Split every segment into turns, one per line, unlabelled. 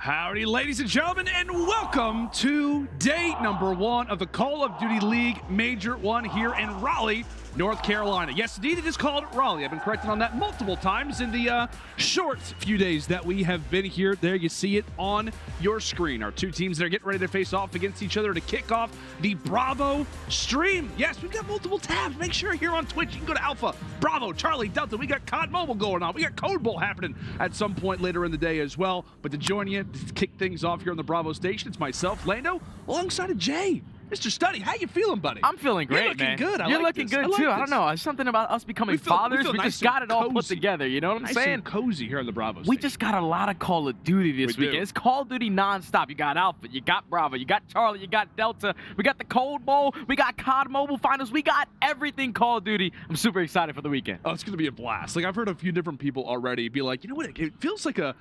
Howdy, ladies and gentlemen, and welcome to day number 1 of the Call of Duty League Major 1 here in Raleigh, North Carolina. Yes, indeed, it is called Raleigh. I've been corrected on that multiple times in the short few days that we have been here. There you see it on your screen. Our two teams that are getting ready to face off against each other to kick off the Bravo stream. Yes, we've got multiple tabs. Make sure here on Twitch you can go to Alpha, Bravo, Charlie, Delta. We got COD Mobile going on. We got Code Bowl happening at some point later in the day as well. But to join you, to kick things off here on the Bravo station, it's myself, Lando, alongside of Jay. Mr. Study, how you feeling, buddy?
I'm feeling great, man.
You're looking good.
You're looking good, too. I don't know. It's something about us becoming fathers. We just got it all put together. You know what I'm saying?
Nice and cozy here on the Bravo station.
We just got a lot of Call of Duty this weekend. It's Call of Duty nonstop. You got Alpha, you got Bravo, you got Charlie, you got Delta, we got the Cold Bowl, we got COD Mobile Finals. We got everything Call of Duty. I'm super excited for the weekend.
Oh, it's going to be a blast. Like, I've heard a few different people already be like, you know what? It feels like a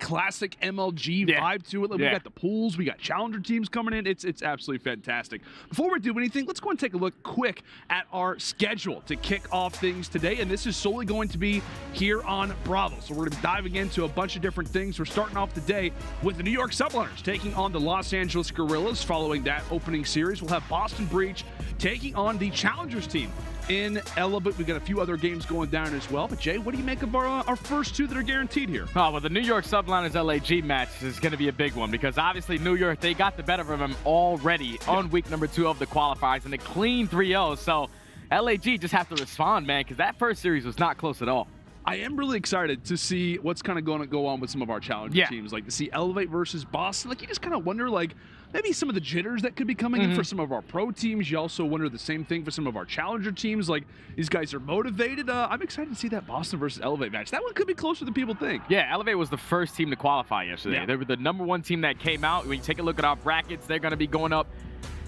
classic MLG vibe to it. Like, we got the pools, we got challenger teams coming in. It's absolutely fantastic. Before we do anything, let's go and take a look quick at our schedule to kick off things today, and this is solely going to be here on Bravo. So we're going to be diving into a bunch of different things. We're starting off the day with the New York Subliners taking on the Los Angeles Guerrillas. Following that opening series, we'll have Boston Breach taking on the Challengers team in iLLeY. We got a few other games going down as well. But Jay, what do you make of our first two that are guaranteed here?
Oh, well, the New York Subliners LAG match is going to be a big one because obviously New York, they got the better of them already on week number 2 of the qualifiers and a clean 3-0. So LAG just have to respond, man, because that first series was not close at all.
I am really excited to see what's kind of going to go on with some of our challenger teams, like to see iLLeY versus Boston. Like, you just kind of wonder, like, maybe some of the jitters that could be coming in for some of our pro teams. You also wonder the same thing for some of our challenger teams. Like, these guys are motivated. I'm excited to see that Boston versus iLLeY match. That one could be closer than people think.
Yeah, iLLeY was the first team to qualify yesterday. They were the #1 team that came out. When you take a look at our brackets, they're going to be going up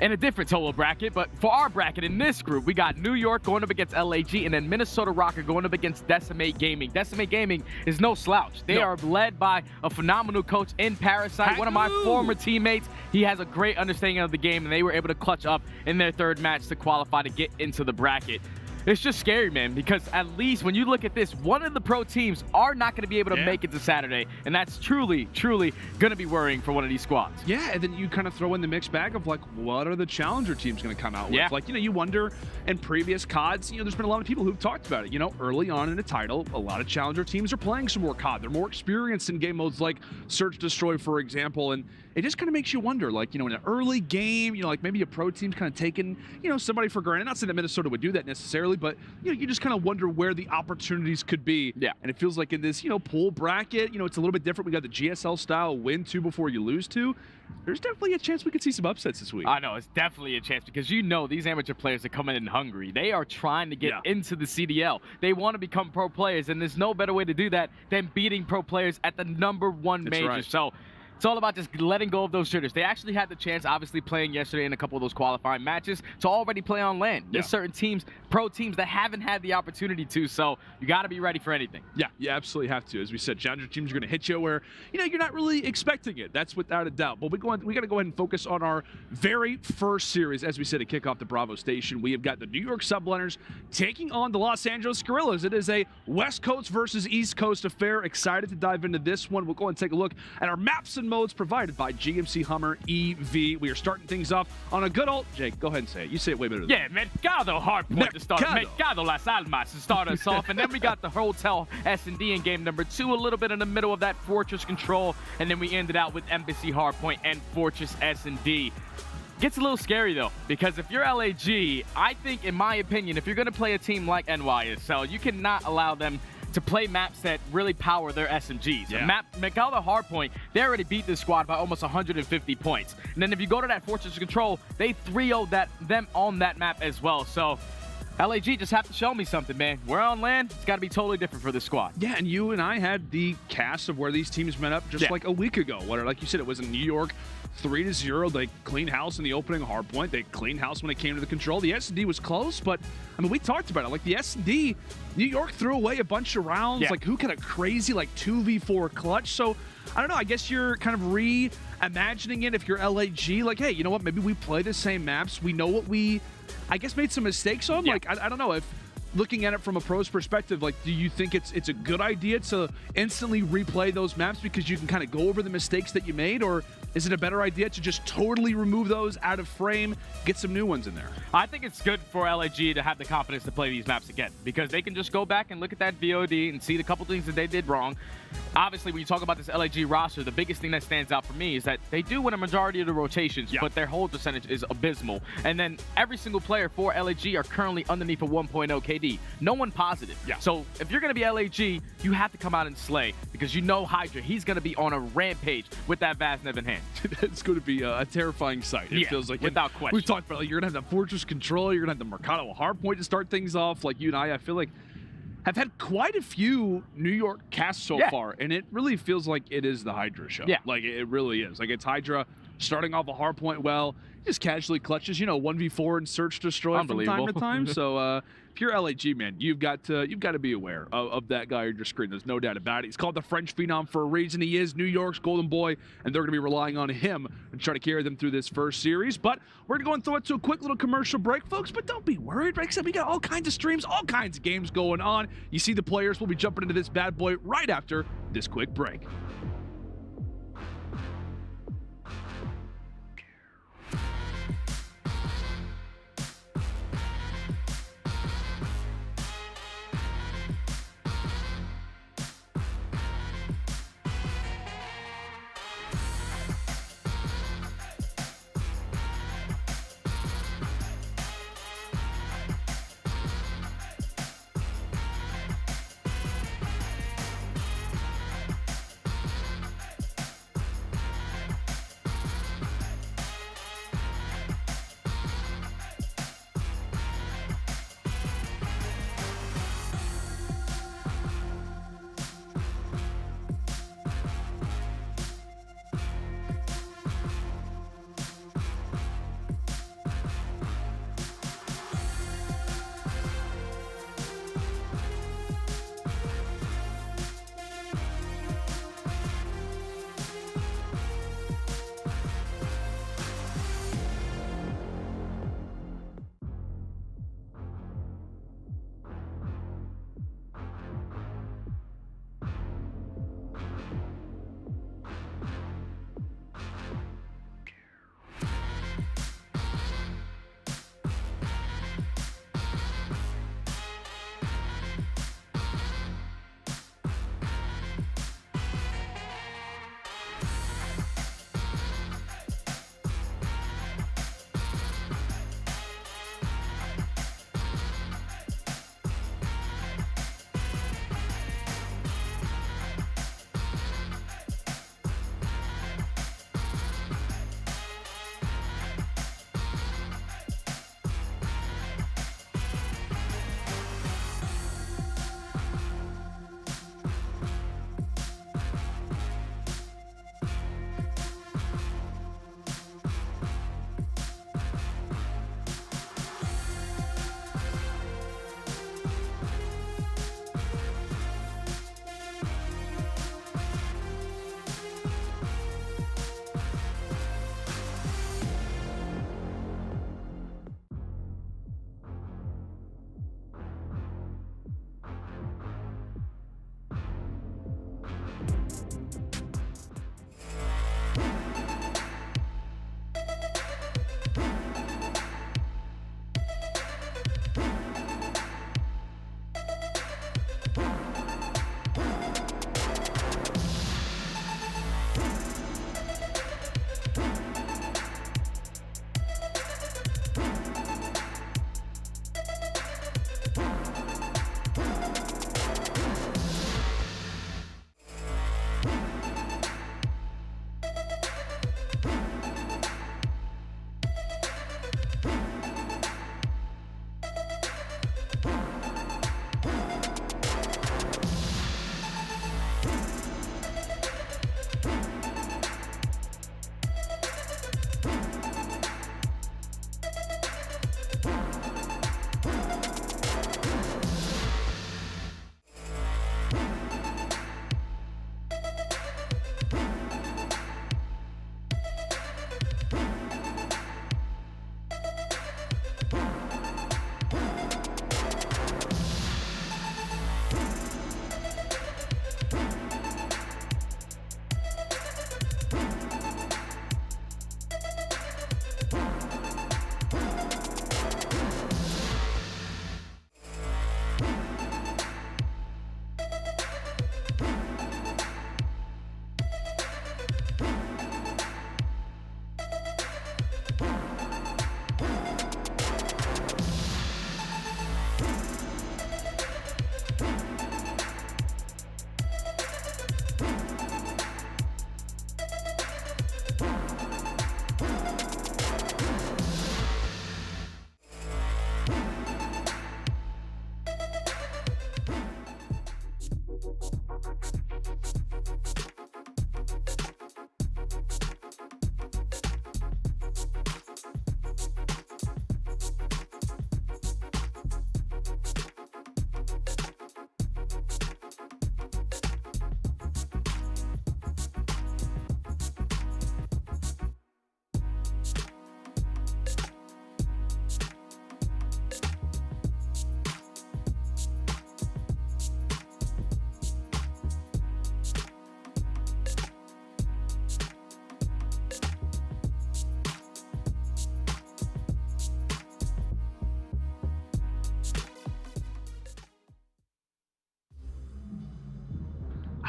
in a different total bracket, but for our bracket in this group, we got New York going up against LAG, and then Minnesota Røkkr going up against Decimate Gaming. Decimate Gaming is no slouch. They are led by a phenomenal coach in Parasite, one of my former teammates. He has a great understanding of the game, and they were able to clutch up in their third match to qualify to get into the bracket. It's just scary, man, because at least when you look at this, one of the pro teams are not going to be able to make it to Saturday, and that's truly, truly going to be worrying for one of these squads.
Yeah, and then you kind of throw in the mixed bag of, like, what are the challenger teams going to come out with? Like, you know, you wonder in previous CODs, you know, there's been a lot of people who've talked about it. You know, early on in the title, a lot of challenger teams are playing some more COD. They're more experienced in game modes like Search Destroy, for example, and it just kind of makes you wonder, like, you know, in an early game, you know, like maybe a pro team's kind of taking, you know, somebody for granted. Not saying that Minnesota would do that necessarily, but, you know, you just kind of wonder where the opportunities could be. Yeah. And it feels like in this, you know, pool bracket, you know, it's a little bit different. We got the GSL style win 2 before you lose 2. There's definitely a chance we could see some upsets this week.
I know, it's definitely a chance because you know these amateur players are coming in hungry. They are trying to get into the CDL. They want to become pro players, and there's no better way to do that than beating pro players at the #1 major.
Right.
So it's all about just letting go of those jitters. They actually had the chance, obviously playing yesterday in a couple of those qualifying matches, to already play on land. There's certain teams, pro teams, that haven't had the opportunity to, so you got to be ready for anything.
Yeah, you absolutely have to. As we said, challenger teams are going to hit you where, you know, you're not really expecting it. That's without a doubt. But we got to go ahead and focus on our very first series. As we said, to kick off the Bravo station, we have got the New York Subliners taking on the Los Angeles Guerrillas. It is a West Coast versus East Coast affair. Excited to dive into this one. We'll go and take a look at our maps and modes provided by GMC Hummer EV. We are starting things off on a good old, Jake, go ahead and say it. You say it way better than
Mercado Hardpoint to start. Mercado Las Almas to start us off. And then we got the Hotel S&D in game number 2, a little bit in the middle of that Fortress Control. And then we ended out with Embassy Hardpoint and Fortress S&D. Gets a little scary, though, because if you're LAG, I think, in my opinion, if you're going to play a team like NYSL, you cannot allow them to play maps that really power their SMGs. Mercado Hardpoint, they already beat this squad by almost 150 points. And then if you go to that Fortress Control, they 3-0'd them on that map as well. So LAG just have to show me something, man. We're on land. It's got to be totally different for this squad.
Yeah, and you and I had the cast of where these teams met up just like a week ago. Like you said, it was in New York, 3-0. They cleaned house in the opening hardpoint. They cleaned house when it came to the control. The S&D was close, but, I mean, we talked about it. Like, the S&D, New York threw away a bunch of rounds. Like, who kind of crazy, like, 2v4 clutch? So, I don't know. I guess you're kind of reimagining it if you're LAG. Like, hey, you know what? Maybe we play the same maps. We know what we, I guess, made some mistakes on. Like, I don't know if looking at it from a pro's perspective, like, do you think it's a good idea to instantly replay those maps because you can kind of go over the mistakes that you made, or is it a better idea to just totally remove those out of frame, get some new ones in there?
I think it's good for LAG to have the confidence to play these maps again, because they can just go back and look at that VOD and see the couple things that they did wrong. Obviously, when you talk about this LAG roster, the biggest thing that stands out for me is that they do win a majority of the rotations, but their hold percentage is abysmal. And then every single player for LAG are currently underneath a 1.0 KD. No one positive. So if you're going to be LAG, you have to come out and slay, because you know HyDra, he's going to be on a rampage with that Vaznev in hand.
It's going to be a terrifying sight. It feels like.
Without question.
We've talked about, like, you're going to have the Fortress control, you're going to have the Mercado hardpoint to start things off. Like, you and I feel like have had quite a few New York casts so far, and it really feels like it is the HyDra show. Like, it really is. Like, it's HyDra starting off a hardpoint well, just casually clutches, 1v4 and search destroy from time to time. So if you're LAG, man, you've got to be aware of that guy on your screen. There's no doubt about it. He's called the French Phenom for a reason. He is New York's golden boy, and they're going to be relying on him and try to carry them through this first series. But we're going to go and throw it to a quick little commercial break, folks. But don't be worried, right? Except we got all kinds of streams, all kinds of games going on. You see the players. We'll be jumping into this bad boy right after this quick break.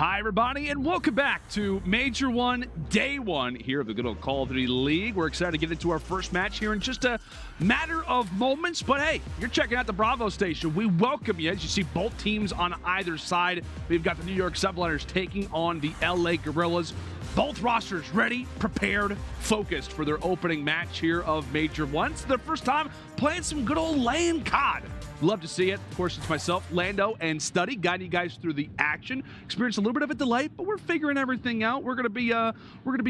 Hi, everybody, and welcome back to Major 1, Day 1 here of the good old Call of Duty League. We're excited to get into our first match here in just a matter of moments. But hey, you're checking out the Bravo station. We welcome you. As you see, both teams on either side. We've got the New York Subliners taking on the LA Guerrillas. Both rosters ready, prepared, focused for their opening match here of Major 1. It's their first time playing some good old laying COD. Love to see it. Of course, it's myself, Lando, and Studdy guiding you guys through the action. Experienced a little bit of a delay, but we're figuring everything out. We're gonna be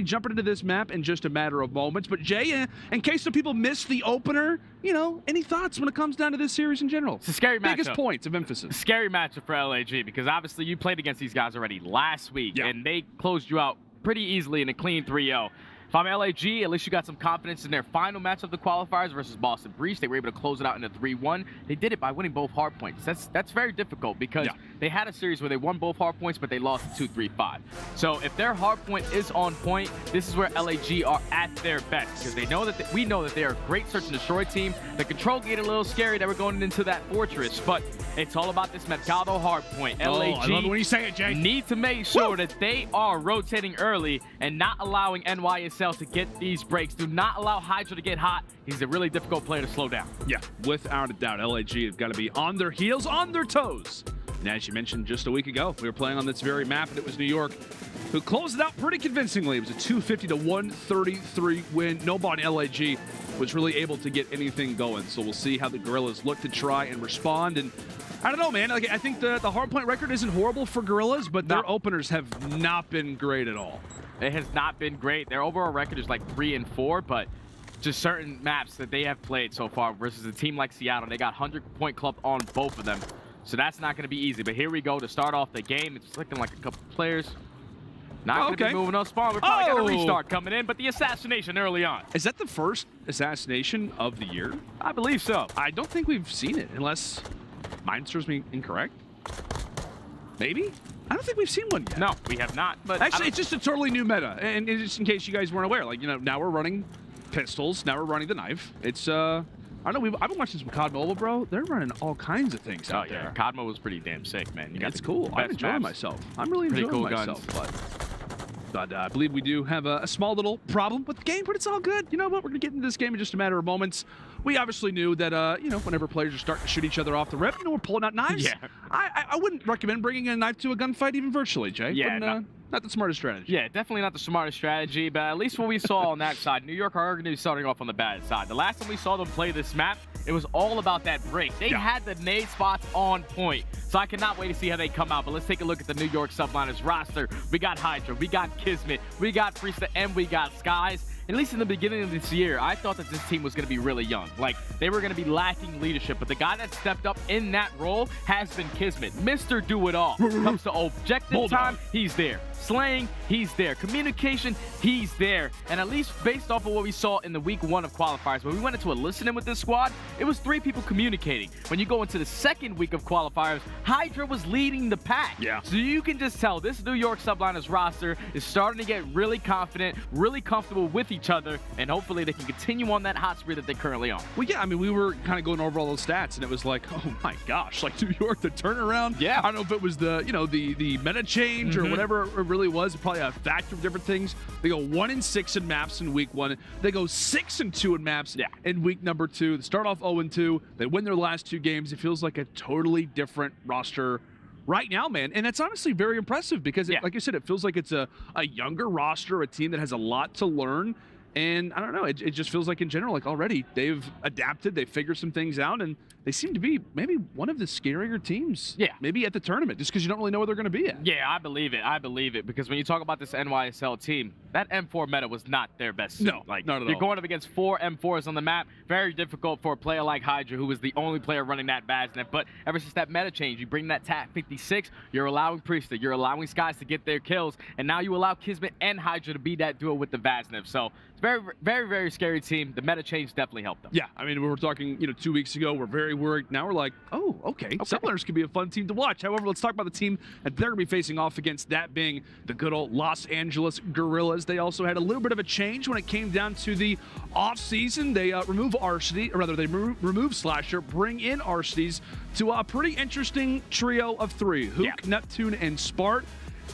jumping into this map in just a matter of moments. But Jay, in case some people missed the opener, you know, any thoughts when it comes down to this series in general?
It's a scary matchup.
Biggest points of emphasis.
Scary matchup for LAG because obviously you played against these guys already last week, and they closed you out pretty easily in a clean 3-0. If I'm LAG, at least you got some confidence in their final match of the qualifiers versus Boston Breach. They were able to close it out in a 3-1. They did it by winning both hard points. That's very difficult because they had a series where they won both hard points, but they lost 2-3-5. So if their hard point is on point, this is where LAG are at their best because they know that we know that they are a great search and destroy team. The control get a little scary that we're going into that fortress, but it's all about this Mercado hard point. LAG
I love it when you say it, Jay.
Need to make sure that they are rotating early and not allowing NYSL to get these breaks. Do not allow HyDra to get hot. He's a really difficult player to slow down. Yeah,
without a doubt. LAG have got to be on their heels, on their toes. And as you mentioned just a week ago, we were playing on this very map, and it was New York who closed it out pretty convincingly. It was a 250-133 win. Nobody LAG was really able to get anything going. So we'll see how the Guerrillas look to try and respond. And I don't know, man. Like, I think the hardpoint record isn't horrible for Guerrillas, but their openers have not been great at all.
It has not been great. Their overall record is like 3-4, but just certain maps that they have played so far versus a team like Seattle, they got 100-point club on both of them. So that's not going to be easy. But here we go to start off the game. It's looking like a couple players not going to be moving on spawn. We're probably got a restart coming in, but the assassination early on.
Is that the first assassination of the year?
I believe so.
I don't think we've seen it, unless mine serves me incorrect. Maybe? I don't think we've seen one yet.
No, we have not. But
actually, it's just a totally new meta. And just in case you guys weren't aware, like, you know, now we're running pistols. Now we're running the knife. It's, I don't know. I've been watching some COD Mobile, bro. They're running all kinds of things out there.
COD Mobile was pretty damn sick, man.
It's cool. I'm enjoying myself. I'm really enjoying myself. But I believe we do have a small little problem with the game, but it's all good. You know what? We're going to get into this game in just a matter of moments. We obviously knew that, you know, whenever players are starting to shoot each other off the rip, you know, we're pulling out knives.
Yeah.
I wouldn't recommend bringing a knife to a gunfight even virtually, Jay.
Yeah,
not the smartest strategy.
Yeah, definitely not the smartest strategy, but at least what we saw on that side, New York are going to be starting off on the bad side. The last time we saw them play this map, it was all about that break. They had the nade spots on point. So I cannot wait to see how they come out. But let's take a look at the New York Subliners roster. We got HyDra, we got KiSMET, we got Priestahh, and we got Skyz. At least in the beginning of this year, I thought that this team was going to be really young. Like, they were going to be lacking leadership. But the guy that stepped up in that role has been KiSMET. Mr. Do-It-All. Comes to objective time, he's there. Slaying, he's there. Communication, he's there. And at least based off of what we saw in the week 1 of qualifiers, when we went into a listening with this squad, it was 3 people communicating. When you go into the second week of qualifiers, HyDra was leading the pack.
Yeah.
So you can just tell this New York Subliners roster is starting to get really confident, really comfortable with each other, and hopefully they can continue on that hot streak that they're currently on.
Well, yeah, I mean, we were kind of going over all those stats, and it was like, oh my gosh, like New York, the turnaround.
Yeah.
I don't know if it was the, you know, the meta change or whatever it really was. Probably a factor of different things. They go 1-6 in maps in week 1. They go 6-2 in maps in week number 2. They start off 0-2. They win their last 2 games. It feels like a totally different roster right now, man. And that's honestly very impressive because, like you said, it feels like it's a younger roster, a team that has a lot to learn. And I don't know, it just feels like in general, like already they've adapted, they figured some things out, and they seem to be maybe one of the scarier teams. Yeah. Maybe at the tournament, just because you don't really know where they're going to be at.
Yeah, I believe it. I believe it. Because when you talk about this NYSL team, that M4 meta was not their best suit.
No, like, not at all.
You're going up against 4 M4s on the map. Very difficult for a player like HyDra, who was the only player running that BaZnet. But ever since that meta change, you bring that TAC 56, you're allowing Priestahh, you're allowing Skyz to get their kills, and now you allow KiSMET and HyDra to be that duo with the BaZnet. So it's very, very, very scary team. The meta change definitely helped them.
Yeah, I mean, we were talking, 2 weeks ago, we're very worried. Now we're like, oh, okay. Subliners could be a fun team to watch. However, let's talk about the team that they're going to be facing off against, that being the good old Los Angeles Guerrillas. They also had a little bit of a change when it came down to the off-season. They remove Arsity, or rather, they remove Slasher, bring in Arsities to a pretty interesting trio of 3, Hook, Neptune, and Spart.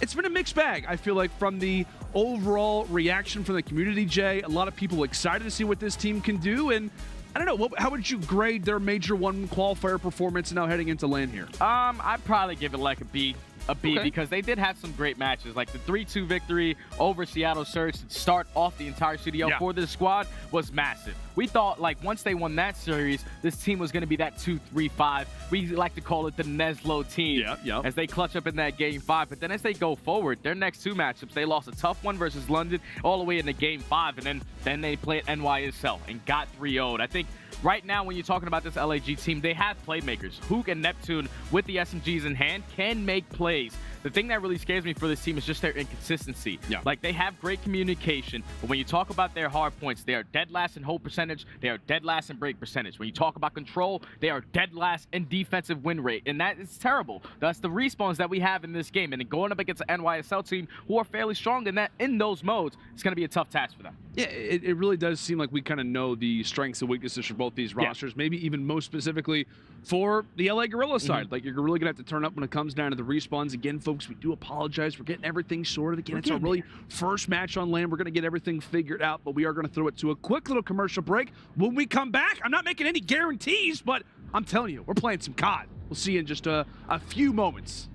it's been a mixed bag, I feel like, from the overall reaction from the community, Jay. A lot of people excited to see what this team can do, and I don't know, how would you grade their Major 1 qualifier performance now heading into LAN here?
I'd probably give it like a B.
Okay.
Because they did have some great matches. Like the 3-2 victory over Seattle Surge to start off the entire CDL for this squad was massive. We thought, like, once they won that series, this team was going to be that 2-3-5. We like to call it the Neslo team as they clutch up in that Game 5. But then as they go forward, their next 2 matchups, they lost a tough one versus London all the way into Game 5. And then they played NYSL and got 3-0'd. I think right now, when you're talking about this LAG team, they have playmakers. Hook and Neptune, with the SMGs in hand, can make plays. The thing that really scares me for this team is just their inconsistency. Like, they have great communication, but when you talk about their hard points, they are dead last in hold percentage, they are dead last in break percentage. When you talk about control, they are dead last in defensive win rate, and that is terrible. That's the respawns that we have in this game, and then going up against an NYSL team who are fairly strong in those modes, it's going to be a tough task for them.
Yeah, it really does seem like we kind of know the strengths and weaknesses for both these rosters, maybe even most specifically for the LA Guerrillas side. Like, you're really going to have to turn up when it comes down to the respawns. Again, folks, we do apologize. We're getting everything sorted. Again, it's our really first match on LAN. We're going to get everything figured out, but we are going to throw it to a quick little commercial break. When we come back, I'm not making any guarantees, but I'm telling you, we're playing some COD. We'll see you in just a few moments.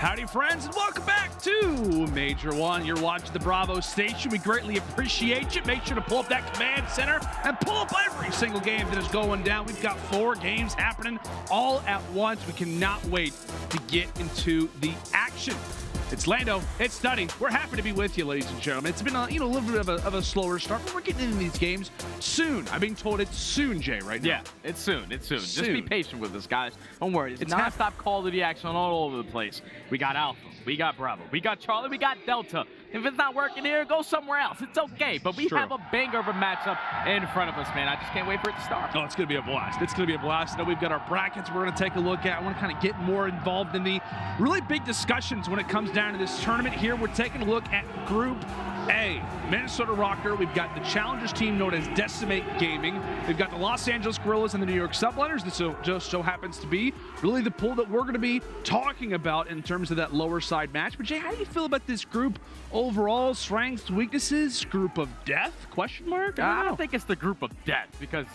Howdy, friends, and welcome back to Major One. You're watching the Bravo station. We greatly appreciate you. Make sure to pull up that command center and pull up every single game that is going down. We've got 4 games happening all at once. We cannot wait to get into the action. It's Lando, it's Study. We're happy to be with you, ladies and gentlemen. It's been a little bit of a slower start, but we're getting into these games soon. I'm being told it's soon, Jay, right now.
Yeah, it's soon. Just be patient with us, guys. Don't worry. It's non-stop Call of Duty action all over the place. We got Alpha, we got Bravo, we got Charlie, we got Delta. If it's not working here, go somewhere else. It's okay. But we have a banger of a matchup in front of us, man. I just can't wait for it to start.
Oh, it's going to be a blast. It's going to be a blast. Now we've got our brackets we're going to take a look at. I want to kind of get more involved in the really big discussions when it comes down to this tournament here. We're taking a look at Group A, Minnesota Røkkr. We've got the challengers team known as Decimate Gaming. We've got the Los Angeles Guerrillas and the New York Subliners. This just so happens to be really the pool that we're going to be talking about in terms of that lower side match. But Jay, how do you feel about this group overall? Strengths, weaknesses, group of death? Question mark?
I don't think it's the group of death because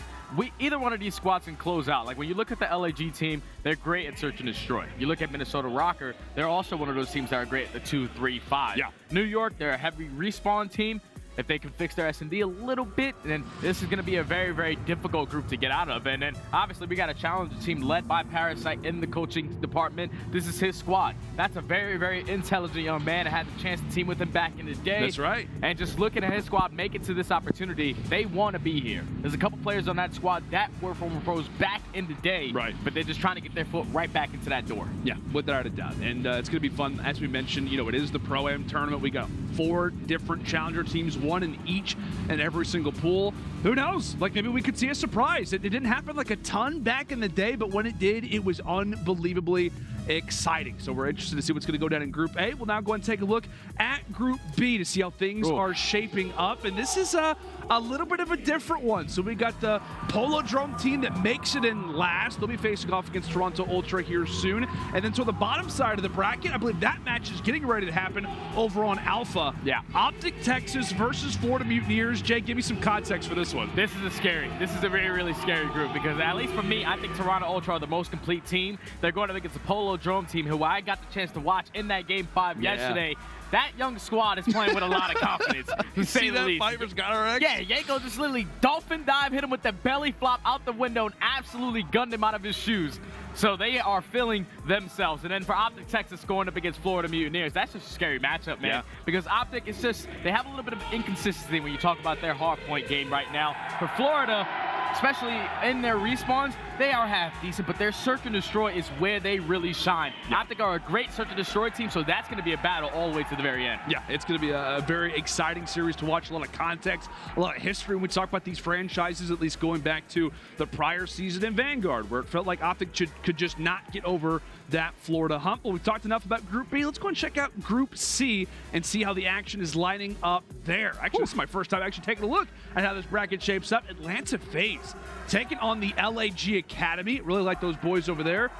either one of these squads can close out. Like when you look at the LAG team, they're great at search and destroy. You look at Minnesota Røkkr, they're also one of those teams that are great at the 2, 3, 5.
Yeah.
New York, they're a heavy respawn team. If they can fix their S&D a little bit, then this is going to be a very, very difficult group to get out of. And then, obviously, we got a challenger team led by Parasite in the coaching department. This is his squad. That's a very, very intelligent young man. I had the chance to team with him back in the day.
That's right.
And just looking at his squad make it to this opportunity, they want to be here. There's a couple players on that squad that were former pros back in the day.
Right.
But they're just trying to get their foot right back into that door.
Yeah, without a doubt. And it's going to be fun. As we mentioned, you know, it is the Pro-Am tournament. We got 4 different challenger teams, 1 in each and every single pool. Who knows? Like maybe we could see a surprise. It didn't happen like a ton back in the day, but when it did, it was unbelievably exciting. So we're interested to see what's going to go down in Group A. We'll now go and take a look at Group B to see how things are shaping up. And this is a little bit of a different one. So we got the Polodrome team that makes it in last. They'll be facing off against Toronto Ultra here soon. And then to the bottom side of the bracket, I believe that match is getting ready to happen over on Alpha.
Yeah.
OpTic Texas versus Florida Mutineers. Jay, give me some context for this one.
This is a really, really scary group because at least for me, I think Toronto Ultra are the most complete team. They're going up against the Polodrome team, who I got the chance to watch in that Game 5 yesterday. That young squad is playing with a lot of confidence.
See that Viper's got our X?
Yeah, Yanko just literally dolphin dive, hit him with the belly flop out the window and absolutely gunned him out of his shoes. So they are feeling themselves. And then for OpTic Texas going up against Florida Mutineers, that's just a scary matchup, man. Yeah. Because OpTic is just, they have a little bit of inconsistency when you talk about their hardpoint game right now. For Florida, especially in their respawns, they are half decent, but their search and destroy is where they really shine. Yeah. OpTic are a great search and destroy team, so that's going to be a battle all the way to the very end.
Yeah, it's going to be a very exciting series to watch. A lot of context, a lot of history when we talk about these franchises, at least going back to the prior season in Vanguard, where it felt like OpTic could just not get over that Florida hump. Well, we've talked enough about Group B. Let's go and check out Group C and see how the action is lining up there. Actually, this is my first time actually taking a look at how this bracket shapes up. Atlanta FaZe taking on the LAG Academy. Really like those boys over there.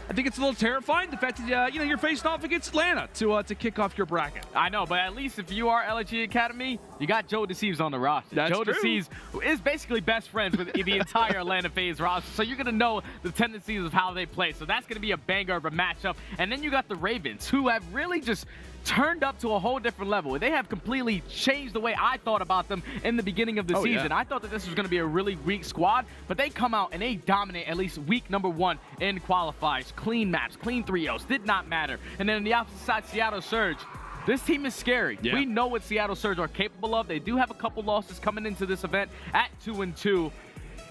I think it's a little terrifying, the fact that you're facing off against Atlanta to kick off your bracket.
I know, but at least if you are LAG Academy, you got Joe Deceives on the roster.
That's
Joe
true.
Deceives is basically best friends with the entire Atlanta FaZe roster, so you're going to know the tendencies of how they play. So that's going to be a banger of a matchup. And then you got the Ravens, who have really just turned up to a whole different level. They have completely changed the way I thought about them in the beginning of the season. Yeah. I thought that this was going to be a really weak squad, but they come out and they dominate at least week number 1 in qualifiers. Clean maps, clean 3-0s, did not matter. And then on the opposite side, Seattle Surge. This team is scary. Yeah. We know what Seattle Surge are capable of. They do have a couple losses coming into this event at 2-2.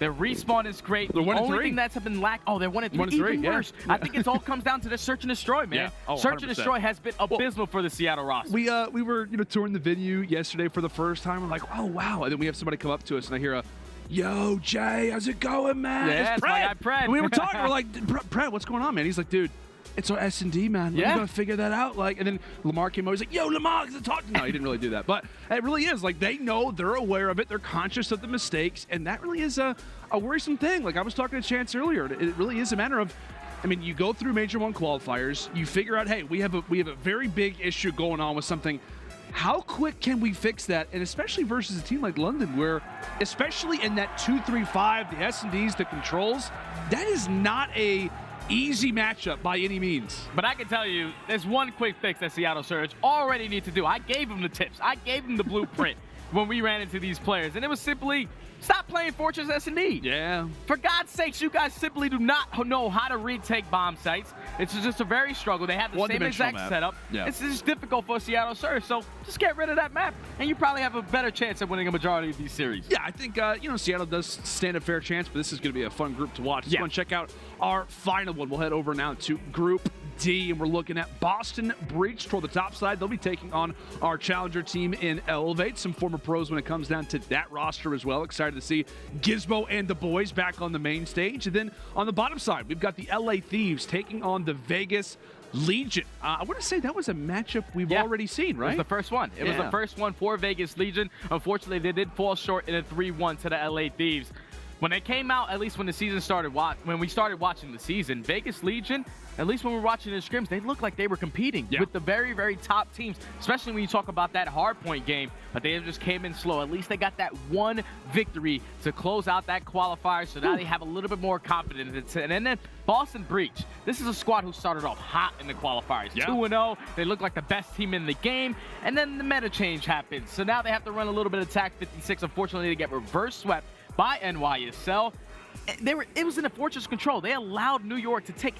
Their respawn is great.
They're 1-3.
The only thing that's been lack. Oh, they're 1-3. Even worse. Yeah. I think it all comes down to the search and destroy, man.
Yeah.
Search and destroy has been abysmal for the Seattle roster.
We were touring the venue yesterday for the first time. We're like, oh wow, and then we have somebody come up to us and I hear a, yo Jay, how's it going, man?
Yeah, it's my guy Pred.
And we were talking. We're like, Pred, what's going on, man? He's like, dude, it's our S&D, man. We're gonna figure that out. Like, and then Lamar came over. He's like, "Yo, Lamar, talk." No, he didn't really do that, but it really is like they know, they're aware of it, they're conscious of the mistakes, and that really is a worrisome thing. Like I was talking to Chance earlier, it really is a matter of, I mean, you go through Major 1 qualifiers, you figure out, hey, we have a very big issue going on with something. How quick can we fix that? And especially versus a team like London, where, especially in that 2-3-5, the S&Ds, the controls, that is not a easy matchup by any means.
But I can tell you, there's one quick fix that Seattle Surge already need to do. I gave them the tips. I gave them the blueprint when we ran into these players. And it was simply, stop playing Fortress S&D.
Yeah.
For God's sakes, you guys simply do not know how to retake bomb sites. It's just a very struggle. They have the same exact setup.
Yeah.
It's just difficult for Seattle Surge. So just get rid of that map, and you probably have a better chance of winning a majority of these series.
Yeah, I think, Seattle does stand a fair chance, but this is going to be a fun group to watch. Let's go and check out our final one. We'll head over now to Group D, and we're looking at Boston Breach toward the top side. They'll be taking on our challenger team in Elevate. Some former pros when it comes down to that roster as well. Excited to see Gizmo and the boys back on the main stage. And then on the bottom side, we've got the LA Thieves taking on the Vegas Legion. I want to say that was a matchup we've already seen, right?
It was the first one. It was the first one for Vegas Legion. Unfortunately, they did fall short in a 3-1 to the LA Thieves. When they came out, at least when the season started, when we started watching the season, Vegas Legion, at least when we were watching the scrims, they looked like they were competing with the very, very top teams, especially when you talk about that hardpoint game, but they just came in slow. At least they got that one victory to close out that qualifier, so now they have a little bit more confidence. And then Boston Breach, this is a squad who started off hot in the qualifiers, 2-0. They look like the best team in the game, and then the meta change happens. So now they have to run a little bit of TAC 56. Unfortunately, they get reverse swept by NYSL. It was in a fortress control. They allowed New York to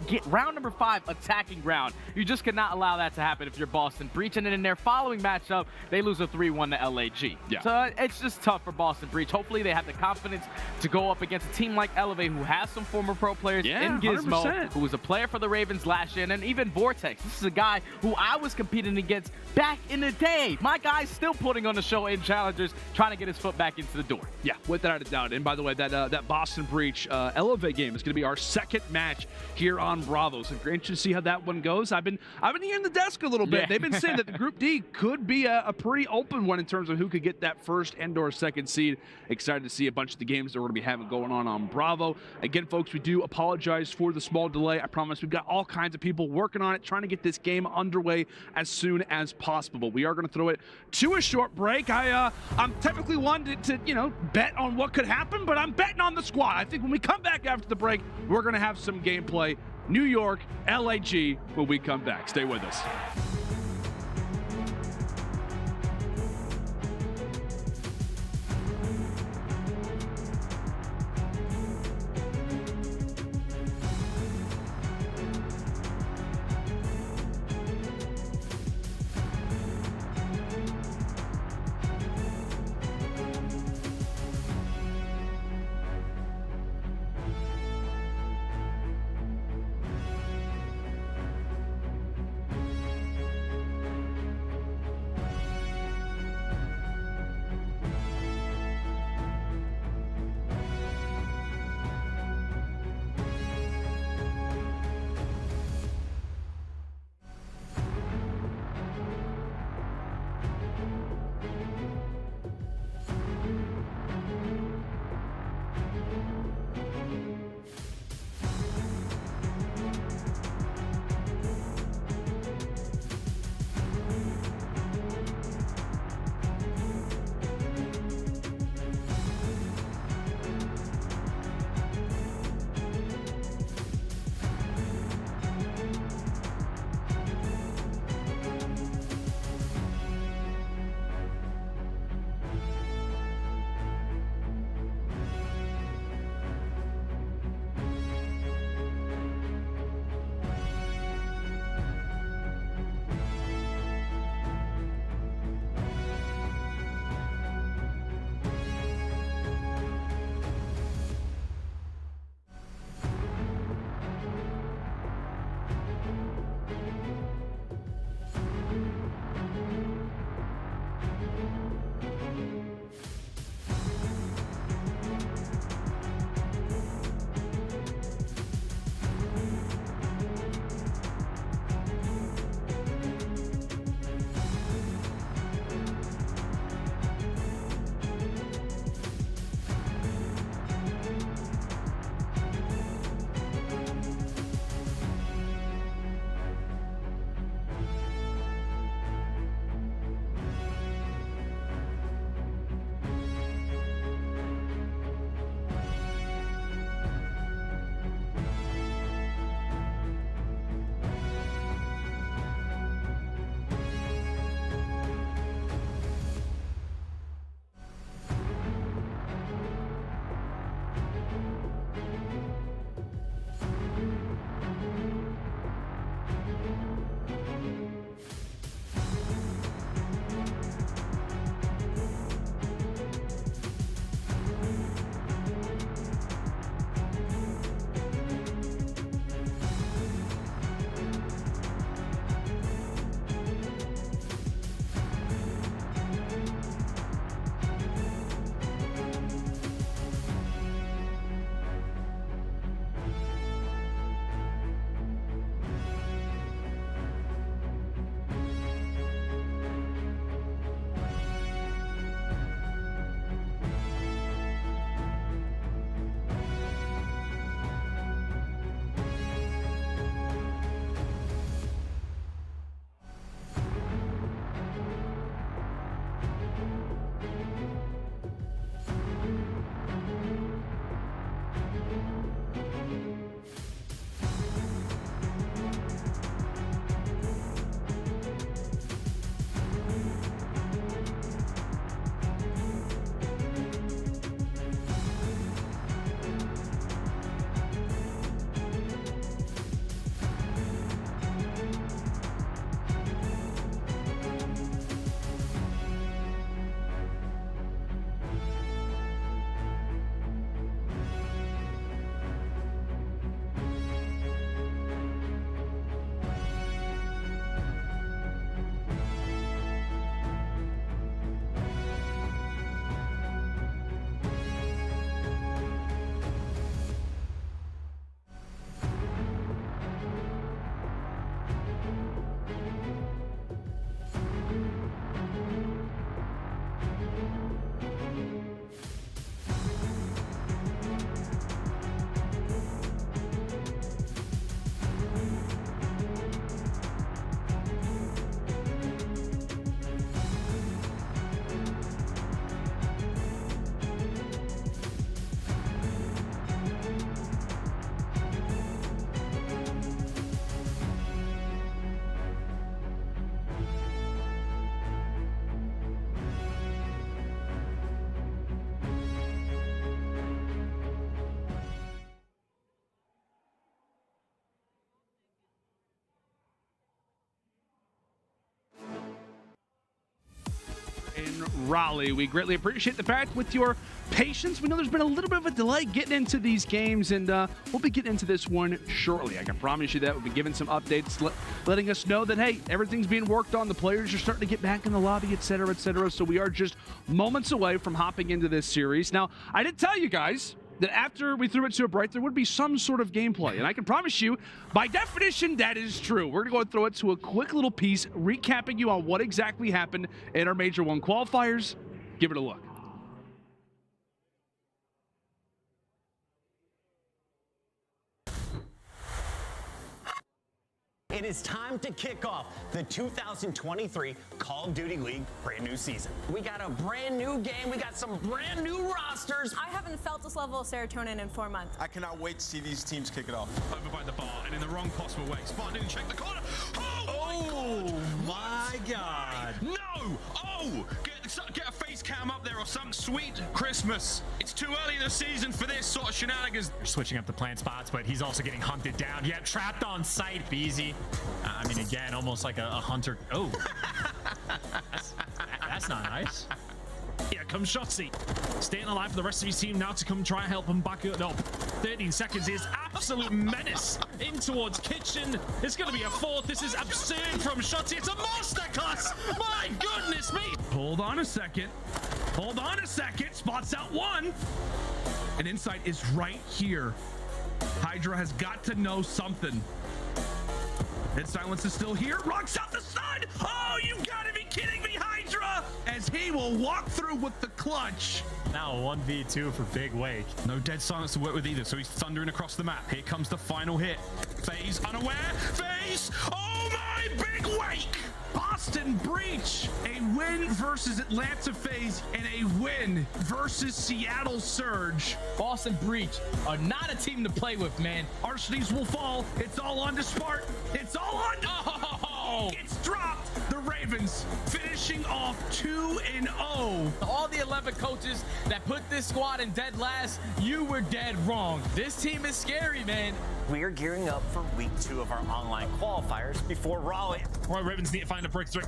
get round number 5 attacking ground. You just cannot allow that to happen if you're Boston Breach. And then in their following matchup, they lose a 3-1 to LAG. So it's just tough for Boston Breach. Hopefully they have the confidence to go up against a team like Elevate, who has some former pro players in Gizmo, 100%. Who was a player for the Ravens last year, and then even Vortex. This is a guy who I was competing against back in the day. My guy's still putting on the show in Challengers, trying to get his foot back into the door.
Yeah, without a doubt. And by the way, that Boston Breach Elevate game is going to be our second match here on Bravo. So we're interested to see how that one goes. I've been hearing the desk a little bit. They've been saying that the Group D could be a pretty open one in terms of who could get that first and/or second seed. Excited to see a bunch of the games that we're going to be having going on Bravo. Again, folks, we do apologize for the small delay. I promise we've got all kinds of people working on it, trying to get this game underway as soon as possible. We are going to throw it to a short break. I'm typically one to bet on what could happen, but I'm betting on the squad. I think when we come back after the break, we're going to have some gameplay. New York, LAG, when we come back. Stay with us. Raleigh. We greatly appreciate the fact with your patience. We know there's been a little bit of a delay getting into these games, and we'll be getting into this one shortly. I can promise you that. We've been given some updates letting us know that, hey, everything's being worked on. The players are starting to get back in the lobby, etc., etc. So we are just moments away from hopping into this series. Now, I did tell you guys that after we threw it to a break, there would be some sort of gameplay. And I can promise you, by definition, that is true. We're going to go throw it to a quick little piece, recapping you on what exactly happened in our Major 1 qualifiers. Give it a look.
It is time to kick off the 2023 Call of Duty League brand new season. We got a brand new game. We got some brand new rosters.
I haven't felt this level of serotonin in 4 months.
I cannot wait to see these teams kick it off. Over by the bar and in the wrong possible way. Spot didn't check the corner. Oh my God. No! Oh! Get a face cam up there or something. Sweet Christmas. It's too early in the season for this sort of shenanigans.
Switching up the plant spots, but he's also getting hunted down. Yeah, trapped on site, aBeZy. I mean, again, almost like a hunter. Oh, that's not nice.
Here comes Shotzzy, staying alive for the rest of his team now to come try and help him back up. No, 13 seconds is absolute menace in towards Kitchen. It's going to be a fourth. This is absurd from Shotzzy. It's a masterclass. My goodness me. Hold on a second. Hold on a second. Spots out one. And insight is right here. HyDra has got to know something. And Silence is still here. Rocks out the side. Oh, you gotta be kidding me, HyDra! As he will walk through with the clutch.
Now 1v2 for Big Wake.
No dead silence to work with either, so he's thundering across the map. Here comes the final hit. FaZe unaware. FaZe! Oh my Big Wake!
Boston Breach, a win versus Atlanta FaZe, and a win versus Seattle Surge.
Boston Breach are not a team to play with, man.
Arsenals will fall. It's all on to Smart. It's all on to... Oh! It's dropped. The Ravens finishing off 2-0.
All the 11 coaches that put this squad in dead last, you were dead wrong. This team is scary, man.
We are gearing up for week 2 of our online qualifiers before Raleigh.
Right, Ravens need to find a breakthrough.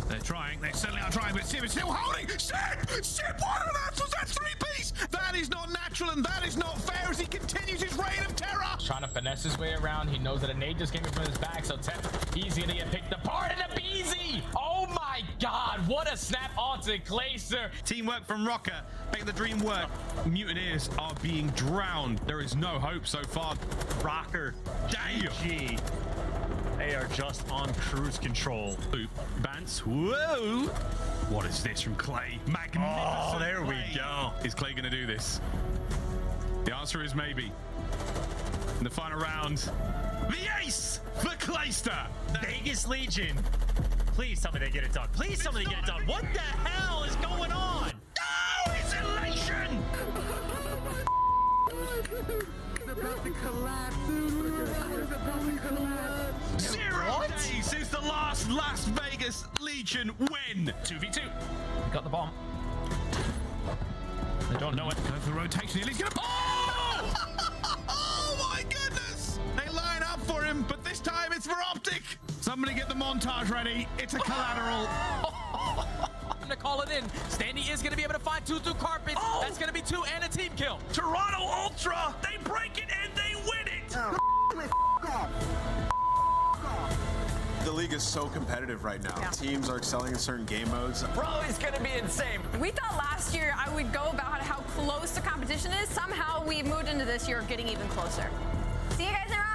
They're trying. They certainly are trying, but Simp is still holding. Simp, what on earth was that three-piece? That is not natural, and that is not fair as he continues his reign of terror.
Trying to finesse his way around. He knows that a nade just came in from his back, so he's gonna get picked apart. And aBeZy! Oh my God, what a snap onto Glacier.
Teamwork from Røkkr. Make the dream work. Mutineers are being drowned. There is no hope so far.
Røkkr,
Damn.
they are just on cruise control.
Oop. Bance. Whoa. What is this from Clay? Magnificent.
Oh, there we
play.
go.
Is Clay going to do this? The answer is maybe. In the final round, the ace for Priestahh.
Vegas Legion. Please tell me they get it done. Please tell me they get it done. What the hell is going on?
Oh, it's elation! Zero days since the last Las Vegas Legion win.
2v2.
Got the bomb.
They don't know it.
Go for the rotation. He's going to... Oh! Oh my goodness! They line up for him, but this time it's for OpTic. Somebody get the montage ready. It's a collateral.
I'm gonna call it in. Standy is gonna be able to find 2 through carpet.
Oh!
That's gonna be 2 and a team kill.
Toronto Ultra, they break it and they win it.
The league is so competitive right now. Teams are excelling in certain game modes.
Raleigh's gonna be insane.
We thought last year I would go about how close the competition is. Somehow we moved into this year getting even closer. See you guys in Raleigh.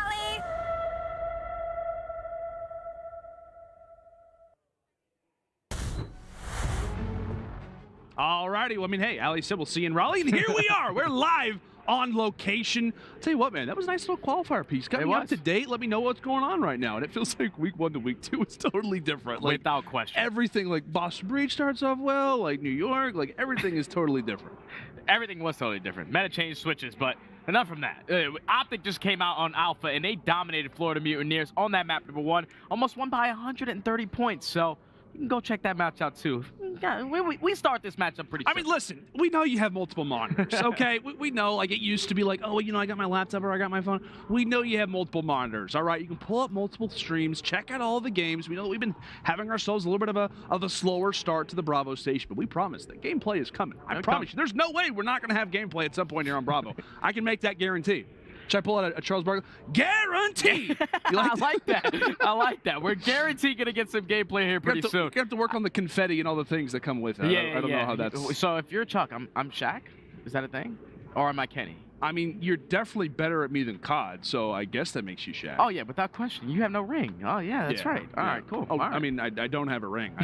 Alrighty, well, I mean, hey, iLLeY said we'll see you in Raleigh, and here we are. We're live on location. I'll tell you what, man, that was a nice little qualifier piece. Got me up to date. Let me know what's going on right now. And it feels like week 1 to week 2 is totally different. Like,
Without question.
everything, like Boston Breach starts off well, like New York, like everything is totally different.
Everything was totally different. Meta changed switches, but enough from that. OpTic just came out on Alpha, and they dominated Florida Mutineers on that map number 1. Almost won by 130 points. So you can go check that match out too. We start this matchup pretty soon.
I mean, listen, we know you have multiple monitors, okay? we know, like, it used to be like, oh, you know, I got my laptop or I got my phone. We know you have multiple monitors, all right? You can pull up multiple streams, check out all the games. We know that we've been having ourselves a little bit of a slower start to the Bravo station, but we promise that gameplay is coming. I promise you. There's no way we're not going to have gameplay at some point here on Bravo. I can make that guarantee. Should I pull out a Charles Barkley? Guaranteed!
I like that. I like that. We're guaranteed going to get some gameplay here pretty soon.
We're going to have to work on the confetti and all the things that come with it. I don't know how that's...
So if you're Chuck, I'm Shaq? Is that a thing? Or am I Kenny?
I mean, you're definitely better at me than COD, so I guess that makes you Shaq.
Oh, yeah, without question. You have no ring. Oh, yeah, that's right. All right, cool.
Oh,
right.
I mean, I don't have a ring.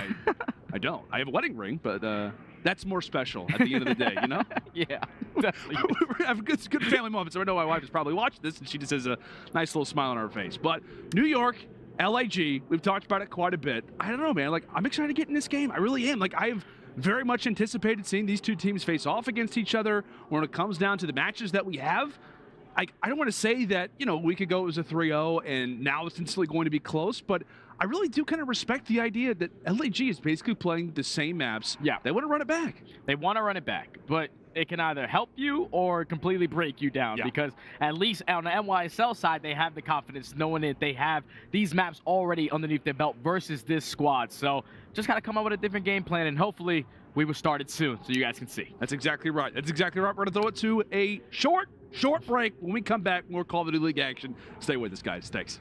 I don't. I have a wedding ring, but... that's more special at the end of the day, you know?
Yeah, definitely.
We have good family moments. So I know my wife has probably watched this, and she just has a nice little smile on her face. But New York, LAG, we've talked about it quite a bit. I don't know, man. Like, I'm excited to get in this game. I really am. Like, I've very much anticipated seeing these two teams face off against each other when it comes down to the matches that we have. I don't want to say that, you know, a week ago it was a 3-0 and now it's instantly going to be close, but I really do kind of respect the idea that LAG is basically playing the same maps.
Yeah.
They want to run it back.
They want to run it back, but it can either help you or completely break you down because at least on the NYSL side, they have the confidence knowing that they have these maps already underneath their belt versus this squad. So just got to come up with a different game plan, and hopefully we will start it soon so you guys can see.
That's exactly right. That's exactly right. We're going to throw it to a short break. When we come back, more Call of Duty League action. Stay with us, guys. Thanks.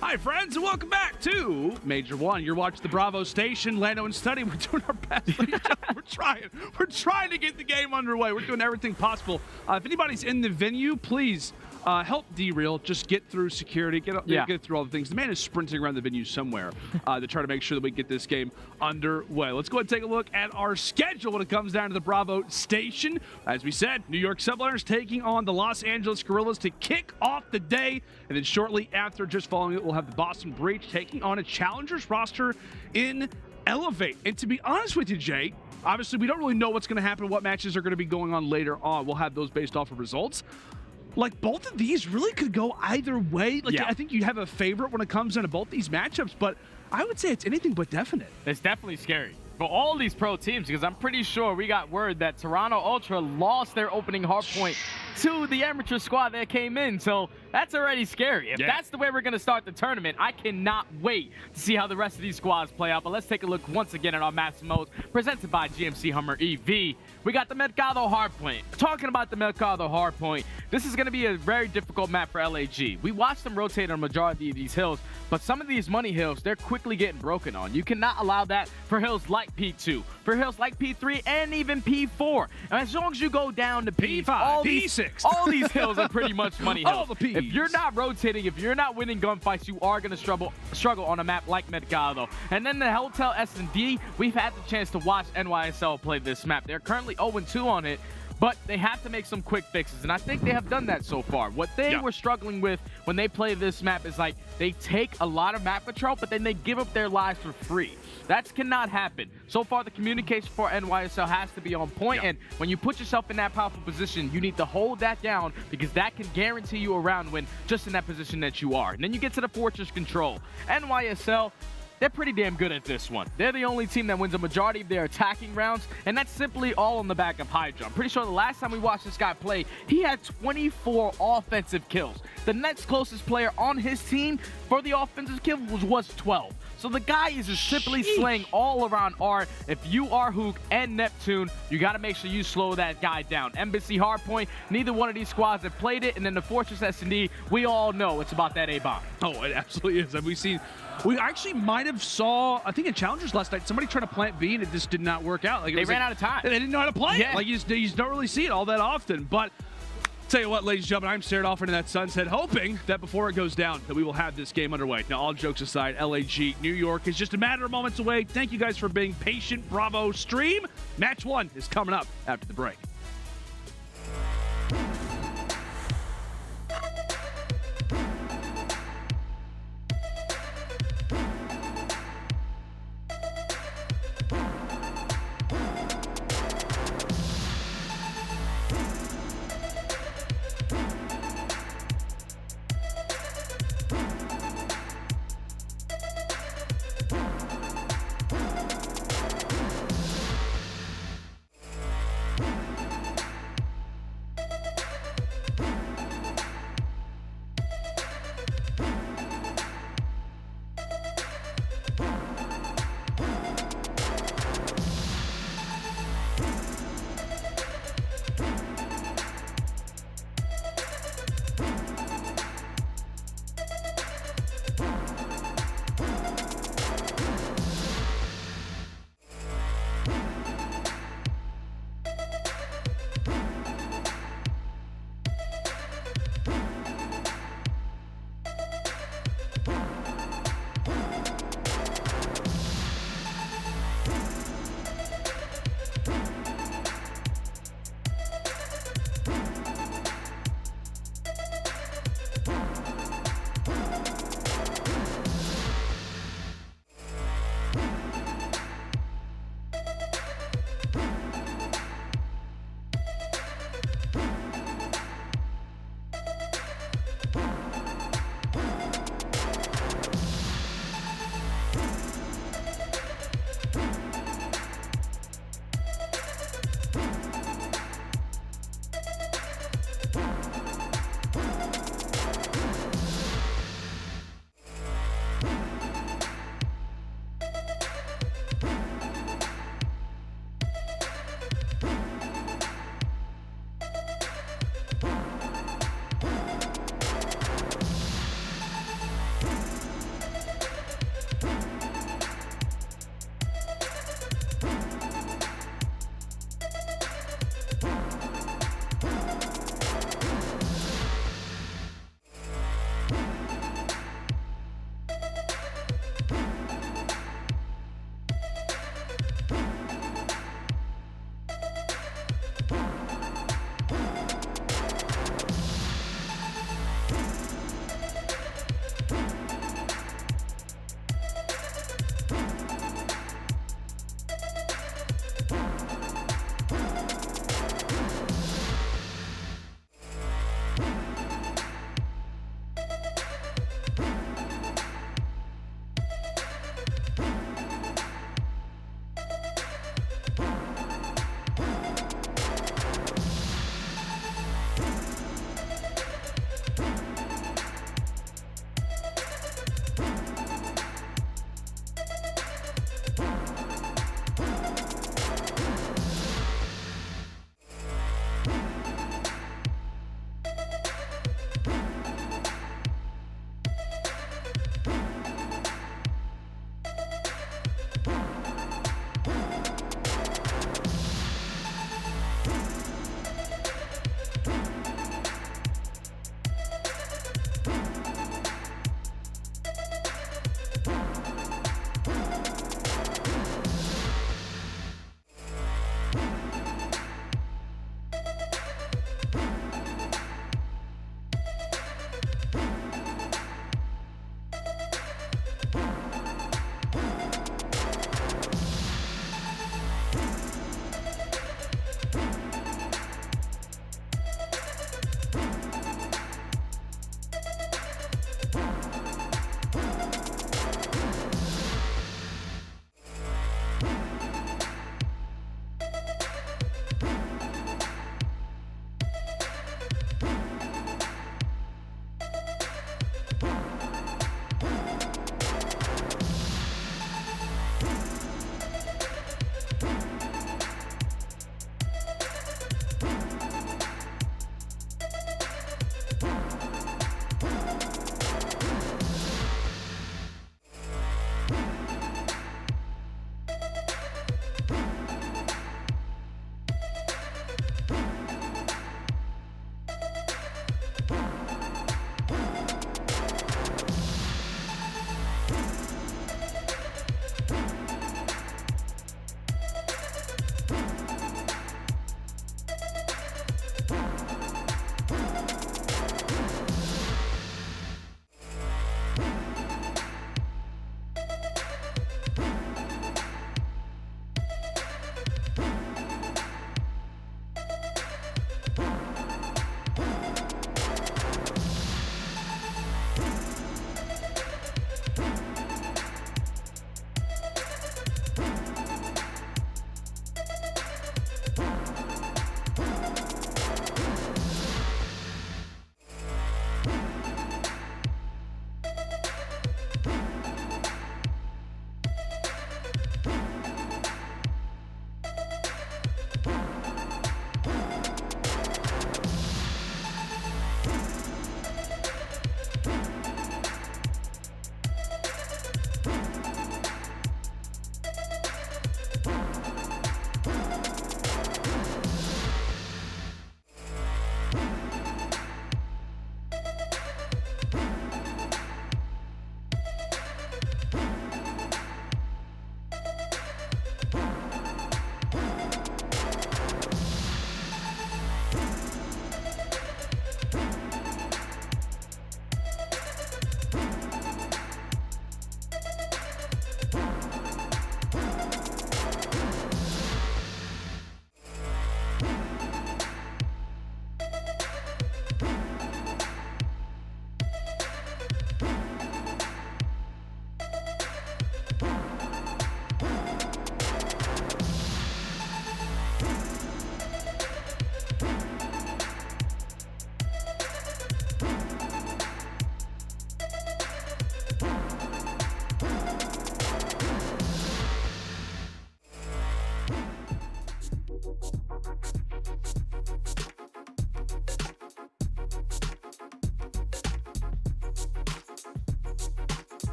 Hi, friends, and welcome back to Major One. You're watching the Bravo station, Lando and Study. We're doing our best. We're trying to get the game underway. We're doing everything possible. If anybody's in the venue, please help D-Real just get through security, get through all the things. The man is sprinting around the venue somewhere to try to make sure that we get this game underway. Let's go ahead and take a look at our schedule when it comes down to the Bravo station. As we said, New York Subliners taking on the Los Angeles Guerrillas to kick off the day. And then shortly after, just following it, we'll have the Boston Breach taking on a challengers roster in Elevate. And to be honest with you, Jay, obviously we don't really know what's going to happen, what matches are going to be going on later on. We'll have those based off of results. Like, both of these really could go either way. Like, I think you have a favorite when it comes into both these matchups, but I would say it's anything but definite.
It's definitely scary for all these pro teams, because I'm pretty sure we got word that Toronto Ultra lost their opening hardpoint to the amateur squad that came in. So that's already scary. If that's the way we're going to start the tournament, I cannot wait to see how the rest of these squads play out. But let's take a look once again at our maps modes presented by GMC Hummer EV. We got the Mercado Hardpoint. Talking about the Mercado Hardpoint, this is going to be a very difficult map for LAG. We watched them rotate on a majority of these hills, but some of these money hills, they're quickly getting broken on. You cannot allow that for hills like P2, for hills like P3, and even P4. And as long as you go down to P5,
P6,
all these hills are pretty much money hills.
All the Ps.
If you're not rotating, if you're not winning gunfights, you are going to struggle on a map like Mercado. And then the Hotel S&D, we've had the chance to watch NYSL play this map. They're currently 0-2 on it, but they have to make some quick fixes, and I think they have done that so far. What they were struggling with when they play this map is, like, they take a lot of map control, but then they give up their lives for free. That cannot happen. So far, the communication for NYSL has to be on point, and when you put yourself in that powerful position, you need to hold that down, because that can guarantee you a round win just in that position that you are. And then you get to the fortress control. NYSL, they're pretty damn good at this one. They're the only team that wins a majority of their attacking rounds, and that's simply all on the back of HyDra. I'm pretty sure the last time we watched this guy play, he had 24 offensive kills. The next closest player on his team for the offensive kill was 12. So the guy is just simply slaying all around art. If you are Hook and Neptune, you got to make sure you slow that guy down. Embassy Hardpoint, neither one of these squads have played it. And then the Fortress S&D, we all know it's about that aBeZy.
Oh, it absolutely is. And we actually might have saw, I think in Challengers last night, somebody trying to plant B and it just did not work out. Like,
they ran out of time.
They didn't know how to play it. Like, you just don't really see it all that often. But tell you what, ladies and gentlemen, I'm stared off into that sunset, hoping that before it goes down, that we will have this game underway. Now, all jokes aside, LAG, New York is just a matter of moments away. Thank you guys for being patient. Bravo stream. Match 1 is coming up after the break.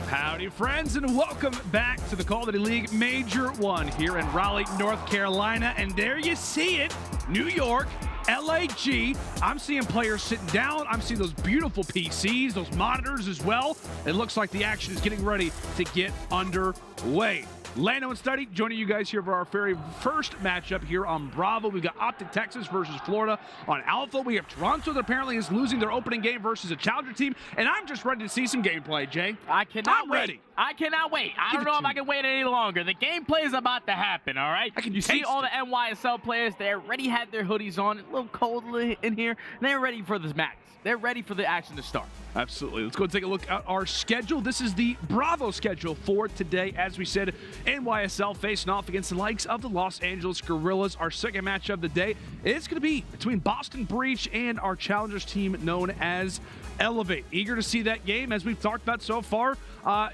Howdy, friends, and welcome back to the Call of Duty League Major 1 here in Raleigh, North Carolina. And there you see it, New York, LAG. I'm seeing players sitting down. I'm seeing those beautiful PCs, those monitors as well. It looks like the action is getting ready to get underway. Lando and Study joining you guys here for our very first matchup here on Bravo. We've got OpTic Texas versus Florida on Alpha. We have Toronto that apparently is losing their opening game versus a challenger team. And I'm just ready to see some gameplay, Jay.
I cannot wait.
Ready.
I cannot wait. I don't know if I can wait any longer. The gameplay is about to happen, all right? You see all the NYSL players, they already had their hoodies on. A little cold in here. And they're ready for this match. They're ready for the action to start.
Absolutely. Let's go and take a look at our schedule. This is the Bravo schedule for today. As we said, NYSL facing off against the likes of the Los Angeles Guerrillas. Our second match of the day is going to be between Boston Breach and our challengers team known as Elevate. Eager to see that game. As we've talked about so far,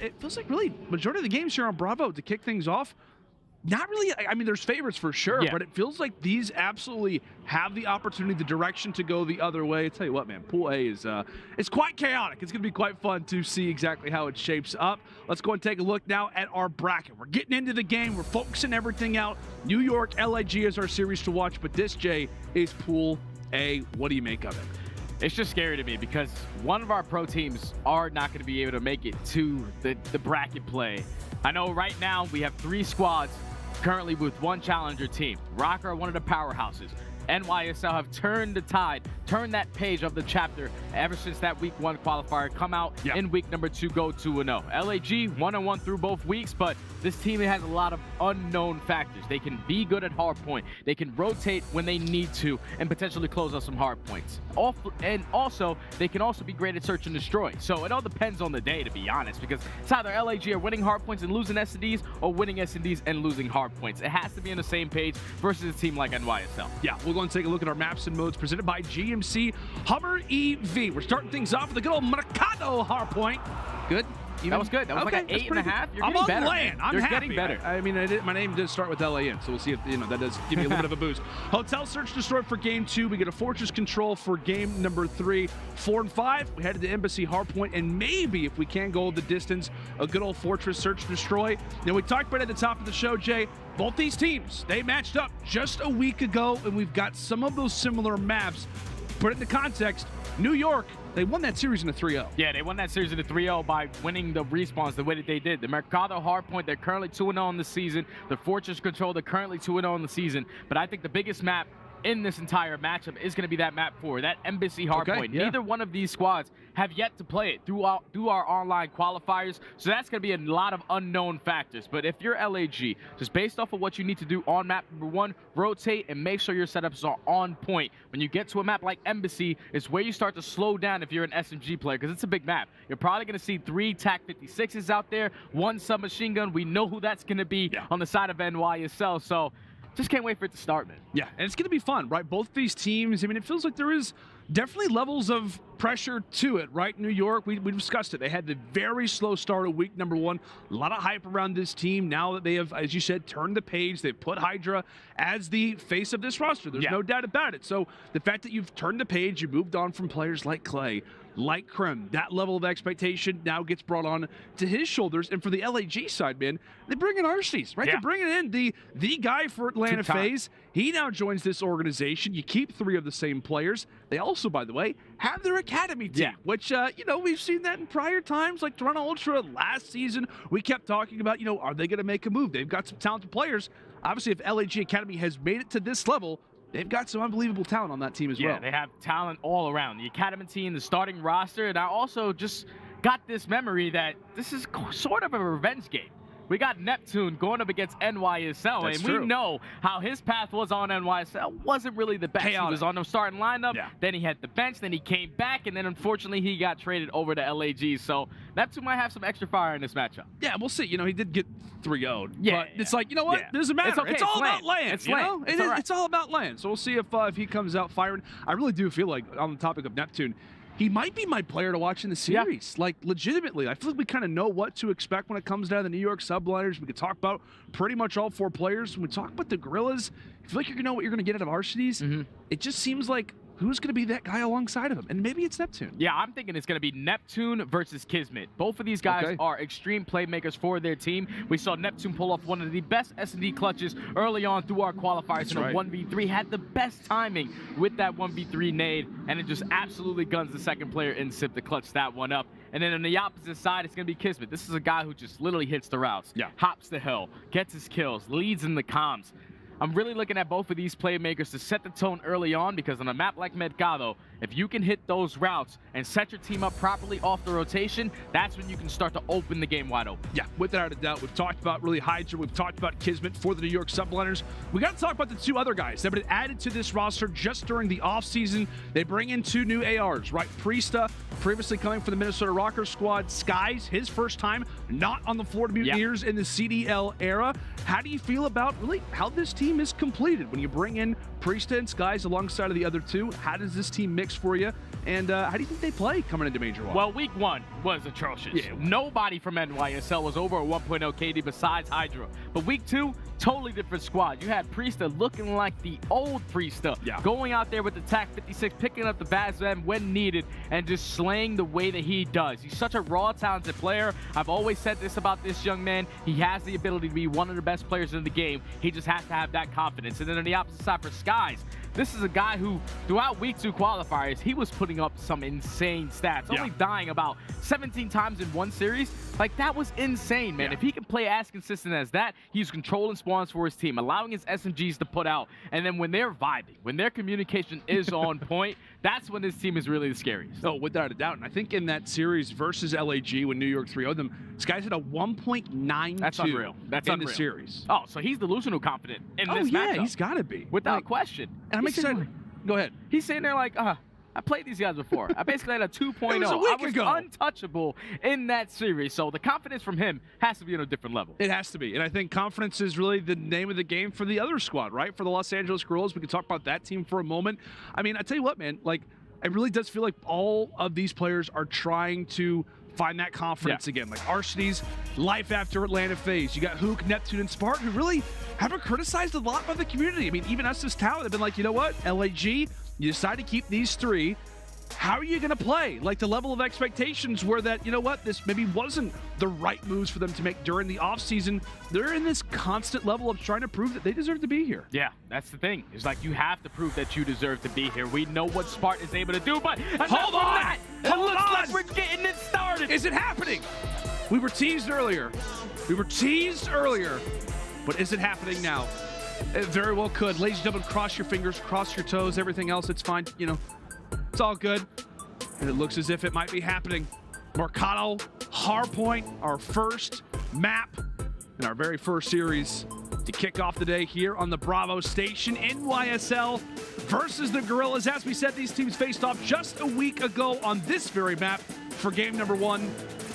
it feels like really majority of the games here on Bravo to kick things off. Not really. I mean, there's favorites for sure, but it feels like these absolutely have the opportunity, the direction to go the other way. I tell you what, man, Pool A is it's quite chaotic. It's going to be quite fun to see exactly how it shapes up. Let's go and take a look now at our bracket. We're getting into the game. We're focusing everything out. New York, LAG is our series to watch, but this, Jay, is Pool A. What do you make of it?
It's just scary to me because one of our pro teams are not going to be able to make it to the bracket play. I know right now we have 3 squads currently with 1 challenger team. Røkkr are one of the powerhouses. NYSL have turned the tide, turned that page of the chapter ever since that week 1 qualifier come out in week number 2, go 2-0. LAG 1-1 through both weeks, but this team has a lot of unknown factors. They can be good at hard point. They can rotate when they need to and potentially close out some hard points. And also, they can also be great at search and destroy. So it all depends on the day, to be honest, because it's either LAG are winning hard points and losing S&Ds or winning S&Ds and losing hard points. It has to be on the same page versus a team like NYSL.
Yeah, we'll go and take a look at our maps and modes presented by GMC Hummer EV. We're starting things off with a good old Mercado hardpoint. Good.
That was good. That was like an 8.5. You're
I'm
getting
on
better.
land. I'm
You're
happy.
getting better.
I mean, my name does start with LAN, so we'll see if that does give me a little bit of a boost. Hotel Search Destroy for game 2. We get a Fortress Control for game number 3. 4 and 5. We headed to Embassy Hardpoint, and maybe if we can go the distance, a good old Fortress Search Destroy. Now we talked about it at the top of the show, Jay. Both these teams, they matched up just a week ago, and we've got some of those similar maps. Put it into context, New York, they won that series in a 3-0.
Yeah, they won that series in a 3-0 by winning the respawns the way that they did. The Mercado Hardpoint, they're currently 2-0 in the season. The Fortress Control, they're currently 2-0 in the season. But I think the biggest map in this entire matchup is going to be that map 4, that Embassy Hardpoint. Neither one of these squads have yet to play it through our online qualifiers, so that's going to be a lot of unknown factors. But if you're LAG, just based off of what you need to do on map number 1, rotate and make sure your setups are on point. When you get to a map like Embassy, it's where you start to slow down if you're an SMG player, because it's a big map. You're probably going to see 3 TAC-56s out there, 1 submachine gun. We know who that's going to be on the side of NYSL, so just can't wait for it to start, man.
Yeah, and it's going to be fun, right? Both these teams, I mean, it feels like there is definitely levels of pressure to it, right? New York, we discussed it. They had the very slow start of week number 1. A lot of hype around this team. Now that they have, as you said, turned the page, they've put HyDra as the face of this roster. There's no doubt about it. So the fact that you've turned the page, you moved on from players like Clay, like Krim, that level of expectation now gets brought on to his shoulders. And for the LAG side, man, they bring in Arcees, right? They're bringing in the guy for Atlanta FaZe. He now joins this organization. You keep 3 of the same players. They also, by the way, have their academy team, which, you know, we've seen that in prior times, like Toronto Ultra last season. We kept talking about, you know, are they going to make a move? They've got some talented players. Obviously, if LAG Academy has made it to this level, they've got some unbelievable talent on that team as well.
Yeah, they have talent all around. The academy team, the starting roster, and I also just got this memory that this is sort of a revenge game. We got Neptune going up against NYSL,
That's
and
true.
we know how his path was on NYSL. Wasn't really the best.
Chaotic.
He was on the starting lineup, then he had the bench, then he came back, and then unfortunately he got traded over to LAG. So Neptune might have some extra fire in this matchup.
Yeah, we'll see. You know, he did get 3-0'd.
Yeah,
but it's like, you know what? It doesn't matter.
It's okay.
It's all
It's
about
land.
land.
It's
you
land.
know?
It's all right.
It's all about land. So we'll see if he comes out firing. I really do feel like, on the topic of Neptune, he might be my player to watch in the series. Like, legitimately. I feel like we kind of know what to expect when it comes down to the New York Subliners. We could talk about pretty much all 4 players. When we talk about the Guerrillas, I feel like you're going to know what you're going to get out of Arcees. It just seems like who's going to be that guy alongside of him? And maybe it's Neptune.
Yeah, I'm thinking it's going to be Neptune versus KiSMET. Both of these guys are extreme playmakers for their team. We saw Neptune pull off one of the best S&D clutches early on through our qualifiers in a 1v3. Had the best timing with that 1v3 nade, and it just absolutely guns the second player in Simp to clutch that one up. And then on the opposite side, it's going to be KiSMET. This is a guy who just literally hits the routes, hops the hill, gets his kills, leads in the comms. I'm really looking at both of these playmakers to set the tone early on, because on a map like Methodz, if you can hit those routes and set your team up properly off the rotation, that's when you can start to open the game wide open.
Yeah, without a doubt. We've talked about really HyDra. We've talked about KiSMET for the New York Subliners. We got to talk about the two other guys that have been added to this roster just during the offseason. They bring in 2 new ARs, right? Priestahh, previously coming from the Minnesota Røkkr squad. Skyz, his first time not on the Florida Mutineers in the CDL era. How do you feel about really how this team is completed when you bring in Priestahh and Skyz alongside of the other two? How does this team mix for you? And how do you think they play coming into Major 1?
Well, week 1 was atrocious. Nobody from NYSL was over a 1.0 KD besides HyDra. But week 2, totally different squad. You had Priestahh looking like the old Priestahh, going out there with the TAC 56, picking up the BAZM when needed, and just slaying the way that he does. He's such a raw, talented player. I've always said this about this young man. He has the ability to be one of the best players in the game. He just has to have that confidence. And then on the opposite side for Skyz, this is a guy who, throughout week 2 qualifiers, he was putting up some insane stats, only dying about 17 times in one series. Like, that was insane, man. If he can play as consistent as that, he's controlling spawns for his team, allowing his SMGs to put out. And then when they're vibing, when their communication is on point, that's when this team is really the scariest.
Oh, without a doubt. And I think in that series versus LAG, when New York 3-0'd them, Skyz had a 1.92.
That's unreal. That's
in
unreal.
the series.
Oh, so he's delusional confident in this matchup.
Yeah, he's got to be.
Without question.
And I'm excited. Go ahead.
He's sitting there like, I played these guys before. I basically had a 2.0.
It was a week
I was
ago.
Untouchable in that series. So the confidence from him has to be on a different level.
It has to be. And I think confidence is really the name of the game for the other squad, right? For the Los Angeles Guerrillas. We can talk about that team for a moment. I mean, I tell you what, man, like, it really does feel like all of these players are trying to find that confidence again. Like Arseny's life after Atlanta FaZe. You got Hook, Neptune, and Spartan, who really haven't criticized a lot by the community. I mean, even us as talent have been like, you know what, LAG, you decide to keep these 3. How are you going to play? Like, the level of expectations were that, you know what, this maybe wasn't the right moves for them to make during the offseason. They're in this constant level of trying to prove that they deserve to be here.
Yeah, that's the thing. It's like, you have to prove that you deserve to be here. We know what Spartan is able to do, but
hold on!
It looks like we're getting it started.
Is it happening? We were teased earlier. But is it happening now? It very well could. Ladies and gentlemen, cross your fingers, cross your toes, everything else, it's fine. You know, it's all good. And it looks as if it might be happening. Mercado, Hardpoint, our first map in our very first series to kick off the day here on the Bravo station. NYSL versus the Guerrillas. As we said, these teams faced off just a week ago on this very map for game number 1.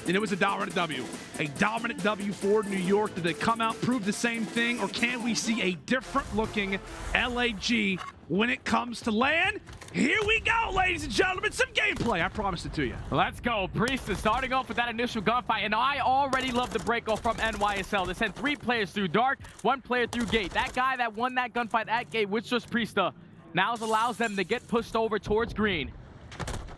And it was a dominant W. A dominant W for New York. Did they come out, prove the same thing, or can we see a different-looking LAG when it comes to LAN? Here we go, ladies and gentlemen. Some gameplay. I promised it to you.
Let's go. Priestahh starting off with that initial gunfight, and I already love the break-off from NYSL. They sent 3 players through Dark, 1 player through Gate. That guy that won that gunfight at Gate, which was Priestahh, now allows them to get pushed over towards Green.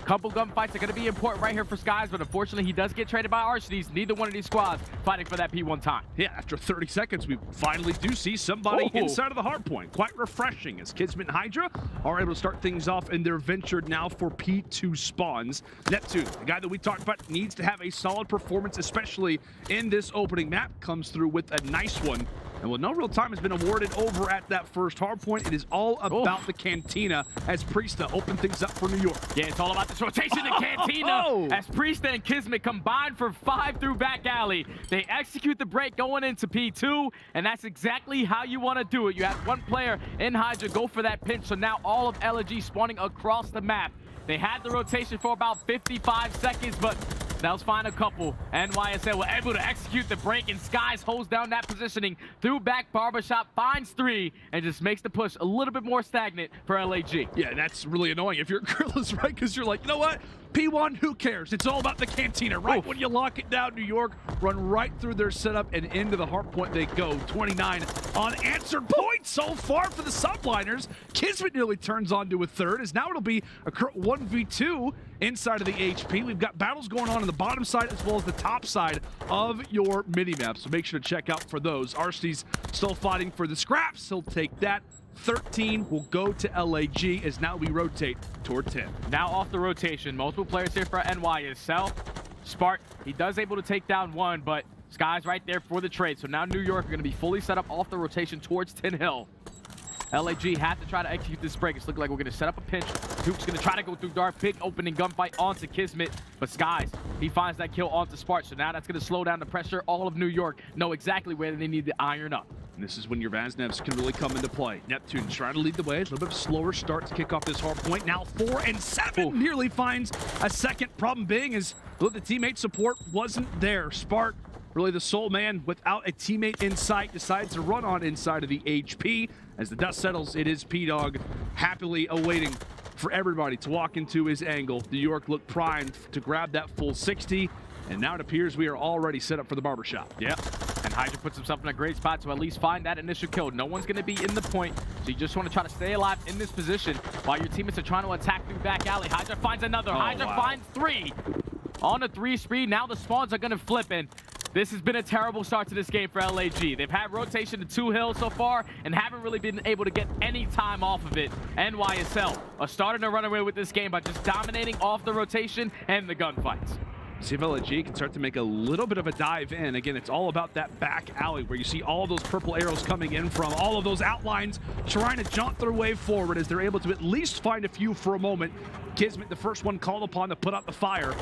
Couple gunfights are going to be important right here for Skyz, but unfortunately he does get traded by Arseny's. Neither one of these squads fighting for that P1 time.
Yeah, after 30 seconds, we finally do see somebody inside of the hard point. Quite refreshing as KiSMET and HyDra are able to start things off in their venture now for P2 spawns. Neptune, the guy that we talked about, needs to have a solid performance, especially in this opening map. Comes through with a nice one. And well, no real time has been awarded over at that first hard point. It is all about the Cantina as Priestahh open things up for New York.
Yeah, it's all about this rotation in Cantina as Priestahh and KiSMET combine for 5 through back alley. They execute the break going into P2, and that's exactly how you want to do it. You have 1 player in HyDra go for that pinch, so now all of LG spawning across the map. They had the rotation for about 55 seconds, but They'll find a couple. NYSL were able to execute the break, and Skyz holds down that positioning. Through back barbershop, finds 3, and just makes the push a little bit more stagnant for LAG.
Yeah, that's really annoying if you're Guerrillas, right? Because you're like, you know what? P1, who cares? It's all about the cantina, right? When you lock it down, New York run right through their setup and into the hard point they go. 29 unanswered points so far for the Subliners. KiSMET nearly turns on to a third, as now it'll be a 1v2 inside of the HP. We've got battles going on the bottom side as well as the top side of your mini-map, so make sure to check out for those. Arsty's still fighting for the scraps. He'll take that. 13 will go to LAG as now we rotate toward 10.
Now off the rotation, multiple players here for NYSL. Spark, he does able to take down 1, but Skyz right there for the trade. So now New York are going to be fully set up off the rotation towards Tin Hill. LAG have to try to execute this break. It's looking like we're going to set up a pinch. Duke's going to try to go through dark. Big opening gunfight onto KiSMET, but Skyz, he finds that kill onto Spark. So now that's going to slow down the pressure. All of New York know exactly where they need to iron up.
And this is when your Vaznevs can really come into play. Neptune trying to lead the way. A little bit of a slower start to kick off this hard point. Now 4 and 7. Ooh. Nearly finds a second. Problem being is the teammate support wasn't there. Spark, really the sole man without a teammate in sight, decides to run on inside of the HP. As the dust settles, it is P-Dog happily awaiting for everybody to walk into his angle. New York looked primed to grab that full 60. And now it appears we are already set up for the barbershop.
Yeah, and HyDra puts himself in a great spot to at least find that initial kill. No one's going to be in the point, so you just want to try to stay alive in this position while your teammates are trying to attack through back alley. HyDra finds another. HyDra finds 3. On a 3 spree, now the spawns are going to flip in. This has been a terrible start to this game for LAG. They've had rotation to 2 hills so far and haven't really been able to get any time off of it. NYSL are starting to run away with this game by just dominating off the rotation and the gunfights.
See if LAG can start to make a little bit of a dive in. Again, it's all about that back alley where you see all of those purple arrows coming in from, all of those outlines trying to jaunt their way forward as they're able to at least find a few for a moment. KiSMET, the first one called upon to put out the fire,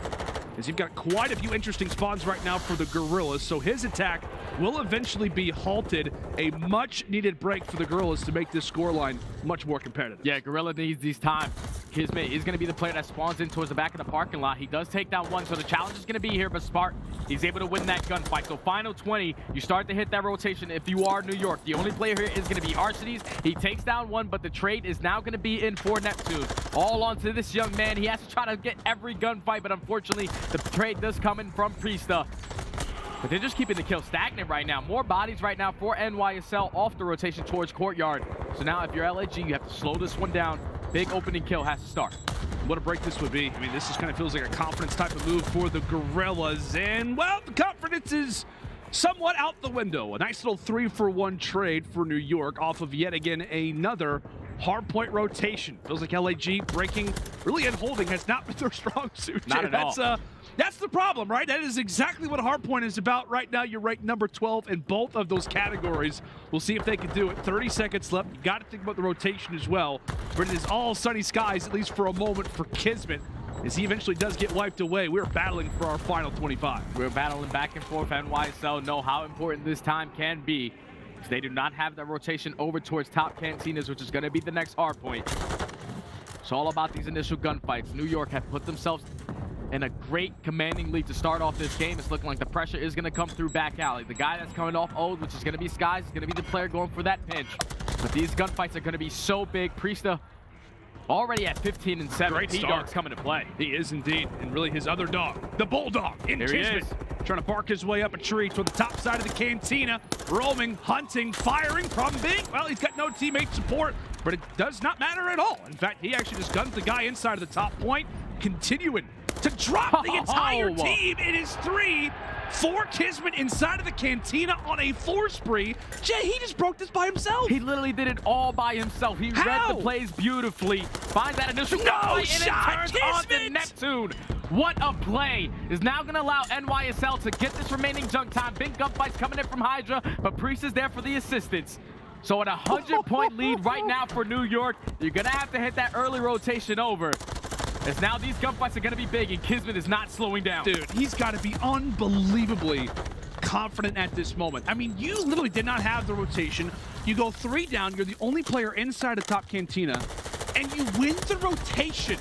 as you've got quite a few interesting spawns right now for the Guerrillas, so his attack will eventually be halted. A much-needed break for the Guerrillas to make this scoreline much more competitive.
Yeah, Guerrilla needs these time. KiSMET is going to be the player that spawns in towards the back of the parking lot. He does take down 1, so the challenge is going to be here, but Spark, he's able to win that gunfight. So final 20, you start to hit that rotation if you are New York. The only player here is going to be Arsty's. He takes down 1, but the trade is now going to be in for Neptune. All onto this young man. He has to try to get every gunfight, but unfortunately, the trade does come in from Priestahh. But they're just keeping the kill stagnant right now. More bodies right now for NYSL off the rotation towards Courtyard. So now if you're LAG, you have to slow this one down. Big opening kill has to start.
What a break this would be. I mean, this just kind of feels like a confidence type of move for the Guerrillas. And, well, the confidence is somewhat out the window. A nice little 3-for-1 trade for New York off of yet again another hardpoint rotation. Feels like LAG breaking, really, and holding has not been their strong suit.
Not at all.
That's the problem, right? That is exactly what hardpoint is about right now. You're ranked number 12 in both of those categories. We'll see if they can do it. 30 seconds left. You got to think about the rotation as well. But it is all sunny skies, at least for a moment, for KiSMET, as he eventually does get wiped away. We're battling for our final 25.
We're battling back and forth. NYSL know how important this time can be. They do not have that rotation over towards top cantinas, which is going to be the next hard point. It's all about these initial gunfights. New York have put themselves in a great commanding lead to start off this game. It's looking like the pressure is going to come through back alley. The guy that's coming off old, which is going to be Skyz, is going to be the player going for that pinch. But these gunfights are going to be so big. Priestahh already at 15 and 7.
Great start.
P-Dog's coming to play.
He is indeed, and really his other dog, the Bulldog, in KiSMET, trying to bark his way up a tree toward the top side of the cantina, roaming, hunting, firing. Problem being, well, he's got no teammate support, but it does not matter at all. In fact, he actually just guns the guy inside of the top point, continuing to drop the entire team. It is 3 for KiSMET inside of the cantina on a 4 spree. Jay, he just broke this by himself.
He literally did it all by himself. He read the plays beautifully. Finds that initial gunfight and it turns on to Neptune. What a play. Is now going to allow NYSL to get this remaining junk time. Big gunfights coming in from HyDra, but Priest is there for the assistance. So at a 100-point lead right now for New York, you're going to have to hit that early rotation over. As now these gunfights are going to be big, and KiSMET is not slowing down.
Dude, he's got to be unbelievably confident at this moment. I mean, you literally did not have the rotation. You go 3 down, you're the only player inside the top cantina, and you win the rotation.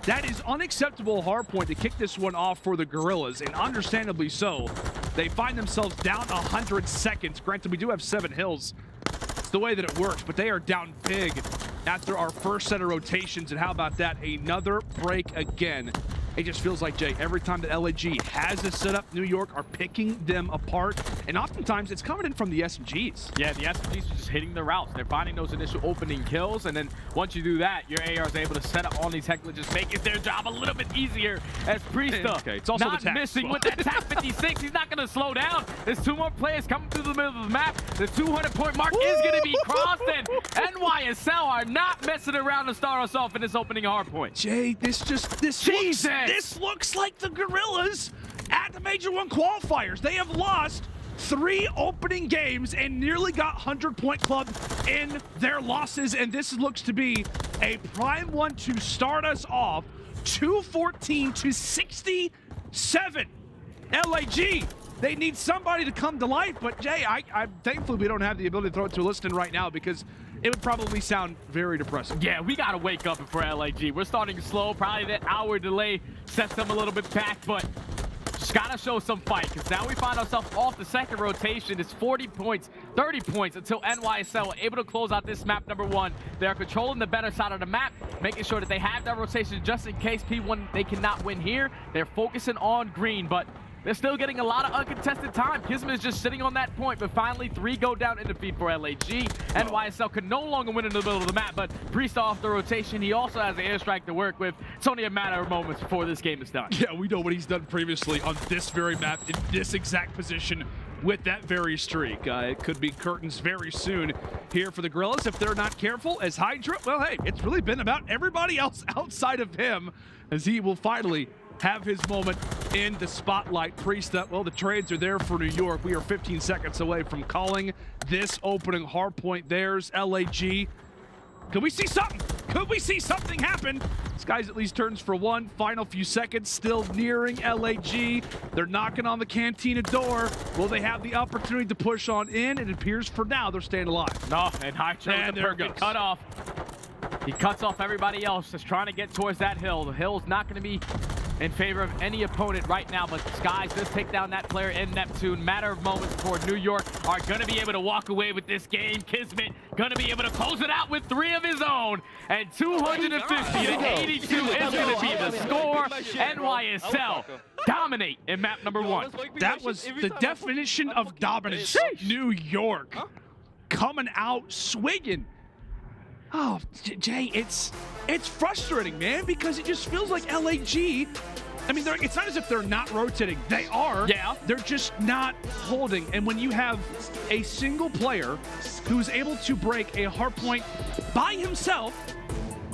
That is unacceptable hardpoint to kick this one off for the Guerrillas, and understandably so. They find themselves down 100 seconds. Granted, we do have 7 hills. It's the way that it works, but they are down big after our first set of rotations, and how about that? Another break again. It just feels like, Jay, every time that aLLeY has a setup, New York are picking them apart, and oftentimes it's coming in from the SMGs.
Yeah, the SMGs are just hitting the routes. They're finding those initial opening kills, and then once you do that, your AR is able to set up on these Heckler, just making their job a little bit easier as Priestahh
okay, it's also
not
the
missing with that TAC 56. He's not going to slow down. There's 2 more players coming through the middle of the map. The 200-point mark is going to be crossed, and NYSL are not messing around to start us off in this opening hardpoint.
Jay, this looks like the Guerrillas at the Major 1 qualifiers. They have lost 3 opening games and nearly got 100-point club in their losses, and this looks to be a prime one to start us off. 214 to 67. aLLeY, they need somebody to come to life, but Jay, I'm thankfully we don't have the ability to throw it to a listing right now, because it would probably sound very depressing.
Yeah, we got to wake up for aLLeY. We're starting slow. Probably that hour delay sets them a little bit back, but just got to show some fight, because now we find ourselves off the second rotation. It's 40 points, 30 points until NYSL were able to close out this map number 1. They're controlling the better side of the map, making sure that they have that rotation just in case P1 they cannot win here. They're focusing on green, but they're still getting a lot of uncontested time. KiSMET is just sitting on that point, but finally 3 go down in defeat for aLLeY. NYSL could no longer win in the middle of the map, but Priestahh off the rotation. He also has an airstrike to work with. It's only a matter of moments before this game is done.
Yeah, we know what he's done previously on this very map in this exact position with that very streak. It could be curtains very soon here for the Guerrillas if they're not careful, as HyDra, well, hey, it's really been about everybody else outside of him, as he will finally have his moment in the spotlight. Priestahh, well, the trades are there for New York. We are 15 seconds away from calling this opening hardpoint theirs. aLLeY, could we see something? Could we see something happen? Skyz at least turns for 1. Final few seconds, still nearing aLLeY. They're knocking on the Cantina door. Will they have the opportunity to push on in? It appears for now they're staying alive.
No, and HyDra with the perfect cutoff. He cuts off everybody else just trying to get towards that hill. The hill's not going to be in favor of any opponent right now, but Skyz does take down that player in Neptune. Matter of moments before New York are going to be able to walk away with this game. KiSMET going to be able to close it out with 3 of his own, and 250 to 82 is going to be the score. NYSL dominate in map number 1.
That was the definition of dominance. New York coming out swinging. Oh, Jay, it's frustrating, man, because it just feels like aLLeY, I mean, it's not as if they're not rotating. They are.
Yeah.
They're just not holding. And when you have a single player who's able to break a hardpoint by himself,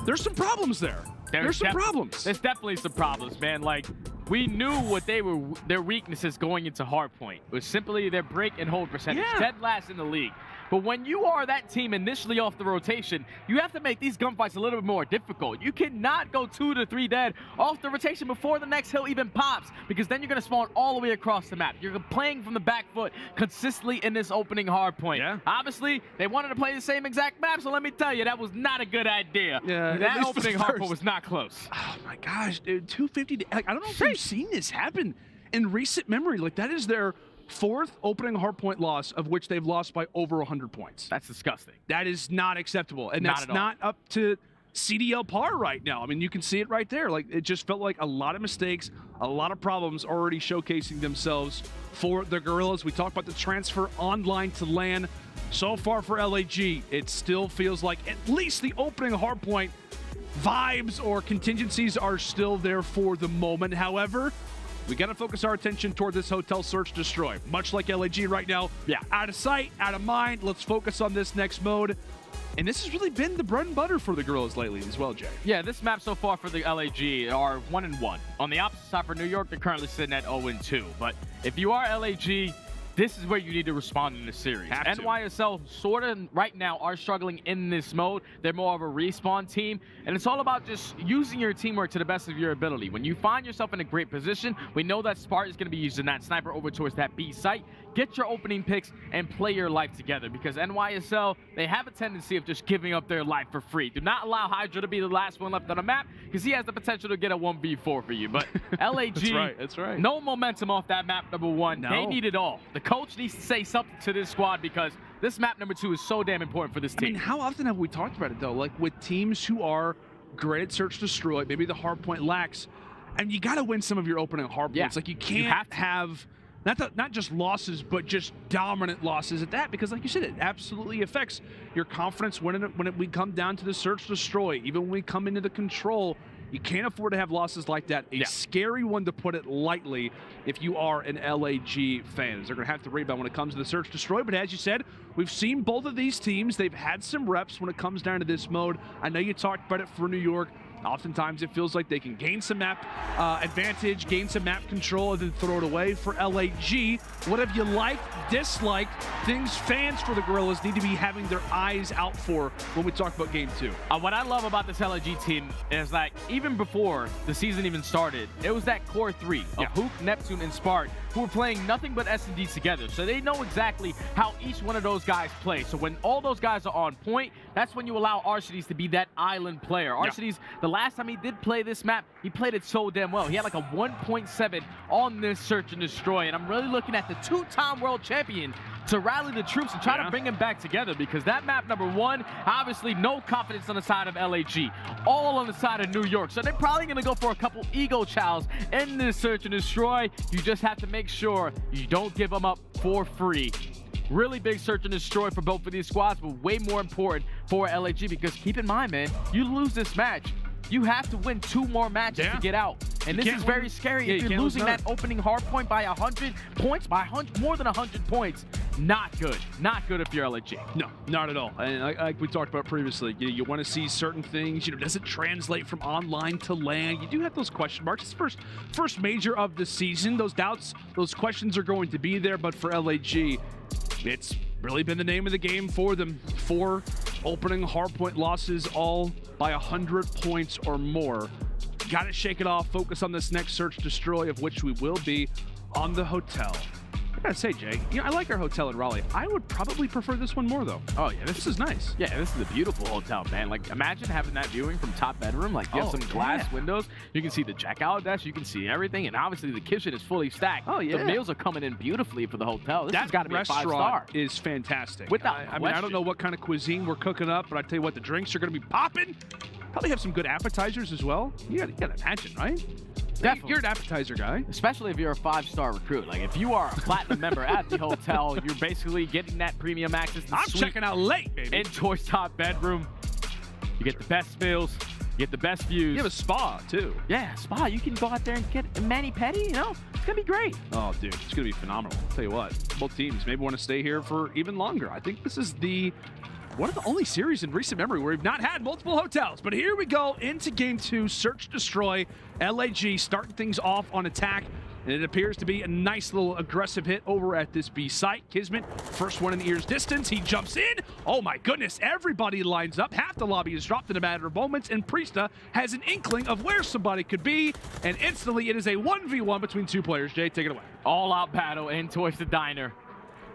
there's some problems there. There's some problems.
There's definitely some problems, man. Like, we knew what their weaknesses going into hardpoint. It was simply their break and hold percentage. Dead last in the league. But when you are that team initially off the rotation, you have to make these gunfights a little bit more difficult. You cannot go 2 to 3 dead off the rotation before the next hill even pops, because then you're going to spawn all the way across the map. You're playing from the back foot consistently in this opening hardpoint. Yeah. Obviously, they wanted to play the same exact map, so let me tell you, that was not a good idea.
Yeah,
that opening hardpoint was not close.
Oh my gosh, dude, 250. I don't know if we've seen this happen in recent memory. Like, that is their 4th opening hardpoint loss, of which they've lost by over 100 points.
That's disgusting.
That is not acceptable, and that's not up to CDL par right now. I mean, you can see it right there. Like, it just felt like a lot of mistakes, a lot of problems already showcasing themselves for the Guerrillas. We talked about the transfer online to LAN. So far for aLLeY, it still feels like at least the opening hardpoint vibes or contingencies are still there for the moment. However, we got to focus our attention toward this hotel search destroy. Much like aLLeY right now. Yeah. Out of sight, out of mind. Let's focus on this next mode. And this has really been the bread and butter for the Guerrillas lately as well, Jay.
Yeah, this map so far for the aLLeY are 1-1. On the opposite side for New York, they're currently sitting at 0-2. But if you are aLLeY, this is where you need to respond in this series. NYSL sort of right now are struggling in this mode. They're more of a respawn team, and it's all about just using your teamwork to the best of your ability. When you find yourself in a great position, we know that Spark is going to be using that sniper over towards that B site. get your opening picks, and play your life together, because NYSL, they have a tendency of just giving up their life for free. Do not allow HyDra to be the last one left on the map, because he has the potential to get a 1v4 for you. But LAG,
that's right.
No momentum off that map number 1.
No.
They need it all. The coach needs to say something to this squad, because this map number 2 is so damn important for this team.
I mean, how often have we talked about it, though? Like, with teams who are great at search destroy, maybe the hardpoint lacks, and you got to win some of your opening hardpoints.
Yeah,
Like, you can't have not just losses, but just dominant losses at that, because like you said, it absolutely affects your confidence when we come down to the search destroy. Even when we come into the control, you can't afford to have losses like that. A scary one, to put it lightly, if you are an LAG fan. They're going to have to rebound when it comes to the search destroy, but as you said, we've seen both of these teams. They've had some reps when it comes down to this mode. I know you talked about it for New York. Oftentimes it feels like they can gain some map advantage, gain some map control, and then throw it away. For LAG, what have you liked, disliked, things fans for the Guerrillas need to be having their eyes out for when we talk about Game 2?
What I love about this LAG team is, like, even before the season even started, it was that core 3 of Hook, Neptune, and Spark, who were playing nothing but S&D together. So they know exactly how each one of those guys play. So when all those guys are on point, that's when you allow Arcides to be that island player. Arcides, the last time he did play this map, he played it so damn well. He had like a 1.7 on this search and destroy. And I'm really looking at the 2-time world champion to rally the troops and try to bring them back together, because that map number 1, obviously no confidence on the side of LAG, all on the side of New York. So they're probably going to go for a couple ego chows in this search and destroy. You just have to make sure you don't give them up for free. Really big search and destroy for both of these squads, but way more important for LAG, because keep in mind, man, you lose this match, you have to win 2 more matches to get out. And this is very scary. If you're losing that opening hard point by 100 points, more than 100 points, not good. Not good if you're LAG.
No, not at all. And like we talked about previously, you want to see certain things. Does it translate from online to LAN? You do have those question marks. It's the first major of the season. Those doubts, those questions are going to be there. But for LAG, it's really been the name of the game for them. 4 opening hardpoint losses, all by 100 points or more. Got to shake it off, focus on this next search destroy, of which we will be on the hotel. I gotta say, Jay, I like our hotel in Raleigh. I would probably prefer this one more, though.
Oh, yeah,
this is nice.
Yeah, this is a beautiful hotel, man. Like, imagine having that viewing from top bedroom. Like, you have some glass windows. You can see the checkout desk. You can see everything. And obviously, the kitchen is fully stacked. Oh, yeah. The meals are coming in beautifully for the hotel. This has got to be a 5-star.
Is fantastic.
Without
I mean, I don't know what kind of cuisine we're cooking up, but I tell you what, the drinks are going to be popping. Probably have some good appetizers as well. You gotta imagine, right?
Definitely.
You're an appetizer guy.
Especially if you're a 5-star recruit. Like, if you are a platinum member at the hotel, you're basically getting that premium access to the
I'm checking out late, baby.
In towards top bedroom. You get the best meals. You get the best views.
You have a spa, too.
Yeah, spa. You can go out there and get a mani-pedi, It's going to be great.
Oh, dude, it's going to be phenomenal. I'll tell you what, both teams maybe want to stay here for even longer. I think this is one of the only series in recent memory where we've not had multiple hotels. But here we go into Game 2, Search Destroy. LAG starting things off on attack. And it appears to be a nice little aggressive hit over at this B site. KiSMET, first one in the ear's distance. He jumps in. Oh my goodness, everybody lines up. Half the lobby is dropped in a matter of moments. And Priestahh has an inkling of where somebody could be. And instantly it is a 1v1 between 2 players. Jay, take it away.
All out battle in towards the diner.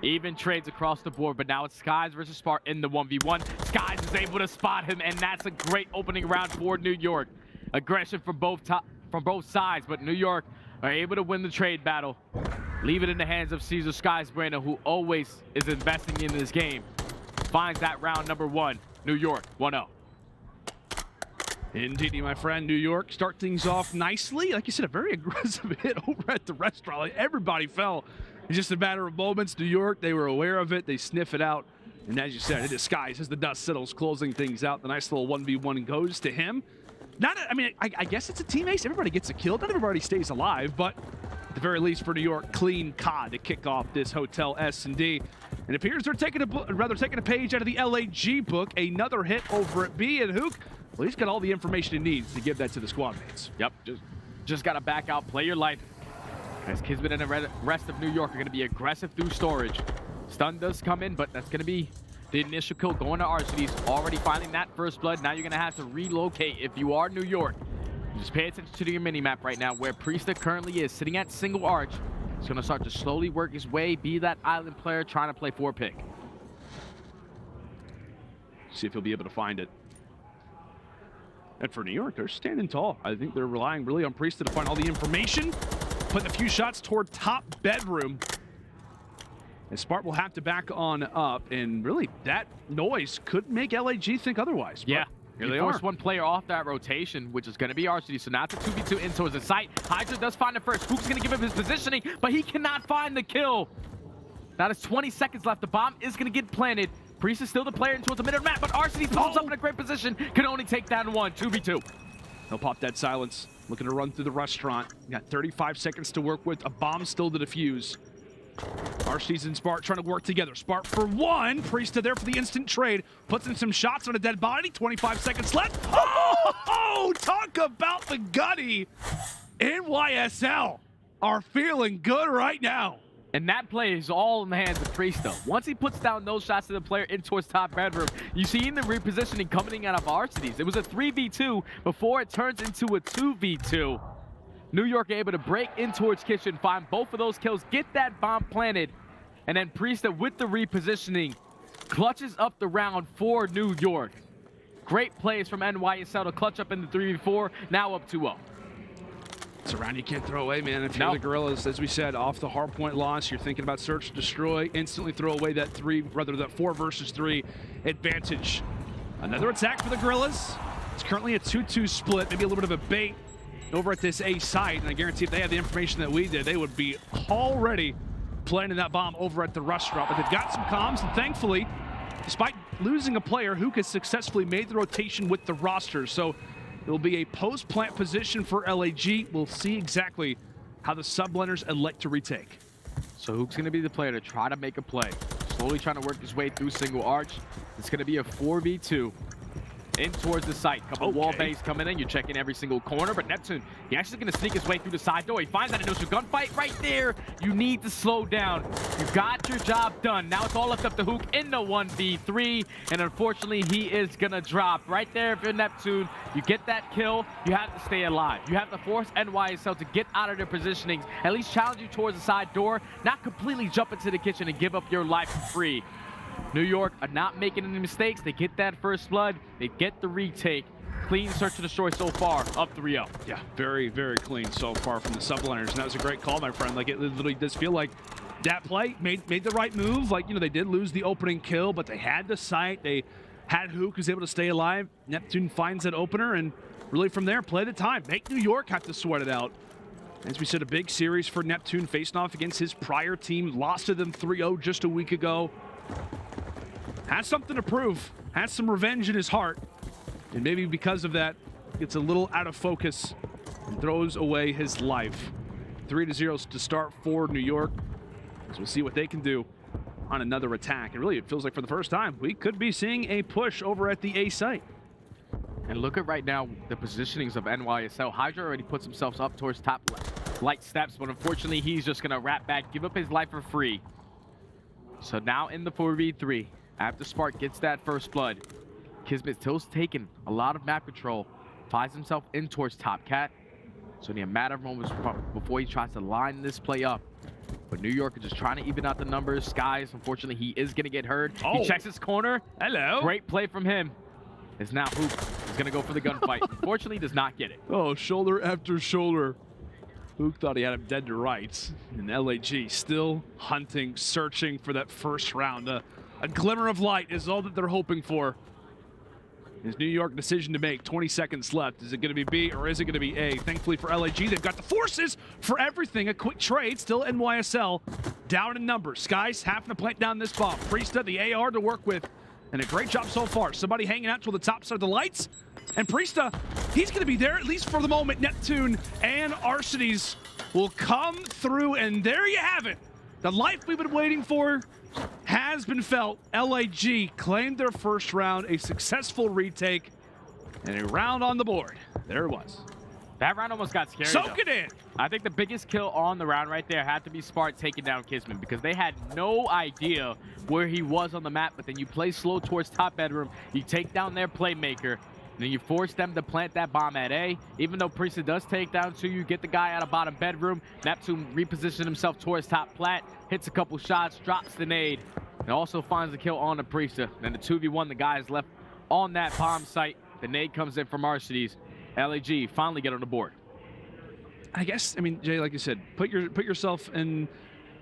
Even trades across the board, but now it's Skyz versus Spark in the 1v1. Skyz is able to spot him, and that's a great opening round for New York. Aggression from both sides, but New York are able to win the trade battle. Leave it in the hands of Caesar Skyz Brandon, who always is investing in this game. Finds that round number 1. New York, 1-0.
Indeed, my friend. New York start things off nicely. Like you said, a very aggressive hit over at the restaurant. Like, everybody fell. It's just a matter of moments. New York, they were aware of it. They sniff it out. And as you said, it is Skyz as the dust settles, closing things out. The nice little 1v1 goes to him. I guess it's a team ace. Everybody gets a kill. Not everybody stays alive, but at the very least for New York, clean COD to kick off this hotel S&D. And it appears they're taking a page out of the LAG book. Another hit over at B, and Hook, well, he's got all the information he needs to give that to the squad mates.
Yep, just got to back out, play your life. As KiSMET and the rest of New York are going to be aggressive through storage. Stun does come in, but that's going to be the initial kill going to Arcides. Already finding that first blood. Now you're going to have to relocate if you are New York. Just pay attention to your mini-map right now, where Priestahh currently is, sitting at single arch. He's going to start to slowly work his way, be that island player trying to play 4-pick.
See if he'll be able to find it. And for New York, they're standing tall. I think they're relying really on Priestahh to find all the information, putting a few shots toward top bedroom. And Spark will have to back on up, and really that noise could make LAG think otherwise.
Yeah.
Here
He
they
forced
are.
one player off that rotation, which is going to be RCD. So now it's a 2v2 in towards the site. HyDra does find it first. Hook's going to give him his positioning, but he cannot find the kill. Now there's 20 seconds left. The bomb is going to get planted. Priestahh is still the player in towards the middle of the map, but RCD puts himself in a great position. Can only take down one. 2v2.
They'll pop that silence. Looking to run through the restaurant. Got 35 seconds to work with. A bomb still to defuse. RCD's and Spark trying to work together. Spark for one. Priestahh there for the instant trade. Puts in some shots on a dead body. 25 seconds left. Oh, talk about the gutty. NYSL are feeling good right now.
And that play is all in the hands of Priestahh. Once he puts down those shots to the player in towards top bedroom, you see in the repositioning coming out of RCD's. It was a 3v2 before it turns into a 2v2. New York able to break in towards Kitchen, find both of those kills, get that bomb planted, and then Priestahh with the repositioning clutches up the round for New York. Great plays from NYSL to clutch up in the 3v4, now up 2-0.
It's a round you can't throw away, man. If you're the Guerrillas, as we said, off the hardpoint loss, you're thinking about search and destroy, instantly throw away that 4 versus 3 advantage. Another attack for the Guerrillas. It's currently a 2-2 split, maybe a little bit of a bait over at this A site, and I guarantee if they had the information that we did, they would be already planting that bomb over at the restaurant. But they've got some comms, and thankfully, despite losing a player, Hook has successfully made the rotation with the roster. So it'll be a post-plant position for LAG. We'll see exactly how the Subliners elect to retake.
So Hook's going to be the player to try to make a play. Slowly trying to work his way through single arch. It's going to be a 4v2. In towards the site. Couple wall bays coming in. You're checking every single corner, but Neptune, he actually going to sneak his way through the side door. He finds that initial gunfight right there. You need to slow down. You got your job done. Now it's all left up to Hook in the 1v3, and unfortunately, he is going to drop. Right there, if you're Neptune, you get that kill, you have to stay alive. You have to force NYSL to get out of their positionings, at least challenge you towards the side door, not completely jump into the kitchen and give up your life for free. New York are not making any mistakes. They get that first blood. They get the retake. Clean search and destroy so far, up 3-0.
Yeah, very, very clean so far from the Subliners. And that was a great call, my friend. Like, it literally does feel like that play made the right move. Like, you know, they did lose the opening kill, but they had the sight. They had Hook, who's able to stay alive. Neptune finds that opener, and really from there, play the time. Make New York have to sweat it out. As we said, a big series for Neptune, facing off against his prior team. Lost to them 3-0 just a week ago. Has something to prove, has some revenge in his heart, and maybe because of that, gets a little out of focus and throws away his life. 3-0 to start for New York, so we'll see what they can do on another attack. And really, it feels like for the first time, we could be seeing a push over at the A site.
And look at right now the positionings of NYSL. HyDra already puts himself up towards top light steps, but unfortunately, he's just going to wrap back, give up his life for free. So now in the 4v3. After Spark gets that first blood, KiSMET still's taking a lot of map control, finds himself in towards top cat. So only a matter of moments before he tries to line this play up. But New York is just trying to even out the numbers. Skyz, unfortunately, he is going to get hurt. He checks his corner.
Hello.
Great play from him. It's now Hook. He's going to go for the gunfight. Unfortunately, does not get it.
Oh, shoulder after shoulder. Hook thought he had him dead to rights. And LAG still hunting, searching for that first round. A glimmer of light is all that they're hoping for. His New York decision to make, 20 seconds left. Is it going to be B or is it going to be A? Thankfully for LAG, they've got the forces for everything. A quick trade, still NYSL down in numbers. Skyz having to plant down this bomb. Priestahh, the AR to work with, and a great job so far. Somebody hanging out till the top side of the lights. And Priestahh, he's going to be there, at least for the moment. Neptune and RCD's will come through, and there you have it. The life we've been waiting for has been felt. LAG claimed their first round, a successful retake, and a round on the board. There it was.
That round almost got scary.
Soak it in.
I think the biggest kill on the round right there had to be Spark taking down KiSMET because they had no idea where he was on the map, but then you play slow towards top bedroom, you take down their playmaker, Then you force them to plant that bomb at A. Even though Priestahh does take down 2, you get the guy out of bottom bedroom. Neptune repositions himself towards top plat, hits a couple shots, drops the nade, and also finds the kill on the Priestahh. Then the 2v1, the guy is left on that bomb site. The nade comes in from aRSTDs. aLLeY finally get on the board.
I guess, I mean, Jay, like you said, put yourself in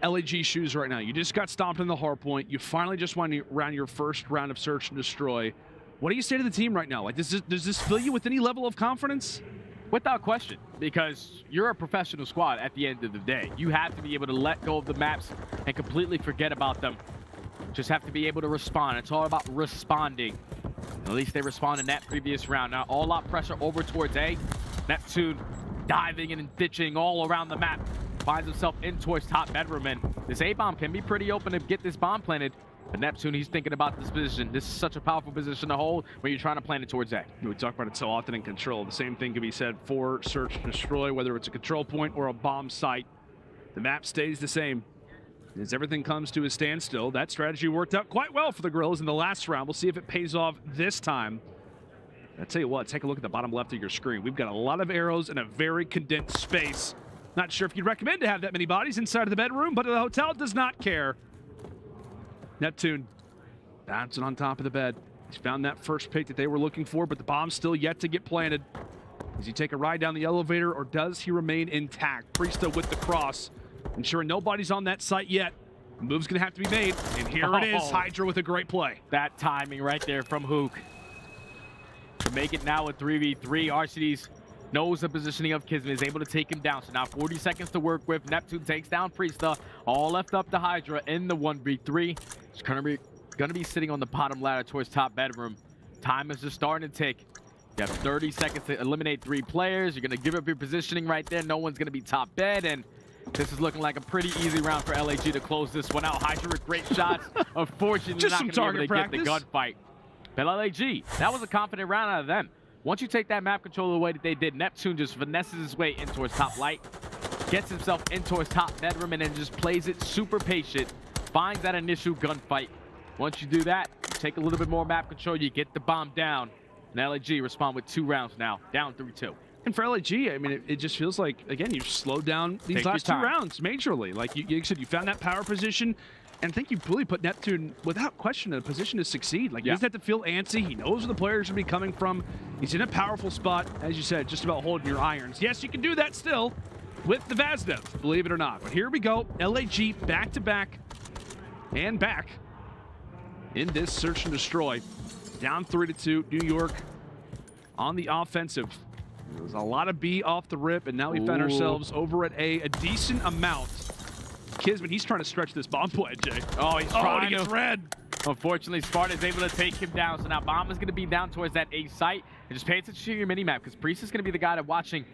aLLeY's shoes right now. You just got stomped in the hard point. You finally just won around your first round of search and destroy. What do you say to the team right now? Like, does this fill you with any level of confidence?
Without question, because you're a professional squad at the end of the day. You have to be able to let go of the maps and completely forget about them. Just have to be able to respond. It's all about responding. At least they responded in that previous round. Now, all out pressure over towards A. Neptune diving and ditching all around the map. Finds himself in towards top bedroom, and this A-bomb can be pretty open to get this bomb planted. But Neptune, he's thinking about this position. This is such a powerful position to hold when you're trying to plant it towards A.
We talk about it so often in control. The same thing can be said for search and destroy, whether it's a control point or a bomb site. The map stays the same. As everything comes to a standstill, that strategy worked out quite well for the Guerrillas in the last round. We'll see if it pays off this time. I tell you what, take a look at the bottom left of your screen. We've got a lot of arrows in a very condensed space. Not sure if you'd recommend to have that many bodies inside of the bedroom, but the hotel does not care. Neptune bouncing on top of the bed. He's found that first pick that they were looking for, but the bomb's still yet to get planted. Does he take a ride down the elevator, or does he remain intact? Priestahh with the cross, ensuring nobody's on that site yet. The move's gonna have to be made, and here it is, HyDra with a great play.
That timing right there from Røkkr. To make it now a 3v3, aRSTDs knows the positioning of KiSMET, is able to take him down. So now 40 seconds to work with. Neptune takes down Priestahh. All left up to HyDra in the 1v3. It's gonna be sitting on the bottom ladder towards top bedroom. Time is just starting to tick. You have 30 seconds to eliminate 3 players. You're gonna give up your positioning right there. No one's gonna be top bed, and this is looking like a pretty easy round for aLLeY to close this one out. HyDra with great shots. Unfortunately,
just
not
some
gonna be able to get the gunfight. But aLLeY, that was a confident round out of them. Once you take that map control the way that they did, Neptune just finesses his way in towards top light, gets himself in towards top bedroom, and then just plays it super patient, finds that initial gunfight. Once you do that, you take a little bit more map control, you get the bomb down, and aLLeY respond with 2 rounds now, down 3-2.
And for aLLeY, I mean, it just feels like, again, you've slowed down these last 2 rounds majorly. Like you said, you found that power position, and I think you've really put Neptune, without question, in a position to succeed. Like, he doesn't have to feel antsy. He knows where the players will be coming from. He's in a powerful spot, as you said, just about holding your irons. Yes, you can do that still with the Vaznev, believe it or not. But here we go. aLLeY back-to-back and back in this search and destroy. Down 3-2, New York on the offensive. There was a lot of B off the rip, and now we found ourselves over at A decent amount. KiSMET, he's trying to stretch this bomb play, Jay.
Oh, he's trying
to. Red.
Unfortunately, Sparta's able to take him down. So now bomb is going to be down towards that A site. And just pay attention to your mini-map, because Priestahh's going to be the guy that watching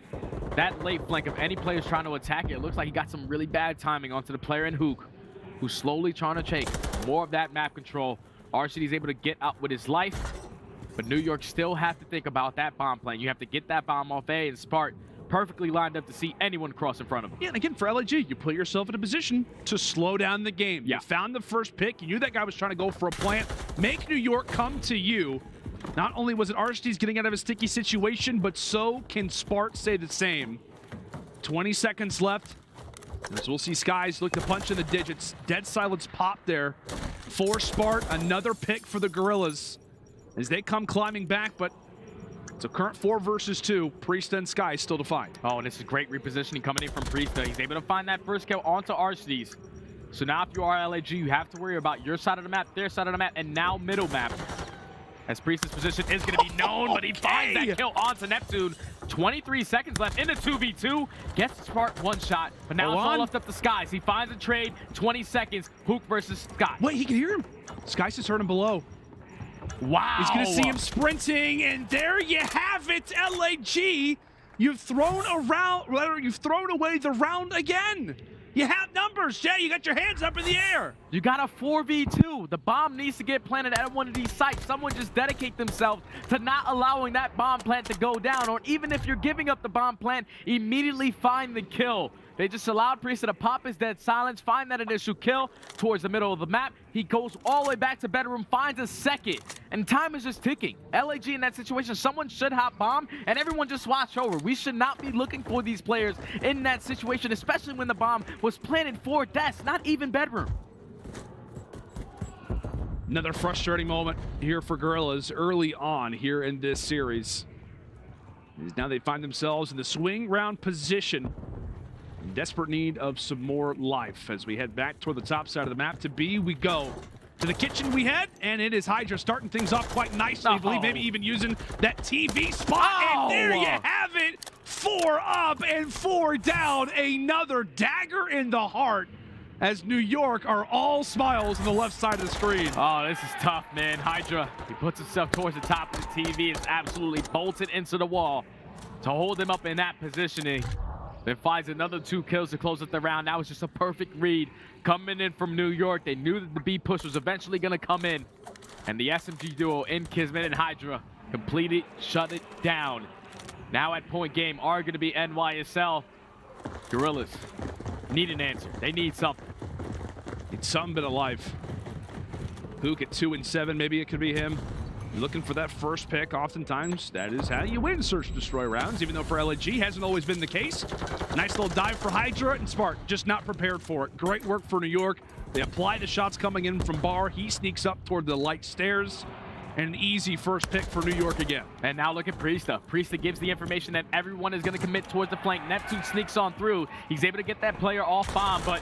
that late flank of any players trying to attack it. It looks like he got some really bad timing onto the player in Røkkr, who's slowly trying to take more of that map control. aRSTD's able to get out with his life, but New York still have to think about that bomb plan. You have to get that bomb off A, and Spart perfectly lined up to see anyone cross in front of him.
Yeah, and again, for aLLeY, you put yourself in a position to slow down the game.
Yeah.
You found the first pick. You knew that guy was trying to go for a plant. Make New York come to you. Not only was it aRSTD's getting out of a sticky situation, but so can Spart say the same. 20 seconds left. As we'll see Skyz look to punch in the digits. Dead silence pop there for Spart. Another pick for the Guerrillas as they come climbing back, but it's a current 4 versus 2. Priestahh and Skyz still to find.
Oh, and this is great repositioning coming in from Priestahh. He's able to find that first kill onto aRSTDs. So now if you are aLLeY, you have to worry about your side of the map, their side of the map, and now middle map. As Priestah's position is going to be known, but he finds that kill onto Neptune. 23 seconds left in the 2v2. Gets Spart 1 shot, but now it's all left up to Skyz. He finds a trade, 20 seconds, Røkkr versus Skyz.
Wait, he can hear him. Skyz is hurting below.
Wow.
He's going to see him sprinting, and there you have it, aLLeY. You've thrown away the round again. You have numbers, Jay. You got your hands up in the air.
You got a 4v2. The bomb needs to get planted at one of these sites. Someone just dedicate themselves to not allowing that bomb plant to go down, or even if you're giving up the bomb plant, immediately find the kill. They just allowed Priestahh to pop his dead silence, find that initial kill towards the middle of the map. He goes all the way back to bedroom, finds a second, and time is just ticking. LAG in that situation, someone should hop bomb, and everyone just watch over. We should not be looking for these players in that situation, especially when the bomb was planted for deaths, not even bedroom.
Another frustrating moment here for Guerrillas early on here in this series. Now they find themselves in the swing round position, in desperate need of some more life. As we head back toward the top side of the map to B, we go. To the kitchen we head, and it is HyDra starting things off quite nicely. I believe maybe even using that TV spot, and there you have it. 4 up and 4 down. Another dagger in the heart, as New York are all smiles on the left side of the screen.
Oh, this is tough, man. HyDra, he puts himself towards the top of the TV. It's absolutely bolted into the wall to hold him up in that positioning. Then finds another 2 kills to close up the round. That was just a perfect read coming in from New York. They knew that the B push was eventually going to come in. And the SMG duo in KiSMET and HyDra completed, shut it down. Now at point game are going to be NYSL. Guerrillas need an answer. They need something.
It's some bit of life. Hook at 2 and 7, maybe it could be him. Looking for that first pick, oftentimes that is how you win search and destroy rounds, even though for LAG hasn't always been the case. Nice little dive for HyDra, and Spark just not prepared for it. Great work for New York. They apply the shots coming in from bar. He sneaks up toward the light stairs, and an easy first pick for New York again.
And now look at Priestahh. Priestahh gives the information that everyone is going to commit towards the flank. Neptune sneaks on through. He's able to get that player off bomb, but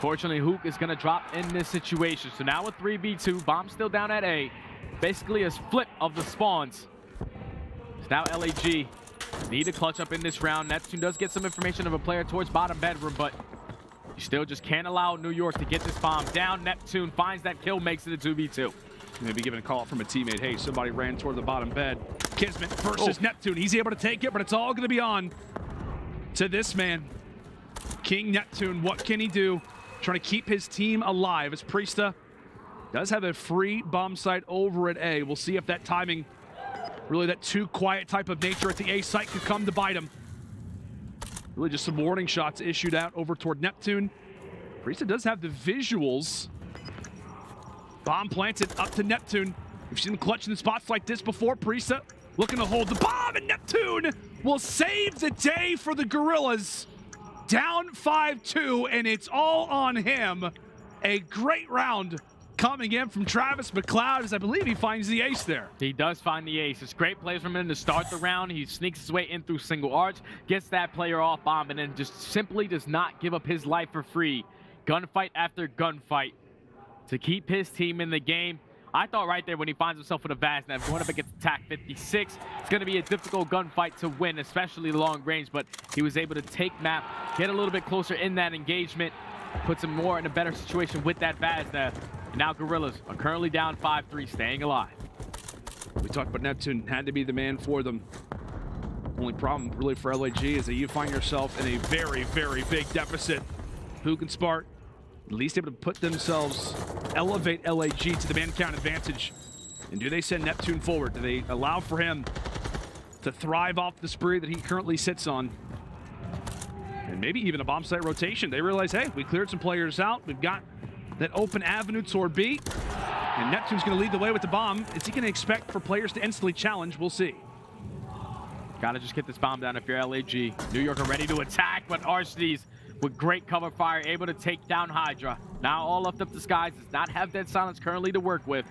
fortunately Hook is going to drop in this situation. So now with 3v2, bomb still down at A. Basically a split of the spawns. So now LAG need to clutch up in this round. Neptune does get some information of a player towards bottom bedroom, but you still just can't allow New York to get this bomb down. Neptune finds that kill, makes it a 2v2.
Maybe giving a call from a teammate. Hey, somebody ran toward the bottom bed. KiSMET versus Neptune. He's able to take it, but it's all going to be on to this man. King Neptune, what can he do? Trying to keep his team alive as Priestahh does have a free bomb site over at A. We'll see if that timing, really that too quiet type of nature at the A site could come to bite him. Really just some warning shots issued out over toward Neptune. Priestahh does have the visuals. Bomb planted up to Neptune. We've seen him clutching in spots like this before. Priestahh looking to hold the bomb, and Neptune will save the day for the Guerrillas. Down 5-2, and it's all on him. A great round coming in from Travis McLeod, as I believe he finds the ace there.
He does find the ace. It's great plays from him to start the round. He sneaks his way in through single arch, gets that player off bomb, and then just simply does not give up his life for free. Gunfight after gunfight to keep his team in the game. I thought right there when he finds himself with a Vaznev going up against attack 56, it's going to be a difficult gunfight to win, especially long range, but he was able to take map, get a little bit closer in that engagement, puts him more in a better situation with that Vaznev. And now Guerrillas are currently down 5-3, staying alive.
We talked about Neptune had to be the man for them. Only problem really for LAG is that you find yourself in a very, very big deficit. Who can Spark? At least able to put themselves, elevate LAG to the man count advantage. And do they send Neptune forward? Do they allow for him to thrive off the spree that he currently sits on? And maybe even a bomb site rotation. They realize, hey, we cleared some players out. We've got that open avenue toward B. And Neptune's going to lead the way with the bomb. Is he going to expect for players to instantly challenge? We'll see.
Gotta just get this bomb down if you're LAG. New York are ready to attack, but Arsenes with great cover fire, able to take down HyDra. Now all left up to Skyz does not have dead silence currently to work with.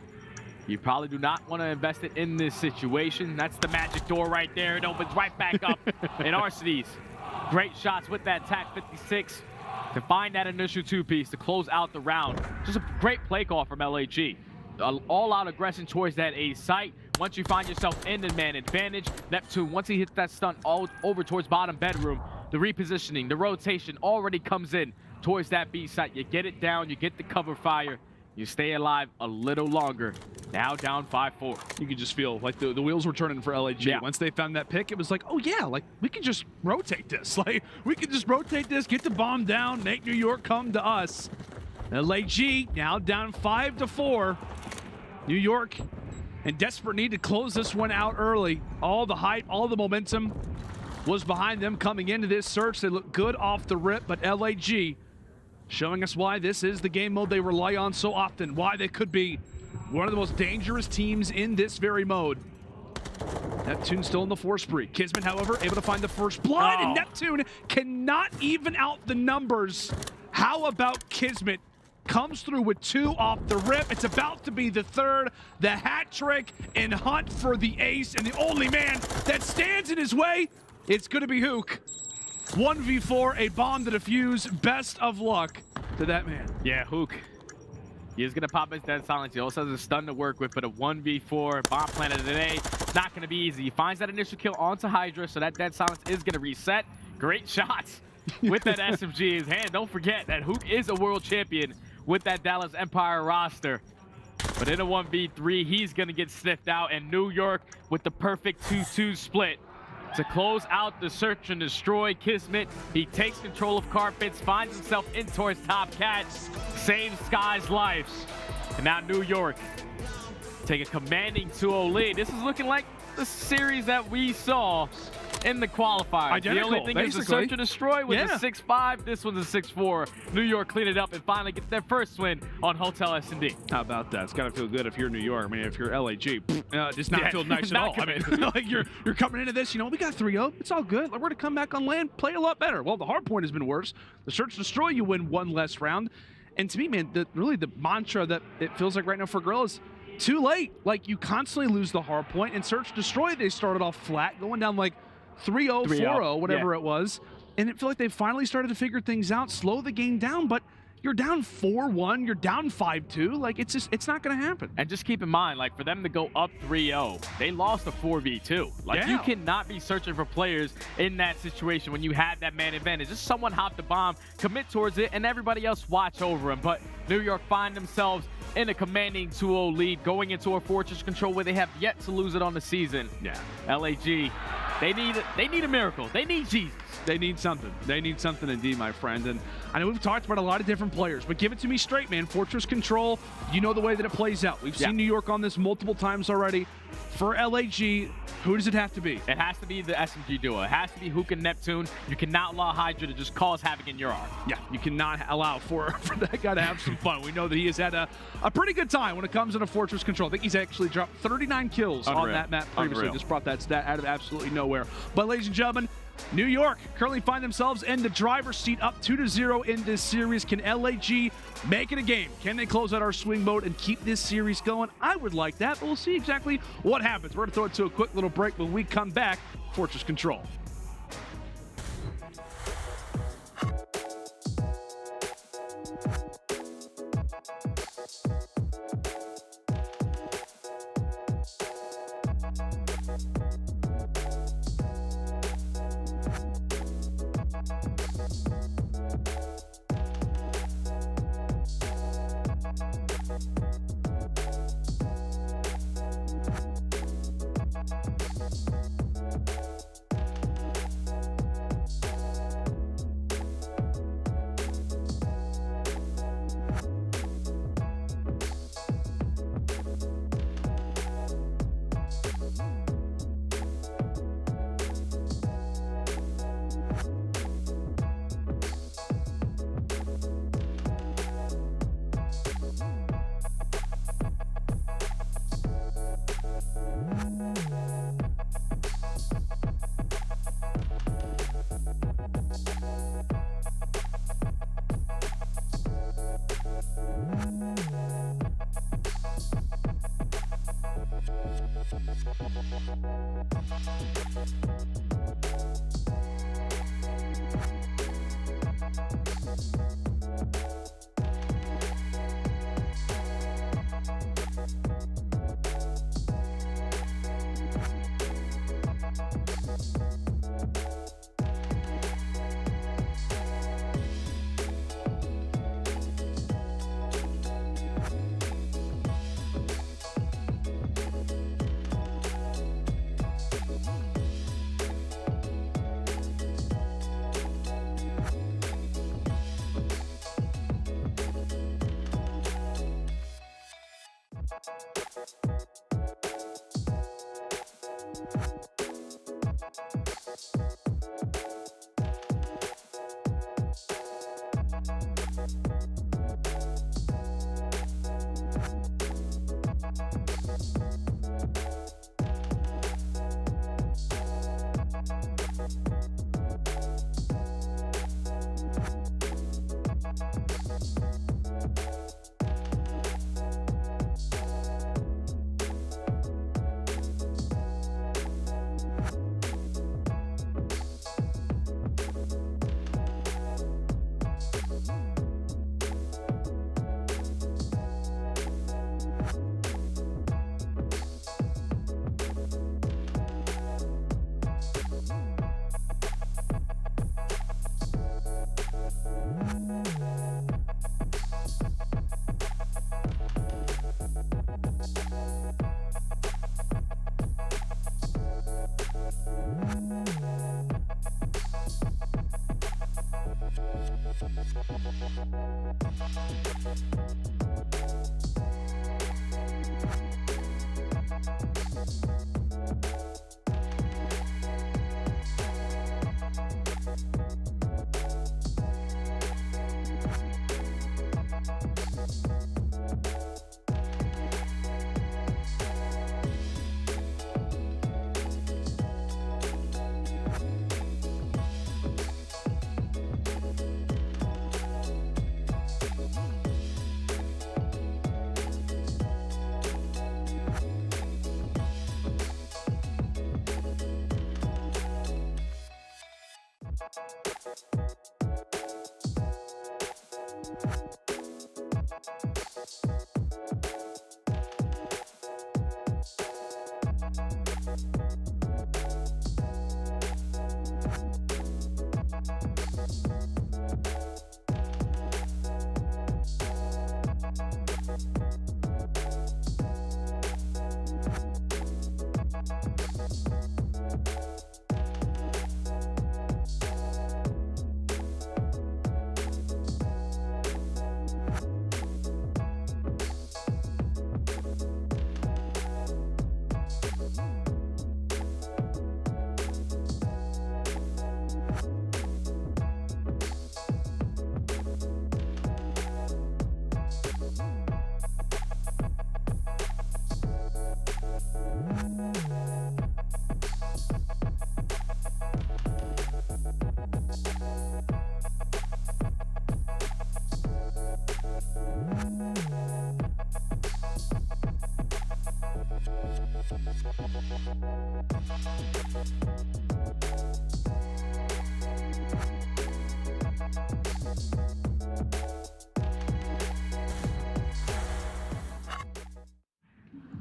You probably do not want to invest it in this situation. That's the magic door right there. It opens right back up. And Arsenes, great shots with that TAC 56 to find that initial 2-piece to close out the round. Just a great play call from LAG. All-out aggression towards that A site. Once you find yourself in the man advantage, Neptune, once he hits that stunt all over towards bottom bedroom, the repositioning, the rotation already comes in towards that B site. You get it down, you get the cover fire, you stay alive a little longer. Now down 5-4.
You could just feel like the wheels were turning for LAG. Yeah. Once they found that pick, it was like, oh yeah, like we can just rotate this. Like we can just rotate this, get the bomb down, make New York come to us. aLLeY now down 5-4. New York in desperate need to close this one out early. All the hype, all the momentum was behind them coming into this search. They look good off the rip, but aLLeY showing us why this is the game mode they rely on so often, why they could be one of the most dangerous teams in this very mode. Neptune still in the force spree. KiSMET, however, able to find the first blood, and Neptune cannot even out the numbers. How about KiSMET? Comes through with 2 off the rip. It's about to be the 3rd, the hat trick, and hunt for the ace, and the only man that stands in his way, it's gonna be Hook. 1v4, a bomb to defuse. Best of luck to that man.
Yeah, Hook. He is going to pop his dead silence. He also has a stun to work with, but a 1v4 bomb planted today, not going to be easy. He finds that initial kill onto HyDra, so that dead silence is going to reset. Great shots with that SMG in his hand. Don't forget that Hook is a world champion with that Dallas Empire roster. But in a 1v3, he's going to get sniffed out, and New York with the perfect 2-2 split to close out the search and destroy. KiSMET, he takes control of carpets, finds himself in towards top cat, saves Sky's life. And now New York take a commanding 2-0 lead. This is looking like the series that we saw in the qualifiers.
Identical,
the only thing is the search and destroy was a 6-5. This one's a 6-4. New York clean it up and finally get their first win on Hotel S&D.
How about that? It's got to feel good if you're New York. I mean, if you're aLLeY, just not feel nice at all. I mean, like you're coming into this, you know, we got 3-0. It's all good. Like, we're going to come back on land, play a lot better. Well, the hard point has been worse. The search and destroy, you win 1 less round. And to me, man, really the mantra that it feels like right now for Guerrillas, too late. Like, you constantly lose the hard point. And search destroy, they started off flat, going down like 3-0, 4-0, whatever it was. And it felt like they finally started to figure things out, slow the game down, but you're down 4-1, you're down 5-2. Like, it's not going to happen.
And just keep in mind, like, for them to go up 3-0, they lost a 4v2. Like, you cannot be searching for players in that situation when you had that man advantage. Just someone hop the bomb, commit towards it, and everybody else watch over him. But New York find themselves in a commanding 2-0 lead, going into a fortress control where they have yet to lose it on the season.
Yeah.
aLLeY, they need a miracle. They need Jesus.
They need something. They need something indeed, my friend. And I know we've talked about a lot of different players, but give it to me straight, man. Fortress control, you know the way that it plays out. We've seen New York on this multiple times already. For aLLeY, who does it have to be?
It has to be the SMG duo. It has to be Hook and Neptune. You cannot allow HyDra to just cause havoc in your arm.
Yeah, you cannot allow for that guy to have some fun. We know that he has had a pretty good time when it comes into Fortress control. I think he's actually dropped 39 kills on that map previously. Just brought that stat out of absolutely nowhere. But ladies and gentlemen, New York currently find themselves in the driver's seat, up 2-0 in this series. Can aLLeY make it a game? Can they close out our swing mode and keep this series going? I would like that, but we'll see exactly what happens. We're going to throw it to a quick little break. When we come back, Fortress control.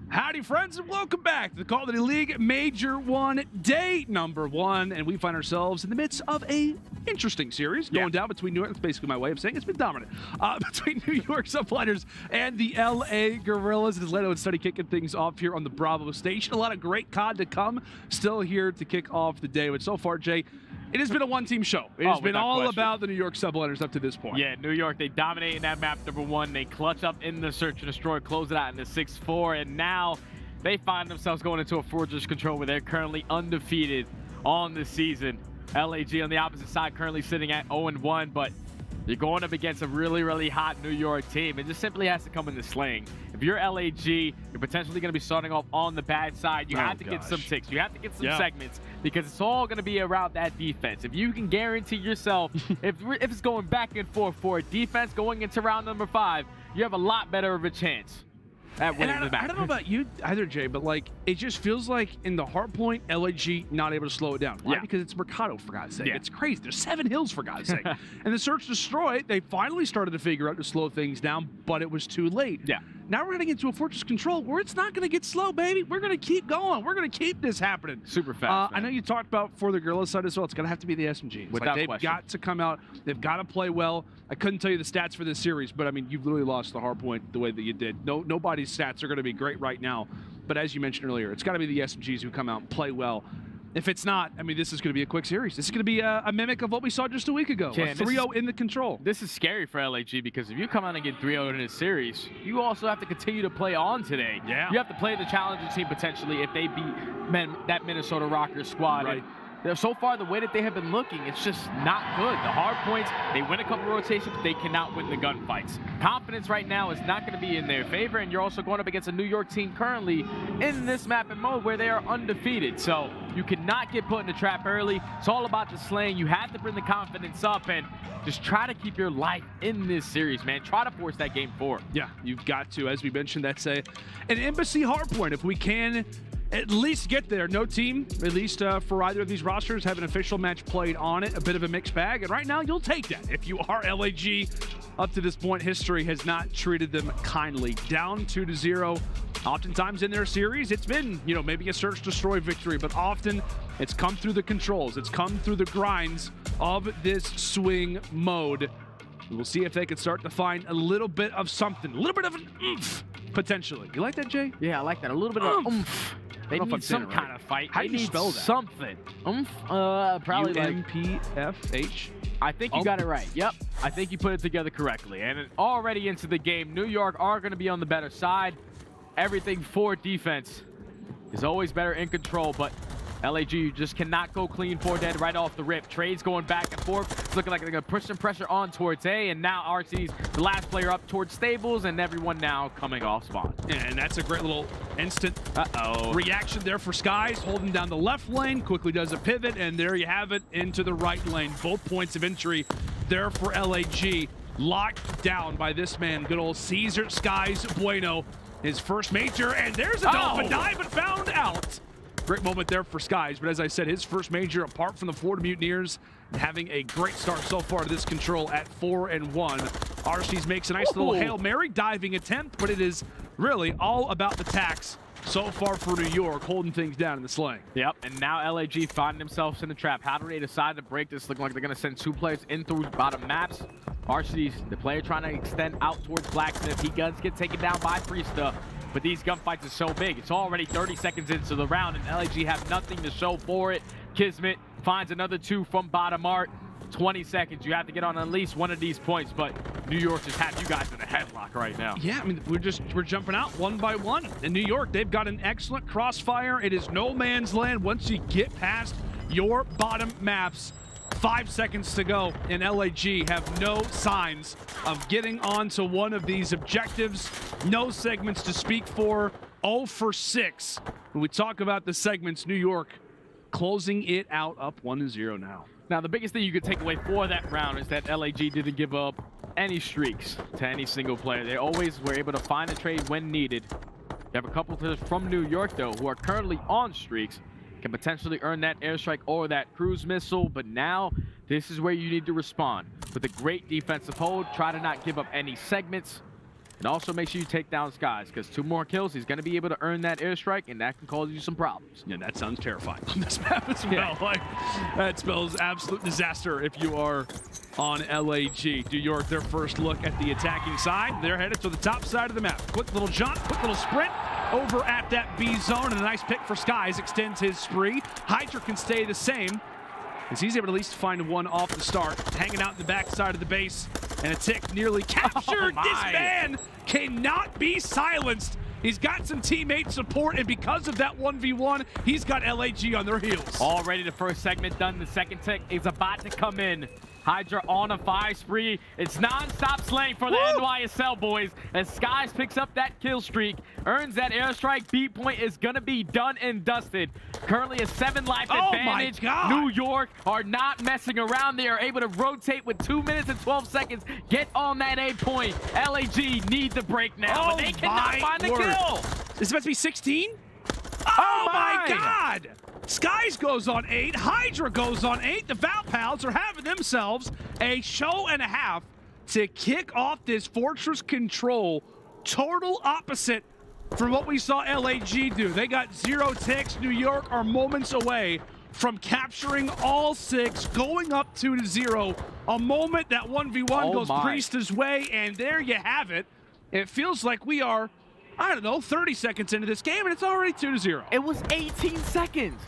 Howdy, friends, and welcome back to the Call of Duty League Major 1, day number 1. And we find ourselves in the midst of a interesting series going down between New York. That's basically my way of saying it's been dominant. Between New York Subliners and the LA Guerrillas. It is Leto and Study kicking things off here on the Bravo station. A lot of great COD to come. Still here to kick off the day. But so far, Jay, it has been a one-team show. It has been all about the New York Subliners up to this point.
Yeah, New York, they dominate in that map, number 1. They clutch up in the search and destroy, close it out in the 6-4, and now they find themselves going into a fortress control where they're currently undefeated on the season. LAG on the opposite side currently sitting at 0-1, but you're going up against a really, really hot New York team. It just simply has to come in the sling. If you're LAG, you're potentially going to be starting off on the bad side. You have to get some ticks. You have to get some segments because it's all going to be around that defense. If you can guarantee yourself, if it's going back and forth for a defense going into round number 5, you have a lot better of a chance at winning the match.
I don't know about you either, Jay, but like it just feels like in the hard point, LAG not able to slow it down. Why? Because it's Mercado, for God's sake. It's crazy. There's 7 hills, for God's sake. And the search destroy, they finally started to figure out to slow things down, but it was too late. Now we're going to get into a fortress control where it's not going to get slow, baby. We're going to keep going. We're going to keep this happening.
Super fast.
I know you talked about for the Guerrilla side as well. It's going to have to be the SMGs.
Without
they've
question.
got to come out. They've got to play well. I couldn't tell you the stats for this series, but I mean, you've literally lost the hard point the way that you did. Nobody's stats are going to be great right now. But as you mentioned earlier, it's got to be the SMGs who come out and play well. If it's not, I mean, this is going to be a quick series. This is going to be a mimic of what we saw just a week ago.
Yeah,
a 3-0 in the control.
This is scary for LAG because if you come out and get 3-0 in a series, you also have to continue to play on today.
Yeah.
You have to play the challenger team potentially if they beat that Minnesota Røkkr squad.
Right.
And so far, the way that they have been looking, it's just not good. The hard points, they win a couple rotations, but they cannot win the gunfights. Confidence right now is not going to be in their favor, and you're also going up against a New York team currently in this map and mode where they are undefeated. So you cannot get put in the trap early. It's all about just slaying. You have to bring the confidence up and just try to keep your life in this series, man. Try to force that game forward.
Yeah, you've got to. As we mentioned, that's an embassy hardpoint. If we can at least get there. No team, at least for either of these rosters, have an official match played on it. A bit of a mixed bag, and right now you'll take that. If you are LAG, up to this point, history has not treated them kindly. Down 2-0. Oftentimes in their series, it's been, you know, maybe a search destroy victory, but often it's come through the controls. It's come through the grinds of this swing mode. We'll see if they can start to find a little bit of something, a little bit of an oomph, potentially. You like that, Jay?
Yeah, I like that. A little bit of oomph. They need some kind of fight.
How do you spell that?
Something. Oomph? Probably like
UMPFH.
I think you got it right. Yep. I think you put it together correctly. And already into the game, New York are going to be on the better side. Everything for defense is always better in control, but LAG, you just cannot go clean for dead right off the rip. Trades going back and forth. It's looking like they're going to push some pressure on towards A, and now RC's the last player up towards Stables, and everyone now coming off spawn.
And that's a great little instant reaction there for Skyz, holding down the left lane, quickly does a pivot, and there you have it into the right lane. Both points of entry there for LAG. Locked down by this man, good old Caesar Skyz Bueno. His first major, and there's a dolphin dive, but found out. Great moment there for Skyz, but as I said, his first major apart from the Florida Mutineers, having a great start so far to this control at 4-1. RC's makes a nice little Hail Mary diving attempt, but it is really all about the tax so far for New York, holding things down in the slang.
Yep, and now LAG find themselves in the trap. How do they decide to break this? Looking like they're going to send 2 players in through bottom maps. RC's the player trying to extend out towards Blacksmith. He does get taken down by Priestahh. But these gunfights are so big. It's already 30 seconds into the round, and LAG have nothing to show for it. KiSMET finds another 2 from bottom art. 20 seconds. You have to get on at least one of these points, but New York just have you guys in a headlock right now.
Yeah, I mean, we're jumping out one by one. In New York, they've got an excellent crossfire. It is no man's land once you get past your bottom maps. 5 seconds to go, and LAG have no signs of getting onto one of these objectives. No segments to speak for. 0 for 6. When we talk about the segments, New York closing it out up 1-0 now.
Now, the biggest thing you could take away for that round is that LAG didn't give up any streaks to any single player. They always were able to find a trade when needed. They have a couple players from New York, though, who are currently on streaks, can potentially earn that airstrike or that cruise missile, but now this is where you need to respond. With a great defensive hold, try to not give up any segments, and also make sure you take down Skyz, because 2 more kills, he's going to be able to earn that airstrike, and that can cause you some problems.
Yeah, that sounds terrifying on this map as well. Yeah. Like, that spells absolute disaster if you are on LAG. New York, their first look at the attacking side. They're headed to the top side of the map. Quick little jump, quick little sprint over at that B zone, and a nice pick for Skyz extends his spree. HyDra can stay the same, as he's able to at least find one off the start, hanging out in the back side of the base, and a tick nearly captured. This man cannot be silenced. He's got some teammate support, and because of that 1v1, he's got LAG on their heels.
Already the first segment done. The second tick is about to come in. HyDra on a 5 spree. It's non-stop slaying for the NYSL boys as Skyz picks up that kill streak, earns that airstrike. B point is gonna be done and dusted. Currently a 7 life advantage. New York are not messing around. They are able to rotate with 2 minutes and 12 seconds. Get on that A point. LAG need the break now, but they cannot find the kill.
This must be 16? Oh my God! Skyz goes on 8, HyDra goes on 8. The Val Pals are having themselves a show and a half to kick off this Fortress control. Total opposite from what we saw LAG do. They got 0 ticks. New York are moments away from capturing all 6, going up 2-0. A moment that 1v1 goes Priestahh's way, and there you have it. It feels like we are, I don't know, 30 seconds into this game, and it's already 2-0.
It was 18 seconds.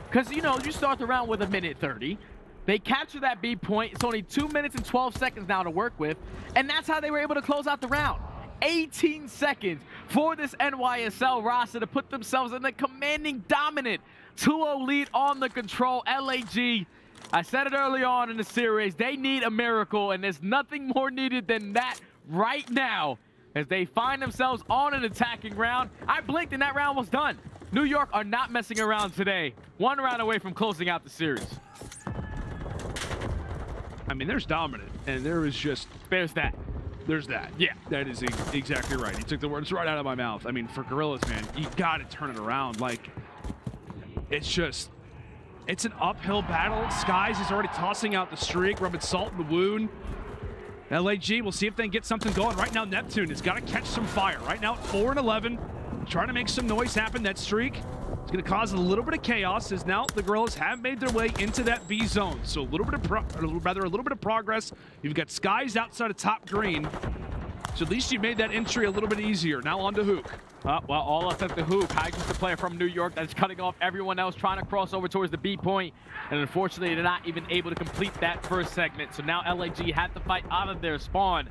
Because, you know, you start the round with 1:30. They capture that B point. It's only 2 minutes and 12 seconds now to work with. And that's how they were able to close out the round. 18 seconds for this NYSL roster to put themselves in a commanding, dominant 2-0 lead on the control. LAG, I said it early on in the series, they need a miracle, and there's nothing more needed than that right now as they find themselves on an attacking round. I blinked and that round was done. New York are not messing around today. 1 round away from closing out the series.
I mean, there's dominant, and there is just...
There's that.
There's that. Yeah, that is exactly right. You took the words right out of my mouth. I mean, for Guerrillas, man, you got to turn it around. Like, it's just... It's an uphill battle. Skyz is already tossing out the streak, rubbing salt in the wound. LAG, we'll see if they can get something going. Right now, Neptune has got to catch some fire. Right now, at 4-11, trying to make some noise happen. That streak is going to cause a little bit of chaos as now the Guerrillas have made their way into that B zone. So a little bit of progress. You've got Skyz outside of top green. So at least you made that entry a little bit easier. Now on to Hook.
Well, all except the Hook. HyDra's the player from New York that's cutting off everyone else, trying to cross over towards the B point. And unfortunately, they're not even able to complete that first segment. So now LAG had to fight out of their spawn.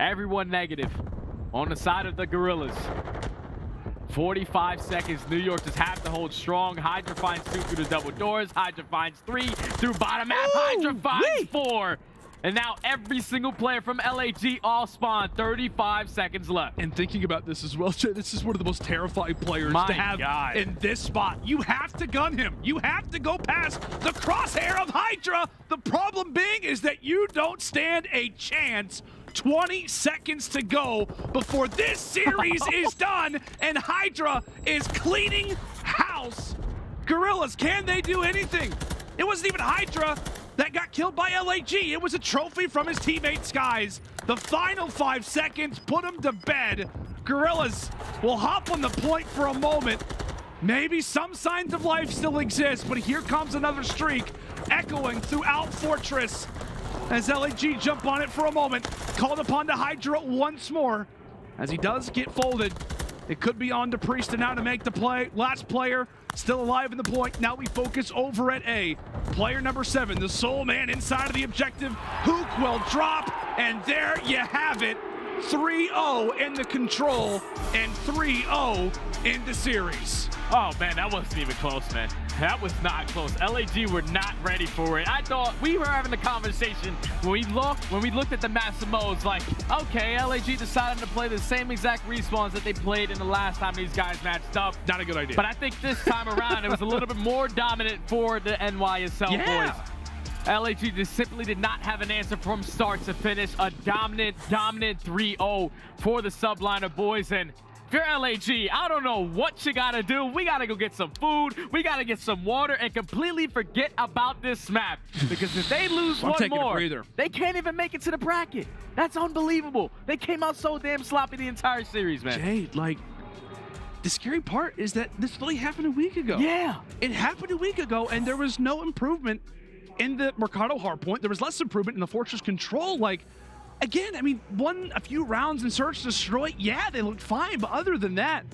Everyone negative on the side of the Guerrillas. 45 seconds. New York just have to hold strong. HyDra finds 2 through the double doors. HyDra finds 3 through bottom map. HyDra finds 4. And now every single player from LAG all spawn. 35 seconds left.
And thinking about this as well, this is one of the most terrifying players to have in this spot. You have to gun him. You have to go past the crosshair of HyDra. The problem being is that you don't stand a chance. 20 seconds to go before this series is done, and HyDra is cleaning house. Guerrillas, can they do anything? It wasn't even HyDra that got killed by LAG. It was a trophy from his teammate Skyz. The final 5 seconds put him to bed. Guerrillas will hop on the point for a moment. Maybe some signs of life still exist, but here comes another streak echoing throughout Fortress as LAG jump on it for a moment. Called upon to HyDra once more as he does get folded. It could be on to Priestahh now to make the play. Last player still alive in the point. Now we focus over at A. Player number 7, the sole man inside of the objective. Hook will drop, and there you have it. 3-0 in the control and 3-0 in the series.
Oh man, that wasn't even close, man. That was not close. LAG were not ready for it. I thought we were having a conversation when we looked at the maps and modes, like, okay, LAG decided to play the same exact respawns that they played in the last time these guys matched up.
Not a good idea.
But I think this time around it was a little bit more dominant for the NYSL boys. LAG just simply did not have an answer from start to finish. A dominant 3-0 for the Subliner boys. And if you're LAG, I don't know what you gotta do. We gotta go get some food. We gotta get some water and completely forget about this map. Because if they lose one more, they can't even make it to the bracket. That's unbelievable. They came out so damn sloppy the entire series, man.
Jay, like, the scary part is that this really happened a week ago.
Yeah.
It happened a week ago, and there was no improvement in the Mercado hardpoint. There was less improvement in the Fortress control. Like, again, I mean, won a few rounds in Search and Destroy. Yeah, they looked fine, but other than that,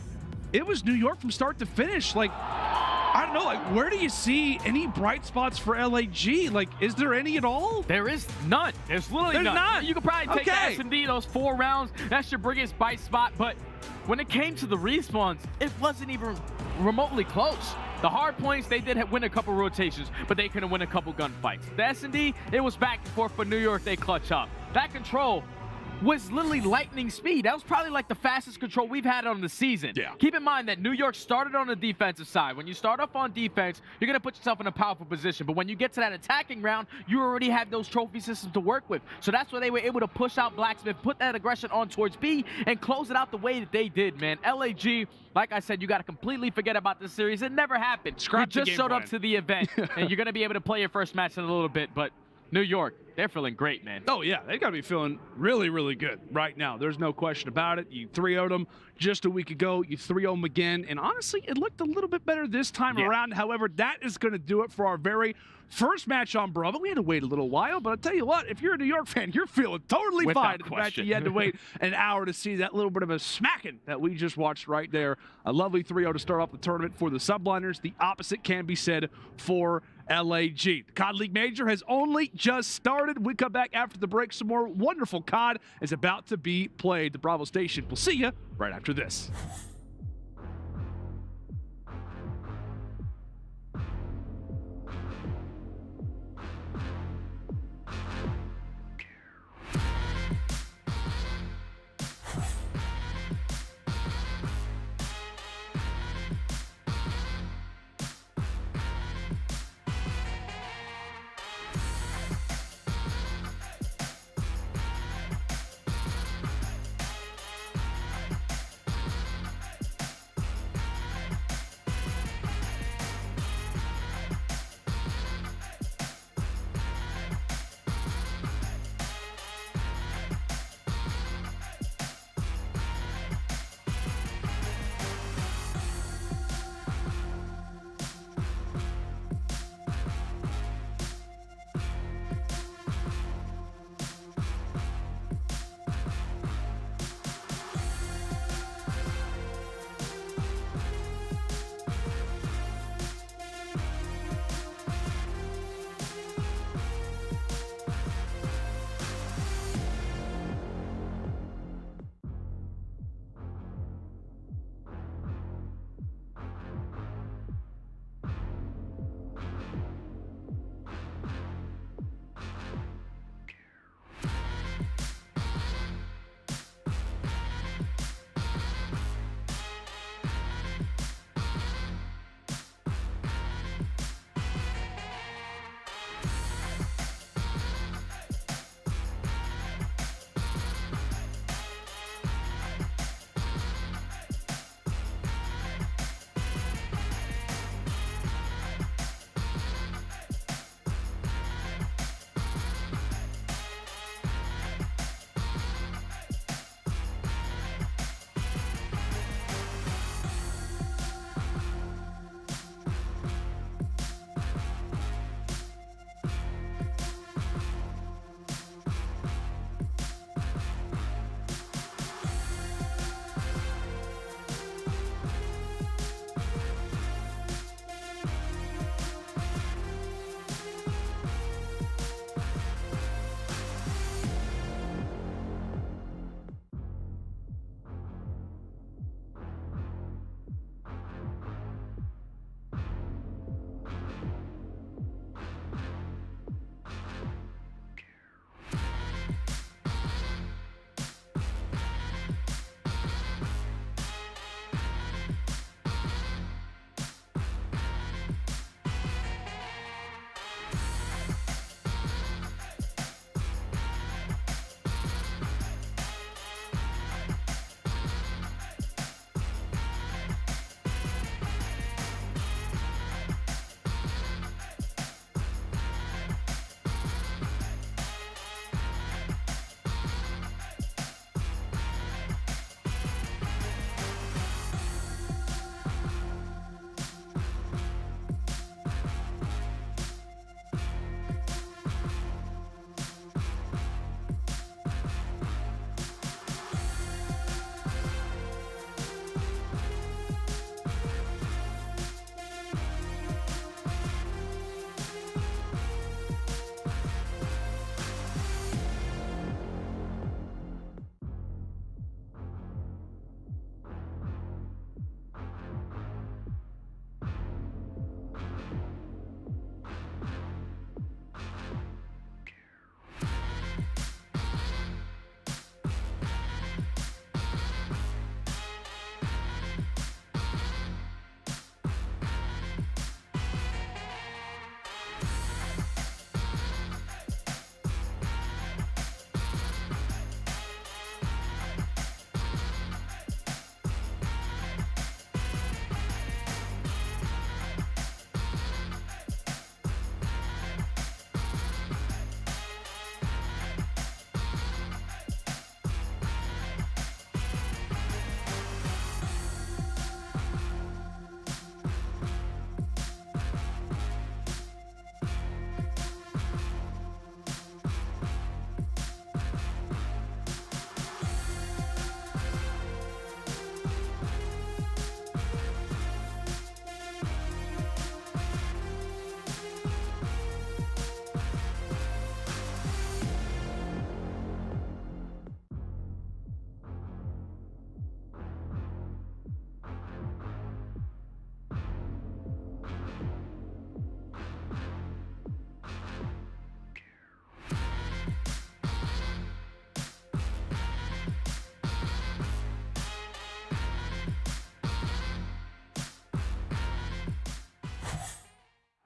it was New York from start to finish. Like, I don't know, like, where do you see any bright spots for LAG? Like, is there any at all?
There is none. There's literally none. You could probably take S&D those 4 rounds. That's your biggest bright spot. But when it came to the respawns, it wasn't even remotely close. The hard points, they did win a couple rotations, but they couldn't win a couple gunfights. The S&D, it was back and forth, but New York, they clutch up. That control was literally lightning speed. That was probably like the fastest control we've had on the season.
Yeah.
Keep in mind that New York started on the defensive side. When you start off on defense, you're going to put yourself in a powerful position. But when you get to that attacking round, you already have those trophy systems to work with. So that's where they were able to push out Blacksmith, put that aggression on towards B, and close it out the way that they did, man. LAG, like I said, you got to completely forget about this series. It never happened. You just showed up to the event, and you're going to be able to play your first match in a little bit. But New York, they're feeling great, man.
Oh, yeah. They got to be feeling really, really good right now. There's no question about it. You 3-0'd them just a week ago. You 3-0 them again. And honestly, it looked a little bit better this time around. However, that is going to do it for our very first match on Bravo. We had to wait a little while, but I'll tell you what, if you're a New York fan, you're feeling totally fine. The fact that you had to wait an hour to see that little bit of a smacking that we just watched right there. A lovely 3-0 to start off the tournament for the Subliners. The opposite can be said for LAG. The COD League Major has only just started. We come back after the break. Some more wonderful COD is about to be played. The Bravo station. We'll see you right after this.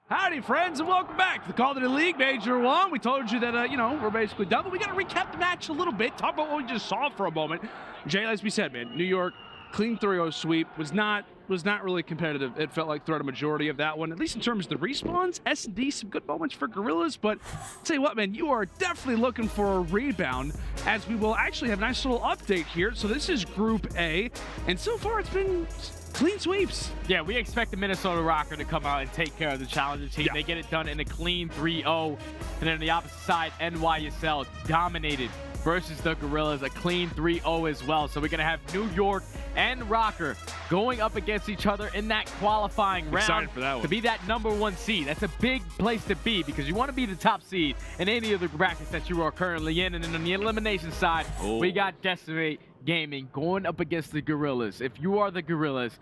Howdy, friends, and welcome back to the Call of Duty League Major 1. We told you that, we're basically done, but we got to recap the match a little bit, talk about what we just saw for a moment. Jay, as we said, man, New York, clean 3-0 sweep, was not really competitive. It felt like throughout a majority of that one, at least in terms of the respawns. S&D, some good moments for Guerrillas, but I'll tell you what, man, you are definitely looking for a rebound, as we will actually have a nice little update here. So this is Group A, and so far it's been clean sweeps.
Yeah, we expect the Minnesota Røkkr to come out and take care of the challenger team.
Yeah.
They get it done in a clean 3-0. And then on the opposite side, NYSL dominated versus the Guerrillas, a clean 3-0 as well. So we're going to have New York and Røkkr going up against each other in that qualifying round.
Excited for that one.
To be that #1 seed. That's a big place to be because you want to be the top seed in any of the brackets that you are currently in. And then on the elimination side, we got Decimate Gaming going up against the Guerrillas. If you are the Guerrillas,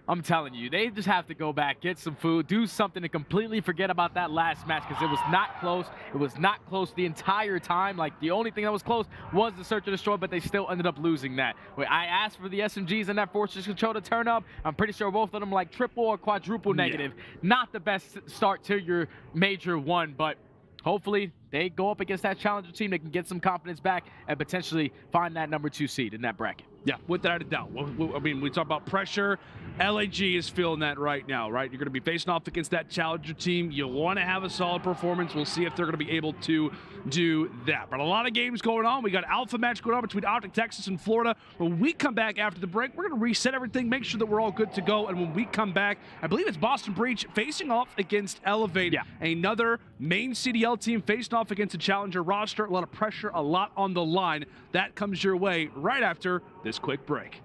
I'm telling you, they just have to go back, get some food, do something to completely forget about that last match because it was not close. It was not close the entire time. Like, the only thing that was close was the Search and Destroy, but they still ended up losing that. I asked for the SMGs and that Fortress Control to turn up. I'm pretty sure both of them like triple or quadruple negative. Not the best start to your Major 1, but hopefully they go up against that challenger team. They can get some confidence back and potentially find that #2 seed in that bracket.
Yeah, without a doubt. I mean, we talk about pressure. LAG is feeling that right now, right? You're going to be facing off against that challenger team. You want to have a solid performance. We'll see if they're going to be able to do that. But a lot of games going on. We got alpha match going on between OpTic Texas and Florida. When we come back after the break, we're going to reset everything, make sure that we're all good to go. And when we come back, I believe it's Boston Breach facing off against Elevate.
Yeah.
Another main CDL team facing off against a challenger roster. A lot of pressure, a lot on the line. That comes your way right after this quick break.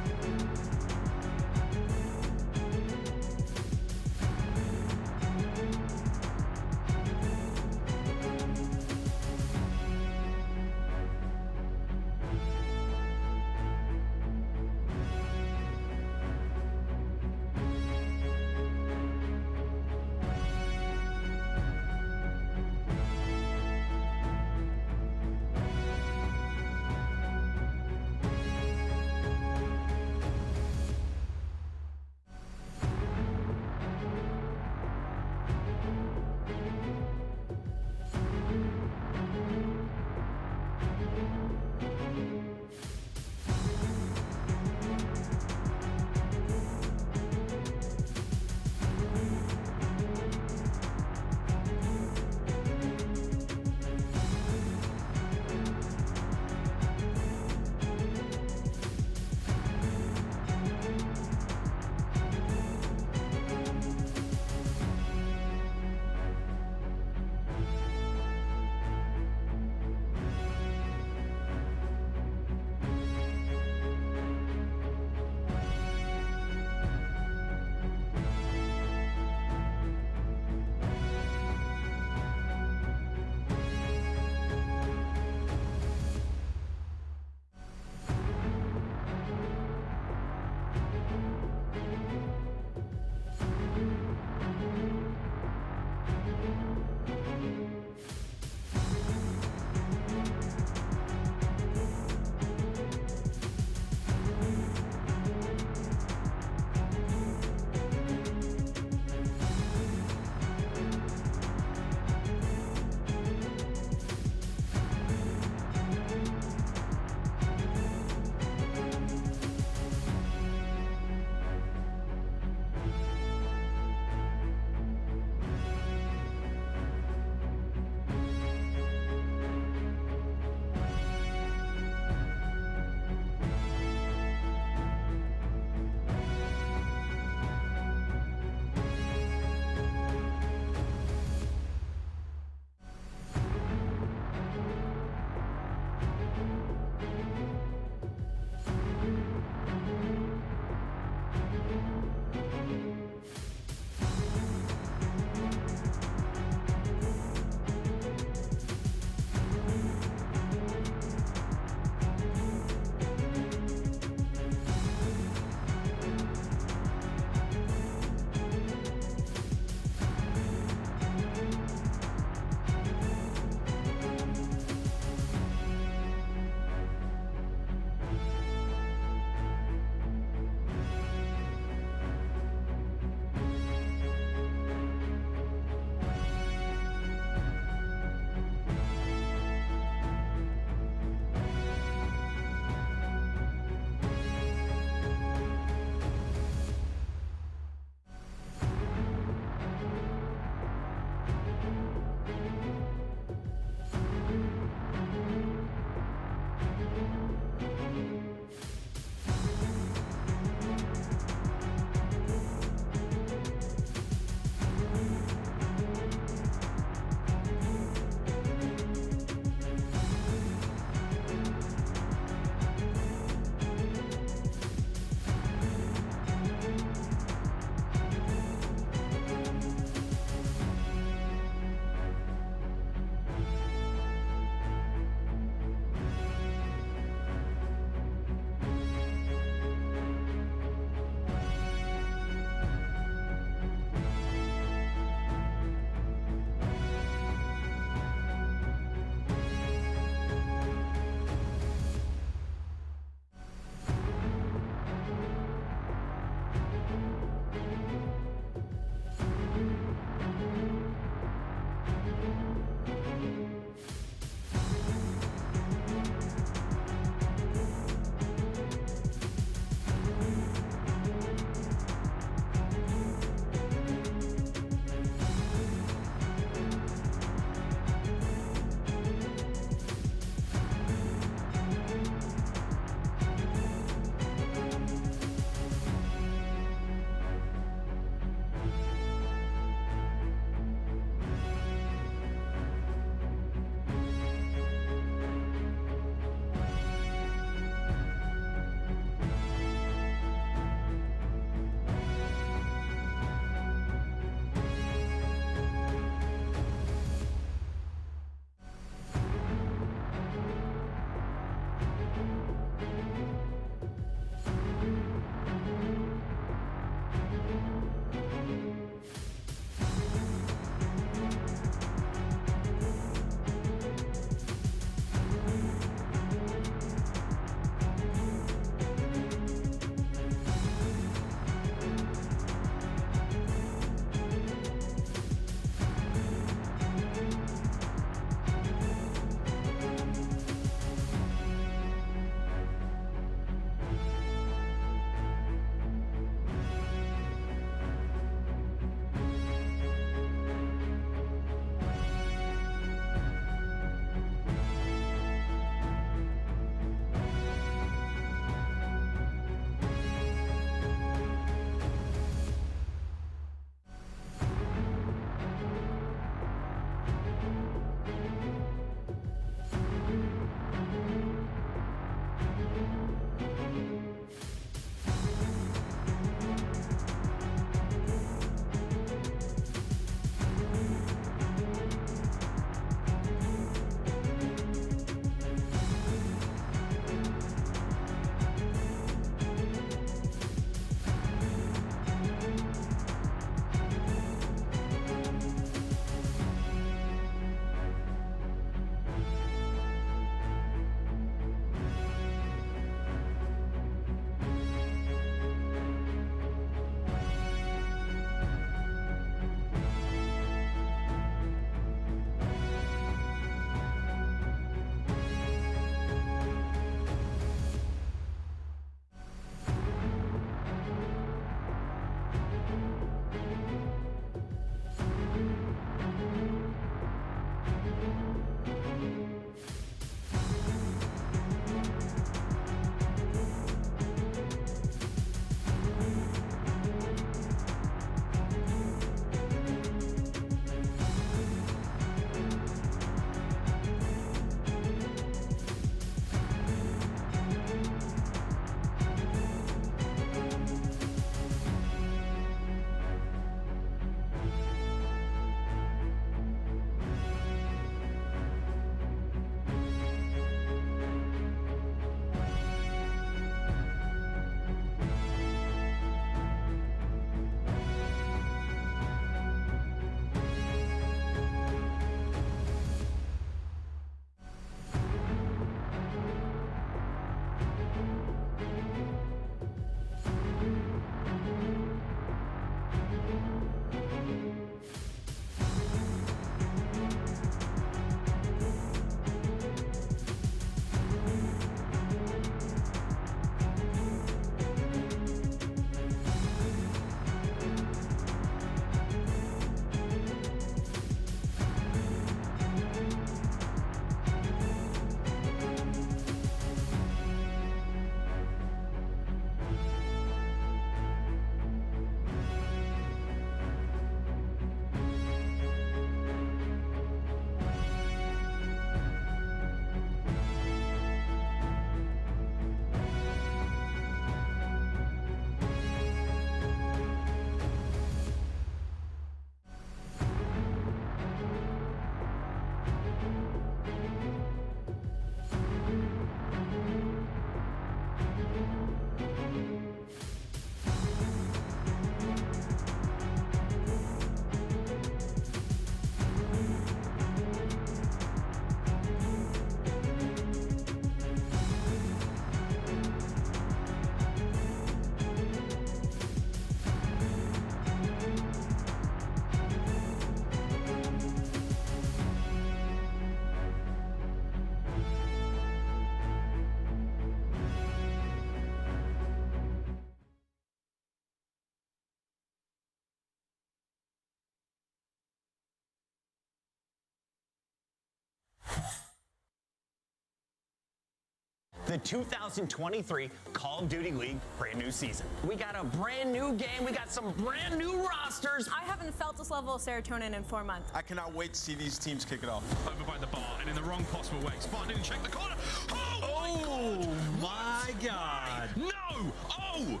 the 2023 Call of Duty League brand new season. We got a brand new game. We got some brand new rosters.
I haven't felt this level of serotonin in 4 months.
I cannot wait to see these teams kick it off. Over by the bar and in the wrong possible way. Spot didn't check the corner. Oh
my God.
No! Oh!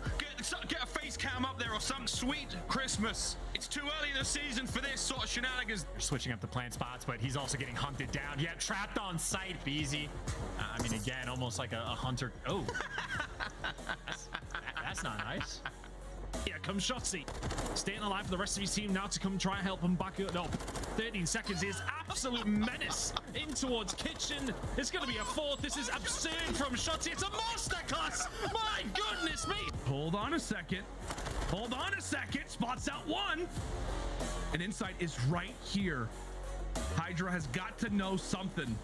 Get a face cam up there or some sweet Christmas. It's too early in the season for this sort of shenanigans.
They're switching up the plant spots, but he's also getting hunted down. Yeah, trapped on site, aBeZy. I mean, again, almost like a hunter. Oh. that's not nice.
Here comes Shotzzy, staying alive for the rest of his team now to come try and help him back up. No, 13 seconds is absolute menace in towards Kitchen. It's going to be a fourth. This is absurd from Shotzzy. It's a masterclass. My goodness me.
Hold on a second. Hold on a second. Spots out one. And insight is right here. HyDra has got to know something.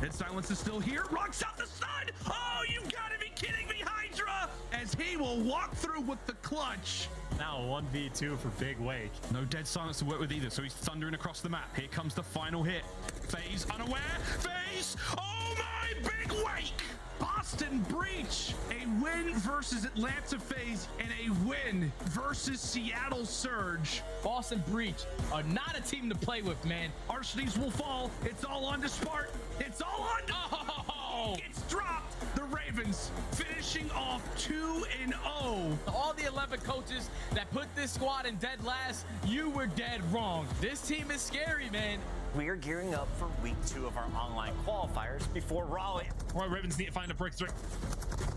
And silence is still here. Rocks out the stun. Oh, you gotta be kidding me, HyDra! As he will walk through with the clutch.
Now 1v2 for Big Wake.
No dead silence to work with either, so he's thundering across the map. Here comes the final hit. FaZe unaware. FaZe! Oh my Big Wake!
Boston Breach, a win versus Atlanta FaZe and a win versus Seattle Surge.
Boston Breach are not a team to play with, man.
Arsenes will fall. It's all on to Spark. It's all on to... Oh! It's dropped. The Ravens finishing off 2-0.
All the 11 coaches that put this squad in dead last, you were dead wrong. This team is scary, man.
We are gearing up for week 2 of our online qualifiers before Raleigh.
Right, Ravens need to find a breakthrough.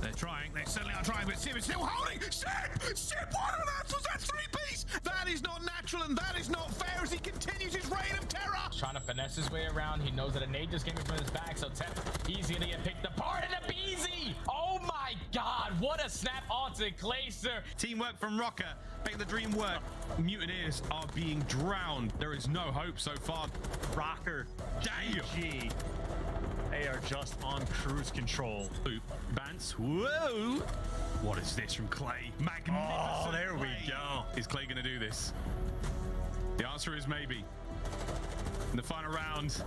They're trying. They certainly are trying, but Simp is still holding. Simp! Simp, what on earth was that 3-piece? That is not natural and that is not fair as he continues his reign of terror.
Trying to finesse his way around. He knows that a nade just came in from his back, so he's gonna get picked apart. And aBeZy! Oh my God, what a snap onto Glacier.
Teamwork from Røkkr. Make the dream work. Mutineers are being drowned. There is no hope so far.
Røkkr.
Damn.
GG. They are just on cruise control.
Oop. Bance. Whoa. What is this from Clay? Magnificent.
Oh, there we go.
Is Clay going to do this? The answer is maybe. In the final round,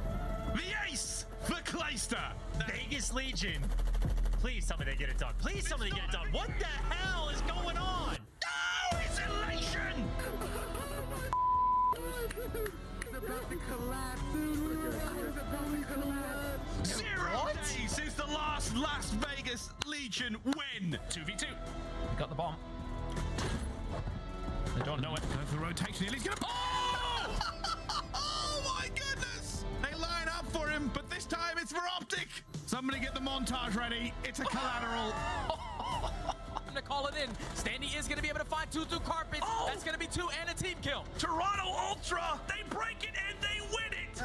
the ace for Priestahh.
Vegas Legion. Please tell me they get it done. Please tell me they get it done. What the hell is going on?
No, it's elation. Zero days since the last Las Vegas Legion win.
2v2. Got the bomb. They don't know it.
Go for the rotation. He's gonna... Oh! Oh my goodness! They line up for him, but this time it's for OpTic. Somebody get the montage ready. It's a collateral.
I'm gonna call it in. Standy is gonna be able to find 2 through carpets.
Oh!
That's gonna be 2 and a team kill.
Toronto Ultra, they break it and they win it.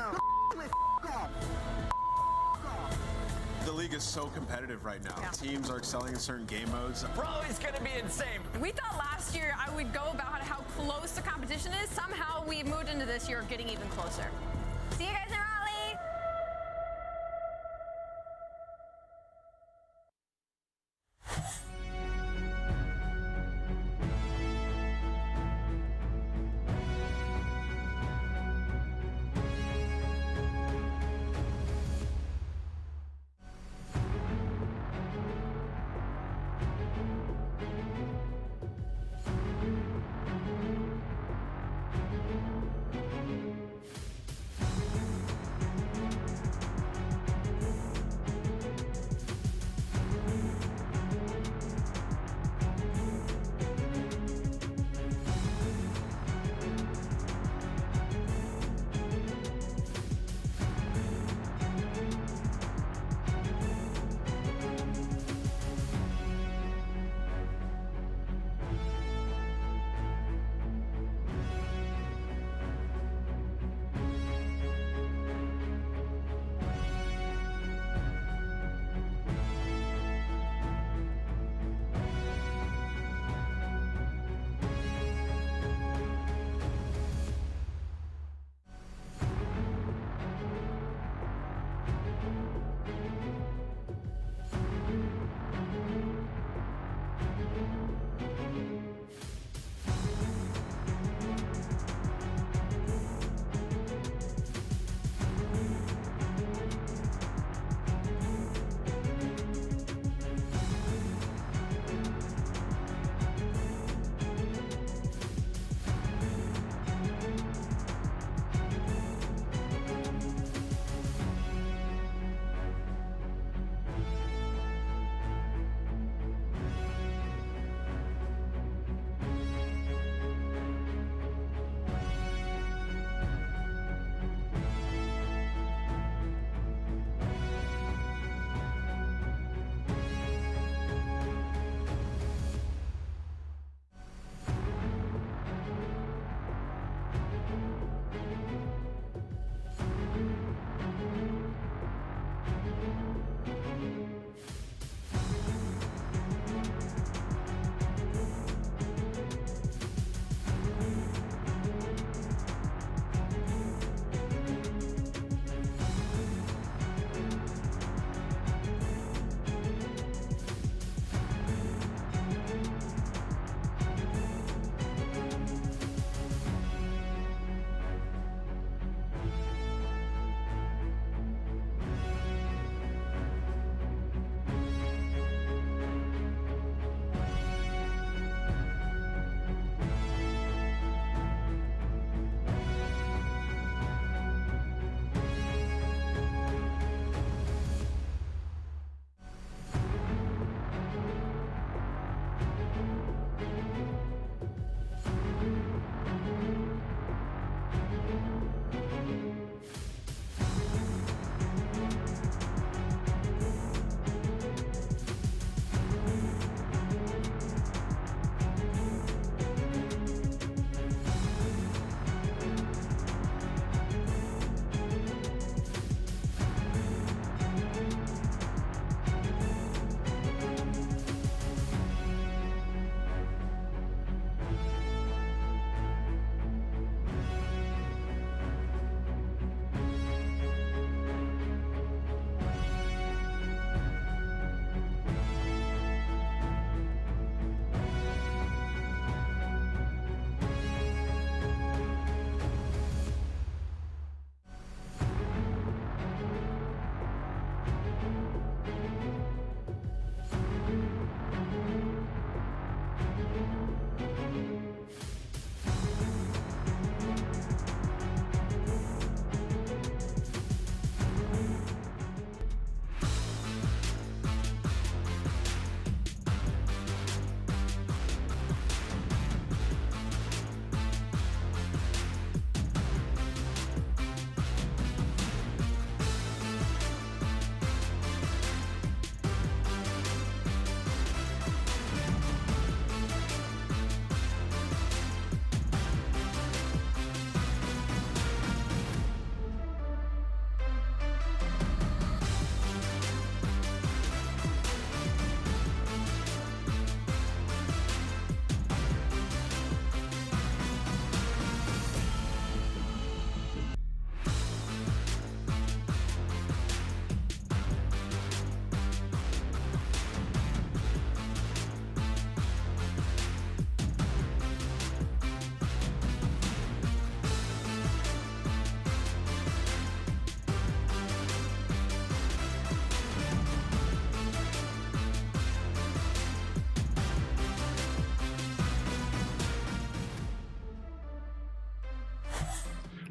The league is so competitive right now.
Yeah.
Teams are excelling in certain game modes.
Raleigh's gonna be insane.
We thought last year I would go about how close the competition is. Somehow we moved into this year getting even closer. See you guys in Raleigh.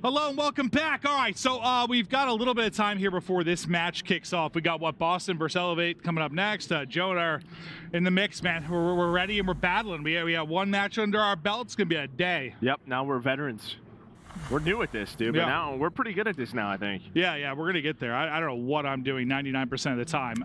Hello and welcome back. All right, so we've got a little bit of time here before this match kicks off. We got Boston versus Elevate coming up next. Joe and I are in the mix, man. We're ready and we're battling. We got one match under our belt. It's gonna be a day.
Yep. Now we're veterans. We're new at this, dude, but now we're pretty good at this now, I think.
Yeah, we're going to get there. I don't know what I'm doing 99% of the time.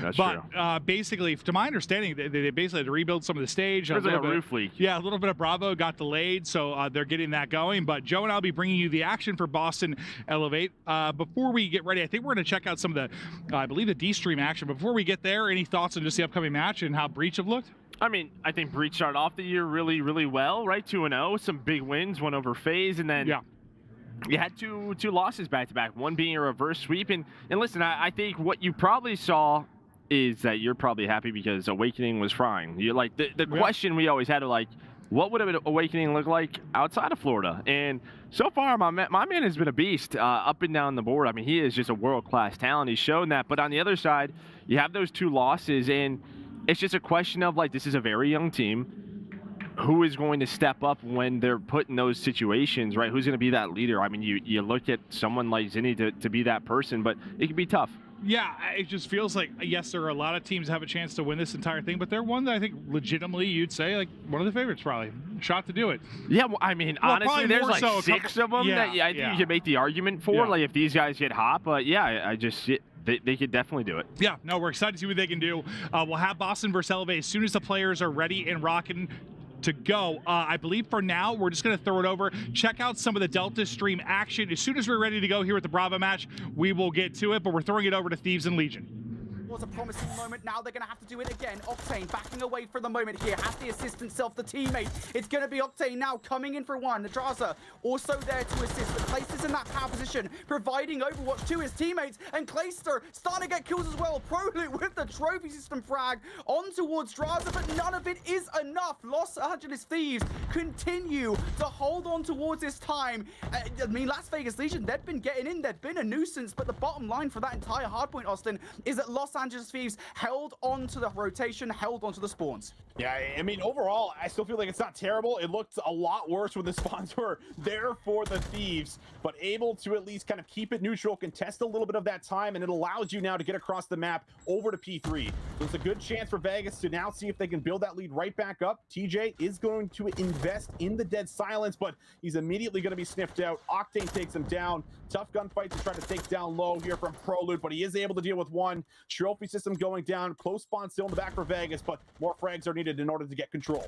That's
true.
But
basically, to my understanding, they basically had to rebuild some of the stage.
There's like a roof leak.
Yeah, a little bit of Bravo got delayed, so they're getting that going. But Joe and I will be bringing you the action for Boston Elevate. Before we get ready, I think we're going to check out some of the, I believe, the D-Stream action. But before we get there, any thoughts on just the upcoming match and how Breach have looked?
I mean, I think Breach started off the year really, really well, right? 2-0, some big wins, one over FaZe, and then you had two losses back-to-back, one being a reverse sweep. And listen, I think what you probably saw is that you're probably happy because Owakening was frying. You're like, the question we always had, like, what would an Owakening look like outside of Florida? And so far, my man has been a beast up and down the board. I mean, he is just a world-class talent. He's shown that. But on the other side, you have those two losses, and it's just a question of, like, this is a very young team. Who is going to step up when they're put in those situations, right? Who's going to be that leader? I mean, you look at someone like Zinni to be that person, but it can be tough.
Yeah, it just feels like, yes, there are a lot of teams that have a chance to win this entire thing, but they're one that I think legitimately you'd say, like, one of the favorites probably. Shot to do it.
Yeah, well, I mean, honestly, there's like six of them that I think you can make the argument for, like, if these guys get hot, but yeah, I just... They could definitely do it. Yeah,
no, we're excited to see what they can do. We'll have Boston versus Elevate as soon as the players are ready and rocking to go. I believe for now, we're just going to throw it over. Check out some of the Delta Stream action. As soon as we're ready to go here with the Bravo match, we will get to it, but we're throwing it over to Thieves and Legion.
Was a promising moment. Now they're going to have to do it again. Octane backing away for the moment here. Has the assist himself, the teammate. It's going to be Octane now coming in for one. Drazah also there to assist, but Clayster's in that power position, providing Overwatch to his teammates. And Clayster starting to get kills as well. ProLoot with the trophy system frag on towards Drazah, but none of it is enough. Los Angeles Thieves continue to hold on towards this time. I mean, Las Vegas Legion, they've been getting in. They've been a nuisance, but the bottom line for that entire hardpoint, Austin, is that Los Angeles Thieves held on to the rotation, held on to the spawns.
Yeah, I mean, overall, I still feel like it's not terrible. It looked a lot worse when the spawns were there for the Thieves, but able to at least kind of keep it neutral, contest a little bit of that time, and it allows you now to get across the map over to P3. So it's a good chance for Vegas to now see if they can build that lead right back up. TJ is going to invest in the dead silence, but he's immediately going to be sniffed out. Octane takes him down. Tough gunfight to try to take down low here from ProLoot, but he is able to deal with one. Trophy system going down. Close spawn still in the back for Vegas, but more frags are needed in order to get control.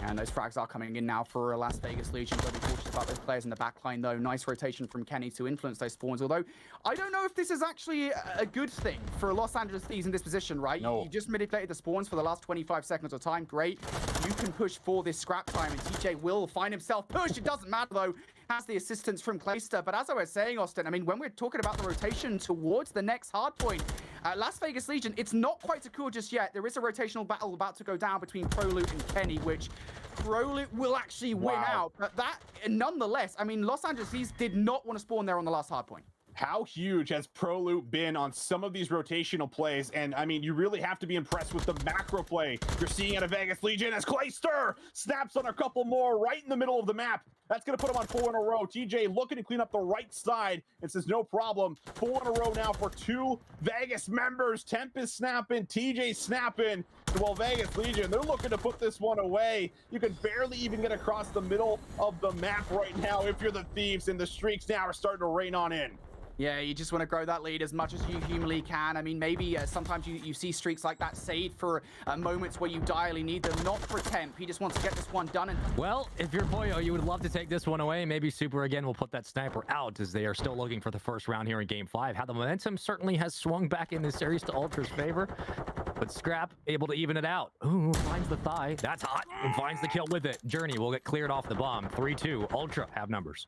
And those frags are coming in now for Las Vegas Legion. Got to be cautious about those players in the backline, though. Nice rotation from Kenny to influence those spawns. Although, I don't know if this is actually a good thing for Los Angeles Thieves in this position, right? No. You just manipulated the spawns for the last 25 seconds of time. Great. You can push for this scrap time, and TJ will find himself pushed. It doesn't matter, though. Has the assistance from Clayster. But as I was saying, Austin, I mean, when we're talking about the rotation towards the next hard point, Las Vegas Legion, it's not quite secure just yet. There is a rotational battle about to go down between ProLoot and Kenny, which ProLoot will actually win out. But that, nonetheless, I mean, Los Angeles Thieves did not want to spawn there on the last hard point.
How huge has ProLoot been on some of these rotational plays? And I mean, you really have to be impressed with the macro play you're seeing out of Vegas Legion as Clayster snaps on a couple more right in the middle of the map. That's going to put him on 4 in a row. TJ looking to clean up the right side and says, no problem. 4 in a row now for 2 Vegas members. Temp is snapping, TJ snapping. Well, Vegas Legion, they're looking to put this one away. You can barely even get across the middle of the map right now if you're the Thieves, and the streaks now are starting to rain on in.
Yeah, you just want to grow that lead as much as you humanly can. I mean, maybe sometimes you see streaks like that saved for moments where you direly need them, not for Temp. He just wants to get this one done.
Well, if you're Poyo, you would love to take this one away. Maybe Super again will put that sniper out as they are still looking for the first round here in Game 5. How the momentum certainly has swung back in this series to Ultra's favor, but Scrap able to even it out. Ooh, finds the thigh. That's hot, and finds the kill with it. Journey will get cleared off the bomb. 3-2. Ultra have numbers.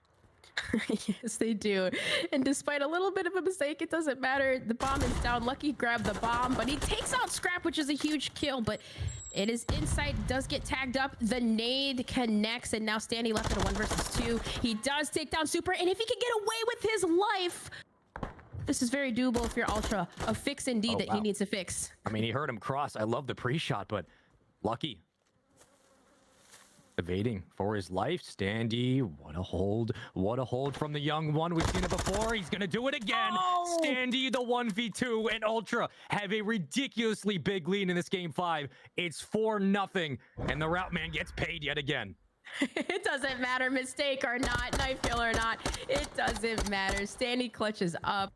Yes, they do. And despite a little bit of a mistake, it doesn't matter. The bomb is down. Lucky grabbed the bomb, but he takes out Scrap, which is a huge kill. But it is inside, does get tagged up. The nade connects, and now Standing left at a 1 versus 2. He does take down Super, and if he can get away with his life, this is very doable if you're Ultra. A fix indeed that he needs to fix.
I mean, he heard him cross. I love the pre-shot, but Lucky Evading for his life. Standy, what a hold. What a hold from the young one. We've seen it before. He's going to do it again. Oh! Standy, the 1v2, and Ultra have a ridiculously big lead in this game 5. It's 4-0, and the route man gets paid yet again.
It doesn't matter, mistake or not, knife kill or not. It doesn't matter. Standy clutches up.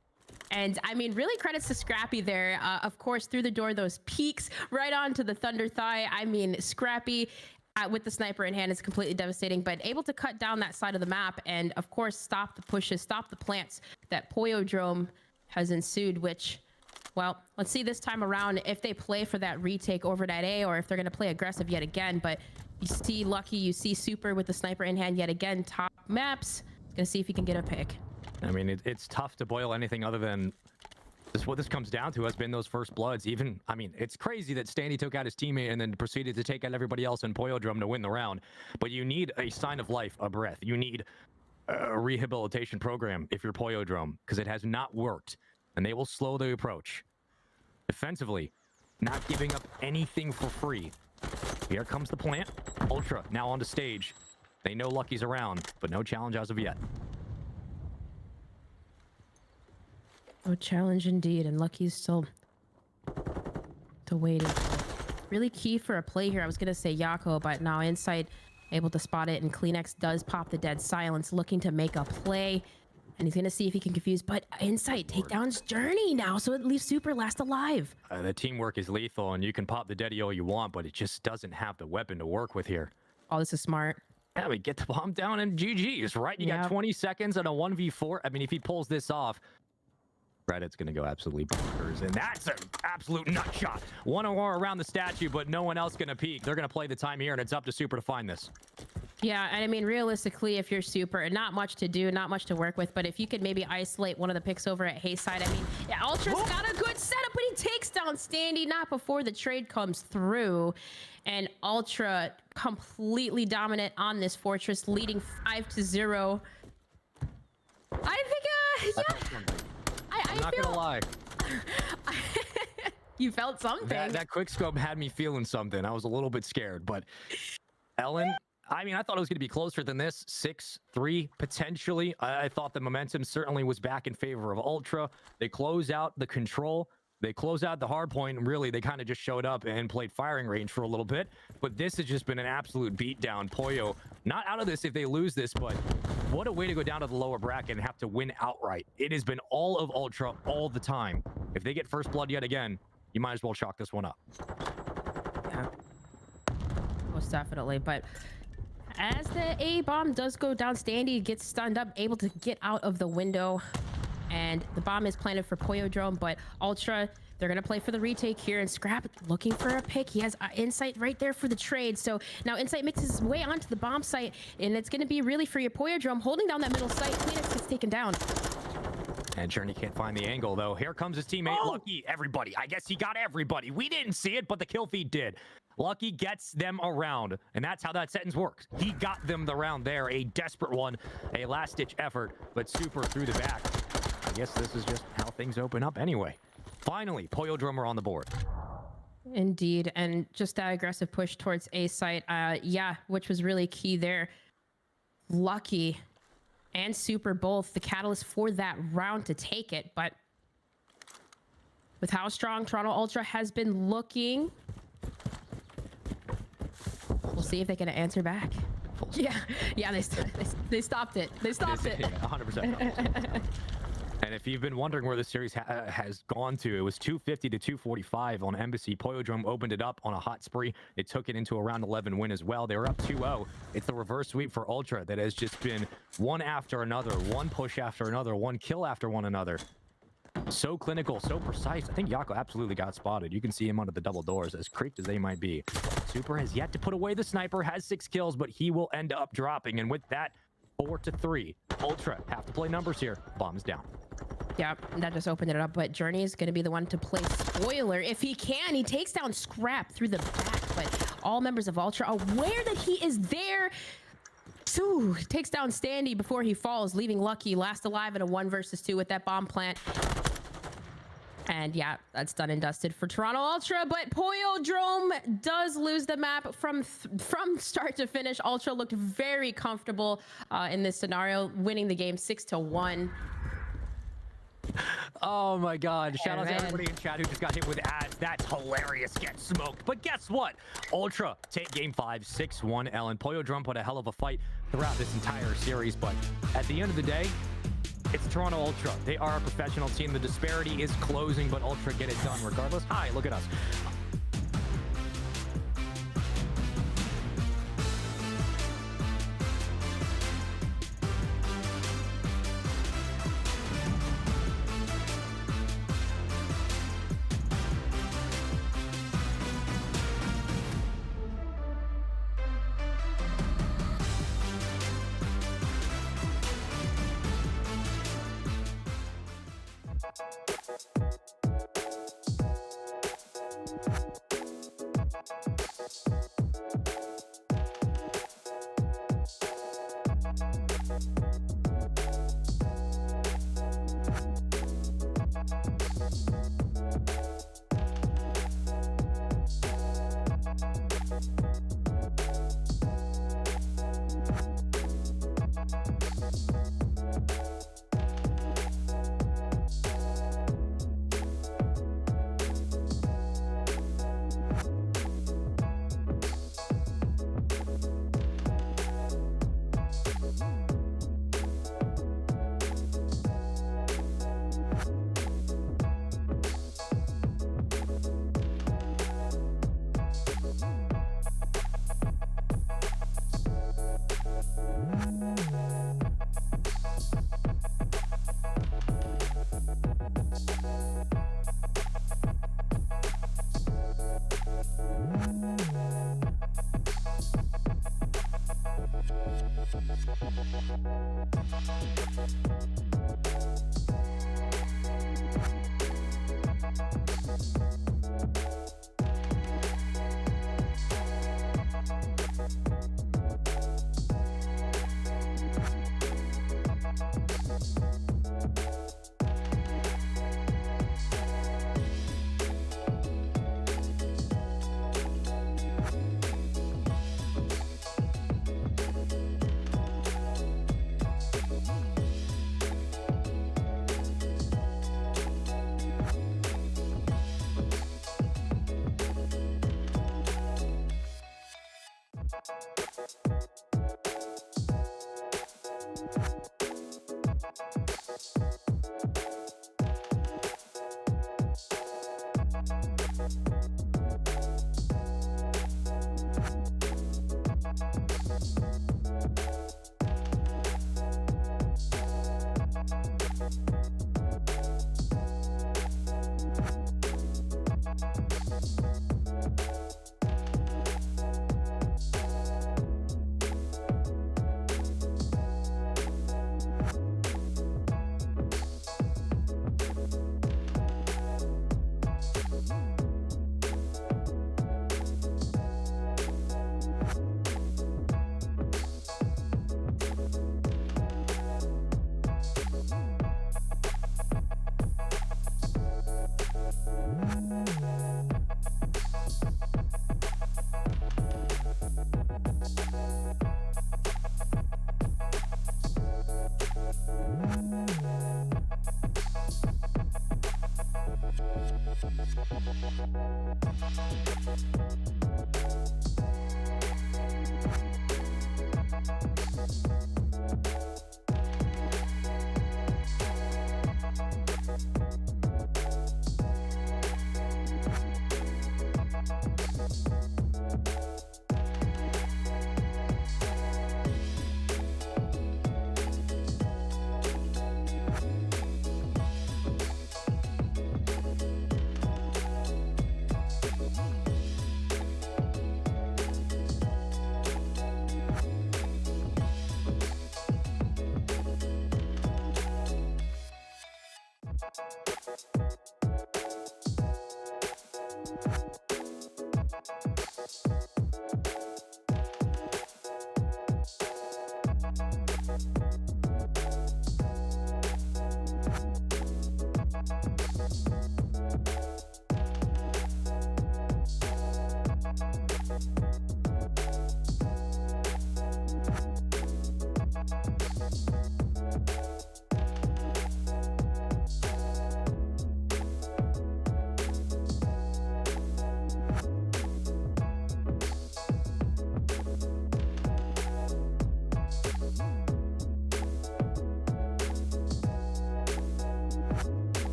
And I mean, really credits to Scrappy there. Of course, through the door, those peeks right onto the Thunder Thigh. I mean, Scrappy with the sniper in hand is completely devastating, but able to cut down that side of the map and, of course, stop the pushes, stop the plants that Poyodrome has ensued, which, well, let's see this time around if they play for that retake over that A or if they're going to play aggressive yet again. But you see Lucky, you see Super with the sniper in hand yet again. Top maps. Going to see if he can get a pick.
I mean, it's tough to boil anything other than this. What this comes down to has been those first bloods. Even, I mean, it's crazy that Standy took out his teammate and then proceeded to take out everybody else in Poyodrome to win the round. But you need a sign of life, a breath. You need a rehabilitation program if you're Poyodrome, because it has not worked. And they will slow the approach. Defensively, not giving up anything for free. Here comes the plant. Ultra now on the stage. They know Lucky's around, but no challenge as of yet.
No challenge indeed, and Lucky's still waiting. Really key for a play here. I was gonna say Yako, but now Insight able to spot it, and Kleenex does pop the dead silence, looking to make a play, and he's gonna see if he can confuse. But Insight takedowns Journey now, so it leaves Super last alive.
The teamwork is lethal, and you can pop the Deddy all you want, but it just doesn't have the weapon to work with here.
Oh, this is smart.
Yeah, we get the bomb down and GG's, right? You got 20 seconds and a 1v4. I mean, if he pulls this off, Reddit's gonna go absolutely bonkers, and that's an absolute nut shot. One or around the statue, but no one else gonna peek. They're gonna play the time here, and it's up to Super to find this.
Yeah, and I mean, realistically, if you're Super, not much to do, not much to work with, but if you could maybe isolate one of the picks over at Hayside, I mean, yeah, Ultra's got a good setup, but he takes down Standy, not before the trade comes through, and Ultra completely dominant on this fortress, leading 5-0. I think, yeah.
I'm not gonna lie.
You felt something.
That quick scope had me feeling something. I was a little bit scared, but Ellen, I mean, I thought it was going to be closer than this. 6-3 potentially. I thought the momentum certainly was back in favor of Ultra. They close out the control. They close out the hard point, and really, they kind of just showed up and played firing range for a little bit. But this has just been an absolute beatdown. Poyo, not out of this if they lose this, but what a way to go down to the lower bracket and have to win outright. It has been all of Ultra all the time. If they get first blood yet again, you might as well chalk this one up.
Yeah, most definitely. But as the A bomb does go down, Standy gets stunned up, able to get out of the window. And the bomb is planted for Poyodrome, but Ultra, they're going to play for the retake here. And Scrap looking for a pick. He has Insight right there for the trade. So now Insight makes his way onto the bomb site, and it's going to be really for your Poyodrome holding down that middle site. Kleenex gets taken down.
And Journey can't find the angle, though. Here comes his teammate, Lucky. Everybody. I guess he got everybody. We didn't see it, but the kill feed did. Lucky gets them around, and that's how that sentence works. He got them the round there. A desperate one, a last-ditch effort, but Super through the back. I guess this is just how things open up anyway. Finally, Poyodrome are on the board.
Indeed, and just that aggressive push towards A site, yeah, which was really key there. Lucky and Super both the catalyst for that round to take it, but with how strong Toronto Ultra has been looking, we'll see if they can answer back. Yeah, they stopped it. They stopped it.
Yeah, 100%. And if you've been wondering where this series has gone to, it was 250 to 245 on aBeZy. Poyodrome opened it up on a hot spree. It took it into a round 11 win as well. They were up 2-0. It's the reverse sweep for Ultra that has just been one after another, one push after another, one kill after one another. So clinical, so precise. I think Yako absolutely got spotted. You can see him under the double doors, as creeped as they might be. Super has yet to put away the sniper, has 6 kills, but he will end up dropping. And with that, 4-3. Ultra have to play numbers here. Bombs down.
Yeah, that just opened it up, but Journey is going to be the one to play spoiler. If he can, he takes down Scrap through the back, but all members of Ultra aware that he is there. So takes down Standy before he falls, leaving Lucky last alive in a 1 versus 2 with that bomb plant. And yeah, that's done and dusted for Toronto Ultra, but PaulEhx does lose the map from start to finish. Ultra looked very comfortable in this scenario, winning the game 6-1.
Oh my god, shout out to everybody in chat who just got hit with ads. That's hilarious, get smoked. But guess what? Ultra take game 5, 6-1 L, and PaulEhx put a hell of a fight throughout this entire series, but at the end of the day, it's Toronto Ultra. They are a professional team. The disparity is closing, but Ultra get it done regardless. Hi, look at us.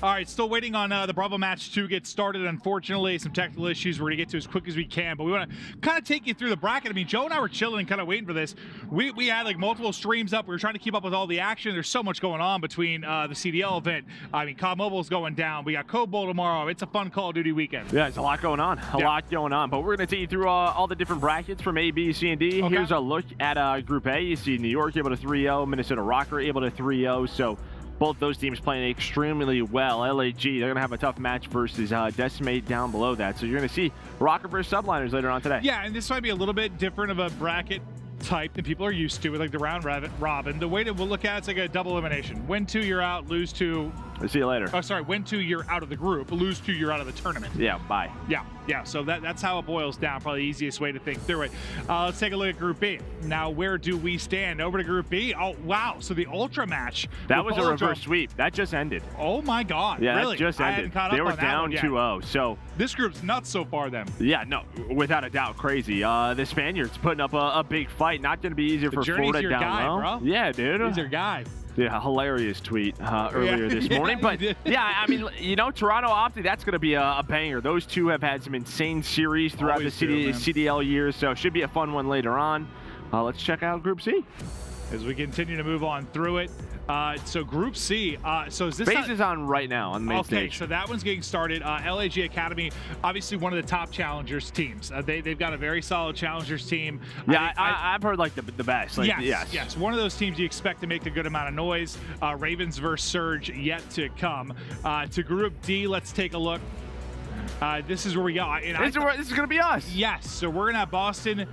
All right, still waiting on the Bravo match to get started. Unfortunately, some technical issues we're going to get to as quick as we can, but we want to kind of take you through the bracket. I mean, Joe and I were chilling and kind of waiting for this. We had like multiple streams up. We were trying to keep up with all the action. There's so much going on between the CDL event. I mean, COD Mobile's going down. We got Code Bowl tomorrow. It's a fun Call of Duty weekend.
Yeah, there's a lot going on. A lot going on. But we're going to take you through all the different brackets from A, B, C, and D. Okay. Here's a look at Group A. You see New York able to 3-0, Minnesota Røkkr able to 3-0. So both those teams playing extremely well. LAG, they're going to have a tough match versus Decimate down below that. So you're going to see Røkkr versus Subliners later on today.
Yeah, and this might be a little bit different of a bracket type than people are used to with like the round robin. The way that we'll look at it's like a double elimination. Win 2, you're out. Lose 2,
I'll see you later.
Oh, sorry. Win 2, you're out of the group. Lose 2, you're out of the tournament.
Yeah, bye.
Yeah. So that's how it boils down. Probably the easiest way to think through it. Let's take a look at Group B. Now, where do we stand? Over to Group B. Oh, wow. So the Ultra match.
That was a reverse sweep. That just ended.
Oh, my God.
Yeah,
really?
that just ended. They were down 2-0. So
this group's nuts so far, then.
Yeah, no, without a doubt, crazy. The Spaniards putting up a big fight. Not going to be easy for Florida
your
down
guy,
low.
Bro.
Yeah, dude.
He's your guy.
Yeah, hilarious tweet earlier this morning. But yeah, I mean, you know, Toronto OpTic, that's going to be a banger. Those two have had some insane series throughout the CDL years, so it should be a fun one later on. Let's check out Group C.
As we continue to move on through it. So Group C, so is this
FaZe is on right now on the main stage.
So that one's getting started. LAG Academy, obviously one of the top challengers teams. They've got a very solid challengers team.
Yeah, I've heard like the best. Like,
yes. One of those teams you expect to make a good amount of noise. Ravens versus Surge yet to come. To Group D, let's take a look. This is where we go.
This is going to be us.
Yes, so we're going to have Boston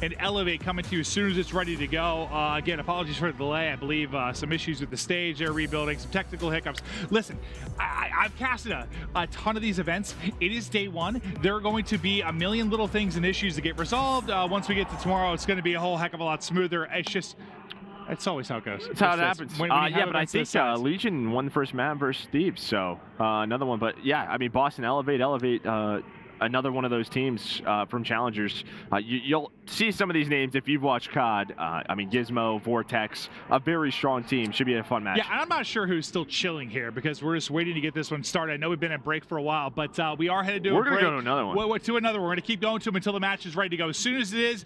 and Elevate coming to you as soon as it's ready to go. Again, apologies for the delay. I believe some issues with the stage. They're rebuilding, some technical hiccups. Listen, I've casted a ton of these events. It is day one. There are going to be a million little things and issues to get resolved. Once we get to tomorrow, it's going to be a whole heck of a lot smoother. It's always how it goes.
That's how it happens. Yeah, but I think Legion won the first map versus Thieves, so another one. But yeah, I mean, Boston, Elevate, another one of those teams from Challengers. You'll see some of these names if you've watched COD. I mean, Gizmo, Vortex, a very strong team. Should be a fun match.
Yeah, and I'm not sure who's still chilling here because we're just waiting to get this one started. I know we've been at break for a while, but we are headed to a break.
We're going to go to another one.
To another one. We're going to keep going to them until the match is ready to go. As soon as it is,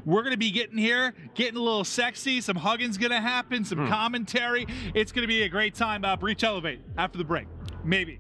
we're going to be getting here, getting a little sexy. Some hugging's going to happen, some commentary. It's going to be a great time. Breach Elevate after the break. Maybe.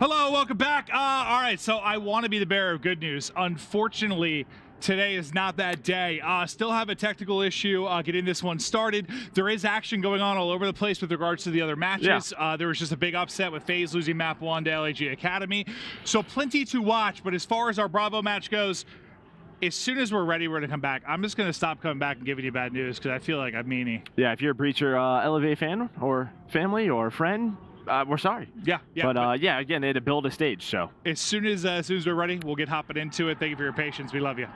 Hello, welcome back. All right, so I want to be the bearer of good news. Unfortunately, today is not that day. Still have a technical issue getting this one started. There is action going on all over the place with regards to the other matches. Yeah. There was just a big upset with FaZe losing map 1 to LAG Academy. So plenty to watch, but as far as our Bravo match goes, as soon as we're ready, we're going to come back. I'm just going to stop coming back and giving you bad news because I feel like I'm meanie.
Yeah, if you're a Breacher Elevate fan or family or friend, we're sorry.
Yeah.
But yeah, again, they had to build a stage, so.
As soon as we're ready, we'll get hopping into it. Thank you for your patience. We love you.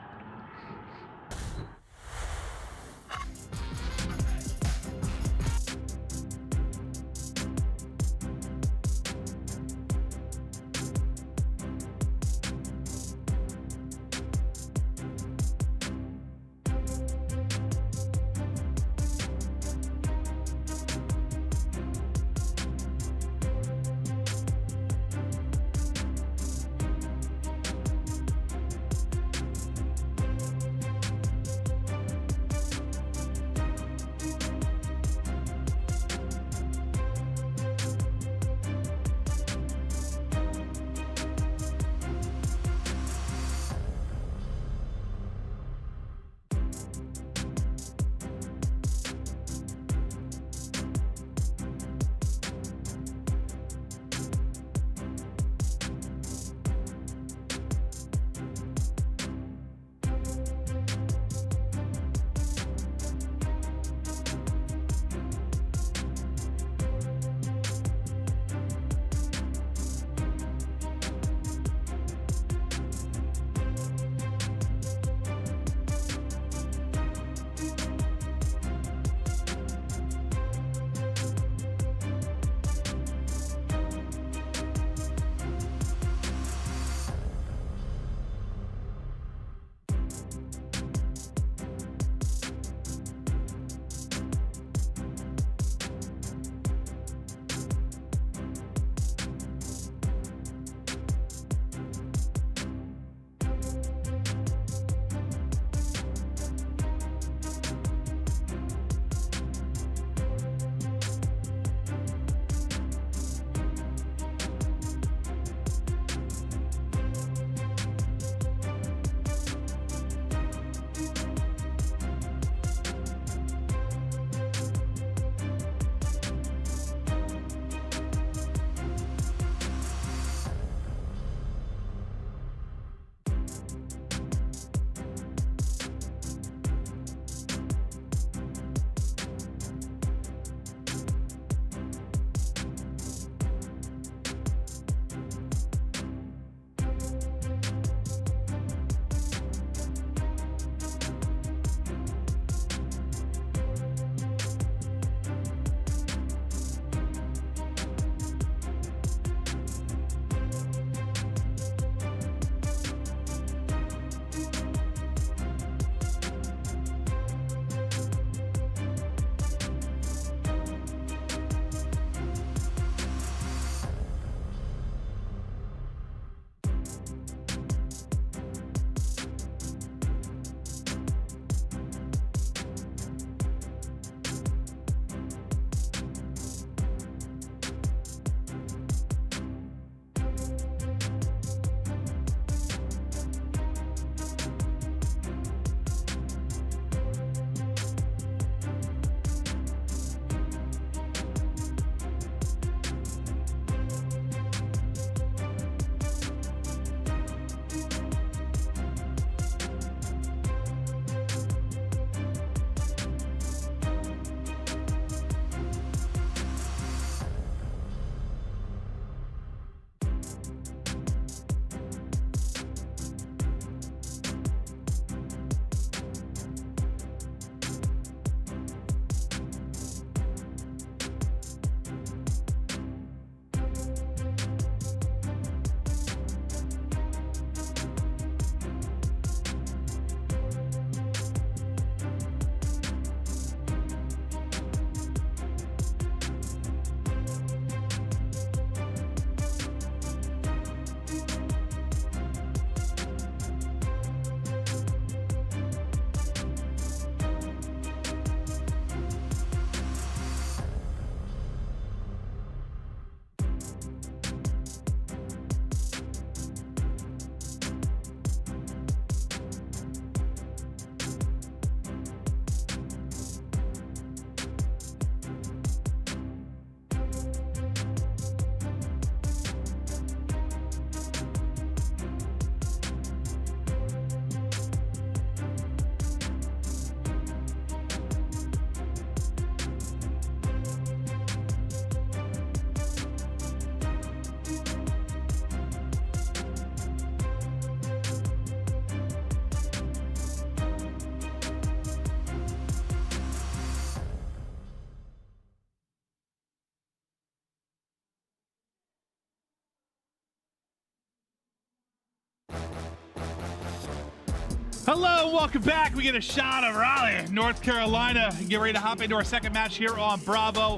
Hello, welcome back. We get a shot of Raleigh, North Carolina. Get ready to hop into our second match here on Bravo.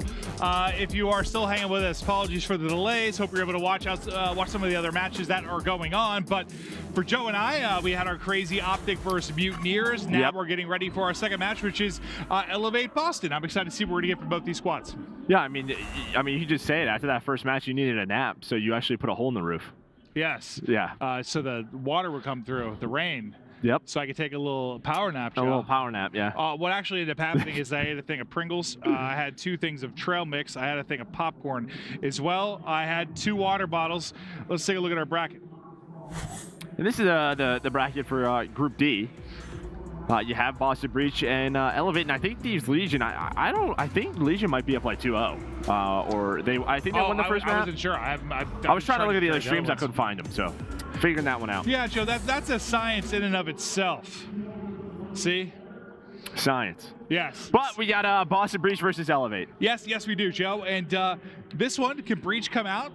If you are still hanging with us, apologies for the delays. Hope you're able to watch some of the other matches that are going on. But for Joe and I, we had our crazy OpTic versus Mutineers. Now we're getting ready for our second match, which is Elevate Boston. I'm excited to see what we're going to get from both these squads.
Yeah, I mean, you just say it. After that first match, you needed a nap, so you actually put a hole in the roof.
Yes.
Yeah.
So the water would come through, the rain.
Yep.
So I could take a little power nap, Joe.
A little power nap, yeah.
What actually ended up happening is I had a thing of Pringles. I had 2 things of trail mix. I had a thing of popcorn as well. I had 2 water bottles. Let's take a look at our bracket.
And this is the bracket for Group D. You have Boston Breach and Elevate, and I think Thieves Legion. I think Legion might be up like 2-0, or they. I think they won the first match.
I wasn't sure.
I was trying to look at the other streams. I couldn't find them, so figuring that one out.
Yeah, Joe, that's a science in and of itself. See?
Science.
Yes.
But we got Boston Breach versus Elevate.
Yes, we do, Joe. And this one, can Breach come out?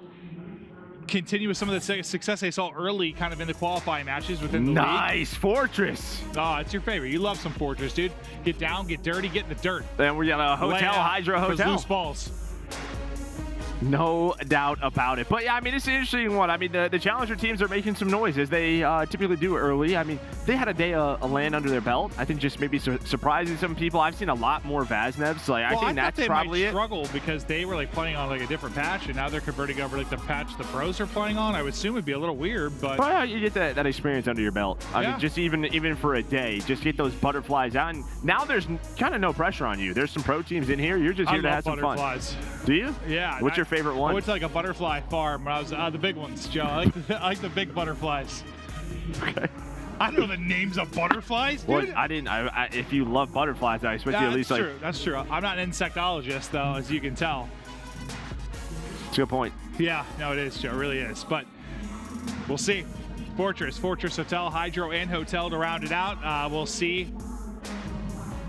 Continue with some of the success they saw early kind of in the qualifying matches within the league.
Nice Fortress.
Oh, it's your favorite. You love some Fortress, dude. Get down, get dirty, get in the dirt.
Then we got a hotel, HyDra hotel.
Loose balls.
No doubt about it. But yeah, I mean, it's an interesting one. I mean, the challenger teams are making some noise as they typically do early. I mean, they had a day of land under their belt. I think just maybe surprising some people. I've seen a lot more Vaznev. Like, I think that's probably
it. Struggle because they were like playing on like a different patch, and now they're converting over like the patch the pros are playing on. I would assume it'd be a little weird, but
you get that experience under your belt. I mean, just even for a day, just get those butterflies out. And now there's kind of no pressure on you. There's some pro teams in here. You're just here to have some fun. Do you?
Yeah.
What's your favorite one?
I went to like a butterfly farm when I was the big ones, Joe. I like the big butterflies.
Okay.
I don't know the names of butterflies, dude.
Well, I didn't. If you love butterflies, I expect you at least like.
That's true. I'm not an insectologist, though, as you can tell.
That's a good point.
Yeah, no, it is, Joe. It really is. But we'll see. Fortress Hotel, HyDra, and Hotel to round it out. We'll see.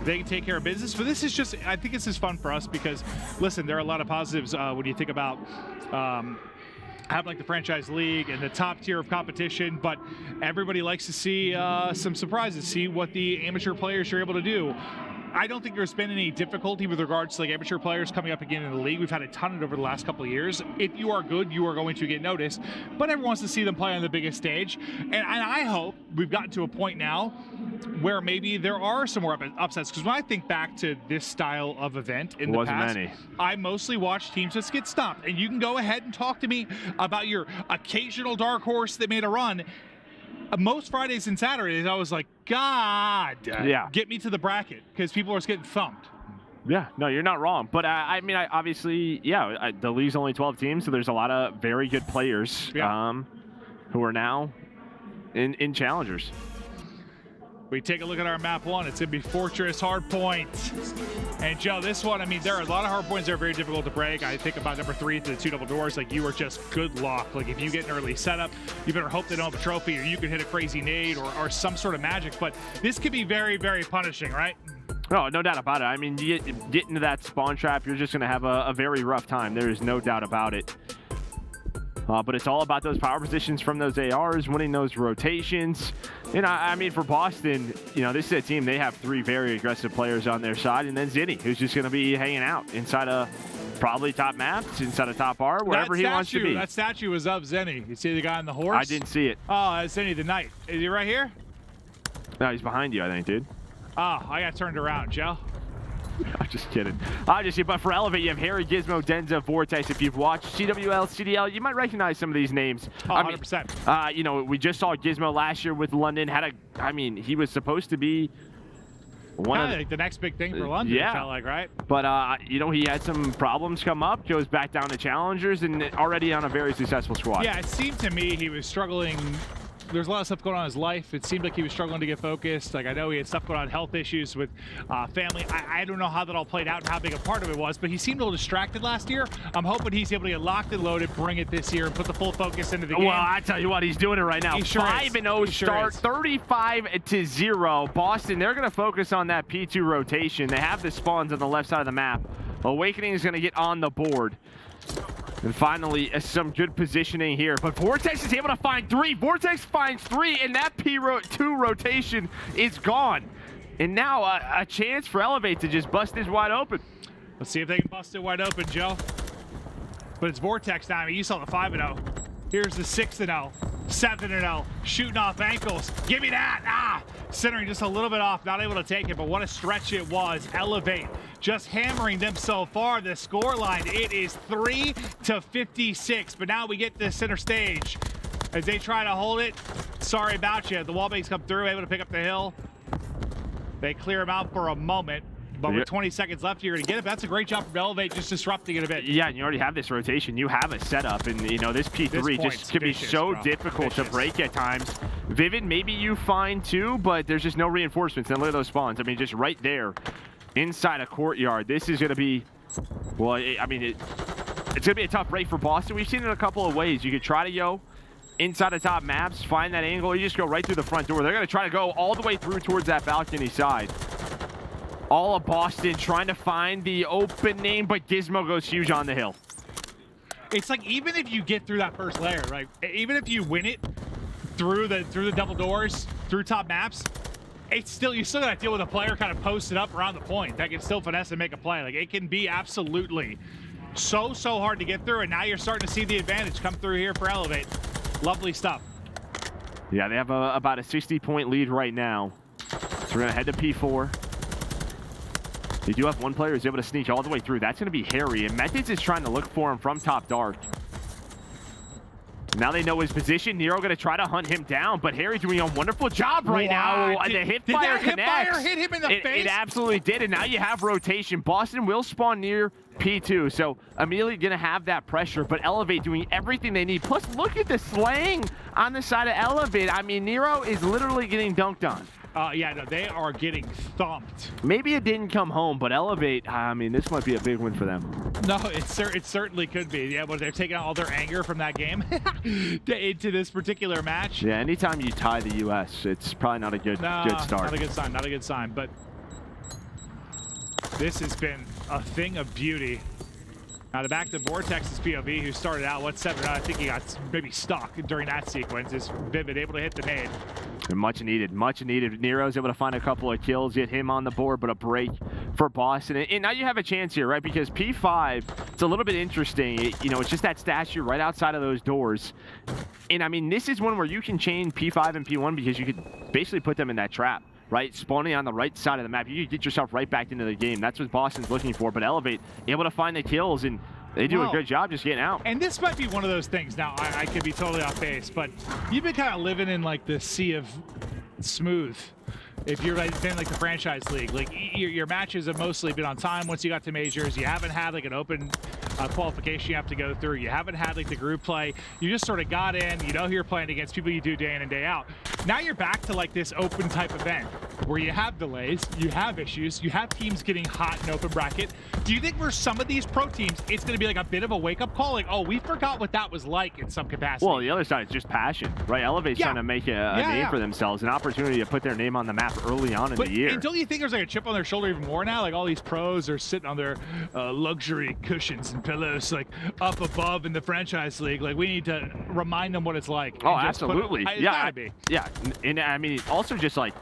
They can take care of business, but this is just, I think this is fun for us because, listen, there are a lot of positives when you think about having like the franchise league and the top tier of competition, but everybody likes to see some surprises, see what the amateur players are able to do. I don't think there's been any difficulty with regards to like amateur players coming up again in the league. We've had a ton of it over the last couple of years. If you are good, you are going to get noticed, but everyone wants to see them play on the biggest stage. And I hope we've gotten to a point now where maybe there are some more upsets. Because when I think back to this style of event in the past, I mostly watch teams just get stopped. And you can go ahead and talk to me about your occasional dark horse that made a run. Most Fridays and Saturdays, I was like, God, get me to the bracket because people are just getting thumped.
Yeah, no, you're not wrong. But I mean, obviously, the league's only 12 teams, so there's a lot of very good players who are now in challengers.
We take a look at our map 1. It's going to be Fortress Hardpoint. And Joe, this one, I mean, there are a lot of hardpoints that are very difficult to break. I think about number 3 to the 2 double doors. Like, you are just good luck. Like, if you get an early setup, you better hope they don't have a trophy, or you can hit a crazy nade or some sort of magic. But this could be very, very punishing, right?
Oh, no doubt about it. I mean, you get into that spawn trap, you're just going to have a very rough time. There is no doubt about it. But it's all about those power positions from those ARs, winning those rotations. And I mean, for Boston, this is a team, they have 3 very aggressive players on their side, and then Zinni, who's just going to be hanging out inside of probably top maps, inside of top R, wherever he wants to be.
That statue was of Zinni. You see the guy on the horse?
I didn't see it.
Oh, that's Zinni the Knight. Is he right here?
No, he's behind you, I think, dude.
Oh, I got turned around, Joe.
I'm just kidding. But for Elevate, you have Harry, Gizmo, Denza, Vortex. If you've watched CWL, CDL, you might recognize some of these names.
Oh, 100%.
I mean, we just saw Gizmo last year with London. He was supposed to be one of
like the next big thing for London, it felt like, right?
But, he had some problems come up, goes back down to challengers, and already on a very successful squad.
Yeah, it seemed to me he was struggling. There's a lot of stuff going on in his life. It seemed like he was struggling to get focused. Like, I know he had stuff going on, health issues with family. I don't know how that all played out and how big a part of it was, but he seemed a little distracted last year. I'm hoping he's able to get locked and loaded, bring it this year, and put the full focus into the game.
Well, I tell you what, he's doing it right now. 5-0 start, 35-0. Boston, they're going to focus on that P2 rotation. They have the spawns on the left side of the map. Owakening is going to get on the board. And finally, some good positioning here. But Vortex is able to find 3. Vortex finds 3, and that P2 rotation is gone. And now a chance for aLLeY to just bust this wide open.
Let's see if they can bust it wide open, Joe. But it's Vortex now. I mean, you saw the 5-0. Here's the 6-0, 7-0, shooting off ankles. Give me that. Ah, centering just a little bit off, not able to take it, but what a stretch it was. aLLeY just hammering them so far. The score line, it is 3-56, but now we get to center stage as they try to hold it. Sorry about you. The wallbangs come through, able to pick up the hill. They clear him out for a moment. But with 20 seconds left, you're going to get it. That's a great job from aLLeY, just disrupting it a bit.
Yeah, and you already have this rotation. You have a setup, and you know this P3 just can be so difficult to break at times. Vivid, maybe you find 2, but there's just no reinforcements. And look at those spawns. I mean, just right there inside a courtyard. This is going to be, well, it's going to be a tough break for Boston. We've seen it a couple of ways. You could try to inside the top maps, find that angle. You just go right through the front door. They're going to try to go all the way through towards that balcony side. All of Boston trying to find the opening, but Gizmo goes huge on the hill.
It's like, even if you get through that first layer, right? Even if you win it through the double doors, through top maps, it's still, you still gotta deal with a player kind of posted up around the point that can still finesse and make a play. Like, it can be absolutely so hard to get through, and now you're starting to see the advantage come through here for aLLeY. Lovely stuff.
Yeah, they have about a 60-point lead right now. So we're gonna head to P4. They do have one player who's able to sneak all the way through. That's going to be Harry, and Methodz is trying to look for him from top dark. Now they know his position. Nero going to try to hunt him down, but Harry doing a wonderful job right now. The hipfire connects.
Hit him in the face?
It absolutely did, and now you have rotation. Boston will spawn near P2, so immediately going to have that pressure, but aLLeY doing everything they need. Plus, look at the slang on the side of aLLeY. I mean, Nero is literally getting dunked on.
Yeah, no, they are getting thumped.
Maybe it didn't come home, but aLLeY, I mean, this might be a big win for them.
No, it certainly could be. Yeah, but they're taking out all their anger from that game into this particular match.
Yeah, anytime you tie the U.S., it's probably not a good start.
Not a good sign, not a good sign. But this has been a thing of beauty. Now to back to Vortex's POV, who started out, 7-0? I think he got maybe stuck during that sequence. Is Vivid able to hit the nade?
And much needed, much needed. Nero's able to find a couple of kills, get him on the board, but a break for Boston. And now you have a chance here, right? Because P5, it's a little bit interesting. It's just that statue right outside of those doors. And I mean, this is one where you can chain P5 and P1 because you could basically put them in that trap, right? Spawning on the right side of the map. You could get yourself right back into the game. That's what Boston's looking for. But aLLeY, able to find the kills, and they do a good job just getting out.
And this might be one of those things. Now, I could be totally off base, but you've been kind of living in like the sea of smooth. If you're like been like the franchise league, like your matches have mostly been on time once you got to majors. You haven't had like an open qualification you have to go through. You haven't had like the group play. You just sort of got in, you know who you're playing against, people you do day in and day out. Now you're back to like this open type event where you have delays, you have issues, you have teams getting hot in open bracket. Do you think for some of these pro teams, it's going to be like a bit of a wake-up call? Like, oh, we forgot what that was like in some capacity.
Well, the other side is just passion, right? aLLeY's trying to make a name for themselves, an opportunity to put their name on the map early on in the year.
And don't you think there's like a chip on their shoulder even more now? Like all these pros are sitting on their luxury cushions and pillows, like up above in the franchise league. Like we need to remind them what it's like.
Oh, absolutely.
Yeah,
and I mean, also just like,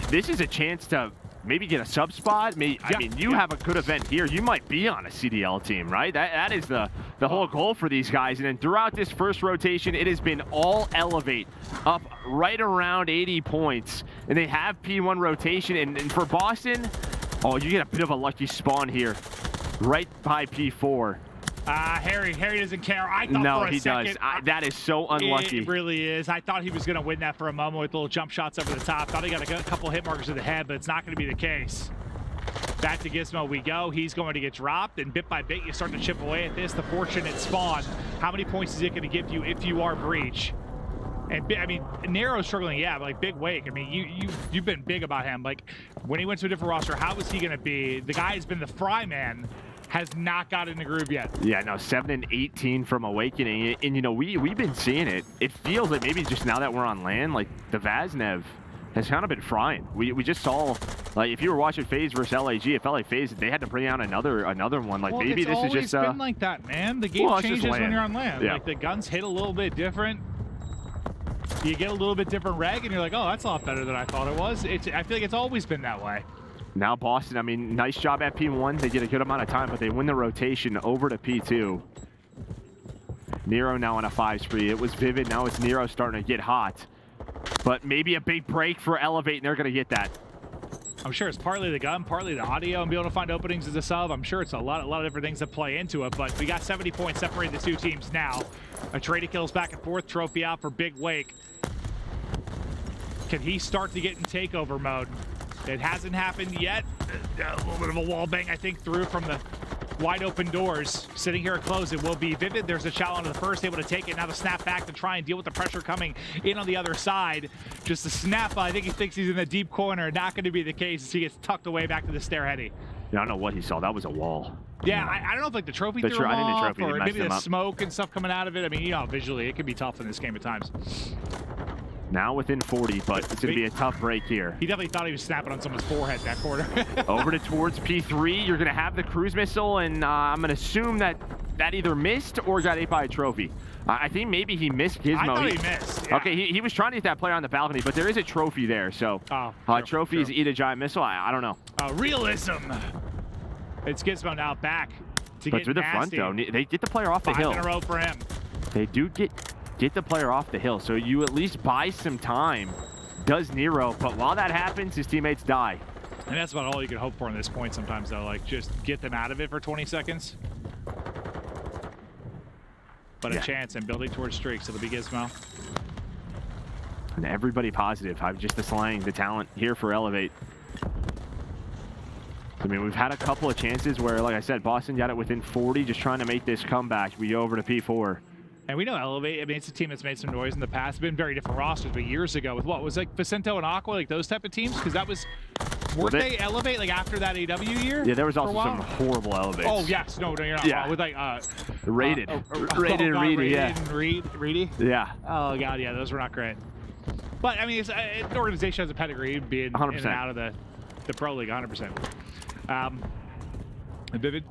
this is a chance to maybe get a sub spot. I mean, you have a good event here. You might be on a CDL team, right? That is the whole goal for these guys. And then throughout this first rotation, it has been all aLLeY up right around 80 points. And they have P1 rotation. And for Boston, oh, you get a bit of a lucky spawn here right by P4.
Harry doesn't care. I thought for a second.
Does. That is so unlucky.
It really is. I thought he was going to win that for a moment with little jump shots over the top. Thought he got a couple hit markers to the head, but it's not going to be the case. Back to Gizmo we go. He's going to get dropped, and bit by bit, you start to chip away at this. The fortunate spawn. How many points is it going to give you if you are breach? And I mean, Nero's struggling, but like Big Wake. I mean, you've been big about him. Like when he went to a different roster, how was he going to be? The guy has been the fry man. Has not got in the groove yet.
Yeah, no, 7-18 from Owakening. And we've been seeing it. It feels like maybe just now that we're on land, like the Vaznev has kind of been frying. We just saw Like, if you were watching FaZe versus LAG, if LA FaZe, they had to bring out another one. Like,
well,
maybe this is just...
It's been like that, man. The game changes when you're on land.
Yeah.
Like, the guns hit a little bit different. You get a little bit different reg, and you're like, oh, that's a lot better than I thought it was. I feel like it's always been that way.
Now Boston, I mean, nice job at P1. They get a good amount of time, but they win the rotation over to P2. Nero now on a 5 spree. It was Vivid, now it's Nero starting to get hot. But maybe a big break for Elevate, and they're going to get that.
I'm sure it's partly the gun, partly the audio, and being able to find openings as a sub. I'm sure it's a lot of different things that play into it, but we got 70 points separating the two teams now. A trade of kills back and forth, trophy out for Big Wake. Can he start to get in takeover mode? It hasn't happened yet. A little bit of a wall bang, I think, through from the wide open doors. Sitting here at close, it will be Vivid. There's a shot onto the first, able to take it. Now the snap back to try and deal with the pressure coming in on the other side. Just a snap. I think he thinks he's in the deep corner. Not going to be the case as he gets tucked away back to the stairheady.
Yeah, I don't know what he saw. That was a wall.
Yeah, I don't know if like the trophy threw him
I think the
off,
trophy
or maybe the
up.
smoke and stuff coming out of it. I mean, you know, visually it can be tough in this game at times.
Now within 40, but it's going to be a tough break here.
He definitely thought he was snapping on someone's forehead that corner.
Over to towards P3, you're going to have the cruise missile, and I'm going to assume that either missed or got ate by a trophy. I think maybe he missed Gizmo.
I thought he missed. Yeah.
Okay, he was trying to get that player on the balcony, but there is a trophy there, so trophy is eat a giant missile. I don't know.
Realism. It's Gizmo now back to
but
get
through the
Nasty.
front, though, they get the player off the hill.
5 in a row for him.
They do get the player off the hill, so you at least buy some time. Does Nero, but while that happens, his teammates die.
And that's about all you can hope for in this point sometimes, though. Like, just get them out of it for 20 seconds. But a chance and building towards streaks, so it'll be Gizmo.
And everybody positive. I'm just the slang, the talent here for Elevate. I mean, we've had a couple of chances where, like I said, Boston got it within 40, just trying to make this comeback. We go over to P4.
And we know Elevate, I mean, it's a team that's made some noise in the past. It's been very different rosters, but years ago with what was like Vicento and Aqua, like those type of teams? Because that was, weren't they Elevate like after that AW year?
Yeah, there was also some horrible Elevates.
Oh, yes. No, you're not wrong. With like,
Rated. Rated and Reedy, yeah.
Reedy?
Yeah.
Oh, God, yeah, those were not great. But, I mean, it's, the organization has a pedigree being
100%.
in and out of the Pro League, 100%. Vivid.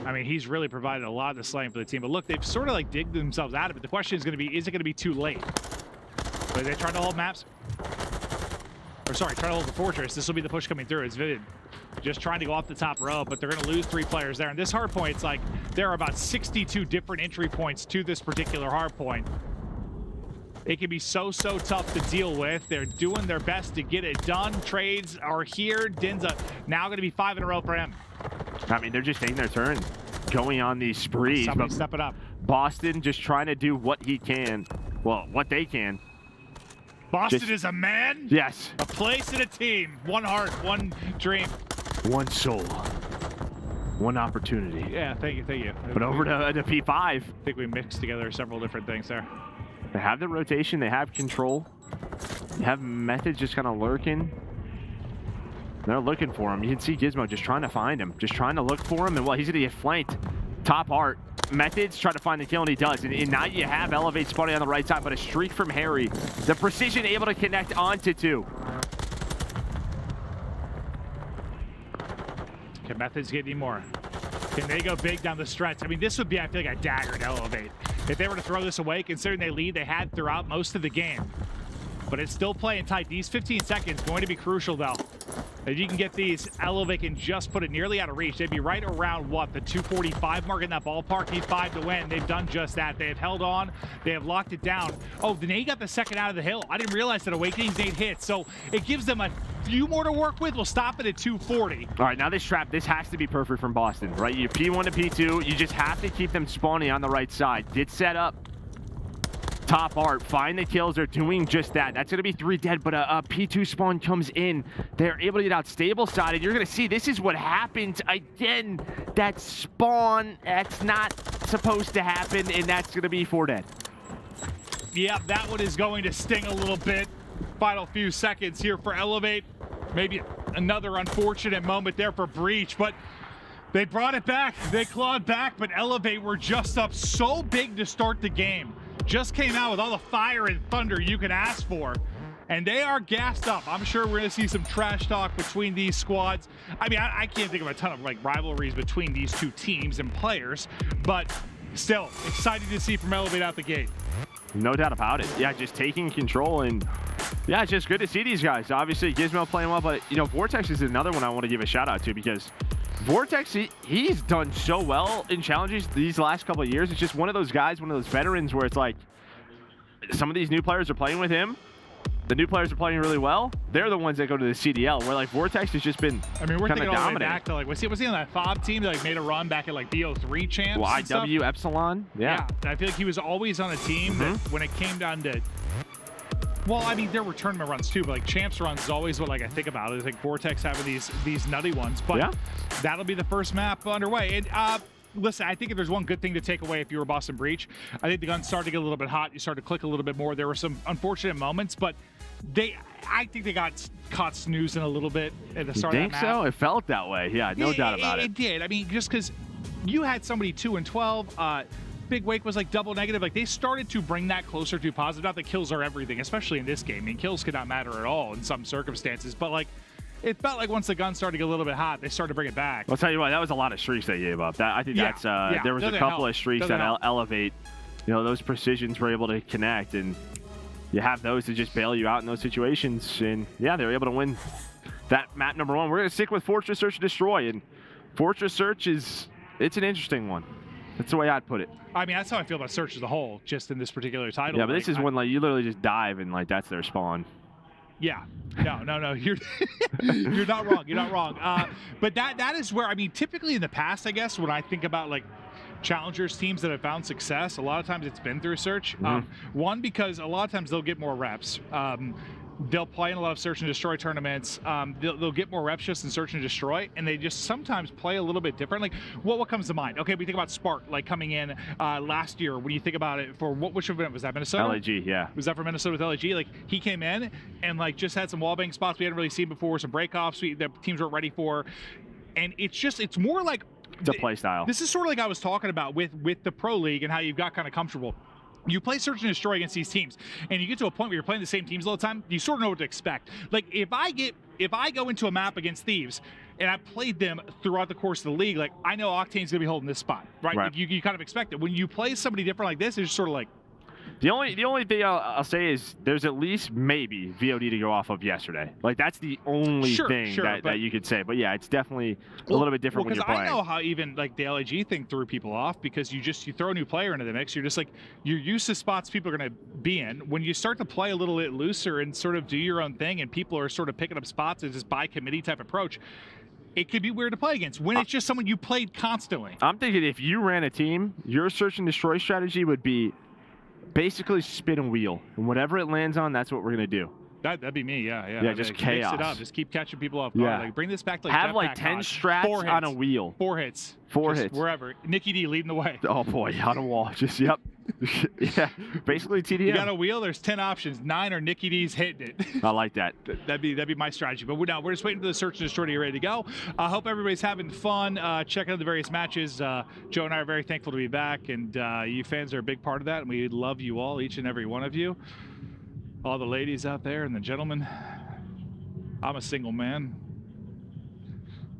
I mean, he's really provided a lot of the slaying for the team. But look, they've sort of like digged themselves out of it. The question is going to be, is it going to be too late? Are they trying to hold maps? Or sorry, trying to hold the fortress. This will be the push coming through. It's Vivid just trying to go off the top row, but they're going to lose 3 players there. And this hard point, it's like there are about 62 different entry points to this particular hard point. It can be so tough to deal with. They're doing their best to get it done. Trades are here. Dinza now going to be 5 in a row for him.
I mean, they're just taking their turn, going on these sprees.
Somebody step it up.
Boston just trying to do what he can. Well, what they can.
Boston is a man.
Yes.
A place and a team. One heart, one dream.
One soul. One opportunity.
Yeah, thank you.
But over to P5.
I think we mixed together several different things there.
They have the rotation. They have control. They have Methodz just kind of lurking. They're looking for him. You can see Gizmo just trying to find him. Just trying to look for him. And, well, he's going to get flanked. Top art. Methodz trying to find the kill, and he does. And now you have Elevate spawning on the right side, but a streak from Harry. The precision able to connect onto 2.
Can Methodz get any more? Can they go big down the stretch? I mean, this would be, I feel like, a dagger to Elevate. If they were to throw this away, considering they lead they had throughout most of the game. But it's still playing tight. These 15 seconds going to be crucial, though. If you can get these, Elevate can just put it nearly out of reach. They'd be right around, what, the 245 mark in that ballpark. Need 5 to win. They've done just that. They have held on. They have locked it down. Oh, the nade got the second out of the hill. I didn't realize that Awakening's nade hit. So it gives them a few more to work with. We'll stop it at 240.
All right, now this trap, this has to be perfect from Boston, right? You P1 to P2. You just have to keep them spawning on the right side. Get set up. Top art, find the kills. They're doing just that. That's going to be 3 dead, but a P2 spawn comes in. They're able to get out stable side, and you're going to see this is what happens again. That spawn, that's not supposed to happen, and that's going to be 4 dead.
Yeah, that one is going to sting a little bit. Final few seconds here for Elevate. Maybe another unfortunate moment there for Breach, but they brought it back. They clawed back, but Elevate were just up so big to start the game. Just came out with all the fire and thunder you can ask for. and they are gassed up. I'm sure we're going to see some trash talk between these squads. I mean, I can't think of a ton of like rivalries between these two teams and players, but still exciting to see from Elevate out the gate.
No doubt about it. Yeah, just taking control, and yeah, it's just good to see these guys. Obviously, Gizmo playing well, but you know, Vortex is another one I want to give a shout out to, because Vortex, he's done so well in challenges these last couple of years. It's just one of those guys, one of those veterans where it's like some of these new players are playing with him. The new players are playing really well. They're the ones that go to the CDL, where like Vortex has just been
I mean, we're thinking all the way
dominating.
back to like, was he on that FOB team that like made a run back at like BO3 champs?
Well,
and stuff?
IW Epsilon, yeah.
I feel like he was always on a team that when it came down to, well, I mean, there were tournament runs too, but like champs runs is always what like I think about. I think Vortex having these nutty ones, but that'll be the first map underway. And listen, I think if there's one good thing to take away if you were Boston Breach, I think the gun started to get a little bit hot. You started to click a little bit more. There were some unfortunate moments, but I think they got caught snoozing a little bit at the start of that map.
You think so? It felt that way. Yeah, no doubt about it.
It did. I mean, just because you had somebody 2 and 12, Big Wake was like double negative. Like they started to bring that closer to positive. Not that kills are everything, especially in this game. I mean, kills could not matter at all in some circumstances, but like it felt like once the gun started to get a little bit hot, they started to bring it back.
I'll tell you what, that was a lot of streaks they gave up. I think that's there was a couple of streaks that elevate. You know, those precisions were able to connect, and you have those to just bail you out in those situations. And yeah, they were able to win that map number 1. We're going to stick with Fortress Search and Destroy, and Fortress Search it's an interesting one. That's the way I'd put it.
I mean, that's how I feel about Search as a whole, just in this particular title.
Yeah, but this is one like you literally just dive and like that's their spawn.
Yeah. No. You're you're not wrong. You're not wrong. But that is where, I mean, typically in the past, I guess, when I think about like challengers teams that have found success, a lot of times it's been through Search. One, because a lot of times they'll get more reps. They'll play in a lot of Search and Destroy tournaments. They'll get more reps just in Search and Destroy, and they just sometimes play a little bit different. Like, what comes to mind? Okay, we think about Spark, like coming in last year. When you think about it, for which event was that? Minnesota?
LAG, yeah.
Was that for Minnesota with LAG? Like, he came in and like just had some wallbang spots we hadn't really seen before, some breakoffs the teams weren't ready for, and it's more like
it's a play style.
This is sort of like I was talking about with the Pro League and how you've got kind of comfortable. You play Search and Destroy against these teams, and you get to a point where you're playing the same teams all the time, you sort of know what to expect. Like, if I go into a map against Thieves, and I played them throughout the course of the league, like, I know Octane's going to be holding this spot, right? Like, you kind of expect it. When you play somebody different like this, it's just sort of like,
The only thing I'll say is there's at least maybe VOD to go off of yesterday. Like, that's the only thing that you could say. But yeah, it's definitely a little bit different when you're playing.
I know how even like the LAG thing threw people off, because you throw a new player into the mix. You're just like, you're used to spots people are going to be in. When you start to play a little bit looser and sort of do your own thing, and people are sort of picking up spots as this by committee type approach, it could be weird to play against when it's just someone you played constantly.
I'm thinking if you ran a team, your Search and Destroy strategy would be basically spin and wheel, and whatever it lands on, that's what we're gonna do.
That'd be me. Yeah.
Yeah, just chaos.
Mix it up. Just keep catching people off.
Yeah.
Like, bring this back to like
have like 10 strats on a wheel.
4 hits.
4 hits.
Wherever. Nikki D leading the way.
Oh boy, on a wall. Just yeah. Basically TDM.
You got a wheel. There's 10 options. 9 are Nikki D's hitting it.
I like that.
That'd be my strategy. But we're just waiting for the Search and Destroy to get ready to go. I hope everybody's having fun. Checking out the various matches. Joe and I are very thankful to be back, and you fans are a big part of that, and we love you all, each and every one of you. All the ladies out there and the gentlemen. I'm a single man.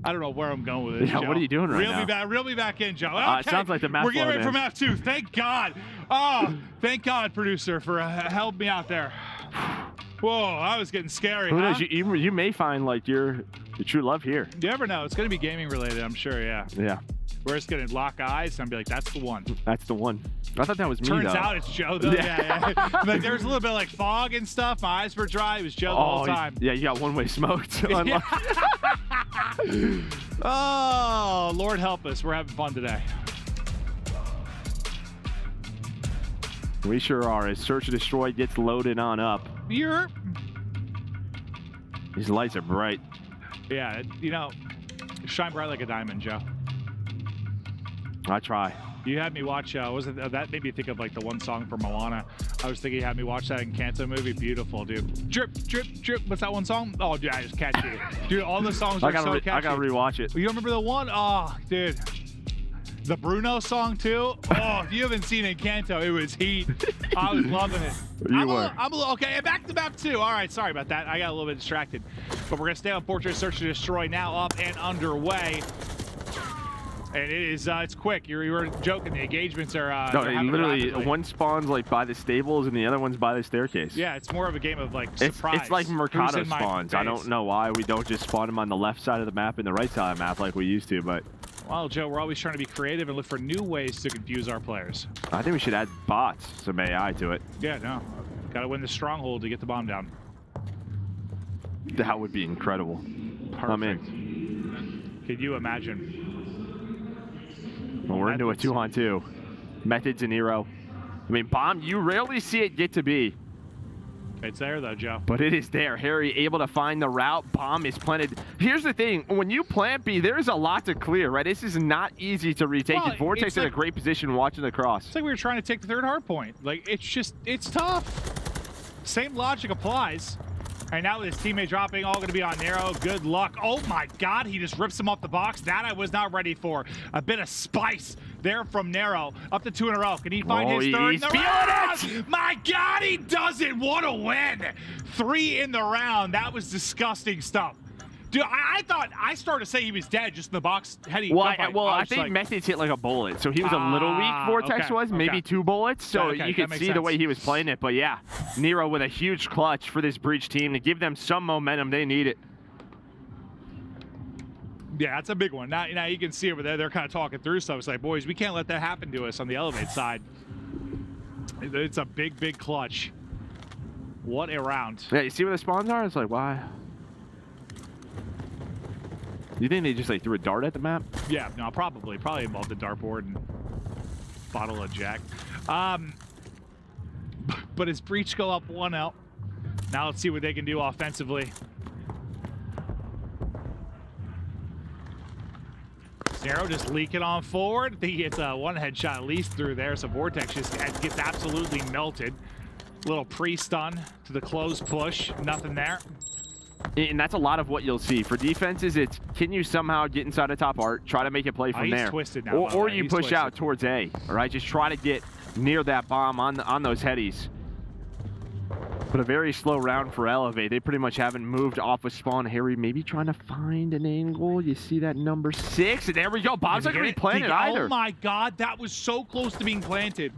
I don't know where I'm going with this, Joe.
What are you doing right now?
Reel me back in, Joe. Okay.
It sounds like the map.
We're getting ready for map 2. Thank God. Oh, thank God, producer, for helping me out there. Whoa, I was getting scary.
Who knows? You may find like your true love here.
You never know. It's going to be gaming related, I'm sure. Yeah.
Yeah.
We're just going to lock eyes and be like, that's the one.
That's the one. I thought that was me,
Turns
though.
out it's Joe, though. Yeah. Like, there's a little bit of like fog and stuff. My eyes were dry. It was Joe the whole time.
Yeah, you got one-way smoked.
Oh, Lord help us. We're having fun today.
We sure are. As Search and Destroy gets loaded on up. These lights are bright.
Yeah, shine bright like a diamond, Joe.
I try.
You had me watch, that made me think of like the one song from Moana. I was thinking you had me watch that Encanto movie. Beautiful, dude. Drip, drip, drip. What's that one song? Oh, dude, I just catchy. Dude, all the songs are so catchy.
I gotta rewatch it.
You remember the one? Oh, dude. The Bruno song too. Oh, if you haven't seen Encanto, it was heat. I was loving it. I'm a little okay. Back to map 2. All right, sorry about that. I got a little bit distracted. But we're gonna stay on Fortress Search and Destroy now, up and underway. And it is, it's quick. You were joking. The engagements are.
No, literally, one spawns like by the stables and the other one's by the staircase.
Yeah, it's more of a game of like surprise.
It's like Mercado spawns. I don't know why we don't just spawn them on the left side of the map and the right side of the map like we used to, but.
Well, Joe, we're always trying to be creative and look for new ways to confuse our players.
I think we should add bots, some AI to it.
Yeah, no. Got to win the stronghold to get the bomb down.
That would be incredible.
Perfect.
I'm in.
Could you imagine?
Well, we're into a 2-on-2. Methodz and Nero. I mean, bomb, you rarely see it get to B.
It's there, though, Joe.
But it is there. Harry able to find the route. Bomb is planted. Here's the thing. When you plant B, there's a lot to clear, right? This is not easy to retake. Well, Vortex in a great position watching the cross.
It's like we were trying to take the third hard point. Like, it's tough. Same logic applies. And now with his teammate dropping, all going to be on Nero. Good luck. Oh, my God. He just rips him off the box. That I was not ready for. A bit of spice there from Nero. Up to 2 in a row. Can he find his third?
He's feeling it!
My God, he does it. What a win. 3 in the round. That was disgusting stuff. Dude, I thought I started to say he was dead just in the box heading.
Well, I think Methodz hit like a bullet, so he was a little weak. Vortex was maybe 2 bullets, so you could see the way he was playing it. But yeah, Nero with a huge clutch for this Breach team to give them some momentum. They need it.
Yeah, that's a big one. Now you can see over there, they're kind of talking through stuff. It's like, boys, we can't let that happen to us on the Elevate side. It's a big, big clutch. What a round.
Yeah, you see where the spawns are? It's like, why? You think they just like threw a dart at the map?
Yeah, no, probably involved the dartboard and bottle of Jack. But his Breach go up 1-0. Now let's see what they can do offensively. Nero just leaking on forward. He gets a 1 headshot at least through there, so Vortex just gets absolutely melted. Little pre-stun to the close push. Nothing there.
And that's a lot of what you'll see. For defenses, it's can you somehow get inside the top art, try to make a play from there.
Twisted now,
or you push out towards A, all right? Just try to get near that bomb on those headies. But a very slow round for Elevate. They pretty much haven't moved off of spawn. Harry maybe trying to find an angle. You see that number 6, and there we go. Bomb's not going to be planted either.
Oh my God, that was so close to being planted.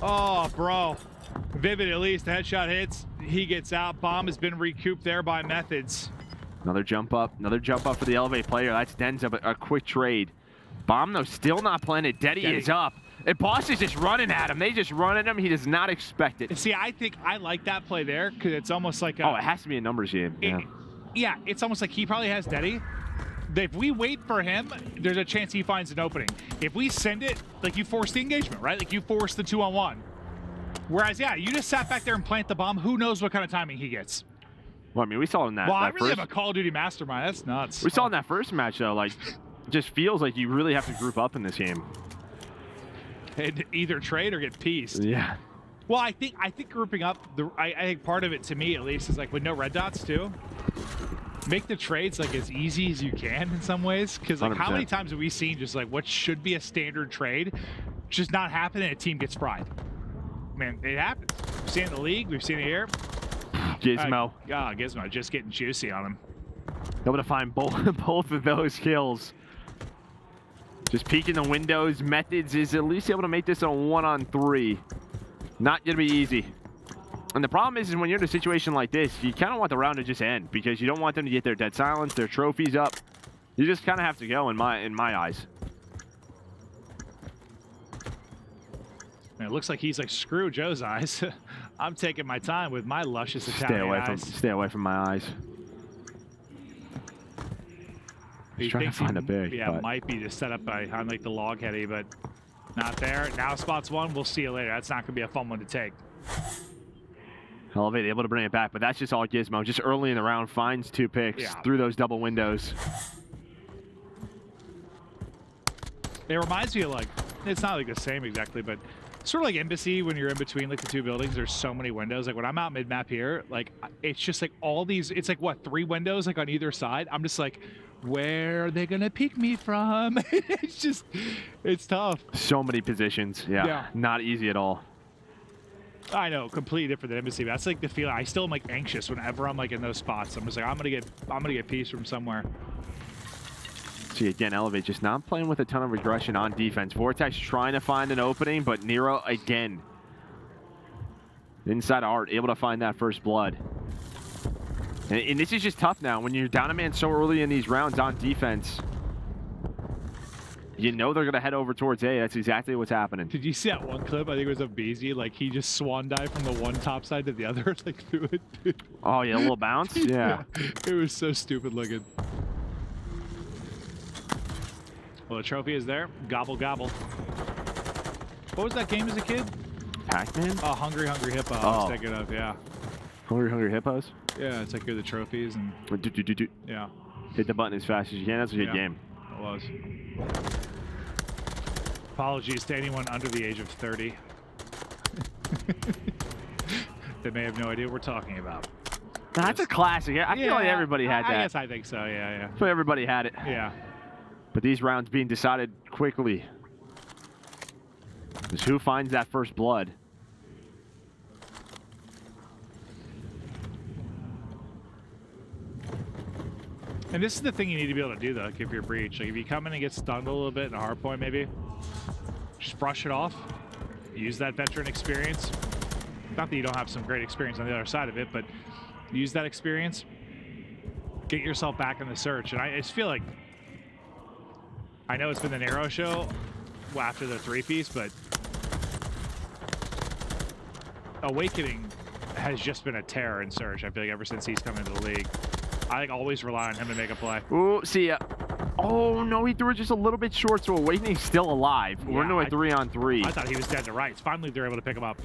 Oh, bro. Vivid, at least, the headshot hits. He gets out. Bomb has been recouped there by Methodz.
Another jump up for the Elevate player. That's Denza, a quick trade. Bomb, though, still not planted. Deddy is up. And Boss is just running at him. They just run at him. He does not expect it.
See, I think I like that play there because it's almost like a...
Oh, it has to be a numbers game.
Yeah, it's almost like he probably has Deddy. If we wait for him, there's a chance he finds an opening. If we send it, like you force the engagement, right? Like you force the 2-on-1. Whereas, yeah, you just sat back there and plant the bomb. Who knows what kind of timing he gets?
Well, I mean, we saw in that.
Well, I really have a Call of Duty mastermind. That's nuts.
We saw in that first match, though, like, just feels like you really have to group up in this game.
And either trade or get pieced.
Yeah.
Well, I think grouping up, I think part of it, to me at least, is like with no red dots, too. Make the trades like as easy as you can in some ways. Because like 100%. How many times have we seen just like what should be a standard trade just not happen and a team gets fried? Man, it happens. We've seen it in the league. We've seen it here.
Gizmo.
Gizmo just getting juicy on him.
Able to find both of those kills. Just peeking the windows. Methodz is at least able to make this a 1-on-3. Not going to be easy. And the problem is when you're in a situation like this, you kind of want the round to just end because you don't want them to get their dead silence, their trophies up. You just kind of have to go in my eyes.
Man, it looks like he's like, screw Joe's eyes. I'm taking my time with my luscious Italian eyes.
Stay away from my eyes. He's trying to find a big.
Yeah, it might be to set up on like the log heady, but not there. Now spots one. We'll see you later. That's not going to be a fun one to take.
Elevate able to bring it back, but that's just all Gizmo. Just early in the round, finds 2 picks through those double windows.
It reminds me of like, it's not like the same exactly, but Sort of like aBeZy when you're in between like the two buildings. There's so many windows. Like when I'm out mid map here, like it's just like all these. It's like what 3 windows like on either side. I'm just like, where are they gonna peek me from? it's tough.
So many positions. Yeah. Not easy at all.
I know, completely different than aBeZy. That's like the feeling. I still am like anxious whenever I'm like in those spots. I'm just like, I'm gonna get peace from somewhere.
See, again, Elevate just not playing with a ton of aggression on defense. Vortex trying to find an opening, but Nero, again, inside Art, able to find that first blood. And this is just tough now. When you're down a man so early in these rounds on defense, you know they're going to head over towards A. That's exactly what's happening.
Did you see that one clip? I think it was aBeZy. Like, he just swan dived from the one top side to the other, like, through it.
Oh, yeah, a little bounce? Yeah.
It was so stupid looking. Well, the trophy is there. Gobble, gobble. What was that game as a kid?
Pac-Man?
Oh, Hungry Hungry Hippo. I was thinking of, yeah.
Hungry Hungry Hippos?
Yeah, it's like you're the trophies and... Yeah.
Hit the button as fast as you can. That's a good game.
It was. Apologies to anyone under the age of 30. They may have no idea what we're talking about.
That's a classic. I feel like everybody had that.
I guess I think so, yeah.
So everybody had it.
Yeah.
But these rounds being decided quickly. Is who finds that first blood.
And this is the thing you need to be able to do, though, like if you're breach. Like if you come in and get stunned a little bit in a hard point, maybe, just brush it off. Use that veteran experience. Not that you don't have some great experience on the other side of it, but use that experience. Get yourself back in the search. And I just feel like, I know it's been the Nero show after the 3-piece, but Owakening has just been a terror in search. I feel like ever since he's come into the league. I like always rely on him to make a play.
Ooh, see ya. Oh, no, he threw it just a little bit short, so Awakening's still alive.
Yeah,
We're into a 3-on-3.
I thought he was dead to rights. Finally, they're able to pick him up.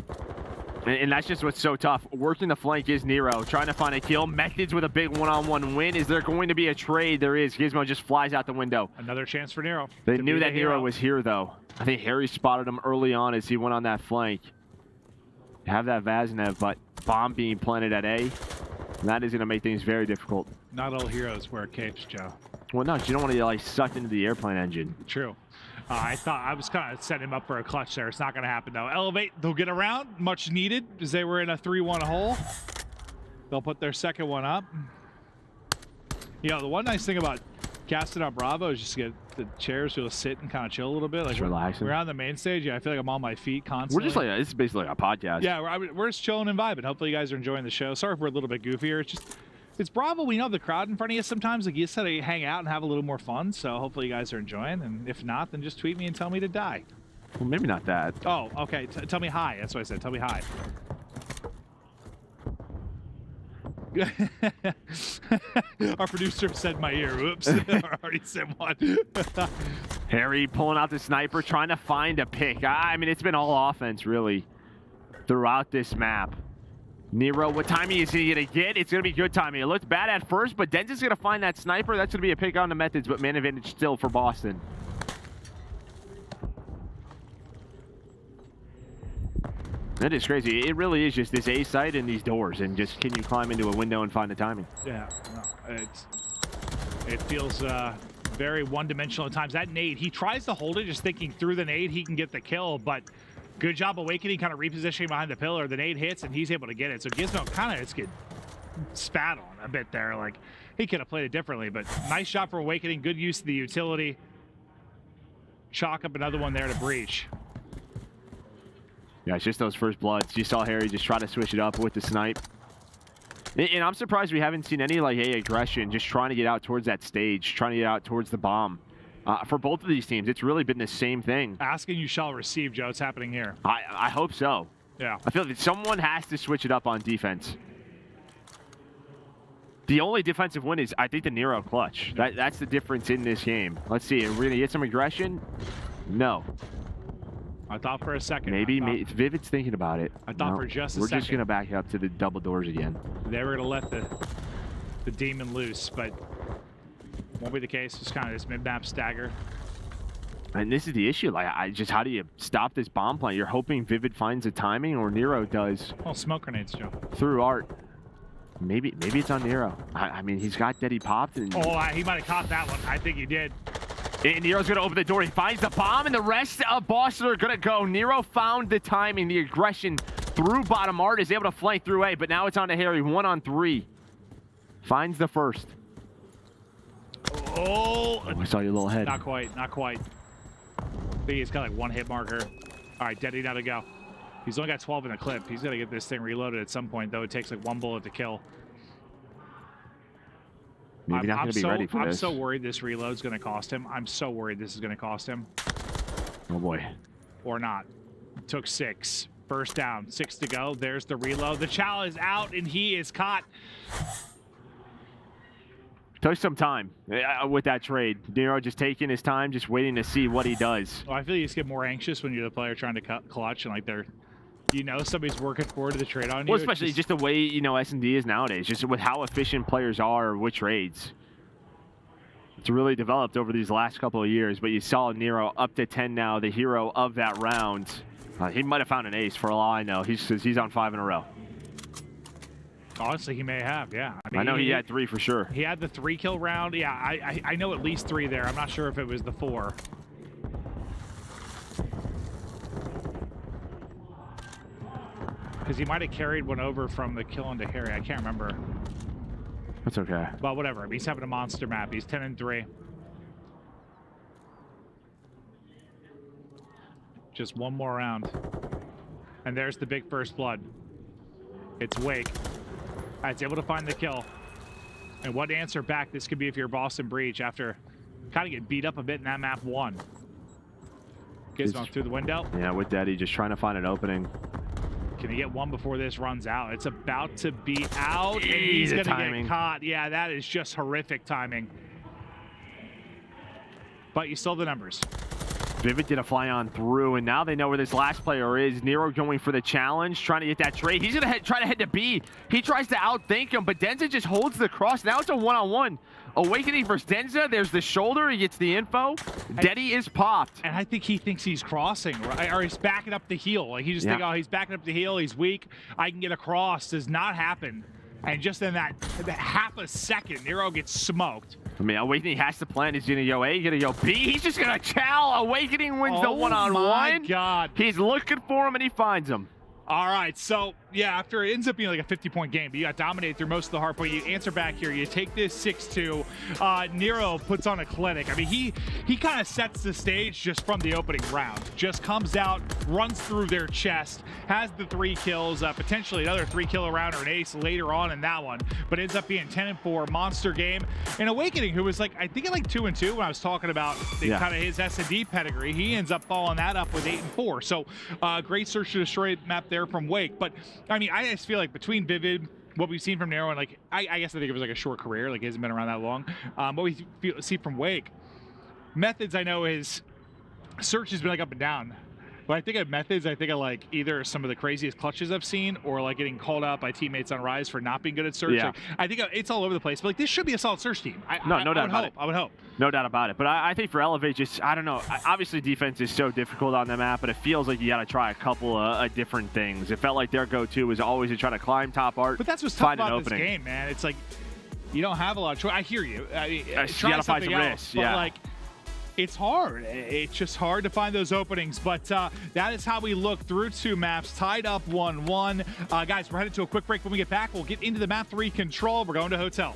And that's just what's so tough. Working the flank is Nero, trying to find a kill. Methodz with a big one-on-one win. Is there going to be a trade? There is. Gizmo just flies out the window.
Another chance for Nero.
They knew that Nero was here, though. I think Harry spotted him early on as he went on that flank. Have that Vaznev, but bomb being planted at A. That is going to make things very difficult.
Not all heroes wear capes, Joe.
Well, no, you don't want to get like sucked into the airplane engine.
True. I thought I was kind of setting him up for a clutch there. It's not going to happen, though. Elevate, they'll get around. Much needed because they were in a 3-1 hole. They'll put their second one up. You know, the one nice thing about casting on Bravo is just get the chairs to sit and kind of chill a little bit. Like,
just relaxing.
We're on the main stage. Yeah, I feel like I'm on my feet constantly.
We're just like, it's basically like a podcast.
Yeah, we're just chilling and vibing. Hopefully you guys are enjoying the show. Sorry if we're a little bit goofier. It's Bravo. We know the crowd in front of you sometimes. Like you said, you hang out and have a little more fun. So hopefully you guys are enjoying. And if not, then just tweet me and tell me to die.
Well, maybe not that.
Oh, okay. Tell me hi. That's what I said. Tell me hi. Our producer said my ear. Oops. I already said one.
Harry pulling out the sniper, trying to find a pick. I mean, it's been all offense, really, throughout this map. Nero, what timing is he going to get? It's going to be good timing. It looked bad at first, but Denz is going to find that sniper. That's going to be a pick on the Methodz, but man advantage still for Boston. That is crazy. It really is just this A site and these doors, and just can you climb into a window and find the timing?
Yeah, no, it feels very one-dimensional at times. That nade, he tries to hold it, just thinking through the nade he can get the kill, but good job Awakening kind of repositioning behind the pillar. The nade hits and he's able to get it. So Gizmo kind of just get spat on a bit there. Like he could have played it differently, but nice shot for Awakening. Good use of the utility. Chalk up another one there to breach.
Yeah, it's just those first bloods. You saw Harry just try to switch it up with the snipe. And I'm surprised we haven't seen any like A aggression, just trying to get out towards that stage, trying to get out towards the bomb. For both of these teams, it's really been the same thing.
Asking you shall receive, Joe. It's happening here.
I hope so.
Yeah.
I feel that someone has to switch it up on defense. The only defensive win is, I think, the Nero clutch. That's the difference in this game. Let's see. Are we going to get some aggression? No.
I thought for a second.
Maybe Vivid's thinking about it.
I thought for just a second.
We're just going to back up to the double doors again.
They were going to let the demon loose, but won't be the case. Just kind of this mid-map stagger.
And this is the issue. Like, how do you stop this bomb plant? You're hoping Vivid finds the timing, or Nero does.
Oh, smoke grenades, Joe.
Through art. Maybe it's on Nero. I mean, he's got Daddy popped. And
he might have caught that one. I think he did.
And Nero's going to open the door. He finds the bomb, and the rest of Boston are going to go. Nero found the timing, the aggression through bottom art, is able to flank through A, but now it's on to Harry. 1-on-3. Finds the first.
Oh,
I saw your little head.
Not quite. I think he's got like one hit marker. All right, Daddy, now to go. He's only got 12 in the clip. He's got to get this thing reloaded at some point, though. It takes like one bullet to kill.
Maybe not going to be ready for this.
I'm so worried this reload's going to cost him. I'm so worried this is going to cost him.
Oh, boy.
Or not. Took 6. First down. 6 to go. There's the reload. The chow is out, and he is caught.
Took some time with that trade. Nero just taking his time, just waiting to see what he does.
Well, I feel you just get more anxious when you're the player trying to clutch, and like somebody's working forward to the trade on you.
Well, especially just the way, S&D is nowadays, just with how efficient players are with trades. It's really developed over these last couple of years, but you saw Nero up to 10 now, the hero of that round. He might have found an ace for all I know. He's on 5 in a row.
Honestly, he may have, yeah.
I know he had 3 for sure.
He had the 3-kill round. Yeah, I know at least 3 there. I'm not sure if it was the 4. Because he might have carried one over from the kill into Harry. I can't remember.
That's okay.
But whatever. He's having a monster map. He's 10-3. Just one more round. And there's the big first blood. It's Wake. It's able to find the kill. And what answer back this could be if you're Boston Breach after kind of getting beat up a bit in that map 1. Gizmo through the window.
Yeah, with Daddy just trying to find an opening.
Can he get one before this runs out? It's about to be out, and he's going to get caught. Yeah, that is just horrific timing. But you still have the numbers.
Vivid did a fly on through, and now they know where this last player is. Nero going for the challenge, trying to get that trade. He's going to try to head to B. He tries to outthink him, but Drazah just holds the cross. Now it's a one-on-one. Owakening versus Drazah. There's the shoulder. He gets the info. Daddy is popped.
And I think he thinks he's crossing, right? Or he's backing up the heel. Like, he just thinks, oh, he's backing up the heel. He's weak. I can get across. Does not happen. And just in that half a second, Nero gets smoked.
I mean, Awakening has to plan. He's going to go A, he's going to go B. He's just going to chow. Awakening wins the one-on-one.
Oh, my God.
He's looking for him, and he finds him.
All right, so, yeah, after it ends up being like a 50-point game, but you got dominated through most of the hard point. You answer back here. You take this 6-2. Nero puts on a clinic. I mean, he kind of sets the stage just from the opening round. Just comes out, runs through their chest, has the 3 kills, potentially another 3-kill round or an ace later on in that one, but ends up being 10-4, monster game. And Owakening, who was like, I think at like 2-2 when I was talking about kind of his S&D pedigree, he ends up following that up with 8-4. So great search to destroy map there from Wake. But I mean, I just feel like between Vivid, what we've seen from Nero, and like I guess I think it was like a short career, like he hasn't been around that long. What we see from Wake, Methodz, I know his search has been like up and down. But I think at Methodz, I think of like either some of the craziest clutches I've seen, or like getting called out by teammates on Rise for not being good at search.
Yeah.
Like, I think it's all over the place. But like this should be a solid search team.
No doubt about it.
I would hope.
No doubt about it. But I think for Elevate, just, I don't know. Obviously, defense is so difficult on the map, but it feels like you got to try a couple of different things. It felt like their go-to was always to try to climb top art.
But that's what's tough about this game, man. It's like you don't have a lot of choice. I hear you. I mean,
you got to find some risks.
But like, it's hard. It's just hard to find those openings. But that is how we look through 2 maps, tied up 1-1. Guys, we're headed to a quick break. When we get back, we'll get into the map 3 control. We're going to Hotel.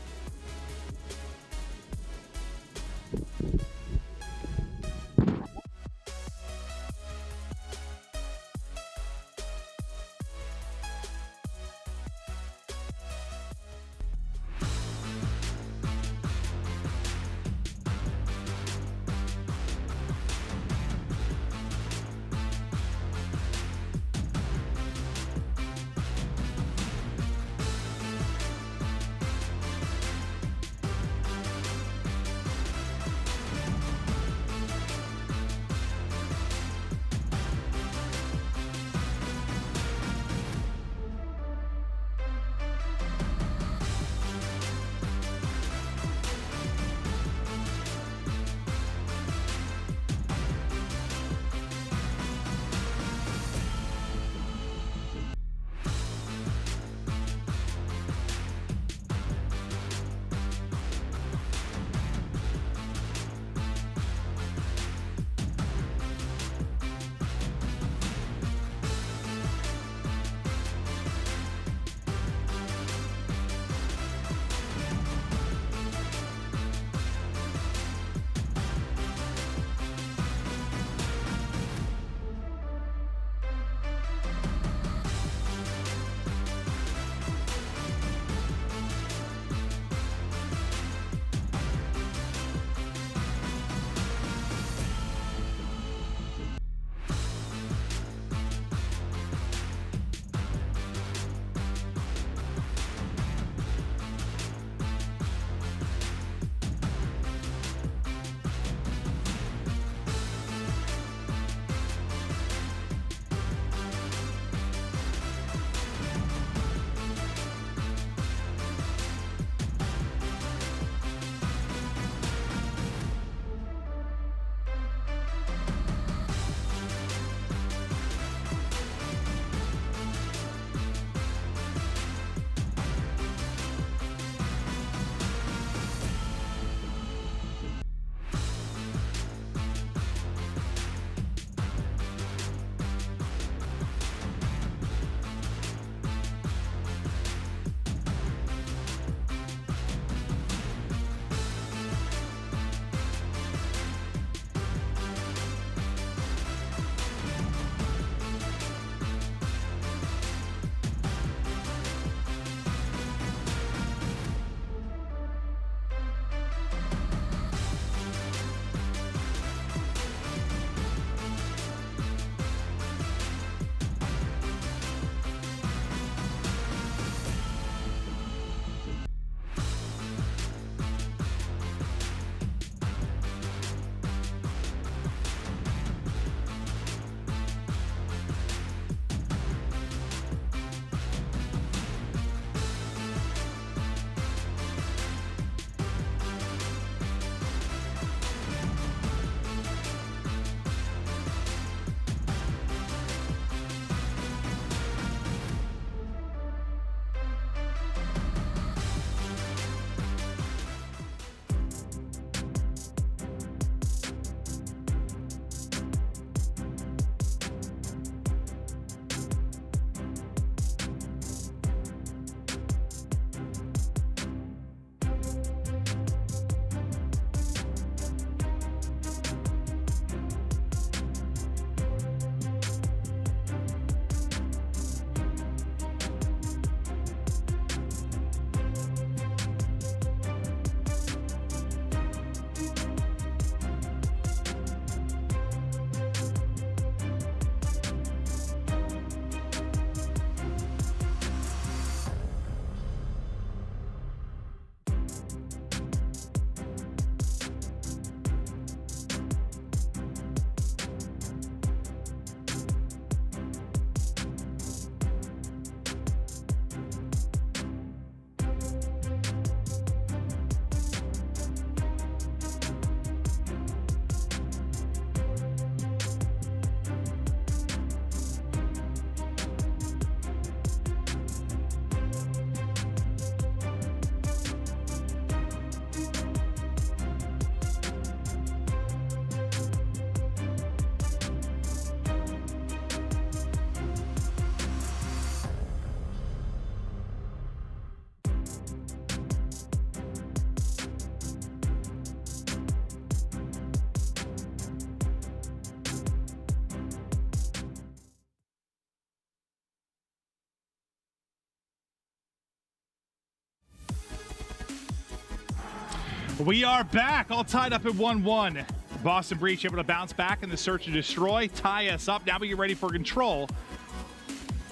We are back, all tied up at 1-1. Boston Breach able to bounce back in the search and destroy, tie us up. Now we get ready for control.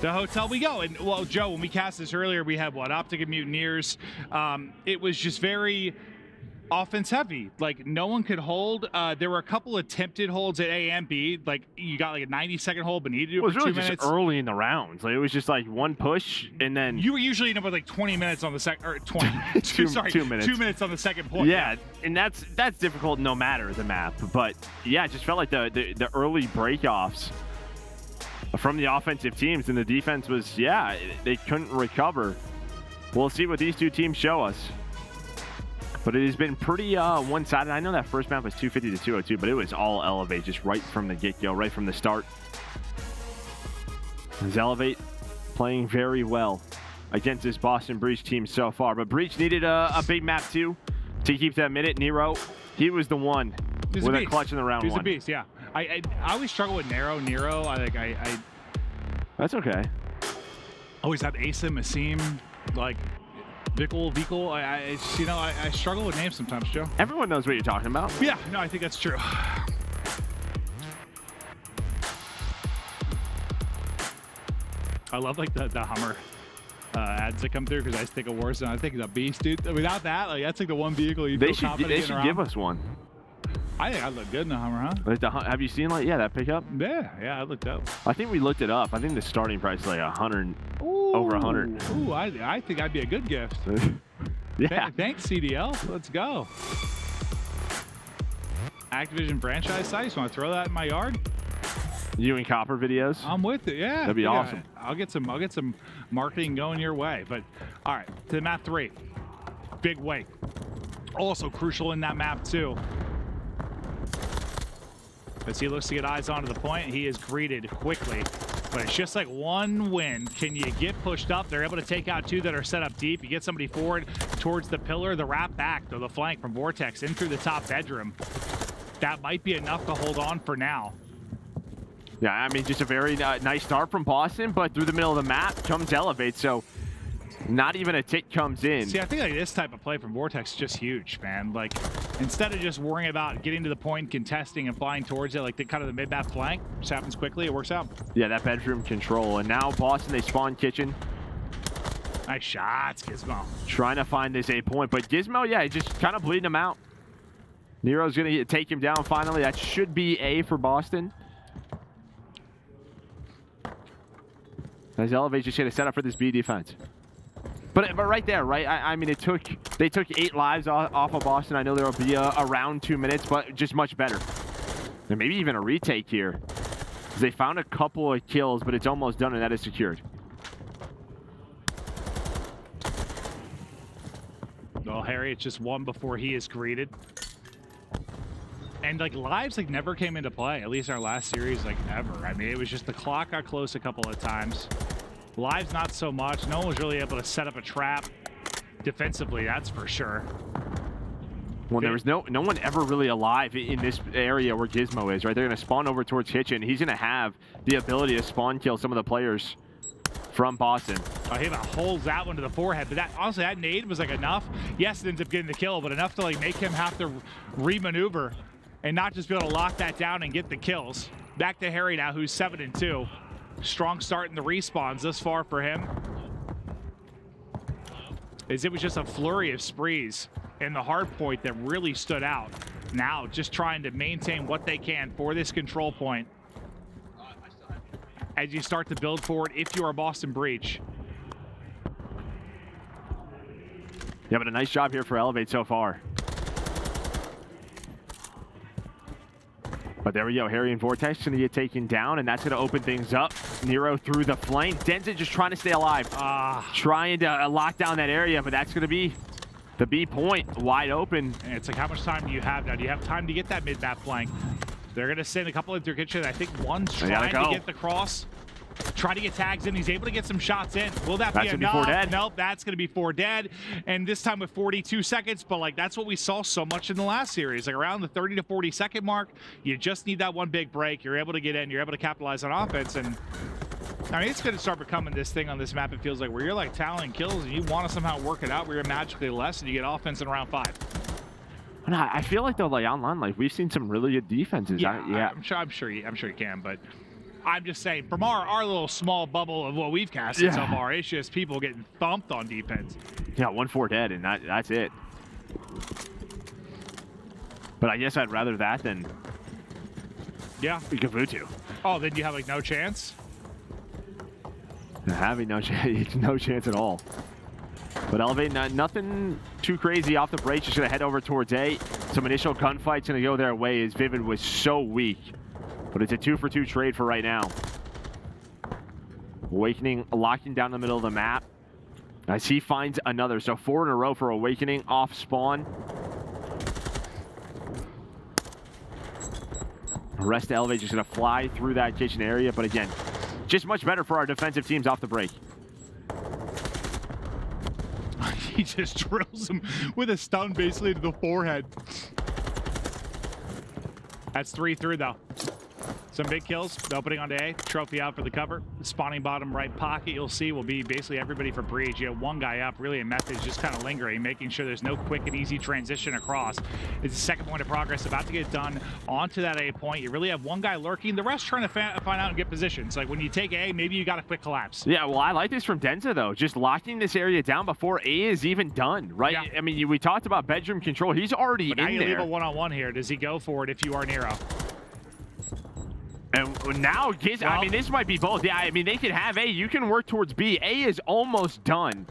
The hotel we go. And, well, Joe, when we cast this earlier, we had, what, OpTic and Mutineers. It was just very offense heavy. Like, no one could hold. There were a couple attempted holds at A and B. Like, you got like a 90-second hold, but needed to do it for
really
2 minutes.
Just early in the rounds. Like, it was just like one push, and then...
You were usually in about like 20 minutes on the second, or 20, sorry,
2 minutes.
2 minutes on the second point.
Yeah, and that's difficult no matter the map. But, yeah, it just felt like the early breakoffs from the offensive teams, and the defense was, yeah, they couldn't recover. We'll see what these two teams show us. But it has been pretty one-sided. I know that first map was 250 to 202, but it was all Elevate just right from the get-go, right from the start. Elevate playing very well against this Boston Breach team so far. But Breach needed a big map too to keep that minute. Nero, he was the one with a clutch in the round one.
He's a beast, yeah. I always struggle with Nero.
That's okay.
Always have Asim, Asim, like Vikal. I struggle with names sometimes, Joe.
Everyone knows what you're talking about.
Yeah, no, I think that's true. I love like the Hummer ads that come through because I just think of Warzone. I think the beast, dude. Without that, like that's like the one vehicle you feel confident
They should give us one.
I think I look good in the Hummer, huh?
Have you seen that pickup?
Yeah, I looked up.
I think we looked it up. I think the starting price is like 100, over 100.
Ooh, I think I'd be a good gift.
Yeah.
Thanks, CDL. Let's go. Activision franchise sites. Want to throw that in my yard?
You and Copper videos?
I'm with it. Yeah,
that'd be awesome.
I'll get some marketing going your way. But all right, to map 3, big wake. Also crucial in that map too. As he looks to get eyes onto the point, he is greeted quickly. But it's just like one win. Can you get pushed up? They're able to take out 2 that are set up deep. You get somebody forward towards the pillar, the wrap back to the flank from Vortex in through the top bedroom. That might be enough to hold on for now.
Yeah, I mean, just a very nice start from Boston, but through the middle of the map comes Elevate, so not even a tick comes in.
See, I think like this type of play from Vortex is just huge, man. Like, instead of just worrying about getting to the point, contesting, and flying towards it, like the kind of the mid-map flank, just happens quickly, it works out.
Yeah, that bedroom control. And now Boston, they spawn kitchen.
Nice shots, Gizmo.
Trying to find this A point, but Gizmo, yeah, just kind of bleeding him out. Nero's going to take him down finally. That should be A for Boston. As Elevate just going to set up for this B defense. But right there, right? I mean, they took 8 lives off of Boston. I know there will be around 2 minutes, but just much better. And maybe even a retake here. They found a couple of kills, but it's almost done, and that is secured.
Well, Harry, it's just one before he is greeted. And like lives like never came into play, at least in our last series, like ever. I mean, it was just the clock got close a couple of times. Lives not so much. No one was really able to set up a trap defensively, that's for sure.
Well, there was no one ever really alive in this area where Gizmo is, right? They're going to spawn over towards Kitchen. He's going to have the ability to spawn kill some of the players from Boston.
Oh, he holds that one to the forehead, but that honestly, that nade was like enough. Yes, it ends up getting the kill, but enough to like make him have to re-maneuver and not just be able to lock that down and get the kills. Back to Harry now, who's 7-2. Strong start in the respawns thus far for him. As it was just a flurry of sprees in the hard point that really stood out. Now just trying to maintain what they can for this control point as you start to build forward if you are Boston Breach.
Yeah, but a nice job here for Elevate so far. But there we go, Harry and Vortex going to get taken down, and that's going to open things up. Nero through the flank. Denza just trying to stay alive. Trying to lock down that area, but that's going to be the B point wide open.
And it's like, how much time do you have now? Do you have time to get that mid-map flank? They're going to send a couple into kitchen. I think one's trying to get the cross. Trying to get tags in. He's able to get some shots in. Will that be enough?
Be 4 dead.
Nope, that's going to be 4 dead. And this time with 42 seconds, but like that's what we saw so much in the last series. Like around the 30 to 40 second mark, you just need that one big break. You're able to get in. You're able to capitalize on offense. And I mean, it's going to start becoming this thing on this map, it feels like, where you're like tallying kills and you want to somehow work it out where you're magically less and you get offense in round 5.
And I feel like though, like online, like we've seen some really good defenses.
Yeah, I'm sure you can, but I'm just saying from our little small bubble of what we've casted so far, it's just people getting thumped on defense.
Yeah, 1-4 dead, and that's it. But I guess I'd rather that than Gavutu.
Oh, then you have like no chance?
Having no chance at all. But eLLeY, nothing too crazy off the break. Just gonna head over towards A. Some initial gunfights gonna go their way as Vivid was so weak. But it's a 2-for-2 trade for right now. Owakening locking down the middle of the map as he finds another. So 4 in a row for Owakening off spawn. The rest of eLLeY just gonna fly through that kitchen area. But again, just much better for our defensive teams off the break.
He just drills him with a stun basically to the forehead. That's 3 through though. Some big kills. The opening onto A. Trophy out for the cover. Spawning bottom right pocket, you'll see, will be basically everybody for Breach. You have one guy up, really, and Methodz just kind of lingering, making sure there's no quick and easy transition across. It's the second point of progress about to get done onto that A point. You really have one guy lurking, the rest trying to find out and get positions. Like when you take A, maybe you got a quick collapse.
Yeah, well, I like this from Drazah, though. Just locking this area down before A is even done, right? Yeah. I mean, we talked about bedroom control. He's already in there. Now you
leave a one-on-one here. Does he go for it if you are Nero?
And now, I mean, this might be both. Yeah, I mean, they can have A. You can work towards B. A is almost done.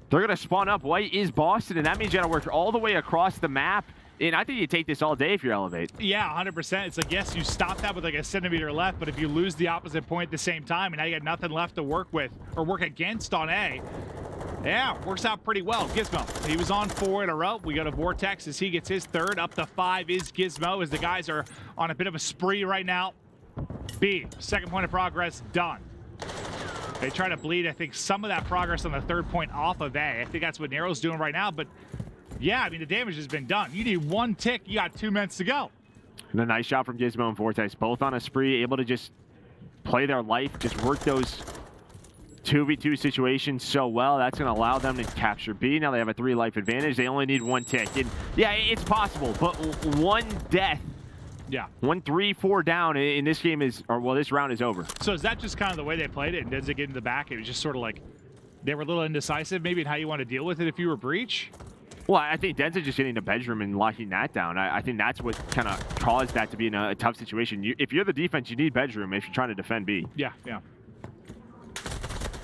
They're going to spawn up. White is Boston, and that means you got to work all the way across the map. And I think you take this all day if you're eLLeY.
Yeah, 100%. It's like, yes, you stop that with like a centimeter left, but if you lose the opposite point at the same time, and now you got nothing left to work with or work against on A, yeah, works out pretty well. Gizmo, he was on 4 in a row. We go to Vortex as he gets his third. Up to 5 is Gizmo as the guys are on a bit of a spree right now. B, second point of progress, done. They try to bleed, I think, some of that progress on the third point off of A. I think that's what Nero's doing right now, but yeah, I mean, the damage has been done. You need 1 tick, you got 2 minutes to go.
And a nice shot from Gizmo and Vortex, both on a spree, able to just play their life, just work those 2v2 situations so well. That's going to allow them to capture B. Now they have a 3 life advantage. They only need 1 tick. And yeah, it's possible, but 1 death.
Yeah.
1, 3, 4 down in this game is, or well, this round is over.
So is that just kind of the way they played it? And does it get in the back? It was just sort of like they were a little indecisive, maybe in how you want to deal with it if you were Breach?
Well, I think Drazah just getting the bedroom and locking that down. I think that's what kind of caused that to be in a tough situation. If you're the defense, you need bedroom if you're trying to defend B.
Yeah, yeah.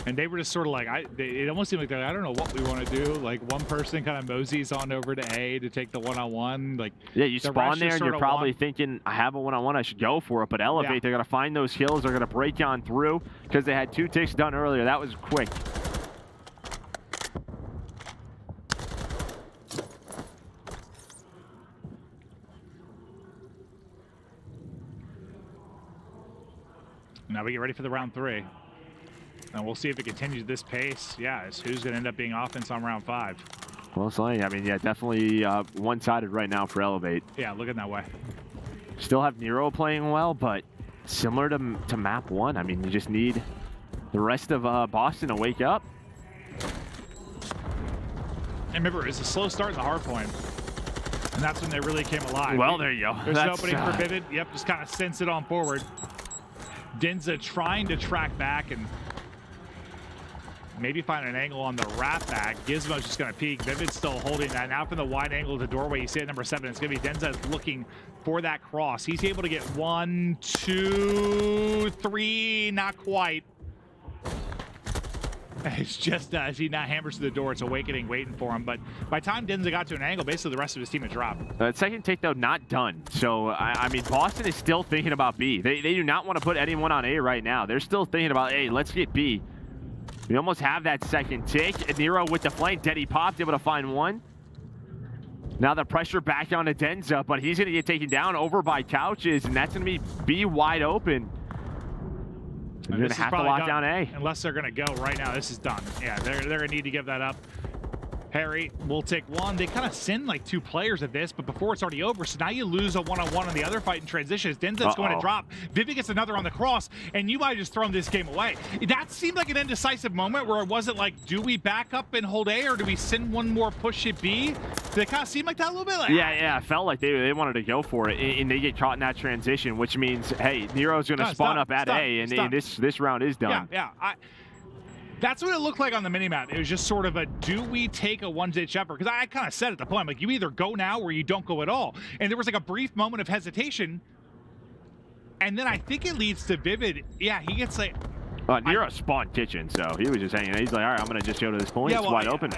And they were just sort of like, it almost seemed like they're like, I don't know what we want to do. Like one person kind of moseys on over to A to take the one-on-one. Like,
yeah, you spawn there and you're probably thinking, I have a one-on-one, I should go for it. But eLLeY, they're going to find those kills. They're going to break on through because they had 2 ticks done earlier. That was quick.
Now we get ready for the round 3. And we'll see if it continues this pace. Yeah, it's who's going to end up being offense on round 5.
Well, Slaying, I mean, yeah, definitely one-sided right now for eLLeY.
Yeah, looking that way.
Still have Nero playing well, but similar to map 1. I mean, you just need the rest of Boston to wake up.
And remember, it's a slow start in the hard point. And that's when they really came alive.
Well, there you go.
There's an opening for Vivid. Yep, just kind of sense it on forward. Drazah trying to track back and maybe find an angle on the wrap back. Gizmo's just going to peek. Vivid's still holding that. Now from the wide angle of the doorway, you see it number 7. It's going to be Drazah looking for that cross. He's able to get 1, 2, 3. Not quite. It's just as he now hammers to the door. It's Owakening waiting for him. But by the time Drazah got to an angle, basically the rest of his team had dropped.
That second take, though, not done. So, I mean, Boston is still thinking about B. They do not want to put anyone on A right now. They're still thinking about, hey, let's get B. We almost have that second tick. Nero with the flank. Deddy popped, able to find 1. Now the pressure back onto Drazah, but he's going to get taken down over by Couches, and that's going to be B wide open. You're going to have to lock down A.
Unless they're going to go right now. This is done. Yeah, they're going to need to give that up. Harry will take one. They kind of send like 2 players at this, but before it's already over, so now you lose a one-on-one on the other fight in transitions. Denzet's going to drop. Vivid gets another on the cross, and you might have just thrown this game away. That seemed like an indecisive moment where it wasn't like, do we back up and hold A, or do we send one more push at B? Did it kind of seem like that a little bit? Like,
yeah, it felt like they wanted to go for it, and they get caught in that transition, which means, hey, Nero's going to spawn up at A, and this round is done.
Yeah. That's what it looked like on the minimap. It was just sort of a, do we take a one-ditch effort? Because I kind of said at the point, like, you either go now or you don't go at all. And there was like a brief moment of hesitation. And then I think it leads to Vivid. Yeah, he gets like...
Nero spawned kitchen, so he was just hanging. He's like, all right, I'm going to just go to this point. It's wide open.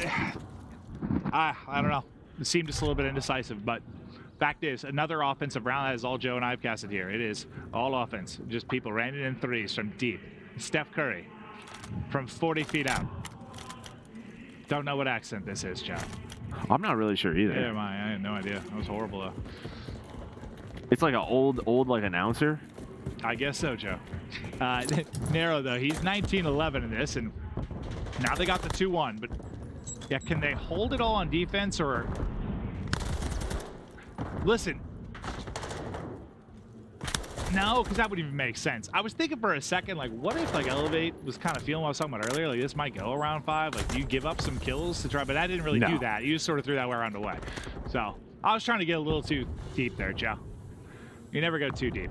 I don't know. It seemed just a little bit indecisive, but fact is, another offensive round. That is all Joe and I have casted here. It is all offense. Just people landing in threes from deep. Steph Curry from 40 feet out. Don't know what accent this is, Joe.
I'm not really sure either.
Yeah, I had no idea. That was horrible, though.
It's like an old like announcer.
I guess so, Joe. Nero, though, he's 19-11 in this, and now they got the 2-1. But yeah, can they hold it all on defense, or... Listen. No, because that would even make sense. I was thinking for a second, like, what if, like, Elevate was kind of feeling what I was talking about earlier? Like, this might go around 5. Like, do you give up some kills to try? But I didn't really do that. You just sort of threw that around away. So, I was trying to get a little too deep there, Joe. You never go too deep.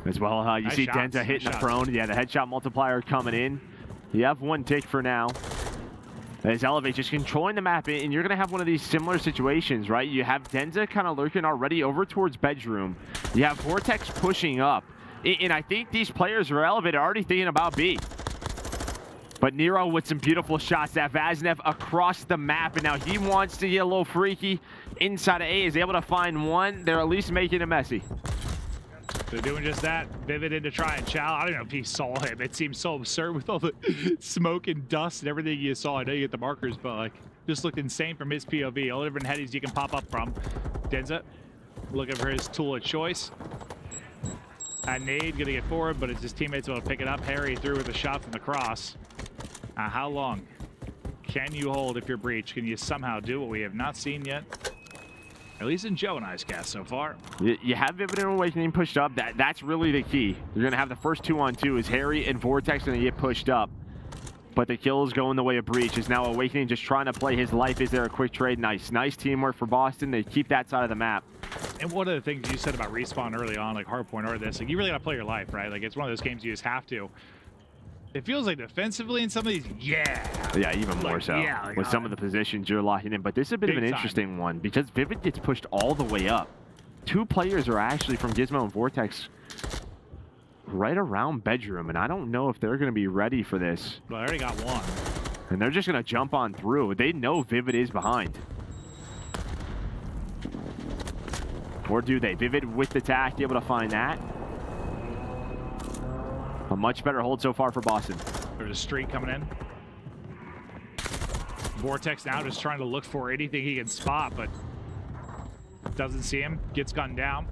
As well, you
nice
see
shots.
Denza hitting
Nice
the prone. Yeah, the headshot multiplier coming in. You have one tick for now. As Elevate just controlling the map, and you're going to have one of these similar situations, right? You have Denza kind of lurking already over towards bedroom. You have Vortex pushing up. And I think these players are Elevate already thinking about B. But Nero with some beautiful shots. That Vaznev across the map, and now he wants to get a little freaky. Inside of A is able to find one. They're at least making it messy.
They're doing just that. Vivid in to try and chow. I don't know if he saw him. It seems so absurd with all the smoke and dust and everything you saw. I know you get the markers, but like, just looked insane from his POV. All the different headies you can pop up from. Denza looking for his tool of choice. And Nade gonna get forward, but it's his teammates able to pick it up. Harry through with a shot from the cross. How long can you hold if you're breached? Can you somehow do what we have not seen yet? At least in Joe and I's cast so far.
You have Vivid and Awakening pushed up. That's really the key. You're going to have the first 2-on-2 as Harry and Vortex going to get pushed up. But the kills going the way of Breach. Is now Awakening just trying to play his life. Is there a quick trade? Nice teamwork for Boston. They keep that side of the map.
And one of the things you said about respawn early on, like Hardpoint or this, like you really got to play your life, right? Like it's one of those games you just have to. It feels like defensively in some of these,
yeah, even more so.
Yeah, like,
with some of the positions you're locking in. But this is a bit of an interesting one because Vivid gets pushed all the way up. 2 players are actually from Gizmo and Vortex right around bedroom, and I don't know if they're going to be ready for this.
Well, I already got one.
And they're just going to jump on through. They know Vivid is behind. Or do they? Vivid with the tack, able to find that. A much better hold so far for Boston.
There's a streak coming in. Vortex now just trying to look for anything he can spot, but doesn't see him. Gets gunned down.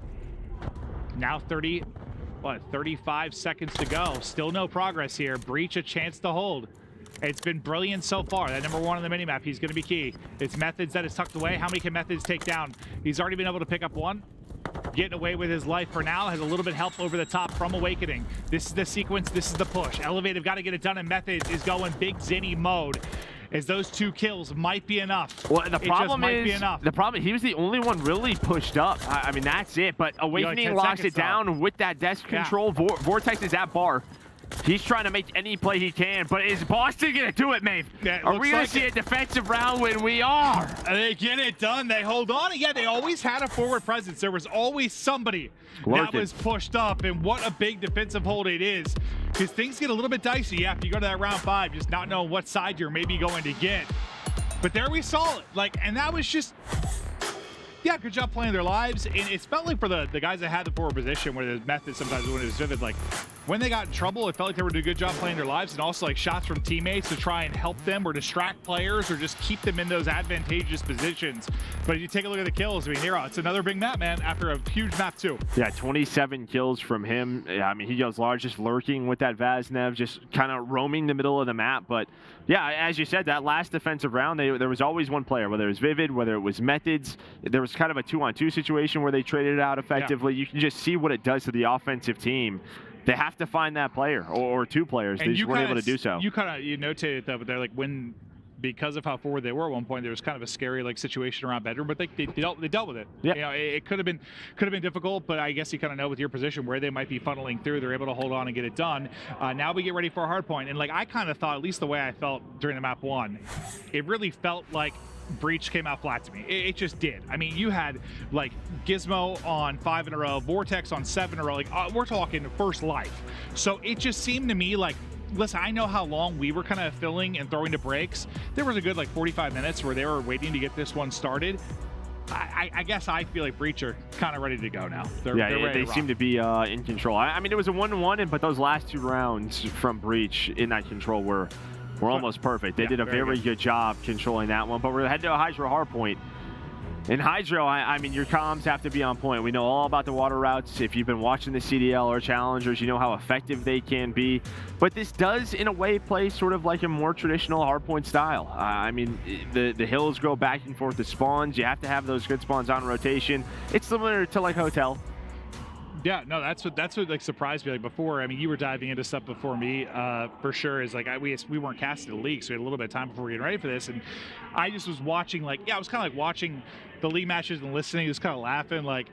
Now 35 seconds to go. Still no progress here. Breach a chance to hold. It's been brilliant so far. That number 1 on the minimap, he's going to be key. It's Methodz that is tucked away. How many can Methodz take down? He's already been able to pick up one. Getting away with his life for now. Has a little bit of help over the top from Awakening. This is the sequence. This is the push. Elevate have got to get it done, and Methodz is going big Zinni mode. As those 2 kills might be enough.
Well, the problem is, he was the only one really pushed up. I mean, that's it. But Awakening locks it down with that desk control. Vortex is at bar. He's trying to make any play he can, but is Boston going to do it, Maeve? Are we going to see a defensive round when we are?
They get it done. They hold on. Yeah, they always had a forward presence. There was always somebody that was pushed up, and what a big defensive hold it is. Because things get a little bit dicey after you go to that round 5, just not knowing what side you're maybe going to get. But there we saw it. And that was just... Yeah, good job playing their lives. And it felt like for the guys that had the forward position, where the method sometimes when it was Vivid, like, when they got in trouble, it felt like they were doing a good job playing their lives, and also like shots from teammates to try and help them or distract players or just keep them in those advantageous positions. But if you take a look at the kills, I mean, Nero, it's another big map, man, after a huge map too.
Yeah, 27 kills from him. Yeah, I mean, he goes large, just lurking with that Vaznev, just kind of roaming the middle of the map. But yeah, as you said, that last defensive round, there was always one player, whether it was Vivid, whether it was Methodz. There was kind of a 2-on-2 situation where they traded it out effectively. Yeah. You can just see what it does to the offensive team. They have to find that player or two players. They just weren't able to do so.
You notated that, but they're like, when, because of how forward they were at one point, there was kind of a scary like situation around bedroom, but they dealt with it.
Yeah.
You know, it could have been difficult, but I guess you kind of know with your position where they might be funneling through, they're able to hold on and get it done. Now we get ready for a hard point, and like I kind of thought, at least the way I felt during the map 1, it really felt like Breach came out flat to me. It just did. I mean, you had like Gizmo on 5 in a row, Vortex on 7 in a row. Like we're talking first life. So it just seemed to me like, listen, I know how long we were kind of filling and throwing to breaks. There was a good like 45 minutes where they were waiting to get this one started. I guess I feel like Breach are kind of ready to go now. They're ready
they seem to be in control. I mean, it was a 1-1, but those last 2 rounds from Breach in that control were almost perfect. They did a very good job controlling that one. But we're heading to a HyDra hardpoint. In HyDra, I mean, your comms have to be on point. We know all about the water routes. If you've been watching the CDL or challengers, you know how effective they can be. But this does, in a way, play sort of like a more traditional hardpoint style. I mean, the hills go back and forth to spawns. You have to have those good spawns on rotation. It's similar to like Hotel.
Yeah, no, that's what like surprised me. Like before, I mean, you were diving into stuff before me, for sure. Is like we weren't casting the league, so we had a little bit of time before we getting ready for this, and I just was watching. Like, yeah, I was kind of like watching the league matches and listening, just kind of laughing. Like,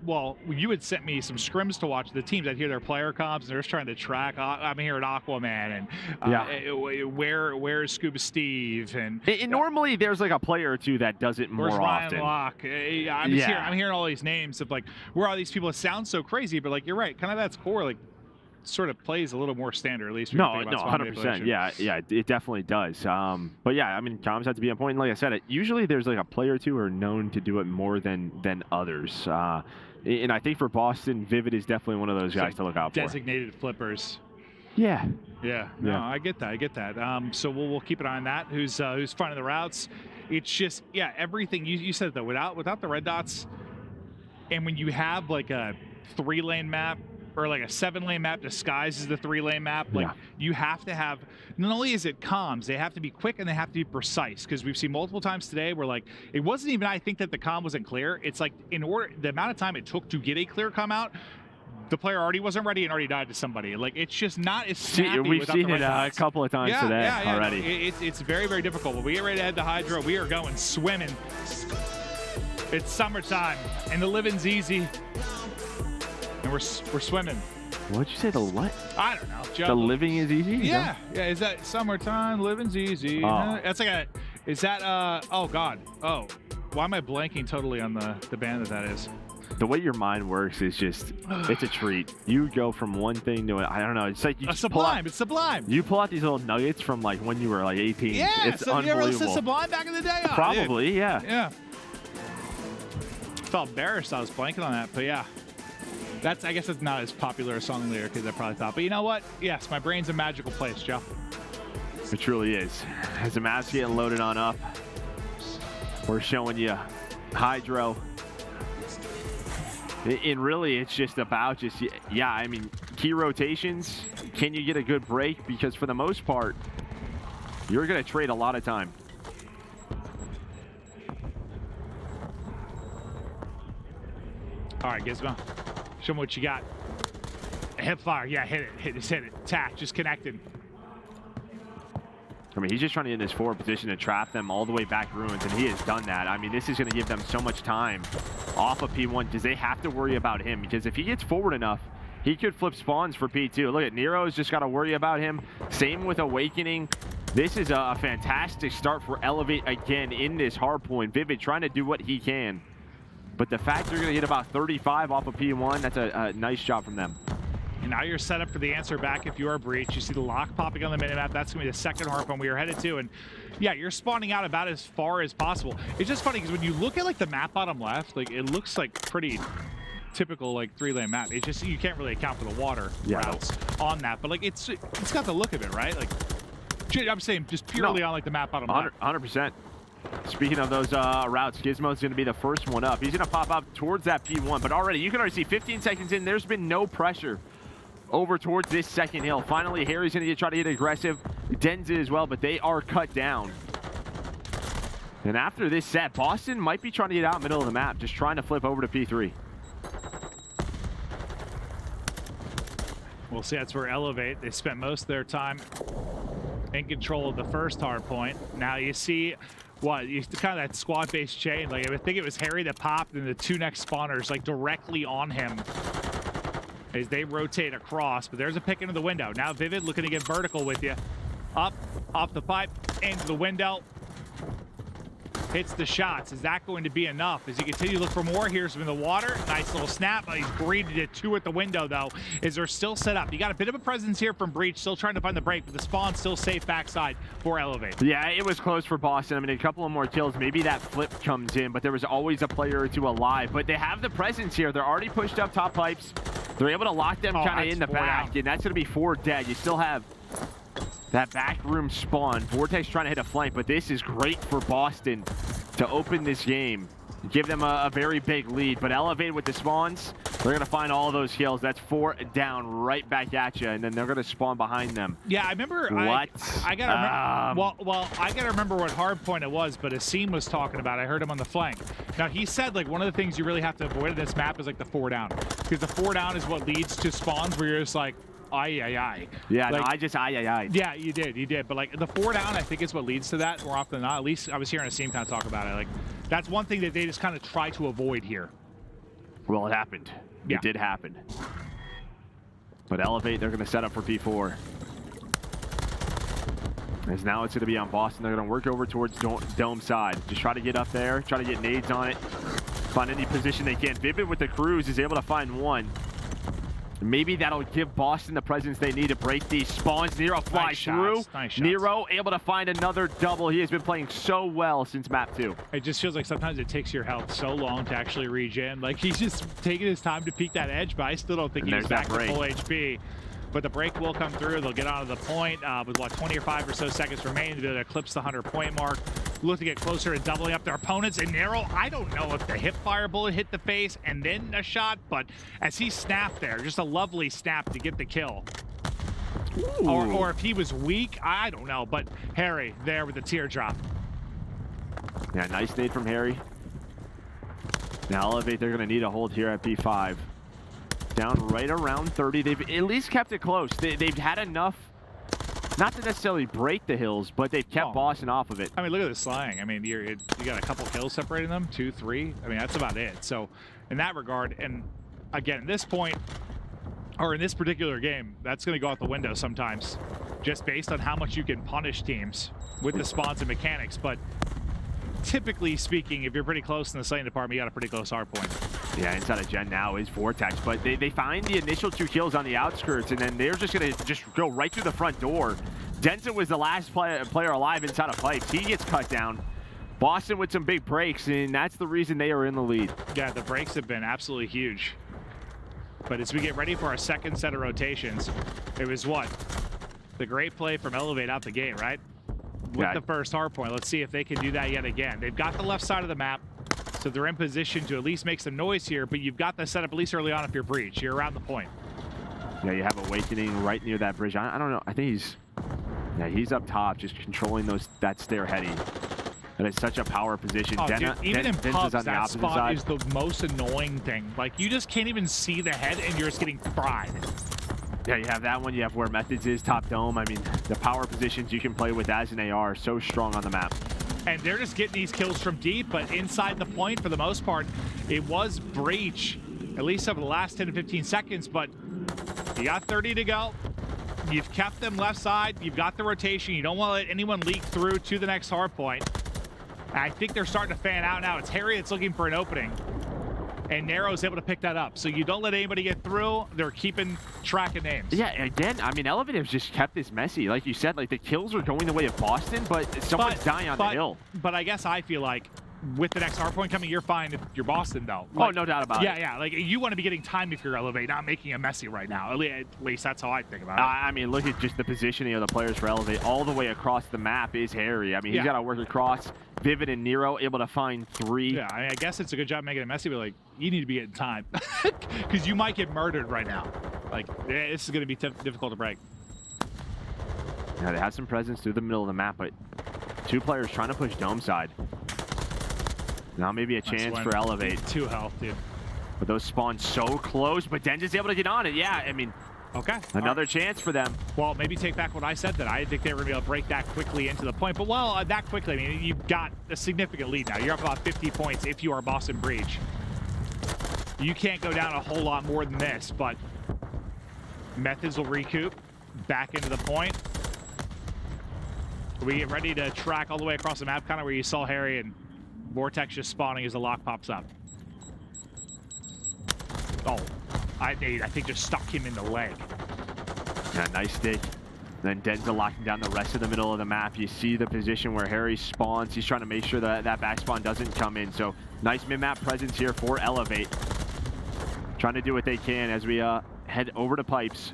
well, you had sent me some scrims to watch the teams. I'd hear their player comps, and they're just trying to track. I'm hearing Aquaman, and where's Scuba Steve, and
normally there's like a player or two that does it more often.
Ryan Locke. I'm hearing all these names of like where are these people? It sounds so crazy, but like you're right, kind of that's core. Like, sort of plays a little more standard, at least.
No, 100%. Yeah, it definitely does. But yeah, I mean, comms have to be on point. And like I said, usually there's like a player or two who are known to do it more than others. And I think for Boston, Vivid is definitely one of those guys to look out for.
Designated flippers.
Yeah.
No, I get that. So we'll keep an eye on that. Who's finding the routes? It's just everything you said though. Without the red dots, and when you have like a 3-lane map, or like a 7-lane map disguises the 3-lane map, like you have to have, not only is it comms, they have to be quick and they have to be precise, because we've seen multiple times today where like it wasn't even I think that the comm wasn't clear. It's like in order the amount of time it took to get a clear comm out, the player already wasn't ready and already died to somebody. Like it's just not as snappy.
We've seen it a couple of times today already.
It's very, very difficult. But we get ready to head to HyDra. We are going swimming. It's summertime and the living's easy. And we're swimming.
What'd you say? The what?
I don't know.
The living is easy?
Yeah. Is that summertime? Living's easy. That's like a. Is that? Oh God. Oh, why am I blanking totally on the band that is?
The way your mind works is just, it's a treat. You go from one thing to I don't know. It's like you
it's sublime.
You pull out these little nuggets from like when you were like 18.
Yeah.
It's
so
unbelievable.
You ever listen to Sublime back in the day? Oh,
probably.
Dude.
Yeah.
Yeah. Felt embarrassed. I was blanking on that, but yeah. I guess it's not as popular a song lyric as I probably thought. But you know what? Yes, my brain's a magical place, Joe.
It truly is. As the map's getting loaded on up, we're showing you HyDra. And really, it's just about I mean, key rotations. Can you get a good break? Because for the most part, you're going to trade a lot of time.
All right, Gizmo. Show me what you got. Hip fire. Yeah, hit it. Tack, just connected.
I mean, he's just trying to get in this forward position to trap them all the way back ruins, and he has done that. I mean, this is going to give them so much time off of P1 because they have to worry about him, because if he gets forward enough, he could flip spawns for P2. Look at Nero's just got to worry about him. Same with Awakening. This is a fantastic start for Elevate again in this hardpoint. Vivid trying to do what he can. But the fact they're going to get about 35 off of P1, that's a nice job from them.
And now you're set up for the answer back if you are Breach. You see the lock popping on the minimap. That's going to be the second hardpoint we are headed to. And yeah, you're spawning out about as far as possible. It's just funny because when you look at like the map bottom left, like it looks like pretty typical like 3-lane map. It's just you can't really account for the water routes on that. But like it's got the look of it, right? Like I'm saying just purely on like the map bottom left.
100%. Speaking of those routes, Gizmo's going to be the first one up. He's going to pop up towards that P1, but already, you can already see 15 seconds in, there's been no pressure over towards this second hill. Finally, Harry's going to try to get aggressive. Denza as well, but they are cut down. And after this set, Boston might be trying to get out middle of the map, just trying to flip over to P3.
We'll see. That's where Elevate, they spent most of their time in control of the first hard point. Now you see what you kind of that squad-based chain. Like I think it was Harry that popped, and the two next spawners like directly on him as they rotate across. But there's a pick into the window. Now Vivid looking to get vertical with you. Up, off the pipe, into the window. Hits the shots. Is that going to be enough? As you continue to look for more, here's him in the water. Nice little snap. He's greeted it 2 at the window, though. Is they're still set up. You got a bit of a presence here from Breach, still trying to find the break, but the spawn still safe backside for Elevate.
Yeah, it was close for Boston. I mean, a couple of more kills. Maybe that flip comes in, but there was always a player or two alive. But they have the presence here. They're already pushed up top pipes. They're able to lock them kind of in the back, and that's going to be 4 dead. You still have that back room spawn. Vortex trying to hit a flank, but this is great for Boston to open this game, give them a very big lead. But Elevate with the spawns, they're gonna find all those kills. That's 4 down right back at you, and then they're gonna spawn behind them.
Yeah, I remember.
What?
I gotta remember. Well, I gotta remember what hard point it was, but Asim was talking about. I heard him on the flank. Now he said like one of the things you really have to avoid in this map is like the 4 down, because the 4 down is what leads to spawns where you're just like, aye.
Yeah,
like,
no, I just aye.
Yeah, you did. But like the 4 down, I think is what leads to that more often than not. At least I was hearing Asim kind of talk about it. Like that's one thing that they just kind of try to avoid here.
Well, it happened.
Yeah.
It did happen. But Elevate, they're going to set up for P4. As now it's going to be on Boston. They're going to work over towards dome side. Just try to get up there, try to get nades on it, find any position they can. Vivid with the cruise is able to find one. Maybe that'll give Boston the presence they need to break these spawns. Nero flies through.
Nice shots.
Nero able to find another double. He has been playing so well since map 2.
It just feels like sometimes it takes your health so long to actually regen. Like he's just taking his time to peek that edge, but I still don't think he's back to full HP. But the break will come through. They'll get onto the point with what 20 or 5 or so seconds remaining to be able to eclipse the 100-point mark. Look to get closer to doubling up their opponents. And Nero, I don't know if the hip fire bullet hit the face and then a shot, but as he snapped there, just a lovely snap to get the kill. Or if he was weak, I don't know. But Harry there with the teardrop.
Yeah, nice nade from Harry. Now Elevate, they're going to need a hold here at P5. Down right around 30. They've at least kept it close. They've had enough, not to necessarily break the hills, but they've kept Boston off of it.
I mean, look at the slang. I mean, you got a couple kills separating them, 2, 3. I mean, that's about it. So in that regard, and again, at this point, or in this particular game, that's going to go out the window sometimes, just based on how much you can punish teams with the spawns and mechanics. But typically speaking, if you're pretty close in the slaying department, you got a pretty close hard point.
Yeah, inside of Gen now is Vortex, but they find the initial 2 kills on the outskirts, and then they're just going to just go right through the front door. Denza was the last player alive inside of pipes. He gets cut down. Boston with some big breaks, and that's the reason they are in the lead.
Yeah, the breaks have been absolutely huge. But as we get ready for our second set of rotations, it was what? The great play from Elevate out the gate, right? With the first hard point. Let's see if they can do that yet again. They've got the left side of the map, so they're in position to at least make some noise here, but you've got the setup at least early on if you're Breach. You're around the point.
Yeah, you have Awakening right near that bridge. I don't know. I think he's up top, just controlling that stair heady. That is such a power position.
Dude, even in pubs, that spot is the most annoying thing. Like, you just can't even see the head, and you're just getting fried.
Yeah, you have that one. You have where Methodz is, top dome. I mean, the power positions you can play with as an AR are so strong on the map.
And they're just getting these kills from deep, but inside the point, for the most part, it was Breach, at least over the last 10 to 15 seconds, but you got 30 to go. You've kept them left side. You've got the rotation. You don't want to let anyone leak through to the next hard point. And I think they're starting to fan out now. It's Harry that's looking for an opening, and Nero's able to pick that up. So you don't let anybody get through. They're keeping track of names.
Yeah, again, I mean, Elevate just kept this messy. Like you said, like the kills are going the way of Boston, but someone's dying on the hill.
But I guess I feel like with the next hardpoint coming, you're fine if you're Boston, though.
Like, oh, no doubt about it.
Yeah. Like, you want to be getting time if you're Elevate, not making it messy right now. At least that's how I think about it.
I mean, look at just the positioning of the players for Elevate. All the way across the map is Harry. I mean, he's got to work across. Vivid and Nero able to find 3.
Yeah, I guess it's a good job making it messy, but, like, you need to be getting time. Because you might get murdered right now. Like, this is going to be difficult to break.
Yeah, they have some presence through the middle of the map, but 2 players trying to push dome side. Now maybe a chance for Elevate.
2 health, dude.
But those spawn so close, but Denza's able to get on it. Yeah, I mean,
okay.
Another chance for them.
Well, maybe take back what I said, that I didn't think they were going to be able to break that quickly into the point. But, well, that quickly, I mean, you've got a significant lead now. You're up about 50 points if you are Boston Breach. You can't go down a whole lot more than this, but Methodz will recoup back into the point. We get ready to track all the way across the map, kind of where you saw Harry and Vortex just spawning as the lock pops up. Oh, I think just stuck him in the leg.
Yeah, nice stick. Then Denza locking down the rest of the middle of the map. You see the position where Harry spawns. He's trying to make sure that that back spawn doesn't come in. So nice mid-map presence here for Elevate. Trying to do what they can as we head over to pipes.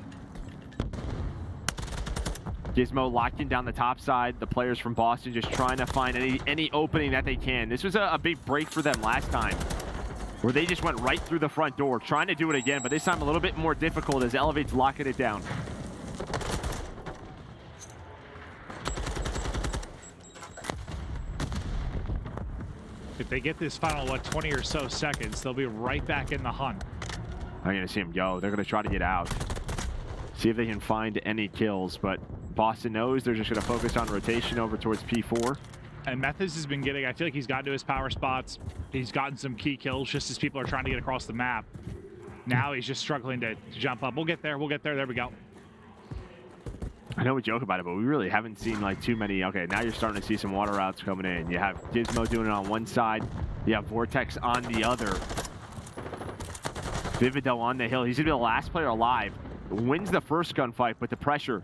Gizmo locking down the top side. The players from Boston just trying to find any opening that they can. This was a big break for them last time, where they just went right through the front door, trying to do it again, but this time a little bit more difficult as Elevate's locking it down.
If they get this final, 20 or so seconds, they'll be right back in the hunt.
I'm going to see them go. They're going to try to get out. See if they can find any kills, but Boston knows they're just going to focus on rotation over towards P4.
And Methodz has been getting, I feel like he's gotten to his power spots. He's gotten some key kills just as people are trying to get across the map. Now he's just struggling to jump up. We'll get there. We'll get there. There we go.
I know we joke about it, but we really haven't seen like too many. Okay, now you're starting to see some water routes coming in. You have Gizmo doing it on one side. You have Vortex on the other. Vivid though on the hill. He's going to be the last player alive. Wins the first gunfight, but the pressure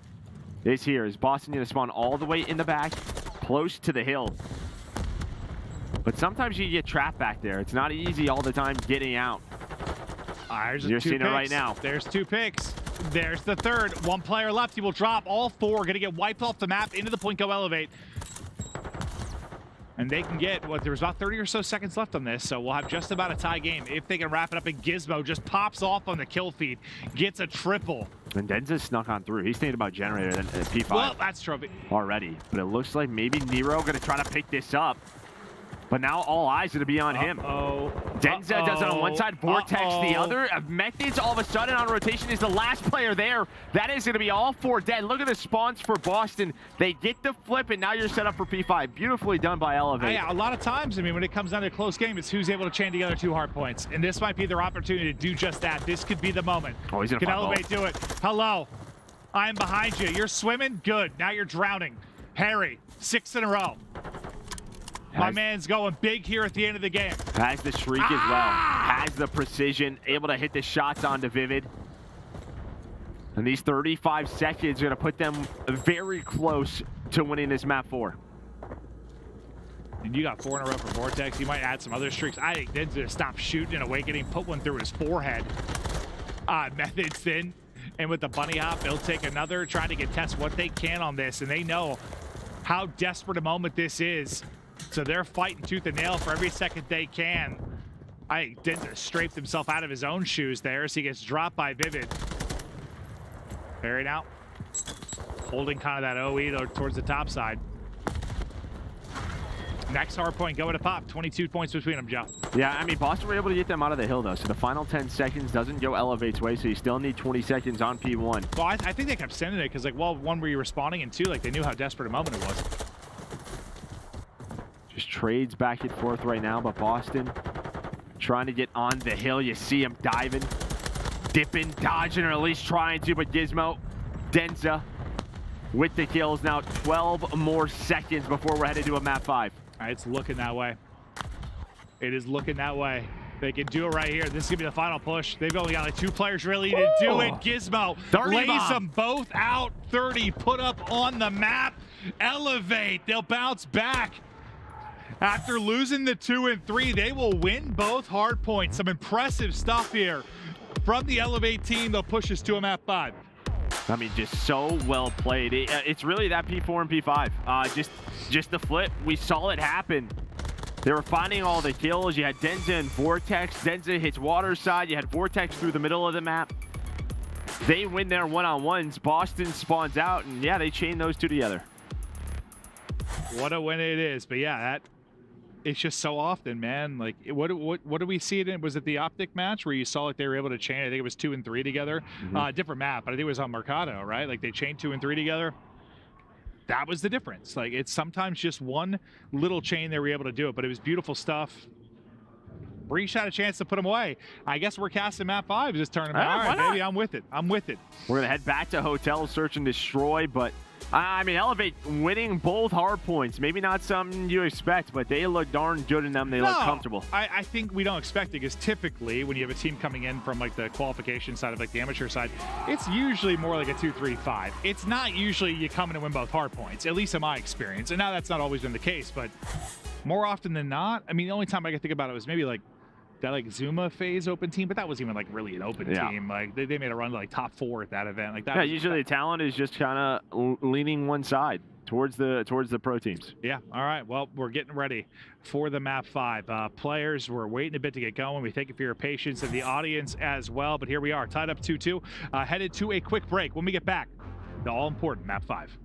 is here. Is Boston going to spawn all the way in the back, close to the hill? But sometimes you get trapped back there. It's not easy all the time getting out. You're seeing it right now.
There's 2 picks. There's the third. 1 player left. He will drop. All 4 going to get wiped off the map into the point. Go Elevate. And they can get, there's about 30 or so seconds left on this, so we'll have just about a tie game if they can wrap it up. And Gizmo just pops off on the kill feed, gets a triple.
And Denza snuck on through. He's thinking about Generator than P5.
Well, that's trophy.
Already. But it looks like maybe Nero going to try to pick this up. But now all eyes are going to be on him. Denza does it on one side, Vortex the other. Methodz all of a sudden on rotation is the last player there. That is going to be all 4 dead. Look at the spawns for Boston. They get the flip, and now you're set up for P5. Beautifully done by Elevate.
Yeah, a lot of times, I mean, when it comes down to a close game, it's who's able to chain together 2 hard points. And this might be their opportunity to do just that. This could be the moment.
Oh, he's going to
Can Elevate do it? Hello. I'm behind you. You're swimming? Good. Now you're drowning. Harry, 6 in a row. My man's going big here at the end of the game.
Has the shriek as well. Has the precision, able to hit the shots onto Vivid. And these 35 seconds are going to put them very close to winning this map 4.
And you got 4 in a row for Vortex. You might add some other streaks. I think Den's going to stop shooting and Awakening, put one through his forehead. Methodz thin. And with the bunny hop, they'll take another, trying to test what they can on this. And they know how desperate a moment this is. So they're fighting tooth and nail for every second they can. I think Denza strafed himself out of his own shoes there as he gets dropped by Vivid. Buried out. Holding kind of that OE towards the top side. Next hard point going to pop. 22 points between them, Joe.
Yeah, I mean, Boston were able to get them out of the hill, though. So the final 10 seconds doesn't go Elevate's way, so you still need 20 seconds on P1.
Well, I think they kept sending it because, like, well, 1, were you responding? And 2, like, they knew how desperate a moment it was.
Just trades back and forth right now, but Boston trying to get on the hill. You see him diving, dipping, dodging, or at least trying to, but Gizmo, Denza with the kills. Now 12 more seconds before we're headed to a map 5.
All right, it's looking that way. It is looking that way. They can do it right here. This is going to be the final push. They've only got like 2 players really to do it. Gizmo lays them both out. 30 put up on the map. Elevate. They'll bounce back. After losing the 2 and 3, they will win both hard points. Some impressive stuff here from the Elevate team. They'll push us to a map 5.
I mean, just so well played. It's really that P4 and P5. Just the flip. We saw it happen. They were finding all the kills. You had Drazah and Vortex. Drazah hits water side. You had Vortex through the middle of the map. They win their one-on-ones. Boston spawns out, and yeah, they chain those two together.
What a win it is. But yeah, it's just so often, man. Like, what do we see it in? Was it the OpTic match where you saw like they were able to chain? I think it was 2 and 3 together. Different map, but I think it was on Mercado, right? Like they chained 2 and 3 together. That was the difference. Like, it's sometimes just one little chain they were able to do it, but it was beautiful stuff. Breach had a chance to put them away. I guess we're casting map 5 this tournament. All right, baby, I'm with it. I'm with it.
We're gonna head back to hotel, search and destroy, but I mean, Elevate winning both hard points. Maybe not something you expect, but they look darn good in them. They look comfortable.
I think we don't expect it because typically when you have a team coming in from like the qualification side of like the amateur side, it's usually more like a 2-3-5. It's not usually you come in and win both hard points, at least in my experience. And now that's not always been the case, but more often than not, I mean, the only time I can think about it was maybe like that like Zuma FaZe open team, but that wasn't even like really an open team. Like they made a run to like top 4 at that event. Like that.
Yeah, usually the talent is just kind of leaning one side towards the pro teams.
Yeah. All right. Well, we're getting ready for the map 5. Players, we're waiting a bit to get going. We thank you for your patience and the audience as well. But here we are, tied up 2-2, headed to a quick break. When we get back, the all important map 5.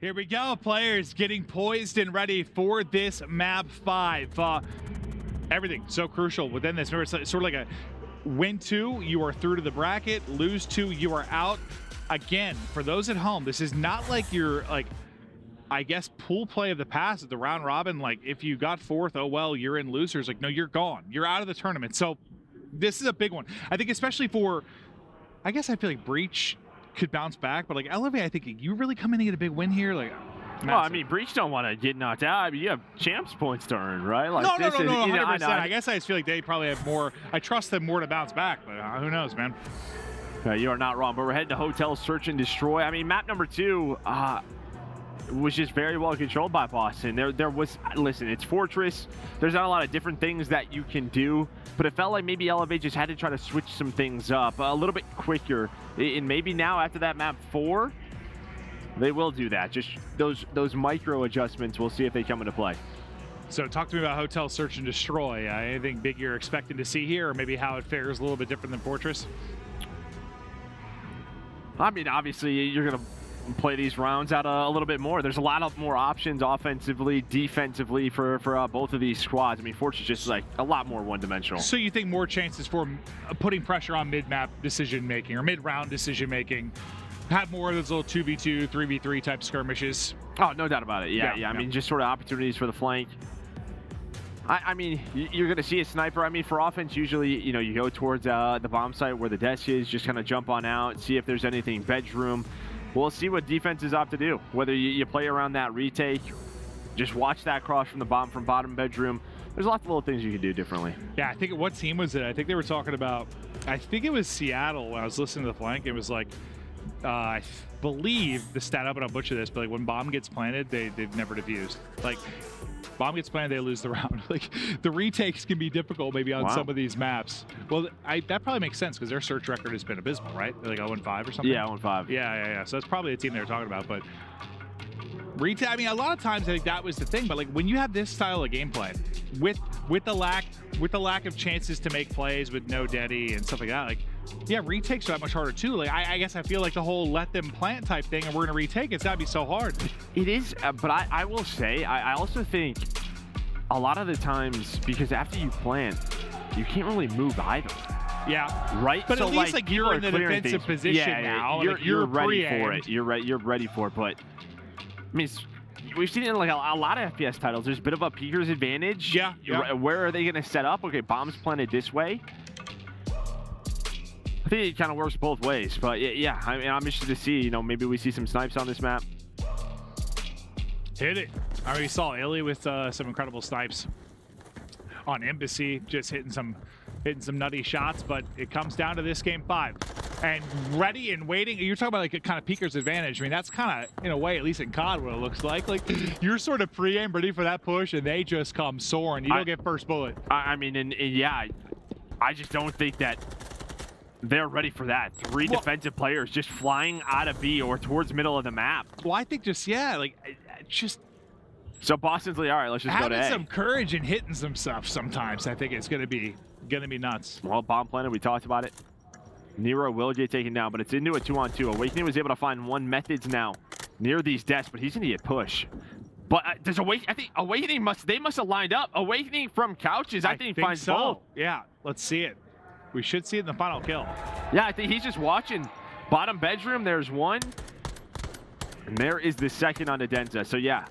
Here we go, players getting poised and ready for this map 5. Everything so crucial within this. Remember, it's sort of like a win 2, you are through to the bracket. Lose 2, you are out. Again, for those at home, this is not like your, like, I guess, pool play of the past at the round robin. Like, if you got 4th, oh well, you're in losers. Like, no, you're gone. You're out of the tournament. So this is a big one. I think especially for, I guess I feel like Breach could bounce back, but like iLLeY, I think you really come in and get a big win here. Like, massive.
Well, I mean, Breach don't want to get knocked out. I mean, you have champs points to earn, right? Like,
no,
100%.
I guess I just feel like they probably have more. I trust them more to bounce back, but who knows, man.
You are not wrong, but we're heading to Hotel Search and Destroy. I mean, map number 2 was just very well controlled by Boston. There was, listen, it's Fortress. There's not a lot of different things that you can do, but it felt like maybe iLLeY just had to try to switch some things up a little bit quicker. And maybe now after that map 4, they will do that. Just those micro adjustments, we'll see if they come into play.
So talk to me about Hotel Search and Destroy. Anything big you're expecting to see here, or maybe how it fares a little bit different than Fortress?
I mean, obviously, you're going to play these rounds out a little bit more. There's a lot of more options offensively, defensively for both of these squads. I mean, Fortress just like a lot more one-dimensional.
So you think more chances for putting pressure on mid-map decision-making or mid-round decision-making, have more of those little 2v2, 3v3 type skirmishes?
Oh, no doubt about it. Yeah. I mean, just sort of opportunities for the flank. I mean, you're going to see a sniper. I mean, for offense, usually, you know, you go towards the bomb site where the Dashy is, just kind of jump on out, see if there's anything bedroom. We'll see what defenses opt to do. Whether you play around that retake, just watch that cross from the bomb from bottom bedroom. There's lots of little things you can do differently.
Yeah, I think, what team was it? I think they were talking about, I think it was Seattle when I was listening to the flank. It was like, I believe the stat up, and I'll butcher this, but like when bomb gets planted, they've never defused. Like, bomb gets planted, they lose the round. Like, the retakes can be difficult maybe on some of these maps. Well, that probably makes sense because their search record has been abysmal, right? They're like 0-5 or something?
Yeah, 0-5.
Yeah. So that's probably the team they were talking about. But retake, I mean, a lot of times I think that was the thing. But like when you have this style of gameplay, with the lack of chances to make plays, with no Deddy and stuff like that, like, yeah, retakes are that much harder too. Like, I guess I feel like the whole let them plant type thing and we're gonna retake, it's gotta be so hard.
It is, but I will say, I also think a lot of the times, because after you plant, you can't really move either.
Yeah.
Right?
But
so
at least like you're in the defensive position now.
You're ready for it. You're ready for it. But I mean, we've seen it in like a lot of FPS titles. There's a bit of a peeker's advantage.
Yeah.
Where are they gonna set up? Okay, bombs planted this way. I think it kind of works both ways, but yeah, I mean, I'm interested to see, you know, maybe we see some snipes on this map.
Hit it. I already saw iLLeY with some incredible snipes on aBeZy, just hitting some nutty shots, but it comes down to this game 5. And ready and waiting, you're talking about like a kind of peeker's advantage. I mean, that's kind of, in a way, at least in COD, what it looks like. Like, you're sort of pre-aim ready for that push, and they just come soaring. You don't get first bullet.
I mean, and yeah, I just don't think that they're ready for that. Three defensive players just flying out of B or towards middle of the map.
Well, I think just, yeah, like, just...
So Boston's like, all right, let's just go to A.
Having some courage and hitting some stuff sometimes, I think it's going to be nuts.
Well, bomb planted, we talked about it. Nero will get taken down, but it's into a 2-on-2. Awakening was able to find one Methodz now near these desks, but he's going to get pushed. But does Awakening, I think Awakening must have lined up. Awakening from couches, I think finds
so.
both.
Yeah, let's see it. We should see it in the final kill.
Yeah, I think he's just watching. Bottom bedroom, there's one. And there is the second on the Drazah. So, yeah.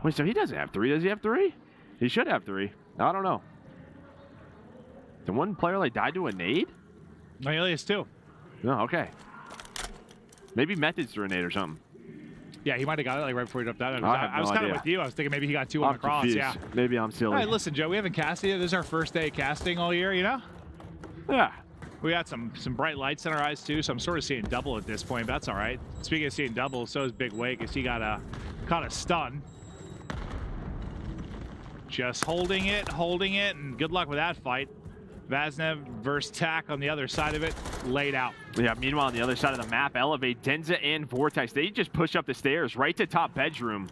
Wait, so he doesn't have 3. Does he have 3? He should have 3. I don't know. Did one player like die to a nade?
No, he has 2.
No, okay. Maybe Methodz threw a nade or something.
Yeah, he might have got it like right before he jumped out.
I
was kind of with you. I was thinking maybe he got 2 on the cross.
Confused.
Yeah.
Maybe I'm silly.
All right, listen, Joe, we haven't casted yet. This is our first day of casting all year, you know?
Yeah.
We got some bright lights in our eyes, too, so I'm sort of seeing double at this point, but that's all right. Speaking of seeing double, so is Big Wake, as he got caught a stun. Just holding it, and good luck with that fight. Vaznev versus Tak on the other side of it, laid out.
Yeah, meanwhile, on the other side of the map, iLLeY, Drazah, and Vortex, they just push up the stairs right to top bedroom.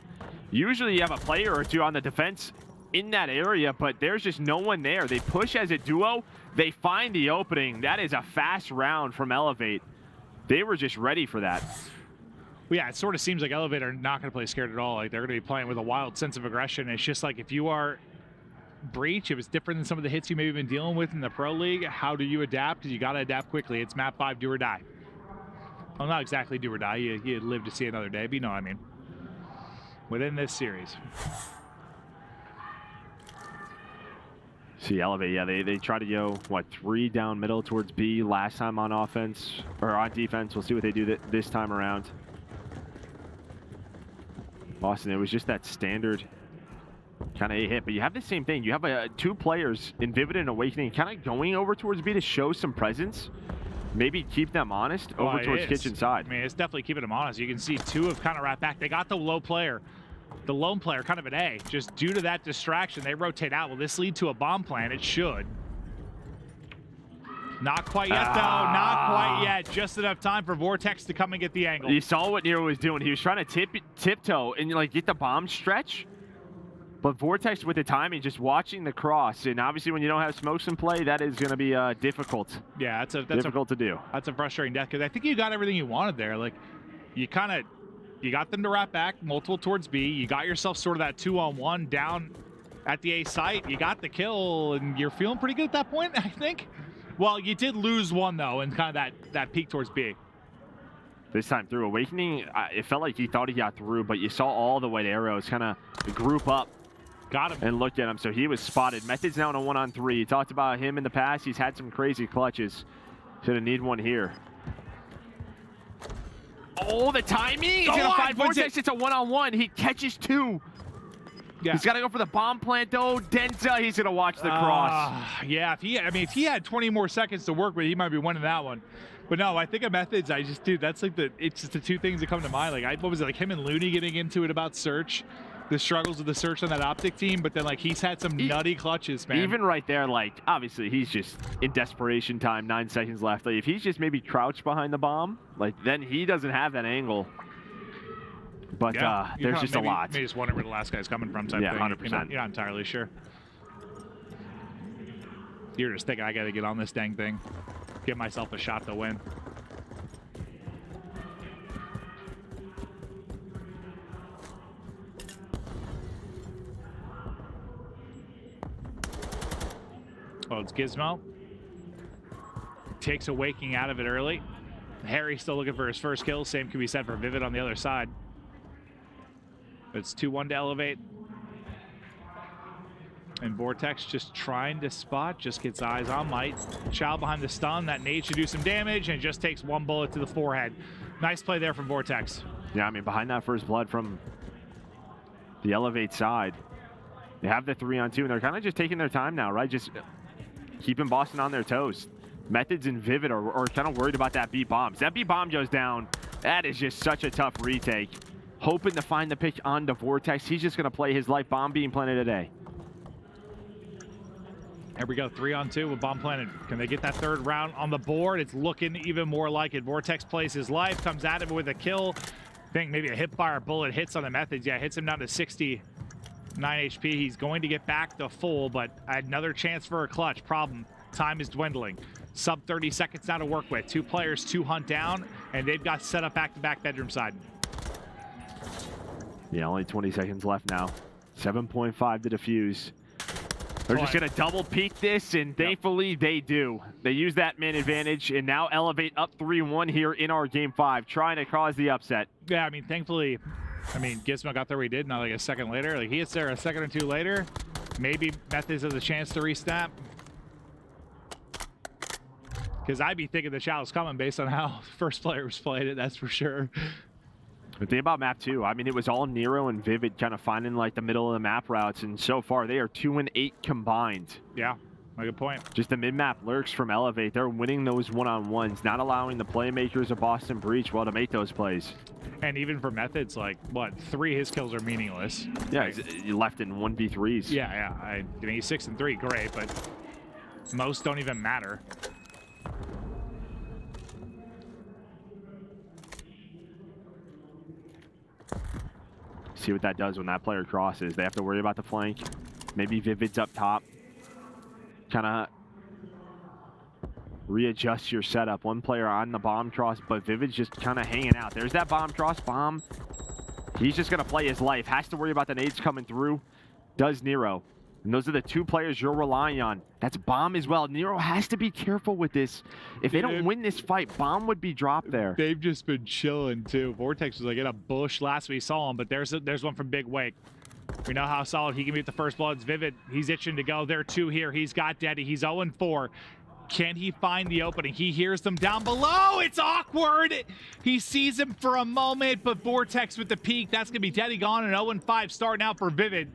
Usually you have a player or two on the defense in that area, but there's just no one there. They push as a duo. They find the opening. That is a fast round from iLLeY. They were just ready for that.
Well, yeah, it sort of seems like iLLeY are not going to play scared at all. Like, they're going to be playing with a wild sense of aggression. It's just like, if you are Breach, if it's different than some of the hits you may have been dealing with in the Pro League, how do you adapt? Because you got to adapt quickly. It's map 5, do or die. Well, not exactly do or die. You live to see another day, but you know what I mean. Within this series.
See, iLLeY, yeah, they try to go, what, 3 down middle towards B last time on offense, or on defense. We'll see what they do this time around. Boston, it was just that standard kind of A hit, but you have the same thing. You have 2 players in Vivid and Awakening kind of going over towards B to show some presence. Maybe keep them honest over towards kitchen side.
I mean, it's definitely keeping them honest. You can see 2 have kind of wrapped back. They got the lone player kind of an A. Just due to that distraction, they rotate out. Will this lead to a bomb plant? It should. Not quite yet, though. Not quite yet. Just enough time for Vortex to come and get the angle.
You saw what Nero was doing. He was trying to tiptoe and like get the bomb stretch. But Vortex with the timing, just watching the cross, and obviously when you don't have smokes in play, that is going to be difficult.
Yeah, that's
difficult to do.
That's a frustrating death, because I think you got everything you wanted there. Like, you got them to wrap back, multiple towards B. You got yourself sort of that 2-on-1 down at the A site. You got the kill, and you're feeling pretty good at that point, I think. Well, you did lose one, though, and kind of that peak towards B.
This time through Awakening, it felt like he thought he got through, but you saw all the white arrows kind of group up.
Got him.
And looked at him, so he was spotted. Methodz now in a 1-on-3. You talked about him in the past. He's had some crazy clutches. Should have need one here. Oh, the timing! He's going to find Vortex. It's a 1-on-1. He catches 2. Yeah. He's got to go for the bomb plant, though. Drazah, he's going to watch the cross.
Yeah, if he had 20 more seconds to work with, he might be winning that one. But no, I think of Methodz, dude, that's like it's just the 2 things that come to mind. Like, what was it, like him and Looney getting into it about Search? The struggles of the Search on that OpTic team, but then like he's had some nutty clutches, man.
Even right there, like obviously he's just in desperation time, 9 seconds left. Like if he's just maybe crouched behind the bomb, like then he doesn't have that angle. But there's just a lot.
Maybe just wondering where the last guy's coming from type thing.
100%.
You're not entirely sure. You're just thinking, I got to get on this dang thing. Give myself a shot to win. Oh, it's Gizmo. Takes Awakening out of it early. Harry's still looking for his first kill. Same can be said for Vivid on the other side. It's 2-1 to elevate. And Vortex just trying to spot, just gets eyes on Might. Child behind the stun. That nade should do some damage, and just takes 1 bullet to the forehead. Nice play there from Vortex.
Yeah, I mean, behind that first blood from the elevate side, they have the 3-on-2, and they're kind of just taking their time now, right? Just keeping Boston on their toes. Methodz and Vivid are kind of worried about that B bomb. That B bomb goes down. That is just such a tough retake. Hoping to find the pick onto Vortex. He's just going to play his life. Bomb being planted today.
Here we go, 3-on-2 with bomb planted. Can they get that 3rd round on the board? It's looking even more like it. Vortex plays his life, comes at him with a kill. I think maybe a hipfire bullet hits on the Methodz. Yeah, hits him down to 69 HP. He's going to get back to full, but another chance for a clutch. Problem, time is dwindling. Sub 30 seconds now to work with. 2 players, 2 hunt down, and they've got set up back-to-back bedroom side.
Yeah, only 20 seconds left now. 7.5 to defuse. They're just going to double peek this, and thankfully they do. They use that man advantage, and now elevate up 3-1 here in our game 5, trying to cause the upset.
Yeah, I mean, thankfully, Gizmo got there where he did, not like a second later. Like, he hits there a second or 2 later. Maybe Methodz has a chance to resnap. Because I'd be thinking the challenge coming based on how the first player was playing it, that's for sure.
The thing about map 2, I mean, it was all Nero and Vivid kind of finding like the middle of the map routes, and so far they are 2-8 combined.
Yeah, a good point.
Just the mid-map lurks from Elevate. They're winning those 1-on-1s, not allowing the playmakers of Boston Breach well to make those plays.
And even for Methodz, like, what, 3 of his kills are meaningless.
Yeah, he's left in 1v3s.
Yeah. I mean, he's 6-3, great, but most don't even matter.
See what that does when that player crosses. They have to worry about the flank. Maybe Vivid's up top. Kind of readjust your setup. One player on the bomb cross, but Vivid's just kind of hanging out. There's that bomb cross, bomb. He's just going to play his life. Has to worry about the nades coming through. Does Nero. And those are the two players you're relying on. That's bomb as well. Nero has to be careful with this. If they don't win this fight, bomb would be dropped there.
They've just been chilling too. Vortex was like in a bush last we saw him, but there's one from Big Wake. We know how solid he can be with the first bloods. Vivid, he's itching to go. There are two here. He's got Daddy. He's 0-4. Can he find the opening? He hears them down below. It's awkward. He sees him for a moment, but Vortex with the peak. That's going to be Daddy gone, and 0-5 starting out for Vivid.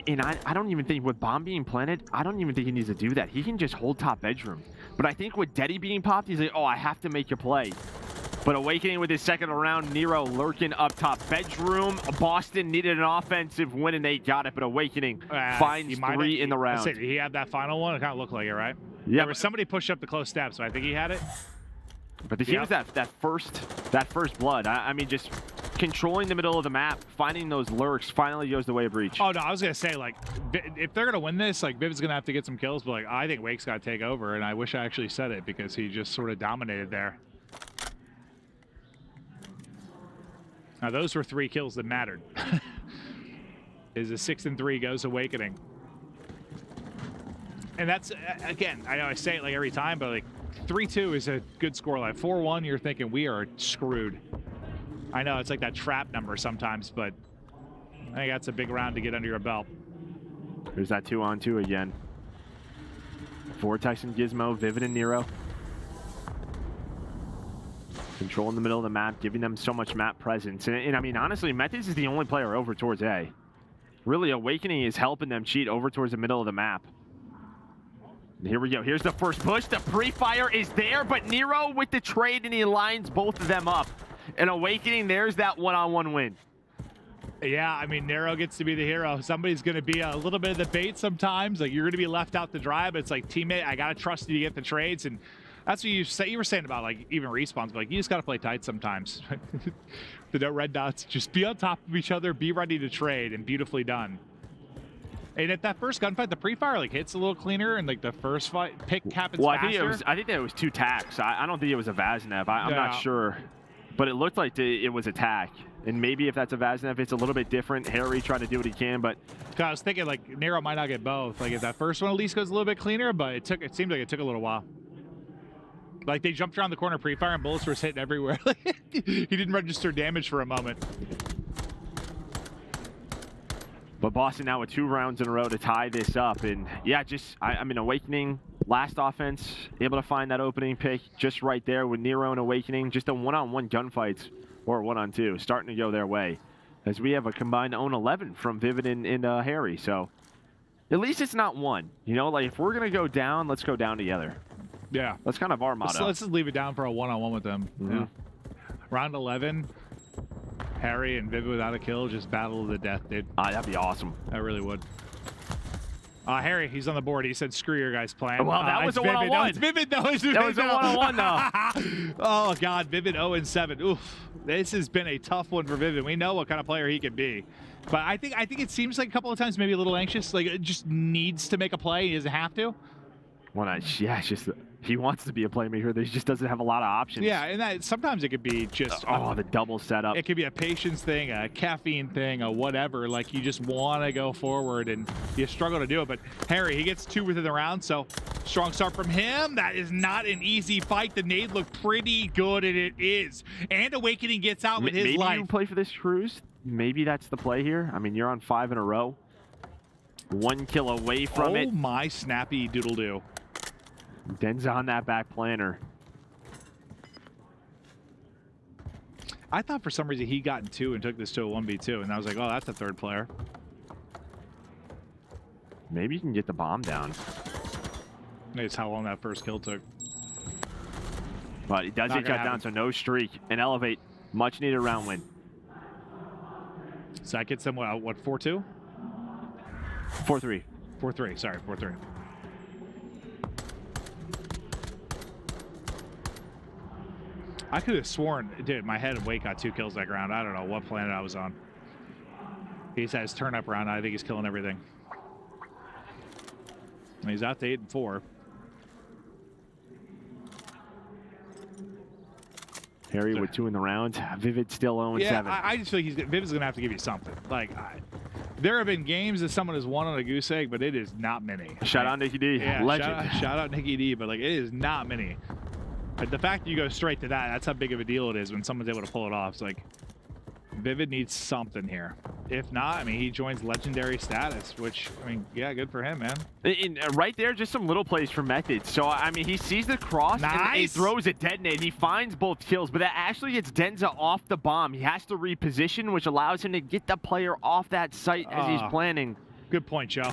And I don't even think, with bomb being planted, I don't even think he needs to do that. He can just hold top bedroom. But I think with Daddy being popped, he's like, oh, I have to make a play. But Awakening with his second round, Nero lurking up top bedroom. Boston needed an offensive win, and they got it. But Awakening finds 3 in the round.
Did he have that final one? It kind of looked like it, right?
Yeah.
There was somebody pushed up the close steps, so I think he had it.
But he was that first blood. I mean, just controlling the middle of the map, finding those lurks, finally goes the way of Breach.
Oh, no, I was going to say, like, if they're going to win this, like, Viv's going to have to get some kills, but, like, I think Wake's got to take over, and I wish I actually said it because he just sort of dominated there. Now, those were 3 kills that mattered. Is a 6-3 goes Awakening. And that's, again, I know I say it, like, every time, but, like, 3-2 is a good scoreline. 4-1, you're thinking we are screwed. I know it's like that trap number sometimes, but I think that's a big round to get under your belt.
There's that 2-on-2 again. Vortex and Gizmo, Vivid and Nero. Controlling the middle of the map, giving them so much map presence. And I mean, honestly, Methodz is the only player over towards A. Really, Awakening is helping them cheat over towards the middle of the map. And here we go. Here's the first push. The pre-fire is there, but Nero with the trade, and he lines both of them up. And Awakening, there's that one-on-one win.
Yeah, I mean, Nero gets to be the hero. Somebody's going to be a little bit of the bait sometimes. Like, you're going to be left out to dry, but it's like, teammate, I got to trust you to get the trades. And that's what you were saying about, like, even respawns. But, like, you just got to play tight sometimes. The red dots, just be on top of each other, be ready to trade, and beautifully done. And at that first gunfight, the pre-fire, like, hits a little cleaner, and, like, the first fight pick happens faster.
I think that it was 2 tacks. I don't think it was a Vaznev. I'm not sure. But it looked like it was attack. And maybe if that's a Vaznev, it's a little bit different. Harry tried to do what he can, but...
I was thinking, like, Nero might not get both. Like, if that first one at least goes a little bit cleaner, but it seemed like it took a little while. Like, they jumped around the corner pre-fire and bullets were hitting everywhere. He didn't register damage for a moment.
But Boston now with 2 rounds in a row to tie this up. And, yeah, just, I mean, Awakening, last offense, able to find that opening pick just right there with Nero and Awakening. Just a one-on-one gunfights, or 1-on-2, starting to go their way. As we have a combined own 11 from Vivid and Harry. So, at least it's not one. You know, like, if we're going to go down, let's go down together.
Yeah.
That's kind of our motto.
Let's just leave it down for a one-on-one with them.
Mm-hmm.
Yeah. Round 11. Harry and Vivid without a kill, just battle to the death, dude.
That'd be awesome.
That really would. Harry, he's on the board. He said, screw your guys' plan.
Well, that was a one-on-one.
No, it's Vivid, though.
That was a one-on-one, though.
Oh, God. Vivid 0-7. Oof. This has been a tough one for Vivid. We know what kind of player he can be. But I think it seems like a couple of times maybe a little anxious. Like, it just needs to make a play. He doesn't have to.
Yeah, it's just... He wants to be a playmaker. He just doesn't have a lot of options.
Yeah, and that sometimes it could be just
the double setup.
It could be a patience thing, a caffeine thing, a whatever. Like, you just want to go forward and you struggle to do it. But Harry, he gets 2 within the round, so strong start from him. That is not an easy fight. The nade looked pretty good, and it is. And Awakening gets out with his life.
Maybe you play for this cruise. Maybe that's the play here. I mean, you're on 5 in a row. 1 kill away from it.
Oh my snappy doodle-doo.
Den's on that back planter.
I thought for some reason he got in 2 and took this to a 1v2, and I was like, oh, that's a 3rd player.
Maybe you can get the bomb down.
Maybe it's how long that first kill took.
But he does get cut down, so no streak. And Elevate, much needed round win.
So that gets them, what 4-2?
4-3.
4-3, sorry, 4-3. I could have sworn, dude, my head and Wake got 2 kills that round. I don't know what planet I was on. He's had his turn-up round. I think he's killing everything. And he's out to 8-4.
Harry with 2 in the round. Vivid still 0-7.
Yeah, I just feel like Vivid's going to have to give you something. Like, there have been games that someone has won on a goose egg, but it is not many.
Shout out Nicky D.
Yeah,
Legend.
Shout out Nicky D, but like, it is not many. But the fact that you go straight to that's how big of a deal it is when someone's able to pull it off. It's like, Vivid needs something here. If not, I mean, he joins legendary status, which, I mean, yeah, good for him, man.
And right there, just some little plays from Methodz. So, I mean, he sees the cross and he throws a detonate. He finds both kills, but that actually gets Drazah off the bomb. He has to reposition, which allows him to get the player off that site as he's planning.
Good point, Joe.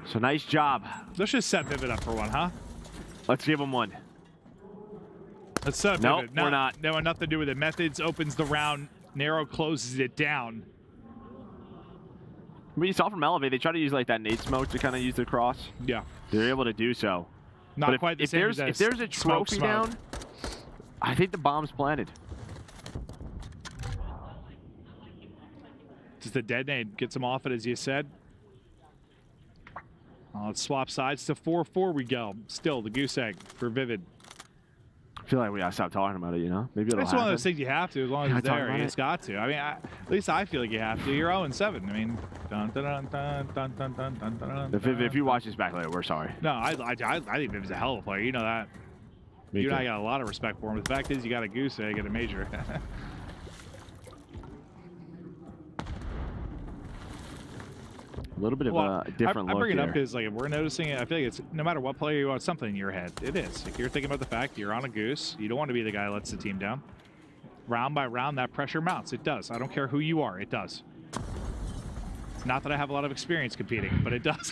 So, nice job.
Let's just set Vivid up for one, huh?
Let's give him one.
Let's set up
Nope,
Vivid.
we're not.
No, nothing to do with it. Methodz opens the round. Nero closes it down.
But you saw from Elevate, they try to use like that nade smoke to kind of use the cross.
Yeah.
They're able to do so.
Not
but
quite the
if
same
there's,
as
if there's a trophy down, I think the bomb's planted.
Just the detonate gets him off it, as you said. Let's swap sides to 4-4 we go. Still the goose egg for Vivid.
I feel like we gotta stop talking about it, you know? Maybe it'll
It's
happen.
one of those things you have to, as long as it's
Talk
there.
about
You
it.
just got to. I mean, at least I feel like you have to. You're 0-7. I mean, dun dun dun dun dun dun dun dun dun.
If you watch this back later, we're sorry.
No, I think Vivid's a hell of a player. You know that.
Me
you and
too.
I got a lot of respect for him. The fact is, you got a goose egg at a major.
A little bit of a different
I
look
bring it up
here.
because, like, if we're noticing it, I feel like it's no matter what player you want, something in your head. It is. If you're thinking about the fact you're on a goose, you don't want to be the guy that lets the team down. Round by round, that pressure mounts. It does. I don't care who you are. It does. Not that I have a lot of experience competing, but it does.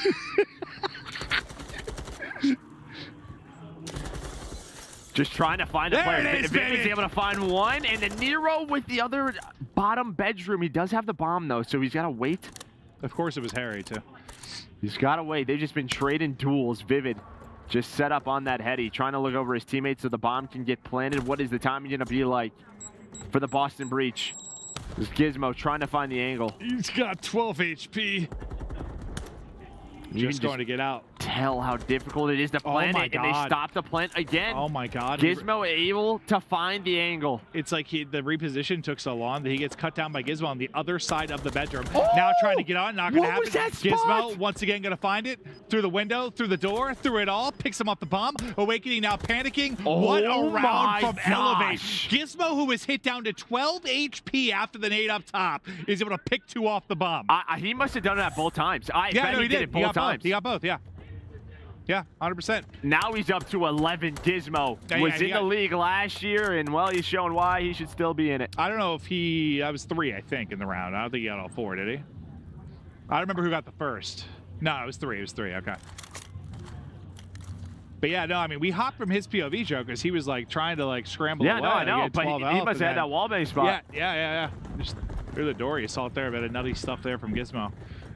Just trying to find a
There
player.
it is,
Vivid's
baby.
able to find one, and then Nero with the other bottom bedroom. He does have the bomb, though, so he's got to wait.
Of course it was Harry, too.
He's got to wait. They've just been trading duels. Vivid just set up on that heady, trying to look over his teammates so the bomb can get planted. What is the timing going to be like for the Boston Breach? This Gizmo trying to find the angle.
He's got 12 HP.
You
Just
can
going to get out.
Tell how difficult it is to plant
my
it, and they
God.
stop the plant again.
Oh my God.
Gizmo able to find the angle.
It's like the reposition took so long that he gets cut down by Gizmo on the other side of the bedroom. Now trying to get on, not going to happen.
was that
Gizmo
spot?
once again going to find it through the window, through the door, through it all, picks him off the bomb. Awakening now panicking. What a
Oh
round
my
from Elevate.
gosh.
Gizmo, who was hit down to 12 HP after the nade up top, is able to pick 2 off the bomb.
He must have done that both times. I bet
no,
he did it both times.
He got both, yeah. Yeah, 100%.
Now he's up to 11. Gizmo
Yeah,
was
yeah, he
in the
got-
league last year, and, well, he's showing why he should still be in it.
I don't know if that was 3, I think, in the round. I don't think he got all 4, did he? I don't remember who got the first. No, it was 3. It was 3, okay. But yeah, no, I mean, we hopped from his POV, Joe, because he was, like, trying to, like, scramble
Yeah,
away.
no, I
Like,
know,
had
but
12
he
health,
must
and
have had
then-
that wallbang spot.
Yeah. Just through the door, you saw it there, a bit of nutty stuff there from Gizmo.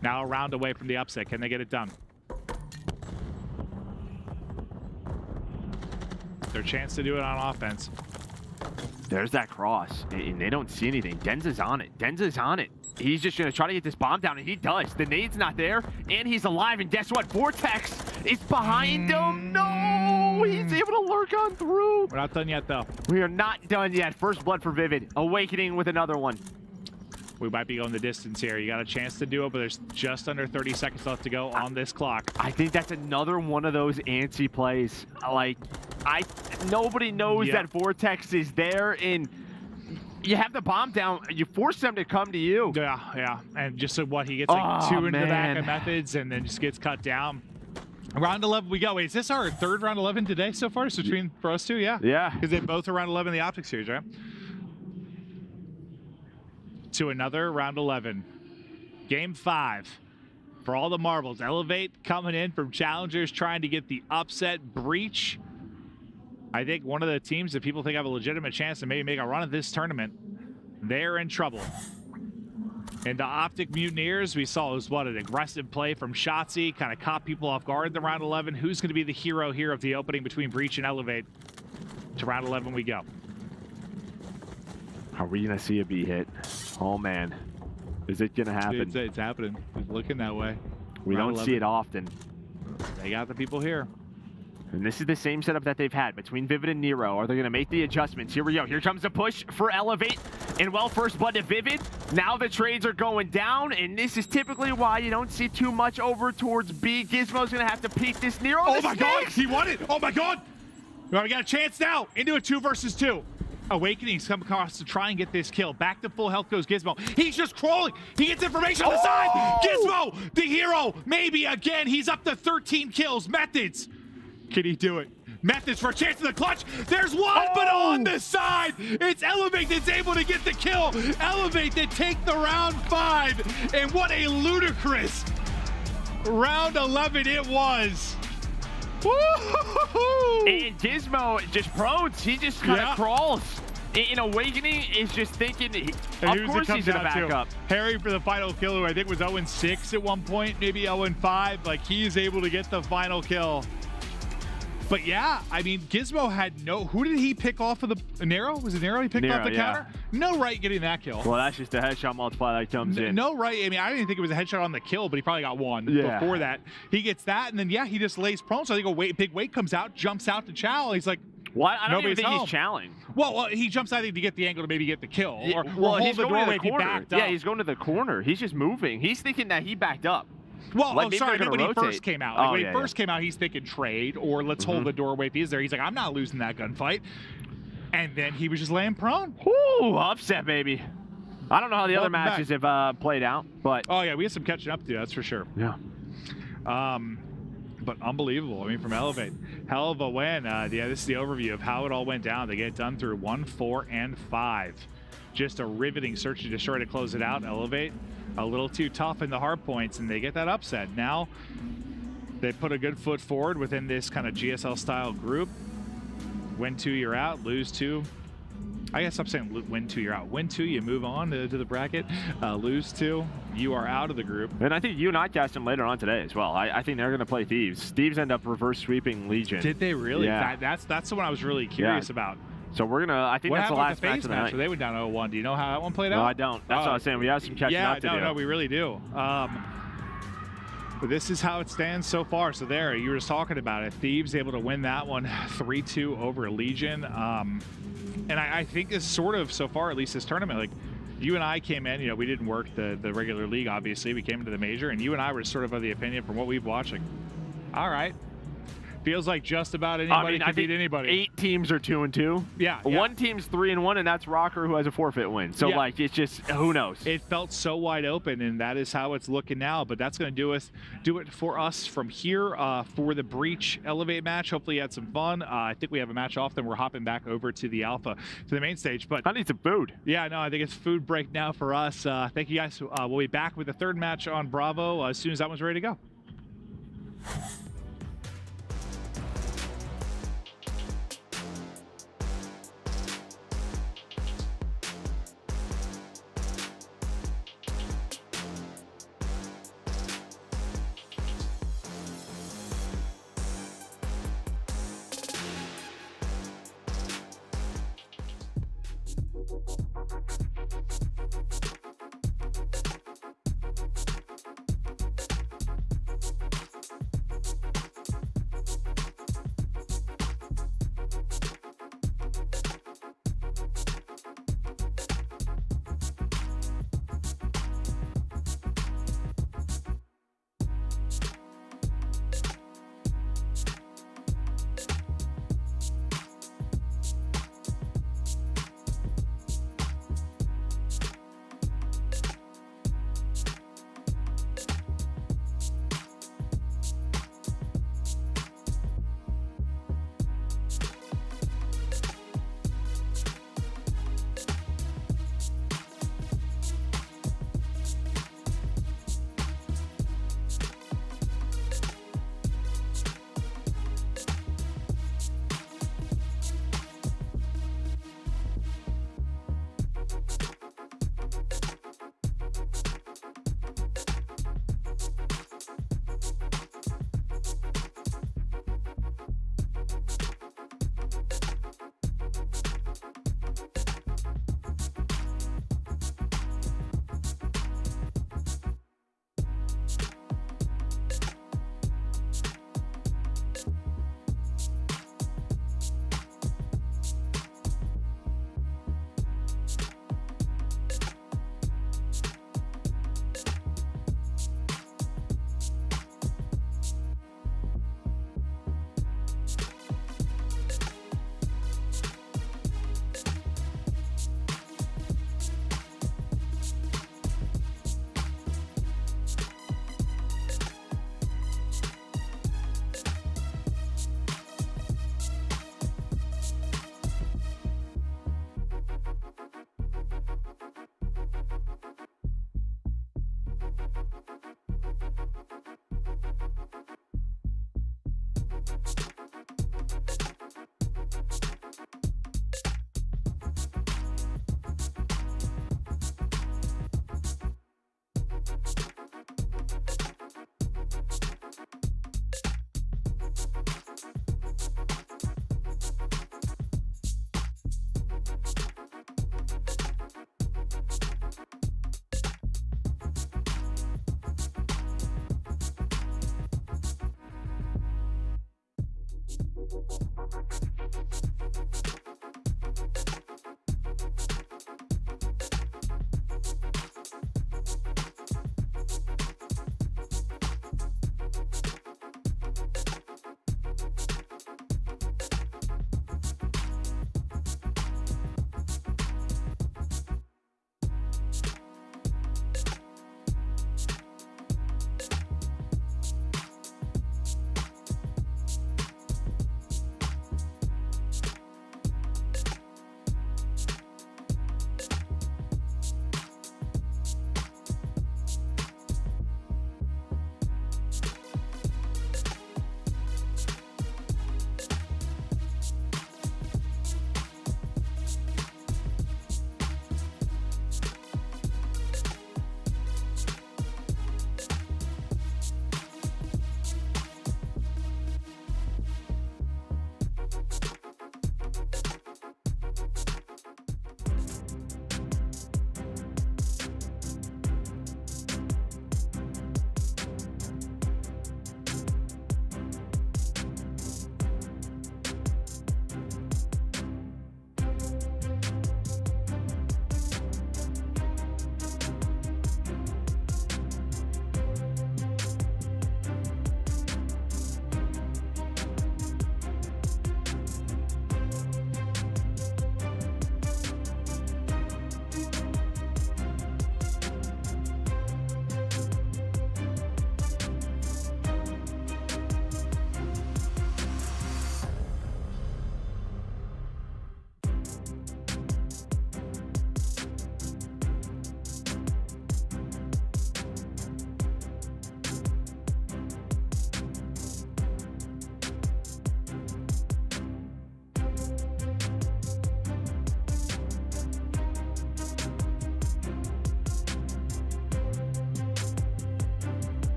Now a round away from the upset. Can they get it done? Their chance to do it on offense.
There's that cross, and they don't see anything. Denzah's on it. Denzah's on it. He's just going to try to get this bomb down, and he does. The nade's not there, and he's alive, and guess what? Vortex is behind him. No! He's able to lurk on through.
We're not done yet, though.
We are not done yet. First blood for Vivid. Awakening with another one.
We might be going the distance here. You got a chance to do it, but there's just under 30 seconds left to go on this clock.
I think that's another one of those antsy plays. Like, nobody knows that Vortex is there, and you have the bomb down. You force them to come to you.
Yeah. And just so what, he gets like 2 into the back of Methodz and then just gets cut down. Round 11 we go. Wait, is this our 3rd round 11 today so far? So between for us two, yeah.
Yeah.
Because they both are round 11 in the OpTic series, right? To another round 11. Game 5. For all the marbles. Elevate coming in from challengers trying to get the upset. Breach. I think one of the teams that people think have a legitimate chance to maybe make a run at this tournament. They're in trouble. And the OpTic Mutineers, we saw was what, an aggressive play from Shotzzy, kind of caught people off guard in the round 11. Who's going to be the hero here of the opening between Breach and Elevate? To round 11 we go.
Are we going to see a B hit? Oh, man. Is it going to happen?
It's happening. It's looking that way.
We
Round
don't see
11.
it often.
They got the people here.
And this is the same setup that they've had between Vivid and Nero. Are they going to make the adjustments? Here we go. Here comes the push for Elevate. And well, first blood to Vivid. Now the trades are going down, and this is typically why you don't see too much over towards B. Gizmo's going to have to peek this Nero.
Oh my God, he won it. Oh my God. Well, we got a chance now into a 2 versus 2. Awakening's come across to try and get this kill. Back to full health goes Gizmo. He's just crawling. He gets information on the side. Gizmo, the hero, maybe again. He's up to 13 kills. Methodz. Can he do it? Methodz for a chance in the clutch. There's one, but on the side, it's Elevate that's able to get the kill. Elevate that take the round 5. And what a ludicrous round 11 it was.
And Gizmo just prones. He just kind of crawls. In Awakening is just thinking, of course he's going to back up.
Harry for the final kill, who I think was 0-6 at one point, maybe 0-5. Like, he is able to get the final kill. But yeah, I mean, Gizmo had no... Who did he pick off of the... Nero? Was it Nero he picked off the counter? No right getting that kill.
Well, that's just a headshot multiplier that comes in.
No right. I mean, I didn't think it was a headshot on the kill, but he probably got one before that. He gets that, and then, yeah, he just lays prone. So I think a big weight comes out, jumps out to chow. He's like,
what? I don't even think he's chowing.
Well, he jumps out to get the angle to maybe get the kill.
Yeah,
or
he's
hold the
going
doorway
to the corner.
if he backed up.
Yeah, he's going to the corner. He's just moving. He's thinking that he backed up.
Well,
like
sorry, when he first came out. Like when he first came out, he's thinking trade or let's hold the doorway if he's there. He's like, I'm not losing that gunfight. And then he was just laying prone.
Ooh, upset, baby. I don't know how the other matches have played out, but...
Oh, yeah, we have some catching up to do, that's for sure.
Yeah.
But unbelievable. I mean, from Elevate. Hell of a win. Yeah, this is the overview of how it all went down. They get done through 1, 4, and 5. Just a riveting search and destroy to close it out. Elevate a little too tough in the hard points, and they get that upset. Now they put a good foot forward within this kind of GSL style group. Win 2, you're out. Lose 2. I guess I'm saying win 2, you're out. Win 2, you move on to the bracket. Lose 2, you are out of the group.
And I think you and I cast them later on today as well. I think they're going to play Thieves. Thieves end up reverse sweeping Legion.
Did they really?
Yeah.
That's the one I was really curious about.
So we're going to, I think that's the last match of the night.
They went down 0-1. Do you know how that one played out?
No, I don't. That's what I was saying. We have some catching up to do.
No, we really do. But this is how it stands so far. So there, you were just talking about it. Thieves able to win that one 3-2 over Legion. And I think it's sort of, so far, at least this tournament, like, you and I came in, we didn't work the regular league, obviously. We came into the major, and you and I were sort of the opinion from what we've watched, like, all right. Feels like just about anybody can beat anybody.
8 teams are 2-2.
Yeah.
One team's 3-1, and that's Røkkr, who has a forfeit win. So, like, it's just, who knows?
It felt so wide open, and that is how it's looking now. But that's going to do it for us from here for the Breach Elevate match. Hopefully you had some fun. I think we have a match off, then we're hopping back over to the Alpha, to the main stage. But
I need some food.
Yeah, no, I think it's food break now for us. Thank you guys. We'll be back with the 3rd match on Bravo as soon as that one's ready to go.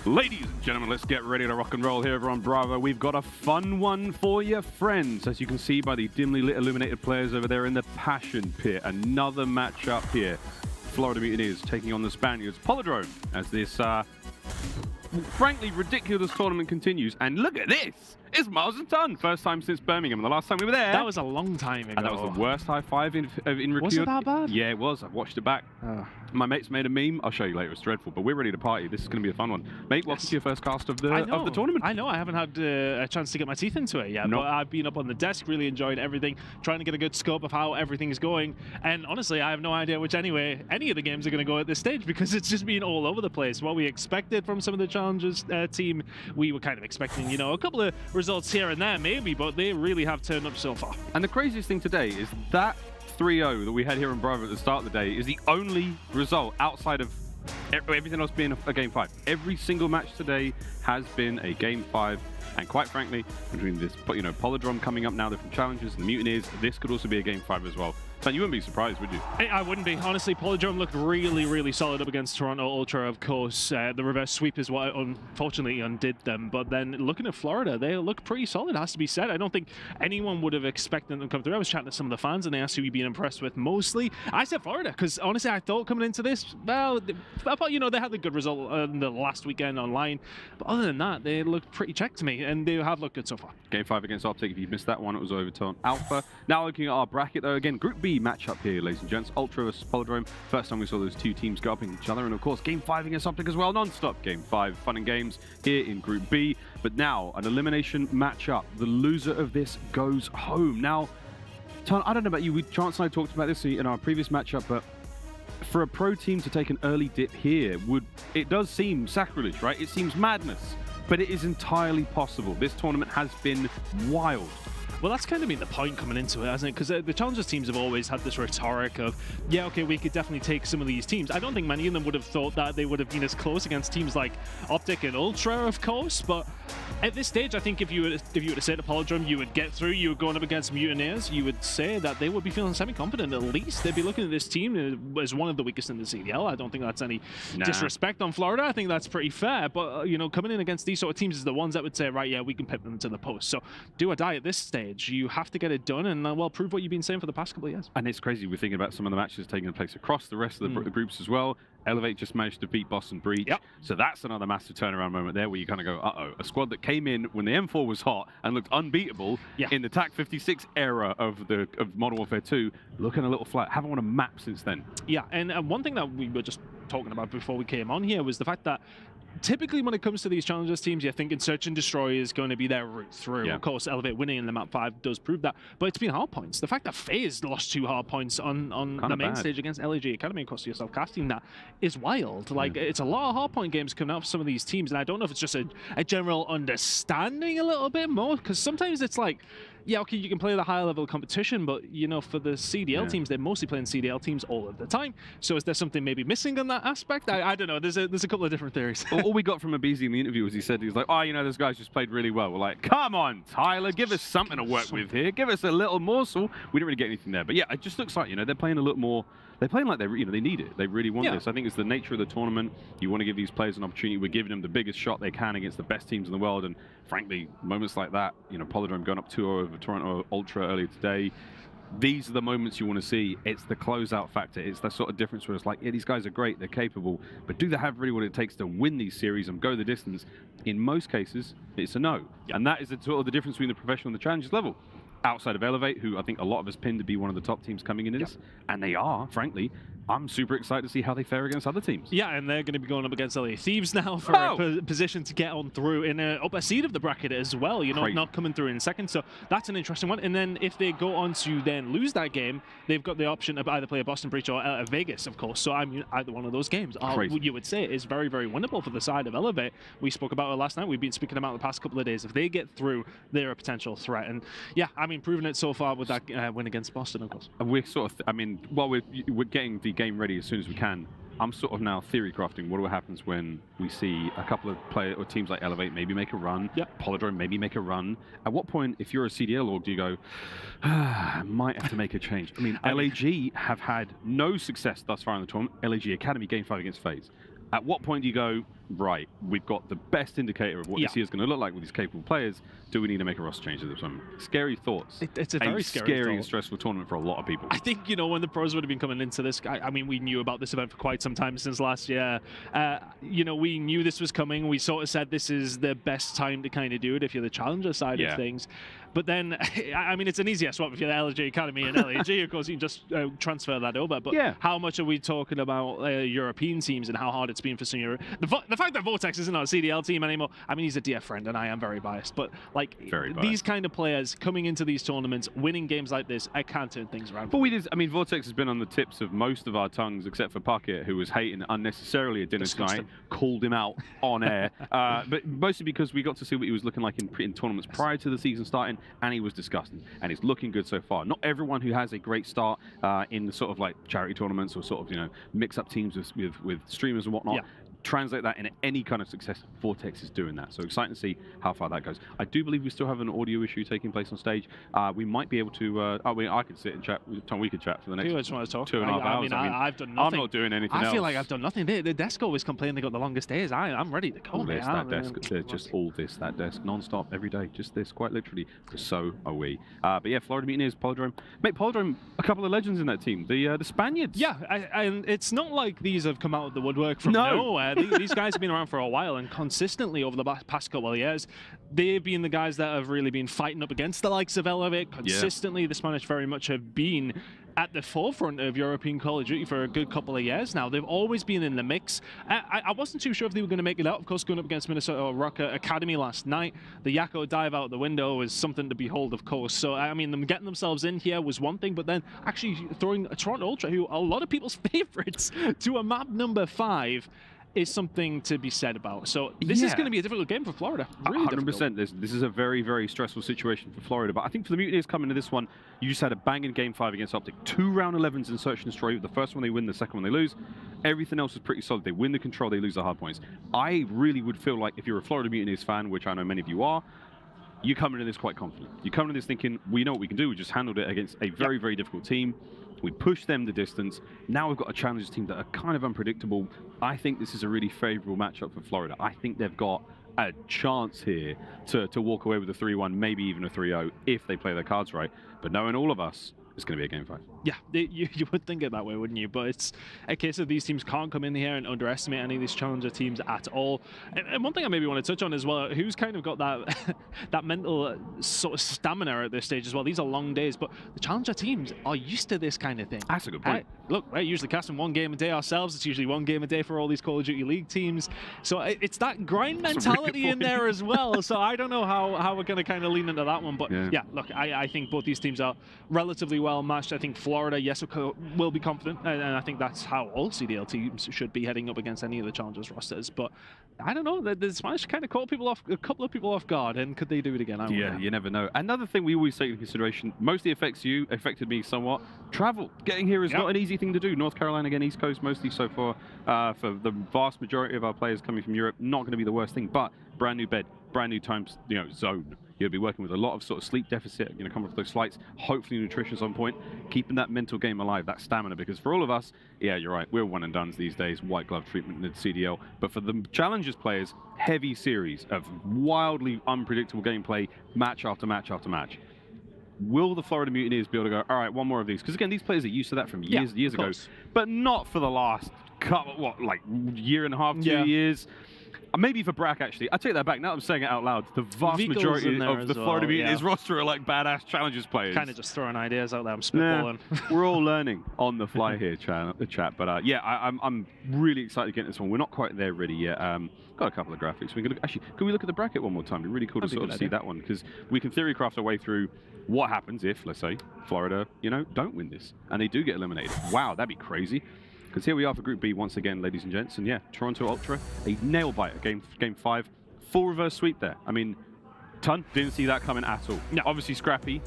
Ladies and gentlemen, let's get ready to rock and roll here over on Bravo. We've got a fun one for you, friends. As you can see by the dimly lit illuminated players over there in the Passion Pit. Another matchup here. Florida Mutineers taking on the Spaniards. PaulEhx as this, frankly, ridiculous tournament continues. And look at this. It's miles and tons. First time since Birmingham. And the last time we were there.
That was a long time ago.
And that was the worst high five in Røkkr.
Was it that bad?
Yeah, it was. I've watched it back. My mates made a meme. I'll show you later. It's dreadful, but we're ready to party. This is going to be a fun one. Mate, welcome to your first cast of the tournament.
I know. I haven't had a chance to get my teeth into it yet, but I've been up on the desk, really enjoying everything, trying to get a good scope of how everything is going. And honestly, I have no idea which any of the games are going to go at this stage because it's just been all over the place. What we expected from some of the challengers team, we were kind of expecting, you know, a couple of results here and there, maybe, but they really have turned up so far.
And the craziest thing today is that 3-0 that we had here in Bravo at the start of the day is the only result outside of everything else being a Game 5. Every single match today has been a Game 5, and quite frankly, between this, you know, PaulEhx coming up now, they're from Challengers and the Mutineers, this could also be a Game 5 as well. So you wouldn't be surprised, would you?
I wouldn't be. Honestly, PaulEhx looked really, really solid up against Toronto Ultra, of course. The reverse sweep is what unfortunately undid them. But then looking at Florida, they look pretty solid, has to be said. I don't think anyone would have expected them to come through. I was chatting to some of the fans and they asked who you'd been impressed with mostly. I said Florida, because honestly, I thought coming into this, well, I thought, you know, they had a good result in the last weekend online. But other than that, they looked pretty checked to me, and they have looked good so far.
Game 5 against OpTic. If you missed that one, it was Overtone Alpha. Now looking at our bracket, though, again, Group B matchup here, ladies and gents. Ultra versus PaulEhx. First time we saw those two teams go up against each other, and of course, Game 5 against OpTic as well, non-stop. Game 5, fun and games here in Group B. But now, an elimination matchup. The loser of this goes home. Now, Ton, I don't know about you, Chance and I talked about this in our previous matchup, but for a pro team to take an early dip here, it does seem sacrilege, right? It seems madness, but it is entirely possible. This tournament has been wild.
Well, that's kind of been the point coming into it, hasn't it? Because the Challengers teams have always had this rhetoric of, yeah, okay, we could definitely take some of these teams. I don't think many of them would have thought that they would have been as close against teams like OpTic and Ultra, of course. But at this stage, I think if you were to say to PaulEhx, you would get through, you were going up against Mutineers, you would say that they would be feeling semi-confident. At least they'd be looking at this team as one of the weakest in the CDL. I don't think that's any disrespect on Florida. I think that's pretty fair. But, you know, coming in against these sort of teams is the ones that would say, right, yeah, we can pip them to the post. So do or die at this stage. You have to get it done and, well, prove what you've been saying for the past couple of years.
And it's crazy. We're thinking about some of the matches taking place across the rest of the groups as well. iLLeY just managed to beat Boston Breach. Yep. So that's another massive turnaround moment there where you kind of go, uh-oh. A squad that came in when the M4 was hot and looked unbeatable in the TAC 56 era of Modern Warfare 2, looking a little flat. Haven't won a map since then.
Yeah, and one thing that we were just talking about before we came on here was the fact that typically when it comes to these Challengers teams, you're thinking Search and Destroy is going to be their route through. Of course, iLLeY winning in the map 5 does prove that, but it's been hard points. The fact that FaZe lost 2 hard points on the main stage against LAG Academy and cost yourself casting that is wild. Like, it's a lot of hard point games coming out for some of these teams, and I don't know if it's just a general understanding a little bit more, because sometimes it's like, yeah, okay, you can play the higher level competition, but, you know, for the CDL teams, they're mostly playing CDL teams all of the time. So is there something maybe missing on that aspect? I don't know. There's a couple of different theories.
All we got from aBeZy in the interview was he was like, oh, you know, those guys just played really well. We're like, come on, Tyler, give us something to work with here. Give us a little morsel. We didn't really get anything there. But yeah, it just looks like, you know, they're playing a little more. They're playing like they need it. They really want this. I think it's the nature of the tournament. You want to give these players an opportunity. We're giving them the biggest shot they can against the best teams in the world. And frankly, moments like that, you know, PaulEhx going up 2-0 over Toronto Ultra earlier today. These are the moments you want to see. It's the closeout factor. It's that sort of difference where it's like, yeah, these guys are great, they're capable, but do they have really what it takes to win these series and go the distance? In most cases, it's a no. And that is sort of the difference between the professional and the challengers level. Outside of iLLeY, who I think a lot of us pinned to be one of the top teams coming into this, and they are, frankly, I'm super excited to see how they fare against other teams.
Yeah, and they're going to be going up against LA Thieves now for a position to get on through in a upper seed of the bracket as well. You know, not coming through in second. So that's an interesting one. And then if they go on to then lose that game, they've got the option of either play a Boston Breach or a Vegas, of course. So I mean, either one of those games, you would say, is very, very winnable for the side of iLLeY. We spoke about it last night. We've been speaking about it the past couple of days. If they get through, they're a potential threat. And yeah, I mean, proving it so far with that win against Boston, of course.
We're sort of, I mean, while we're getting the game ready as soon as we can, I'm sort of now theory crafting what happens when we see a couple of players or teams like iLLeY maybe make a run, PaulEhx maybe make a run. At what point, if you're a CDL org, do you go, I might have to make a change? I mean, LAG have had no success thus far in the tournament. LAG Academy Game 5 against FaZe. At what point do you go,
right, we've got the best indicator of what this year is going to look like with these capable players. Do we need to make a roster change at this moment? Scary thoughts.
It's a very scary
and stressful tournament for a lot of people.
I think, you know, when the pros would have been coming into this, I mean, we knew about this event for quite some time since last year. You know, we knew this was coming. We sort of said this is the best time to kind of do it if you're the challenger side of things. But then, I mean, it's an easier swap if you're the LG Academy and LAG. Of course, you can just transfer that over. But how much are we talking about European teams and how hard it's been for some Europe? The fact that Vortex isn't on a CDL team anymore, I mean, he's a dear friend and I am very biased. But, like, these kind of players coming into these tournaments, winning games like this, I can't turn things around.
But I mean, Vortex has been on the tips of most of our tongues, except for Puckett, who was hating unnecessarily at dinner tonight, called him out on air. But mostly because we got to see what he was looking like in tournaments prior to the season starting, and he was disgusting. And he's looking good so far. Not everyone who has a great start in the sort of like charity tournaments or sort of, you know, mix-up teams with streamers and whatnot. Translate that into any kind of success. Vortex is doing that, so exciting to see how far that goes. I do believe we still have an audio issue taking place on stage. We might be able to. I could sit and chat. Tom, we could chat for the next 2.5 hours.
I mean, I've done nothing.
I'm not doing anything else.
I feel like I've done nothing. The desk always complain they got the longest days. I'm ready to go.
All this, that desk, just all this, that desk, non-stop, every day, just this, quite literally. So are we. But yeah, Florida Mutineers, Polydrome. Mate, Polydrome, a couple of legends in that team. The Spaniards.
Yeah, and it's not like these have come out of the woodwork from nowhere. These guys have been around for a while, and consistently over the past couple of years, they've been the guys that have really been fighting up against the likes of Elevate. Consistently, the Spanish very much have been at the forefront of European Call of Duty for a good couple of years now. They've always been in the mix. I wasn't too sure if they were going to make it out, of course, going up against Minnesota Røkkr Academy last night. The Yakko dive out the window is something to behold, of course. So, I mean, them getting themselves in here was one thing, but then actually throwing a Toronto Ultra, who are a lot of people's favorites, to a map number 5 is something to be said about. So this is going to be a difficult game for Florida. Really
100%. This is a very, very stressful situation for Florida. But I think for the Mutineers coming to this one, you just had a banging game 5 against OpTic. 2 round 11s in Search and Destroy. The first one they win, the second one they lose. Everything else is pretty solid. They win the control, they lose the hard points. I really would feel like if you're a Florida Mutineers fan, which I know many of you are, you come into this quite confident. You come into this thinking, we know what we can do. We just handled it against a very, very difficult team. We pushed them the distance. Now we've got a challenger team that are kind of unpredictable. I think this is a really favorable matchup for Florida. I think they've got a chance here to walk away with a 3-1, maybe even a 3-0 if they play their cards right. But knowing all of us, it's going to be a game 5.
Yeah, you would think it that way, wouldn't you? But it's a case of these teams can't come in here and underestimate any of these challenger teams at all. And one thing I maybe want to touch on as well, who's kind of got that that mental sort of stamina at this stage as well. These are long days, but the challenger teams are used to this kind of thing.
That's a good point.
Look, we're usually casting 1 game a day ourselves. It's usually 1 game a day for all these Call of Duty League teams. So it's that grind mentality in there as well. So I don't know how we're going to kind of lean into that one. But yeah look, I think both these teams are relatively well matched. I think Florida, yes, will be confident, and I think that's how all CDL teams should be heading up against any of the challengers rosters. But I don't know, the Spanish kind of caught a couple of people off guard, and could they do it again?
Yeah, you never know. Another thing we always take into consideration, mostly affected me somewhat. Travel, getting here is not an easy thing to do. North Carolina, again, East Coast mostly so far. For the vast majority of our players coming from Europe, not going to be the worst thing, but brand new bed, brand new time, zone. You'll be working with a lot of sort of sleep deficit, coming off those flights. Hopefully nutrition's on point, keeping that mental game alive, that stamina, because for all of us, yeah, you're right, we're one and dones these days, white glove treatment in the CDL. But for the challengers players, heavy series of wildly unpredictable gameplay, match after match after match. Will the Florida Mutineers be able to go, all right, 1 more of these? Because again, these players are used to that from years ago, but not for the last couple, year and a half, 2 years. Maybe for Brack, actually. I take that back. Now I'm saying it out loud. The vast majority of the Florida Mutineers roster are like badass challengers players.
Kind of just throwing ideas out there. I'm spitballing.
We're all learning on the fly here, chat. But yeah, I'm really excited to get this one. We're not quite there ready yet. Got a couple of graphics. We can can we look at the bracket one more time? It'd be really cool to sort of see that one, because we can theory craft our way through what happens if, let's say, Florida, don't win this and they do get eliminated. Wow, that'd be crazy. Because here we are for Group B once again, ladies and gents. And yeah, Toronto Ultra, a nail biter, game 5. Full reverse sweep there. I mean, didn't see that coming at all. No. Obviously, Scrappy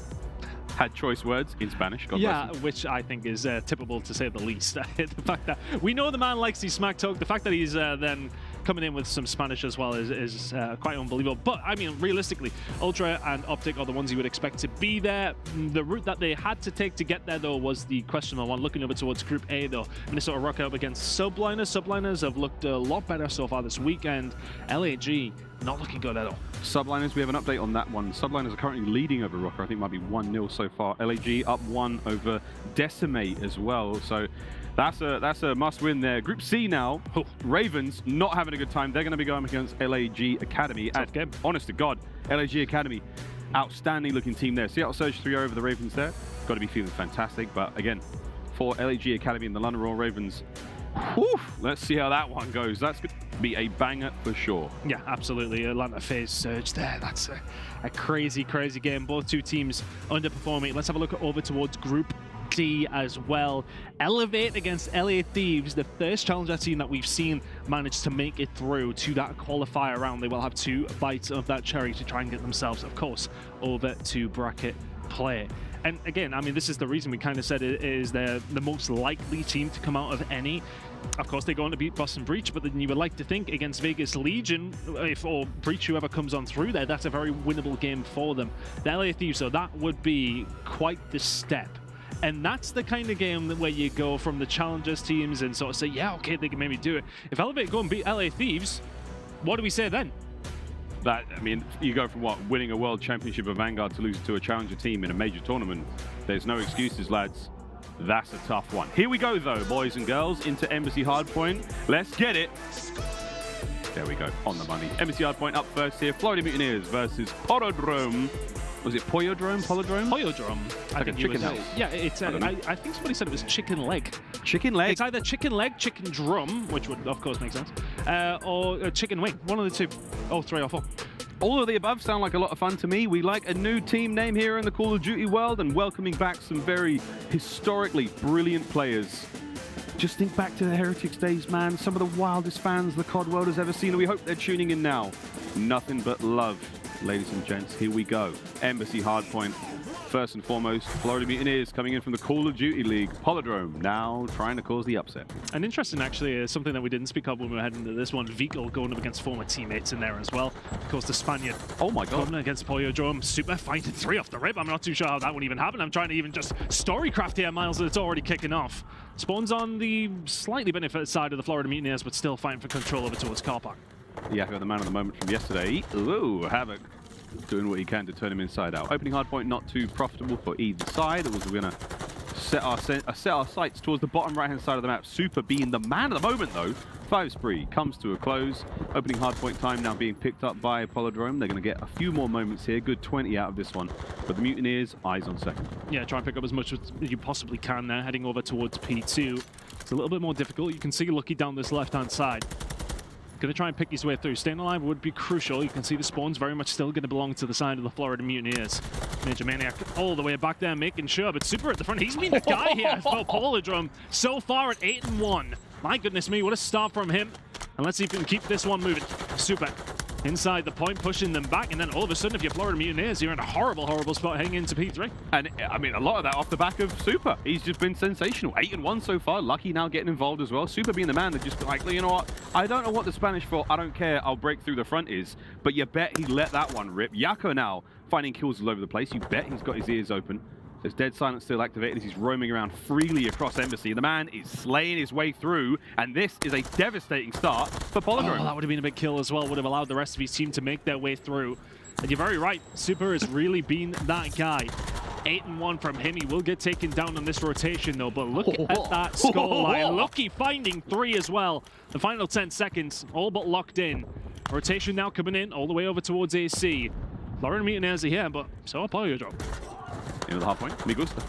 had choice words in Spanish. God bless him.
Which I think is typical to say the least. The fact that we know the man likes his smack talk. The fact that he's then coming in with some Spanish as well is quite unbelievable. But, I mean, realistically, Ultra and OpTic are the ones you would expect to be there. The route that they had to take to get there, though, was the questionable one. Looking over towards Group A, though, Minnesota Røkkr up against Subliners. Subliners have looked a lot better so far this weekend. LAG not looking good at all.
Subliners, we have an update on that one. Subliners are currently leading over Røkkr. I think it might be 1-0 so far. LAG up 1 over Decimate as well. So that's a must-win there. Group C now. Ravens not having a good time. They're going to be going against LAG Academy.
Tough game.
Honest to God, LAG Academy, outstanding looking team there. Seattle Surge 3 over the Ravens there. Got to be feeling fantastic. But again, for LAG Academy and the London Royal Ravens, let's see how that one goes. That's going to be a banger for sure.
Yeah, absolutely. Atlanta FaZe Surge there. That's a crazy, crazy game. Both two teams underperforming. Let's have a look over towards Group D as well. Elevate against LA Thieves, the first challenger team that we've seen manage to make it through to that qualifier round. They will have 2 bites of that cherry to try and get themselves, of course, over to bracket play. And again, I mean, this is the reason we kind of said it is they're the most likely team to come out of any. Of course, they're going to beat Boston Breach, but then you would like to think against Vegas Legion, or Breach, whoever comes on through there, that's a very winnable game for them. The LA Thieves, so that would be quite the step. And that's the kind of game where you go from the challengers teams and sort of say, yeah, okay, they can maybe do it. If Elevate go and beat LA Thieves, what do we say then?
That, I mean, you go from what, winning a world championship of Vanguard to losing to a challenger team in a major tournament. There's no excuses, lads. That's a tough one. Here we go, though, boys and girls, into aBeZy Hardpoint. Let's get it. There we go, on the money. aBeZy Hardpoint up first here. Florida Mutineers versus Polodrome. Was it Polodrome?
Polodrome.
Like a chicken house.
Yeah, it's. I think somebody said it was chicken leg.
Chicken leg?
It's either chicken leg, chicken drum, which would, of course, make sense, or chicken wing. One of the two. Oh, 3 or 4.
All of the above sound like a lot of fun to me. We like a new team name here in the Call of Duty world and welcoming back some very historically brilliant players. Just think back to the Heretics days, man. Some of the wildest fans the COD world has ever seen, and we hope they're tuning in now. Nothing but love, ladies and gents. Here we go. aBeZy Hardpoint. First and foremost, Florida Mutineers coming in from the Call of Duty League. Polodrome now trying to cause the upset.
And interesting, actually, is something that we didn't speak of when we were heading into this one. Vico going up against former teammates in there as well. Of course, the Spaniard.
Oh my God.
Going against Polodrome. Super fighting 3 off the rip. I'm not too sure how that would even happen. I'm trying to even just storycraft here, Miles, that it's already kicking off. Spawns on the slightly benefit side of the Florida Mutineers, but still fighting for control over towards Car Park.
Yeah, got the man of the moment from yesterday. Ooh, Havoc doing what he can to turn him inside out. Opening hardpoint not too profitable for either side. It was we're gonna set our sights towards the bottom right-hand side of the map. Super being the man of the moment, though. 5 spree comes to a close. Opening hardpoint time now being picked up by Polodrome. They're going to get a few more moments here. Good 20 out of this one. But the Mutineers, eyes on second.
Yeah, try and pick up as much as you possibly can there. Heading over towards P2. It's a little bit more difficult. You can see Lucky down this left-hand side. Going to try and pick his way through. Staying alive would be crucial. You can see the spawns very much still going to belong to the side of the Florida Mutineers. Major Maniac all the way back there, making sure, but Super at the front. He's been the guy here for Polodrome so far at 8-1. My goodness me, what a start from him. And let's see if we can keep this one moving. Super inside the point, pushing them back, and then all of a sudden, if you're Florida Mutineers, you're in a horrible, horrible spot heading into P3.
And I mean, a lot of that off the back of Super. He's just been sensational. 8-1 so far. Lucky now getting involved as well. Super being the man that just like, you know what? I don't know what the Spanish for. I don't care. I'll break through the front is. But you bet he let that one rip. Yako now finding kills all over the place. You bet he's got his ears open. There's Dead Silence still activated as he's roaming around freely across aBeZy. The man is slaying his way through, and this is a devastating start for Polodrome.
Oh, that would have been a big kill as well. Would have allowed the rest of his team to make their way through. And you're very right. Super has really been that guy. 8-1 from him. He will get taken down on this rotation, though. But look at that scoreline. Lucky finding 3 as well. The final 10 seconds, all but locked in. Rotation now coming in all the way over towards AC. Florida Mutineers are here, but so are Polodrome.
Into the half point. Me gusta.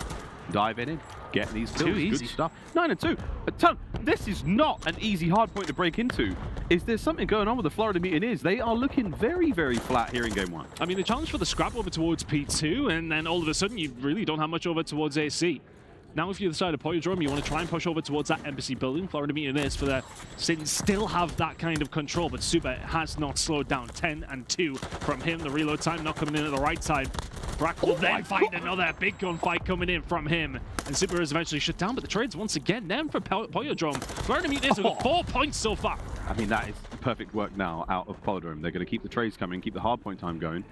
Diving in. Getting these kills.
Too easy.
Good stuff. 9-2. A ton. This is not an easy hard point to break into. Is there something going on with the Florida Mutineers? They are looking very, very flat here in game 1.
I mean, the challenge for the scrap over towards P2, and then all of a sudden you really don't have much over towards AC. Now, if you're the side of Polodrome, you want to try and push over towards that aBeZy building. Florida Mutineers for their sins still have that kind of control, but Super has not slowed down. 10-2 from him. The reload time not coming in at the right time. Brack will then find another big gunfight coming in from him. And Super is eventually shut down, but the trades once again then for Polodrome. Florida Mutineers have got 4 points so far.
I mean, that is perfect work now out of PaulEhx. They're going to keep the trades coming, keep the hardpoint time going.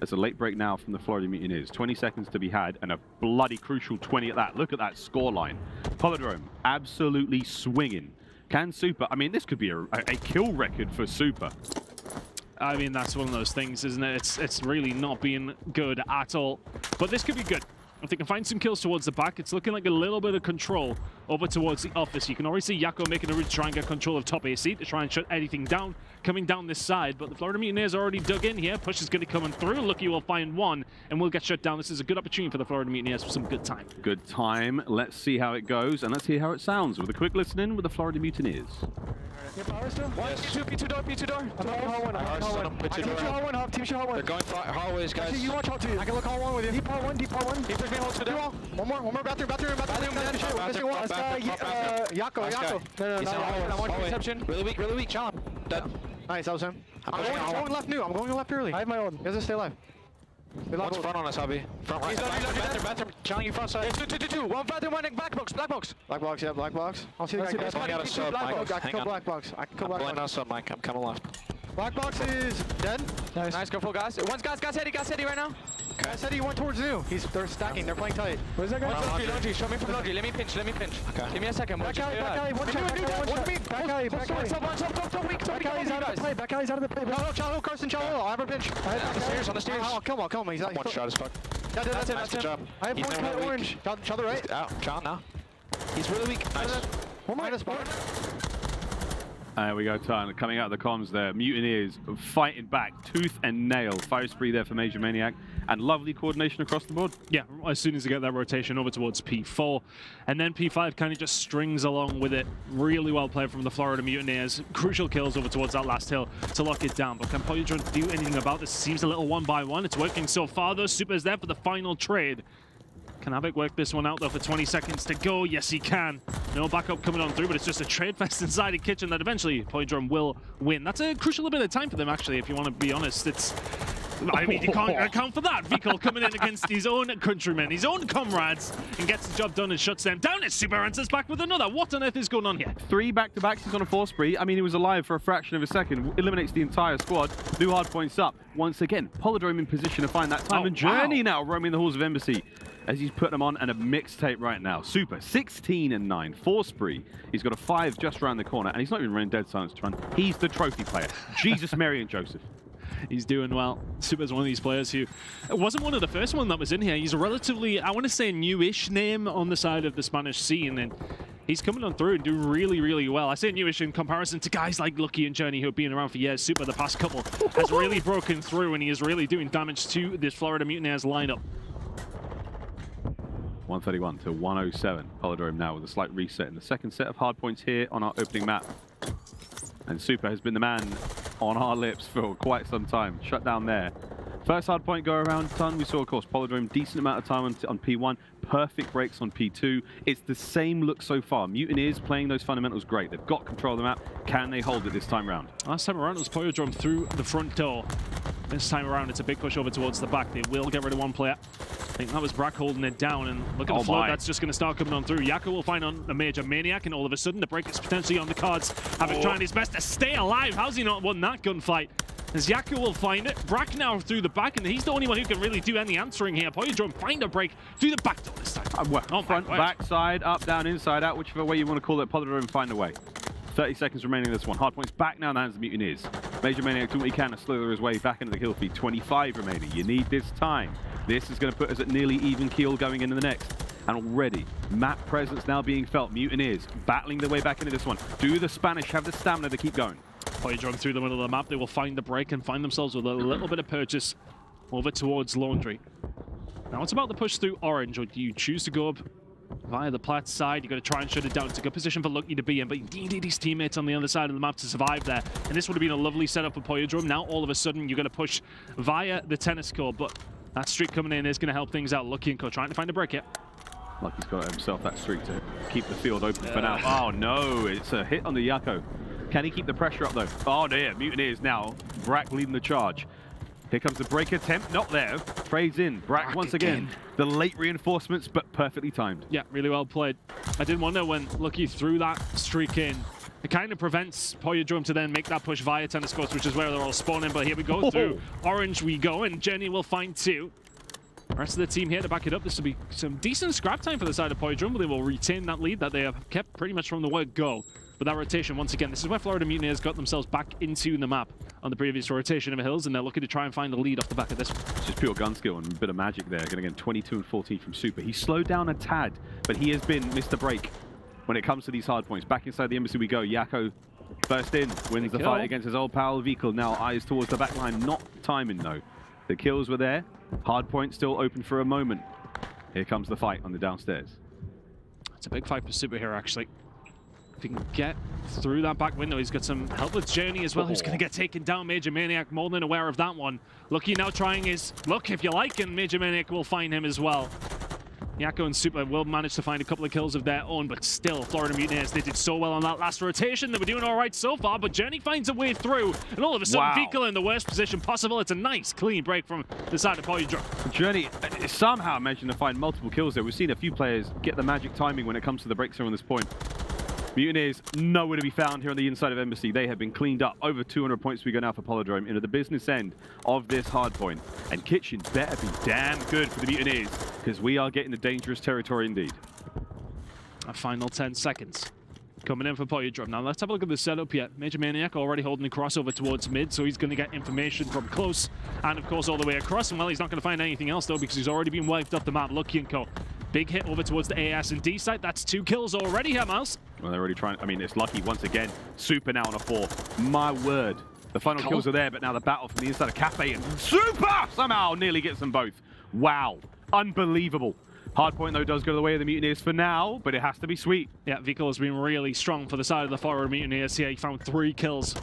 It's a late break now from the Florida Mutineers. 20 seconds to be had, and a bloody crucial 20 at that. Look at that score line. PaulEhx absolutely swinging. Can Super, I mean, this could be a kill record for Super.
I mean, that's one of those things, isn't it? It's really not being good at all. But this could be good. If they can find some kills towards the back, it's looking like a little bit of control over towards the office. You can already see Yakko making a route to try and get control of top AC, to try and shut anything down, coming down this side. But the Florida Mutineers are already dug in here. Push is going to come through. Lucky will find one, and we'll get shut down. This is a good opportunity for the Florida Mutineers for some good time.
Good time. Let's see how it goes, and let's hear how it sounds with a quick listen in with the Florida Mutineers.
Your power still? One, P2 door, P2 door. I'm going hall one. Team shoot hall one. They're going hallways, guys. Actually, you watch hall 2. I can look hall 1 with you. Deep hall 1, deep hall 1. Deep main hall 2 down. One more bathroom. Missing one. Yakko. No. I want reception. Really weak. Challenge. Dead. Nice, that was him. I'm going left new. I'm going left early. I have my own. You guys stay alive. One's front on us, Hobby. Front right. Bathroom. Challenge you front side. 2. One bathroom, one black box. Black box, yeah, black box. I'll see the guy. I got a sub, Mike. I can kill black box. I can kill black box. I'm blowing us up, Mike. I'm coming left. Black box is dead. Nice, go full gas. One's gas heady right now. Okay. Gas heady, one towards new. They're stacking, they're playing tight. Where's that guy? Laundry. Show me from laundry. Let me pinch. Okay. Give me a second. Back alley, one shot. Back alley. Back alley's out of the play. Back alley's out of the play. No, Chalo, Carson, Chalo. I'll have a pinch. On the stairs. Oh, come on. He's out. One shot as fuck. That's it. I have one cut orange. Chalo right. Out. Chalo now. He's really weak. Nice. One minus bar.
There we go, Tan. Coming out of the comms there. Mutineers fighting back, tooth and nail. Fire spree there for Major Maniac. And lovely coordination across the board.
Yeah, as soon as they get that rotation over towards P4. And then P5 kind of just strings along with it. Really well played from the Florida Mutineers. Crucial kills over towards that last hill to lock it down. But can PaulEhx do anything about this? Seems a little 1-by-1. It's working so far, though. Super's there for the final trade. Can aBeZy work this one out, though, for 20 seconds to go? Yes, he can. No backup coming on through, but it's just a trade fest inside the kitchen that eventually PaulEhx will win. That's a crucial bit of time for them, actually, if you want to be honest. I mean, you can't account for that. Vikal coming in against his own countrymen, his own comrades, and gets the job done and shuts them down. It's Super answers back with another. What on earth is going on here?
3 back-to-backs. He's on a 4 spree. I mean, he was alive for a fraction of a second. Eliminates the entire squad. New hard points up. Once again, PaulEhx in position to find that time and journey now, roaming the halls of Embassy. As he's putting them on and a mixtape right now. Super, 16 and 9, 4 spree. He's got a 5 just around the corner, and he's not even running Dead Silence to run. He's the trophy player. Jesus, Mary, and Joseph.
He's doing well. Super's one of these players who wasn't one of the first one that was in here. He's a relatively, I want to say, newish name on the side of the Spanish scene, and he's coming on through and doing really, really well. I say newish in comparison to guys like Lucky and Journey who have been around for years. Super, the past couple, has really broken through, and he is really doing damage to this Florida Mutineers lineup.
131 to 107. PaulEhx now with a slight reset in the second set of hard points here on our opening map. And Super has been the man on our lips for quite some time. Shut down there. First hard point go around ton. We saw, of course, PaulEhx decent amount of time on P1. Perfect breaks on P2. It's the same look so far. Mutineers playing those fundamentals great. They've got control of the map. Can they hold it this time around?
Last time around it was PaulEhx through the front door. This time around it's a big push over towards the back. They will get rid of one player. I think that was Brack holding it down, and look at the float. That's just going to start coming on through. Yakko will find on a Major Maniac, and all of a sudden the break is potentially on the cards. Having trying his best to stay alive. How's he not won that gunfight? As Yakko will find it. Brack now through the back, and he's the only one who can really do any answering here. PaulEhx find a break through the back door this time.
Front, back, side, up, down, inside, out, whichever way you want to call it. PaulEhx find a way. 30 seconds remaining in this one. Hard points back now in the hands of the Mutineers. Major Maniac doing what he can to slither his way back into the kill feed. 25 remaining. You need this time. This is going to put us at nearly even keel going into the next. And already, map presence now being felt. Mutineers battling their way back into this one. Do the Spanish have the stamina to keep going?
PaulEhx through the middle of the map. They will find the break and find themselves with a little bit of purchase over towards Laundry. Now it's about the push through Orange, or do you choose to go up via the Platt side? You've got to try and shut it down. It's a good position for Lucky to be in, but he needed his teammates on the other side of the map to survive there. And this would have been a lovely setup for PaulEhx. Now all of a sudden you're going to push via the tennis court, but that streak coming in is going to help things out. Lucky and Co trying to find a break here.
Lucky's got himself that streak to keep the field open for now. Oh no, it's a hit on the Yakko. Can he keep the pressure up though? Oh dear, Mutineers now. Brack leading the charge. Here comes the break attempt, not there. Trades in, Brack once again. The late reinforcements, but perfectly timed.
Yeah, really well played. I did wonder when Lucky threw that streak in, It kind of prevents PaulEhx to then make that push via tennis courts, which is where they're all spawning. But here we go through orange we go, and Journey will find 2. The rest of the team here to back it up. This will be some decent scrap time for the side of PaulEhx, but they will retain that lead that they have kept pretty much from the word go. But that rotation, once again, this is where Florida Mutineers got themselves back into the map on the previous rotation of Hills, and they're looking to try and find the lead off the back of this one.
It's just pure gun skill and a bit of magic there. Going to get 22 and 14 from Super. He slowed down a tad, but he has been Mr. Break when it comes to these hard points. Back inside the embassy we go. Yako first in, wins the fight against his old pal Vehicle. Now eyes towards the back line, not timing though. The kills were there. Hard point still open for a moment. Here comes the fight on the downstairs.
It's a big fight for Super here, actually. If he can get through that back window, he's got some help with Journey as well. He's going to get taken down. Major Maniac more than aware of that one. Lucky now trying his look, if you like, and Major Maniac will find him as well. Yako and Super will manage to find a couple of kills of their own, but still, Florida Mutineers, they did so well on that last rotation. They were doing all right so far, but Journey finds a way through, and all of a sudden, Vehicle in the worst position possible. It's a nice, clean break from the side of PaulEhx.
Journey somehow managed to find multiple kills there. We've seen a few players get the magic timing when it comes to the breaks here on this point. Mutineers nowhere to be found here on the inside of Embassy. They have been cleaned up. Over 200 points we go now for PaulEhx into the business end of this hard point. And Kitchen better be damn good for the Mutineers, because we are getting the dangerous territory indeed.
A final 10 seconds. Coming in for PaulEhx. Now let's have a look at the setup here. Major Maniac already holding the crossover towards mid, so he's going to get information from close and of course all the way across. And well, he's not going to find anything else though, because he's already been wiped off the map. Lucky and Co. Big hit over towards the AS and D site. That's 2 kills already here, Miles.
Well, they're already trying. I mean, it's Lucky once again. Super now on a 4. My word. The final kills are there, but now the battle from the inside of Cafe and Super somehow nearly gets them both. Wow. Unbelievable. Hardpoint, though, does go the way of the Mutineers for now, but it has to be sweet.
Yeah, Vehicle has been really strong for the side of the Florida Mutineers here. He found 3 kills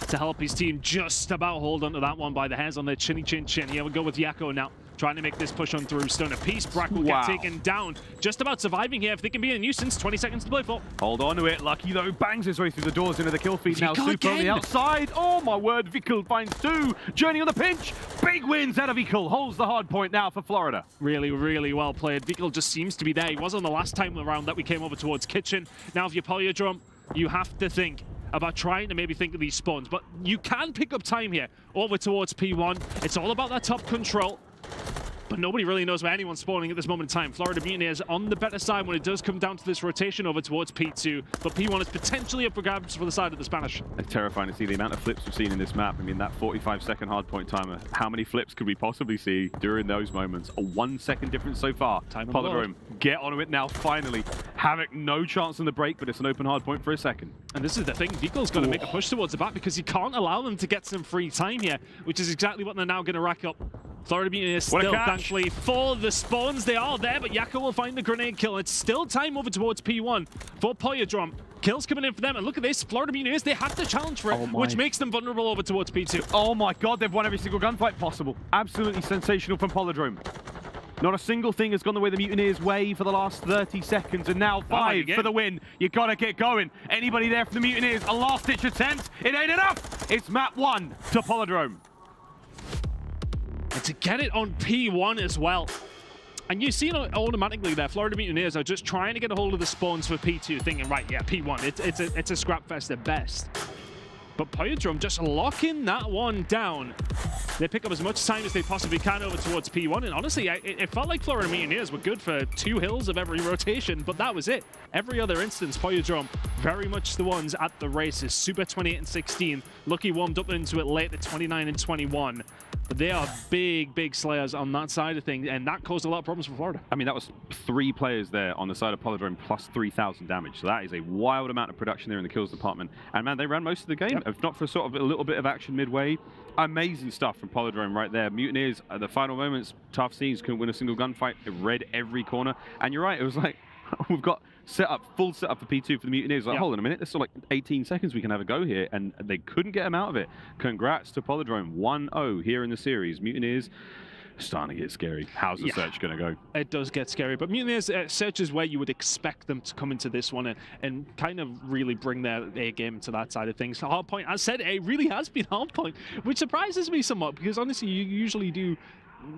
to help his team just about hold onto that one by the hairs on their chinny chin chin. Here we go with Yako now, trying to make this push on through. Stone a piece. Brack will get taken down. Just about surviving here if they can be a nuisance. 20 seconds to play for.
Hold on to it. Lucky, though, bangs his way through the doors into the kill feed. Now Super on the outside. Oh, my word. Vehicle finds 2. Journey on the pinch. Big wins out of Vehicle. Holds the hard point now for Florida.
Really, really well played. Vehicle just seems to be there. He was on the last time around that we came over towards Kitchen. Now, if you're PaulEhx, you have to think about trying to maybe think of these spawns, but you can pick up time here over towards P1. It's all about that top control, but nobody really knows where anyone's spawning at this moment in time. Florida Mutineers on the better side when it does come down to this rotation over towards P2, but P1 is potentially up for grabs for the side of the Spanish.
It's terrifying to see the amount of flips we've seen in this map. I mean, that 45-second hardpoint timer, how many flips could we possibly see during those moments? A 1-second difference so far. PaulEhx, get onto it now, finally. Havoc, no chance on the break, but it's an open hardpoint for a second.
And this is the thing, Vehicle's got to make a push towards the back because he can't allow them to get some free time here, which is exactly what they're now going to rack up. Florida Mutineers still, thankfully, for the spawns. They are there, but Yako will find the grenade kill. It's still time over towards P1 for PaulEhx. Kills coming in for them, and look at this. Florida Mutineers, they have to challenge for it, which makes them vulnerable over towards P2.
Oh my god, they've won every single gunfight possible. Absolutely sensational from PaulEhx. Not a single thing has gone the way the Mutineers' way for the last 30 seconds, and now 5 for the win. You gotta get going. Anybody there for the Mutineers? A last-ditch attempt. It ain't enough. It's map 1 to PaulEhx.
And to get it on P1 as well. And you see it automatically there, Florida Mutineers are just trying to get a hold of the spawns for P2, thinking, right, yeah, P1, it's a scrap fest at best. But PaulEhx just locking that one down. They pick up as much time as they possibly can over towards P1. And honestly, it felt like Florida Mutineers were good for 2 hills of every rotation, but that was it. Every other instance, PaulEhx very much the ones at the races. Super 28 and 16. Lucky warmed up into it late at 29 and 21. But they are big, big slayers on that side of things, and that caused a lot of problems for Florida.
I mean, that was 3 players there on the side of PaulEhx plus 3,000 damage. So that is a wild amount of production there in the kills department. And man, they ran most of the game, if not for sort of a little bit of action midway. Amazing stuff from PaulEhx right there. Mutineers at the final moments, tough scenes, couldn't win a single gunfight. It read every corner. And you're right, it was like, we've got full setup for P2 for the Mutineers. Like, hold on a minute, there's still like 18 seconds we can have a go here, and they couldn't get him out of it. Congrats to PaulEhx, 1-0 here in the series. Mutineers starting to get scary. How's the search going to go?
It does get scary, but Mutineers search is where you would expect them to come into this one and kind of really bring their A game to that side of things. Hardpoint, as said, it really has been hardpoint, which surprises me somewhat because honestly, you usually do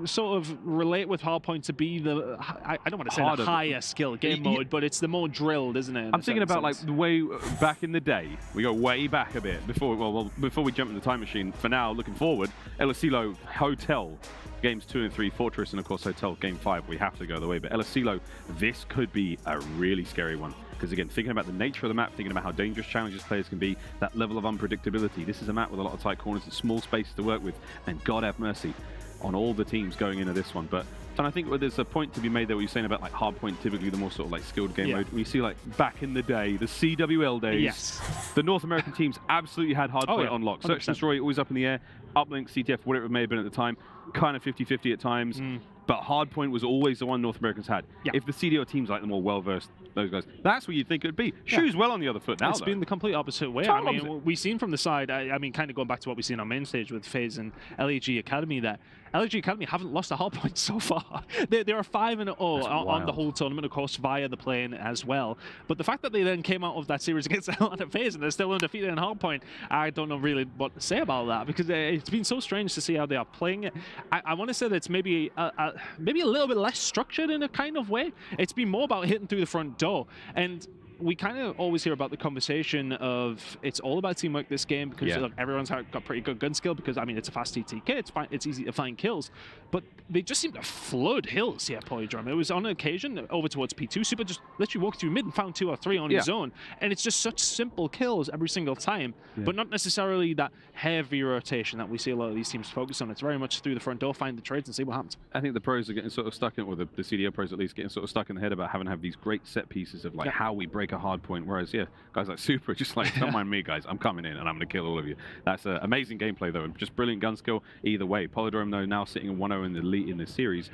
sort of relate with Hardpoint to be the, I don't want to say the higher skill game mode, but it's the more drilled, isn't it?
I'm thinking about like the way back in the day, we go way back a bit before we jump in the time machine. For now, looking forward, aBeZy Hotel, games 2 and 3, Fortress, and of course Hotel, game 5, we have to go the way. But aBeZy, this could be a really scary one. Because again, thinking about the nature of the map, thinking about how dangerous challenges players can be, that level of unpredictability. This is a map with a lot of tight corners and small spaces to work with, and God have mercy on all the teams going into this one. But and I think there's a point to be made there what you're saying about like Hardpoint, typically the more sort of like skilled game mode. We see like back in the day, the CWL days, the North American teams absolutely had Hardpoint on lock. Search and Destroy always up in the air, uplink, CTF, whatever it may have been at the time, kind of 50-50 at times. But Hardpoint was always the one North Americans had. If the CDL teams like the more well-versed, those guys, that's what you'd think it would be. Shoes well on the other foot now,
It's been the complete opposite way. I mean, we've seen from the side, I mean, kind of going back to what we've seen on main stage with FaZe and LEG Academy, that LEG Academy haven't lost a Hardpoint so far. They are 5-0 on the whole tournament, of course, via the plane as well. But the fact that they then came out of that series against Atlanta FaZe and they're still undefeated in Hardpoint, I don't know really what to say about that, because it's been so strange to see how they are playing it. I want to say that it's maybe a little bit less structured in a kind of way. It's been more about hitting through the front door. And we kind of always hear about the conversation of it's all about teamwork this game, because look, everyone's got pretty good gun skill, because I mean it's a fast TTK, it's easy to find kills, but they just seem to flood hills here, PaulEhx. It was on occasion over towards P2, Super just literally walked through mid and found 2 or 3 on his own, and it's just such simple kills every single time, but not necessarily that heavy rotation that we see a lot of these teams focus on. It's very much through the front door, find the trades and see what happens.
I think the pros are getting sort of stuck in, or the CDL pros at least, getting sort of stuck in the head about having to have these great set pieces of like how we break a hard point, whereas guys like Super are just like, don't mind me guys, I'm coming in and I'm going to kill all of you. That's amazing gameplay though, and just brilliant gun skill either way. PaulEhx though now sitting in 1-0 in the lead in the series.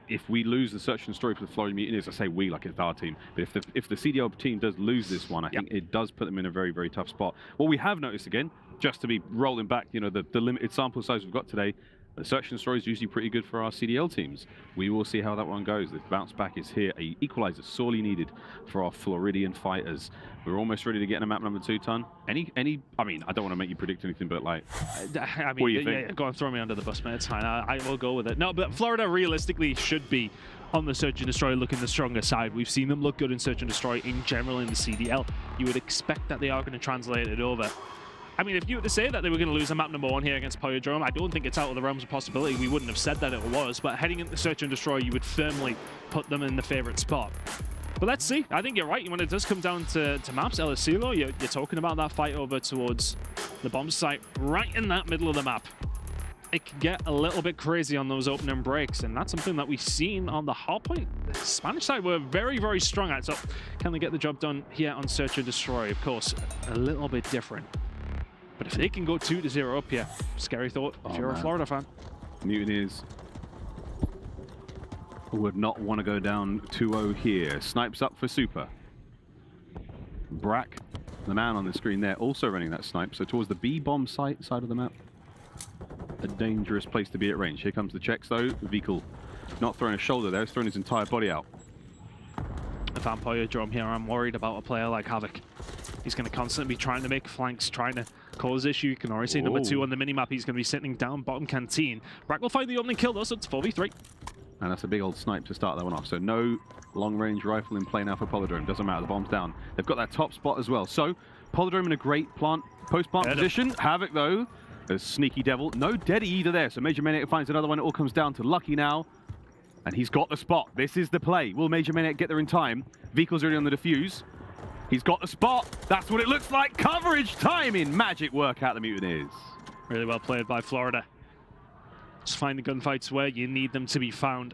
If we lose the Search and Destroy for the Florida Mutineers, I say we like it's our team, but if the CDL team does lose this one, I think it does put them in a very, very tough spot. What we have noticed again, just to be rolling back, you know, the limited sample size we've got today, the Search and Destroy is usually pretty good for our CDL teams. We will see how that one goes. The bounce back is here. A equalizer sorely needed for our Floridian fighters. We're almost ready to get in a map number 2, Ton. I mean, I don't want to make you predict anything, but like,
I mean,
what do you think?
Go and throw me under the bus, man. It's fine. I will go with it. No, but Florida realistically should be on the Search and Destroy looking the stronger side. We've seen them look good in Search and Destroy in general in the CDL. You would expect that they are going to translate it over. I mean, if you were to say that they were going to lose a map number 1 here against PaulEhx, I don't think it's out of the realms of possibility. We wouldn't have said that it was, but heading into Search and Destroy, you would firmly put them in the favorite spot. But let's see. I think you're right. When it does come down to maps, aBeZy, you're talking about that fight over towards the bomb site, right in that middle of the map. It can get a little bit crazy on those opening breaks, and that's something that we've seen on the Hardpoint. The Spanish side were very, very strong at. So can they get the job done here on Search and Destroy? Of course, a little bit different. But if they can go 2-0 up here, scary thought if you're a Florida fan.
Mutineers would not want to go down 2-0 here. Snipes up for Super. Brack, the man on the screen there, also running that snipe. So towards the B-bomb side of the map. A dangerous place to be at range. Here comes the checks though. Vehicle not throwing a shoulder there, he's throwing his entire body out.
If I'm PaulEhx here, I'm worried about a player like Havoc. He's going to constantly be trying to make flanks, trying to cause issue. You can already see number 2 on the minimap. He's going to be sitting down bottom canteen. Brack will find the opening kill though, so it's 4v3.
And that's a big old snipe to start that one off. So no long-range rifle in play now for PaulEhx. Doesn't matter, the bomb's down. They've got that top spot as well. So PaulEhx in a great post-plant position. Havoc though, a sneaky devil. No Deddy either there. So Major Maniac finds another one. It all comes down to Lucky now. And he's got the spot. This is the play. Will Major Maniac get there in time? Vehicle's already on the defuse. He's got the spot. That's what it looks like. Coverage time in magic work out the Mutineers.
Really well played by Florida. Just find the gunfights where you need them to be found.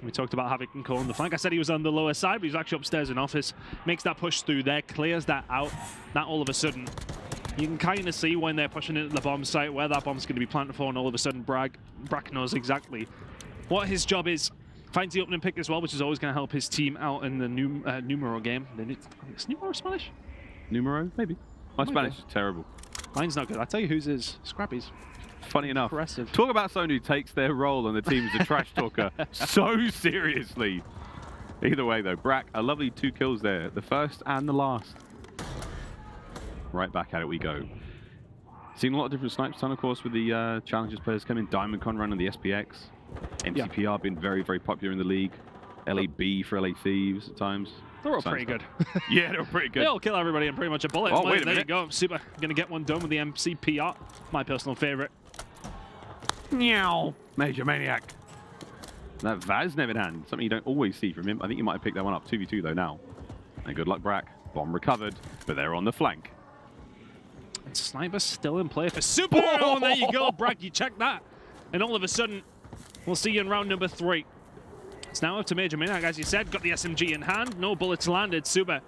We talked about Havoc and calling the flank. I said he was on the lower side, but he's actually upstairs in office. Makes that push through there, clears that out. That all of a sudden, you can kind of see when they're pushing into the bomb site where that bomb's going to be planted for, and all of a sudden Brack knows exactly what his job is. Finds the opening pick as well, which is always going to help his team out in the Numero game. Is Numero Spanish?
Numero? Maybe. My Spanish is terrible.
Mine's not good. I tell you whose is. Scrappy's.
Funny enough.
Impressive.
Talk about someone who takes their role on the team as a trash talker so seriously. Either way though, Brack, a lovely 2 kills there. The first and the last. Right back at it we go. Seen a lot of different snipes done, of course, with the Challengers players coming. DiamondCon run on the SPX. MCPR been very, very popular in the league. LAB for LA Thieves at times.
They're all pretty good.
Yeah, they're pretty good.
They all kill everybody in pretty much a bullet.
Oh, wait a
there
minute.
you go. Super going to get one done with the MCPR. My personal favorite.
Meow. Major Maniac. That Vaznev in hand. Something you don't always see from him. I think you might have picked that one up. 2v2 though now. And good luck, Brack. Bomb recovered, but they're on the flank.
And Sniper's still in play for Super. Oh, and there you go, Brack. You check that. And all of a sudden, we'll see you in round number 3. It's now up to Major Maniac, as you said. Got the SMG in hand. No bullets landed. Super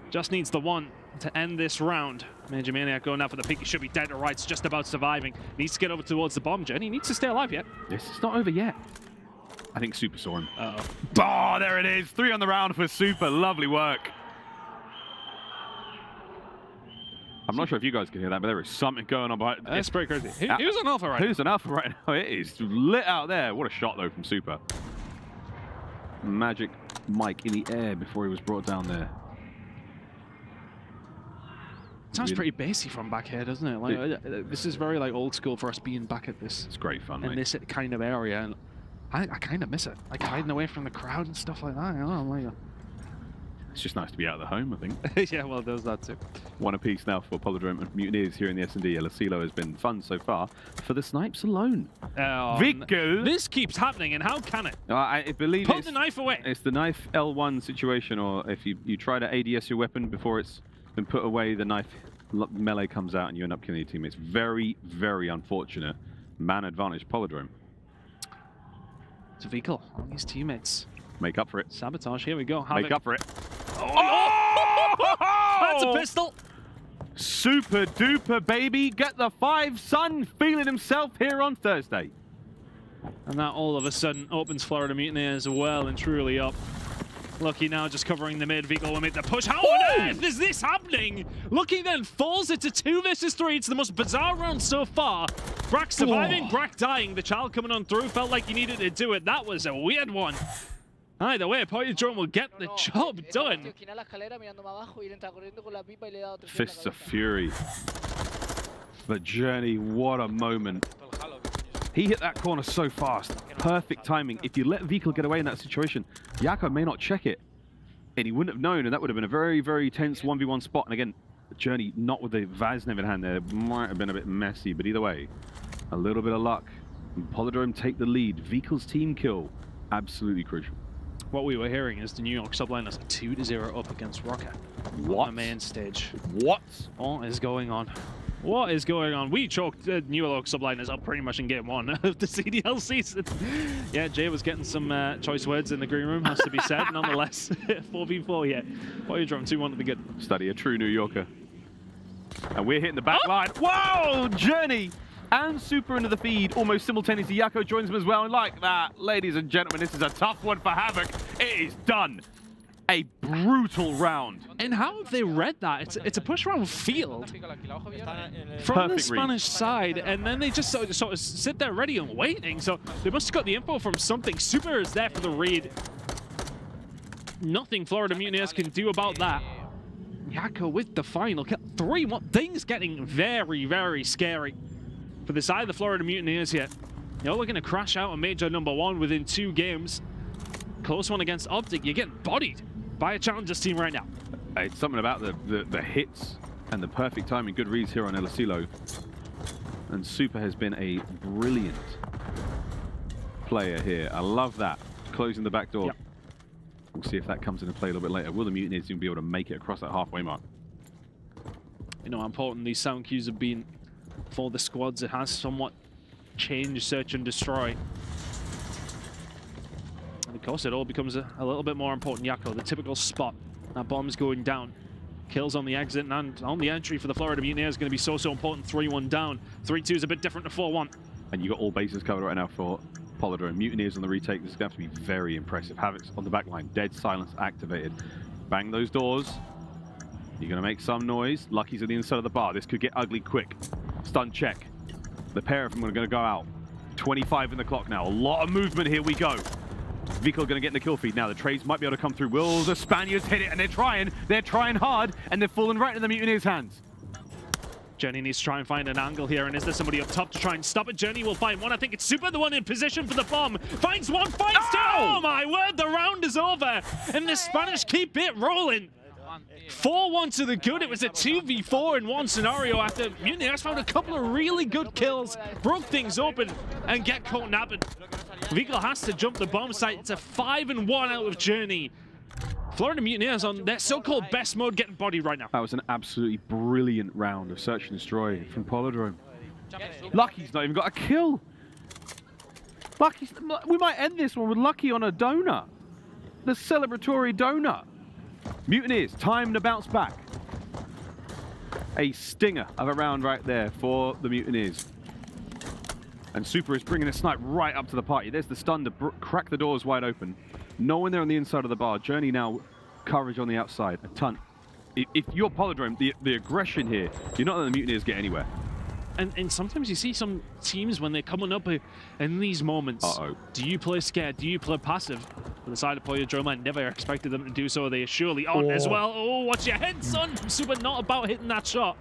just needs the one to end this round. Major Maniac going out for the pick. He should be dead to rights, just about surviving. Needs to get over towards the bomb journey. He needs to stay alive yet.
This is not over yet. I think Super saw him.
Uh-oh.
Oh, there it is. 3 on the round for Super. Lovely work. I'm not sure if you guys can hear that, but there is something going on behind.
That's pretty crazy. Who's on Alpha right now?
Who's on Alpha right now? It is lit out there. What a shot, though, from Super. Magic Mike in the air before he was brought down there.
Sounds pretty bassy from back here, doesn't it? Like this is very like old school for us being back at this.
It's great fun,
in this kind of area, and I kind of miss it. Like hiding away from the crowd and stuff like that.
It's just nice to be out of the home, I think.
Yeah, well, there's that too.
One apiece now for Polydrome and Mutineers here in the S&D. aLLeY has been fun so far for the snipes alone. Vico!
This keeps happening, and how can it?
I believe
Put the knife away.
It's the knife L1 situation, or if you try to ADS your weapon before it's been put away, the knife melee comes out and you end up killing your team. It's very, very unfortunate. Man advantage Polydrome.
It's Vico on his teammates.
Make up for it.
Sabotage, here we go.
Make up for it.
Oh! That's a pistol.
Super duper, baby. Get the 5 son feeling himself here on Thursday.
And that all of a sudden opens Florida Mutineers well and truly up. Lucky now just covering the mid. Vico will make the push. How on earth is this happening? Lucky then falls. It's a 2 versus 3. It's the most bizarre round so far. Brack surviving, Brack dying. The child coming on through felt like he needed to do it. That was a weird one. Either way, Polydrome will get the job done.
Fists of Fury. The journey, what a moment. He hit that corner so fast. Perfect timing. If you let Vico get away in that situation, Yako may not check it. And he wouldn't have known, and that would have been a very, very tense 1v1 spot. And again, the journey, not with the Vaznev in hand there, might have been a bit messy. But either way, a little bit of luck. And Polydrome take the lead. Vico's team kill, absolutely crucial.
What we were hearing is the New York Subliners are 2-0 up against Røkkr.
What?
On the main stage.
What?
What is going on? What is going on? We choked New York Subliners up pretty much in game 1 of the CDL season. Yeah, Jay was getting some choice words in the green room, has to be said. Nonetheless, 4v4 yet. Polydrome 2-1 to be good.
Study a true New Yorker. And we're hitting the back line. Whoa! Journey! And Super into the feed, almost simultaneously. Yako joins him as well. And like that, ladies and gentlemen, this is a tough one for Havoc. It is done. A brutal round.
And how have they read that? It's a push round field from the Spanish side, and then they just sort of sit there ready and waiting. So they must have got the info from something. Super is there for the read. Nothing Florida Mutineers can do about that. Yako with the final kill. 3-1. Things getting very, very scary for the side of the Florida Mutineers here. They're looking to crash out on major number 1 within 2 games. Close one against OpTic. You're getting bodied by a Challengers team right now.
It's something about the hits and the perfect timing. Good reads here on aLLeY. And Super has been a brilliant player here. I love that. Closing the back door. Yep. We'll see if that comes into play a little bit later. Will the Mutineers even be able to make it across that halfway mark?
You know how important these sound cues have been for the squads. It has somewhat changed search and destroy. And of course, it all becomes a little bit more important. Yako, the typical spot. That bomb's going down. Kills on the exit and on the entry for the Florida Mutineers is going to be so important. 3-1 down. 3-2 is a bit different to 4-1.
And you got all bases covered right now for Polydrome. Mutineers on the retake. This is going to have to be very impressive. Havoc's on the back line. Dead silence activated. Bang those doors. You're going to make some noise. Lucky's at the inside of the bar. This could get ugly quick. Stun check. The pair of them are going to go out. 25 in the clock now. A lot of movement. Here we go. Vico going to get in the kill feed now. The trades might be able to come through. Will the Spaniards hit it? And they're trying hard, and they're falling right in the Mutineers' hands.
Journey needs to try and find an angle here, and is there somebody up top to try and stop it? Journey will find one. I think it's Super, the one in position for the bomb. Finds one, finds two! Oh my word, the round is over, and the Spanish keep it rolling. 4-1 to the good. It was a 2v4 in one scenario after Mutineers found a couple of really good kills, broke things open, and get caught napping. Røkkr has to jump the bomb site. It's a 5-1 out of Journey. Florida Mutineers on their so-called best mode getting bodied right now.
That was an absolutely brilliant round of search and destroy from PaulEhx. Lucky's not even got a kill. We might end this one with Lucky on a donut. The celebratory donut. Mutineers, time to bounce back. A stinger of a round right there for the Mutineers. And Super is bringing a snipe right up to the party. There's the stun to crack the doors wide open. No one there on the inside of the bar. Journey now, coverage on the outside. A ton. If you're PaulEhx, the aggression here, you're not letting the Mutineers get anywhere.
And sometimes you see some teams when they're coming up in these moments. Do you play scared? Do you play passive? For the side of PaulEhx, I never expected them to do so. They are surely on as well. Oh, watch your head, son. Super not about hitting that shot.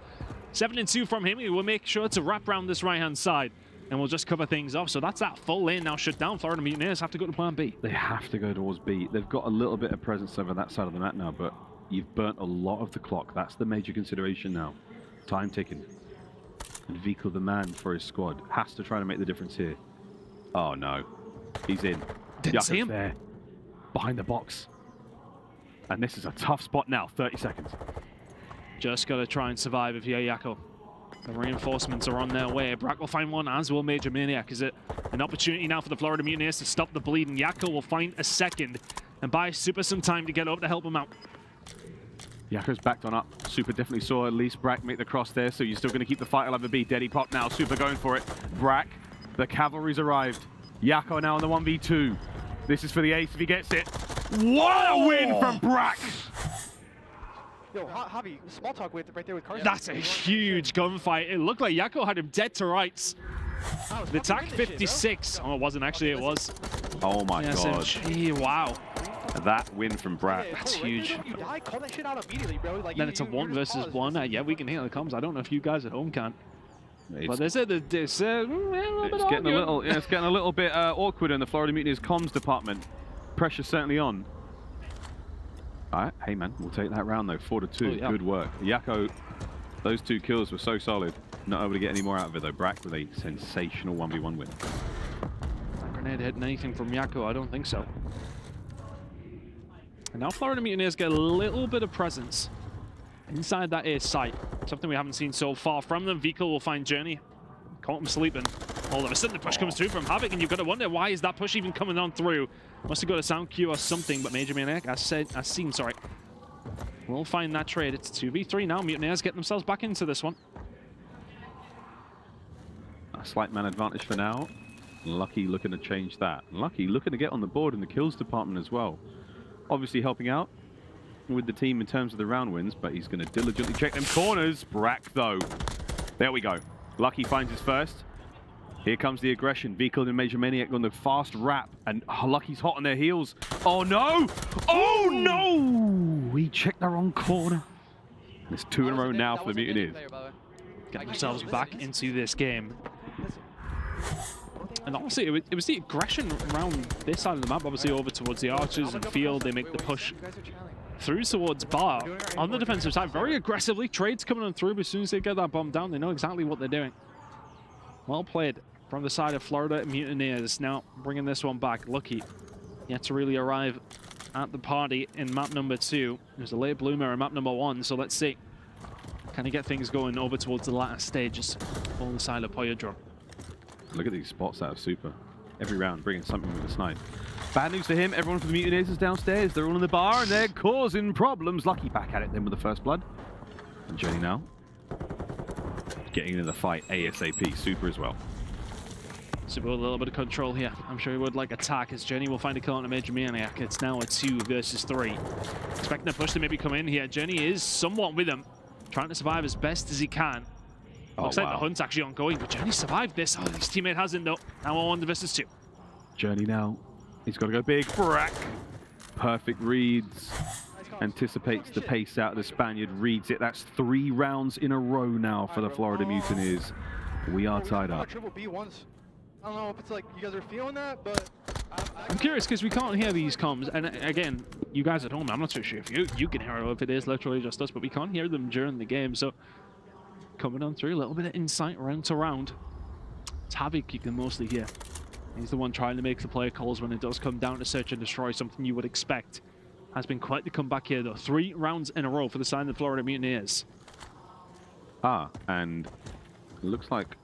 7-2 from him. He will make sure to wrap around this right-hand side. And we'll just cover things off. So that's that full lane now shut down. Florida Mutineers have to go to plan B.
They have to go towards B. They've got a little bit of presence over that side of the map now, but you've burnt a lot of the clock. That's the major consideration now. Time ticking. And Røkkr, the man for his squad, has to try to make the difference here. Oh no. He's in.
Didn't see him.
There. Behind the box. And this is a tough spot now. 30 seconds.
Just got to try and survive if you're Yakko. The reinforcements are on their way. Brack will find one, as will Major Maniac. Is it an opportunity now for the Florida Mutineers to stop the bleed? And Yakko will find a second and buy Super some time to get up to help him out.
Yakko's backed on up. Super definitely saw at least Brack make the cross there, so you're still going to keep the fight alive. The beat. Deddy pop now. Super going for it. Brack, the cavalry's arrived. Yakko now on the 1v2. This is for the ace if he gets it. What a win from Brack!
Yo, Javi, small talk right there with Carson.
That's a huge gunfight. It looked like Yakko had him dead to rights. The TAC 56. Oh, it wasn't actually, it was.
Oh my god.
Gee, wow.
That win from Brack.
That's huge.
You die, call that shit out immediately, bro. Like,
Then it's a 1 versus 1. Yeah, we can hear the comms. I don't know if you guys at home can. But it's getting
a little bit awkward in the Florida Mutineers comms department. Pressure's certainly on. All right, hey man, we'll take that round though. 4-2,
Oh, yeah.
Good work. Yakko, those 2 kills were so solid. Not able to get any more out of it though. Brack with a sensational 1v1 win.
That grenade hitting anything from Yakko? I don't think so. And now Florida Mutineers get a little bit of presence inside that A site. Something we haven't seen so far from them. Røkkr will find Journey. Caught him sleeping. All of a sudden the push comes through from Havoc, and you've got to wonder, why is that push even coming on through? Must have got a sound cue or something, but Major Maniac, Asim, sorry. We'll find that trade. It's 2v3 now. Mutineers get themselves back into this one.
A slight man advantage for now. Lucky looking to change that. Lucky looking to get on the board in the kills department as well. Obviously helping out with the team in terms of the round wins, but he's going to diligently check them corners. Brack though. There we go. Lucky finds his first. Here comes the aggression. Røkkr and Major Maniac on the fast wrap, and Lucky's hot on their heels. Oh no! Oh no! He checked the wrong corner. It's 2 in a row now for the Mutineers.
Get themselves back into this game. And honestly, it was the aggression around this side of the map, obviously over towards the archers and field. They make the push through towards bar. On the defensive side, very aggressively. Trades coming on through, but as soon as they get that bomb down, they know exactly what they're doing. Well played from the side of Florida Mutineers. Now bringing this one back. Lucky yet to really arrive at the party in map number 2. There's a late bloomer in map number 1, so let's see. Can he get things going over towards the latter stages on the side of PaulEhx?
Look at these spots out of Super. Every round bringing something with a snipe. Bad news for him. Everyone from the Mutineers is downstairs. They're all in the bar and they're causing problems. Lucky back at it then with the first blood. And Journey now getting into the fight ASAP. Super as well.
Super with a little bit of control here. I'm sure he would like attack as Journey will find a kill on a Major Maniac. It's now a 2 versus 3. Expecting a push to maybe come in here. Journey is somewhat with him, trying to survive as best as he can. Looks like the hunt's actually ongoing, but Journey survived this. Oh, his teammate hasn't though. Now we're 1 versus 2.
Journey now. He's got to go big. Brack. Perfect reads. anticipates the pace out of the Spaniard, reads it. That's 3 rounds in a row now for the Florida Mutineers. We are tied up.
Triple B once. I don't know if it's like you guys are feeling that, but
I'm curious because we can't hear these comms, and again, you guys at home, I'm not so sure if you can hear it or if it is literally just us, but we can't hear them during the game. So coming on through, a little bit of insight round to round. It's Havoc you can mostly hear. He's the one trying to make the player calls when it does come down to search and destroy, something you would expect. Has been quite the comeback here though. 3 rounds in a row for the side of the Florida Mutineers.
And it looks like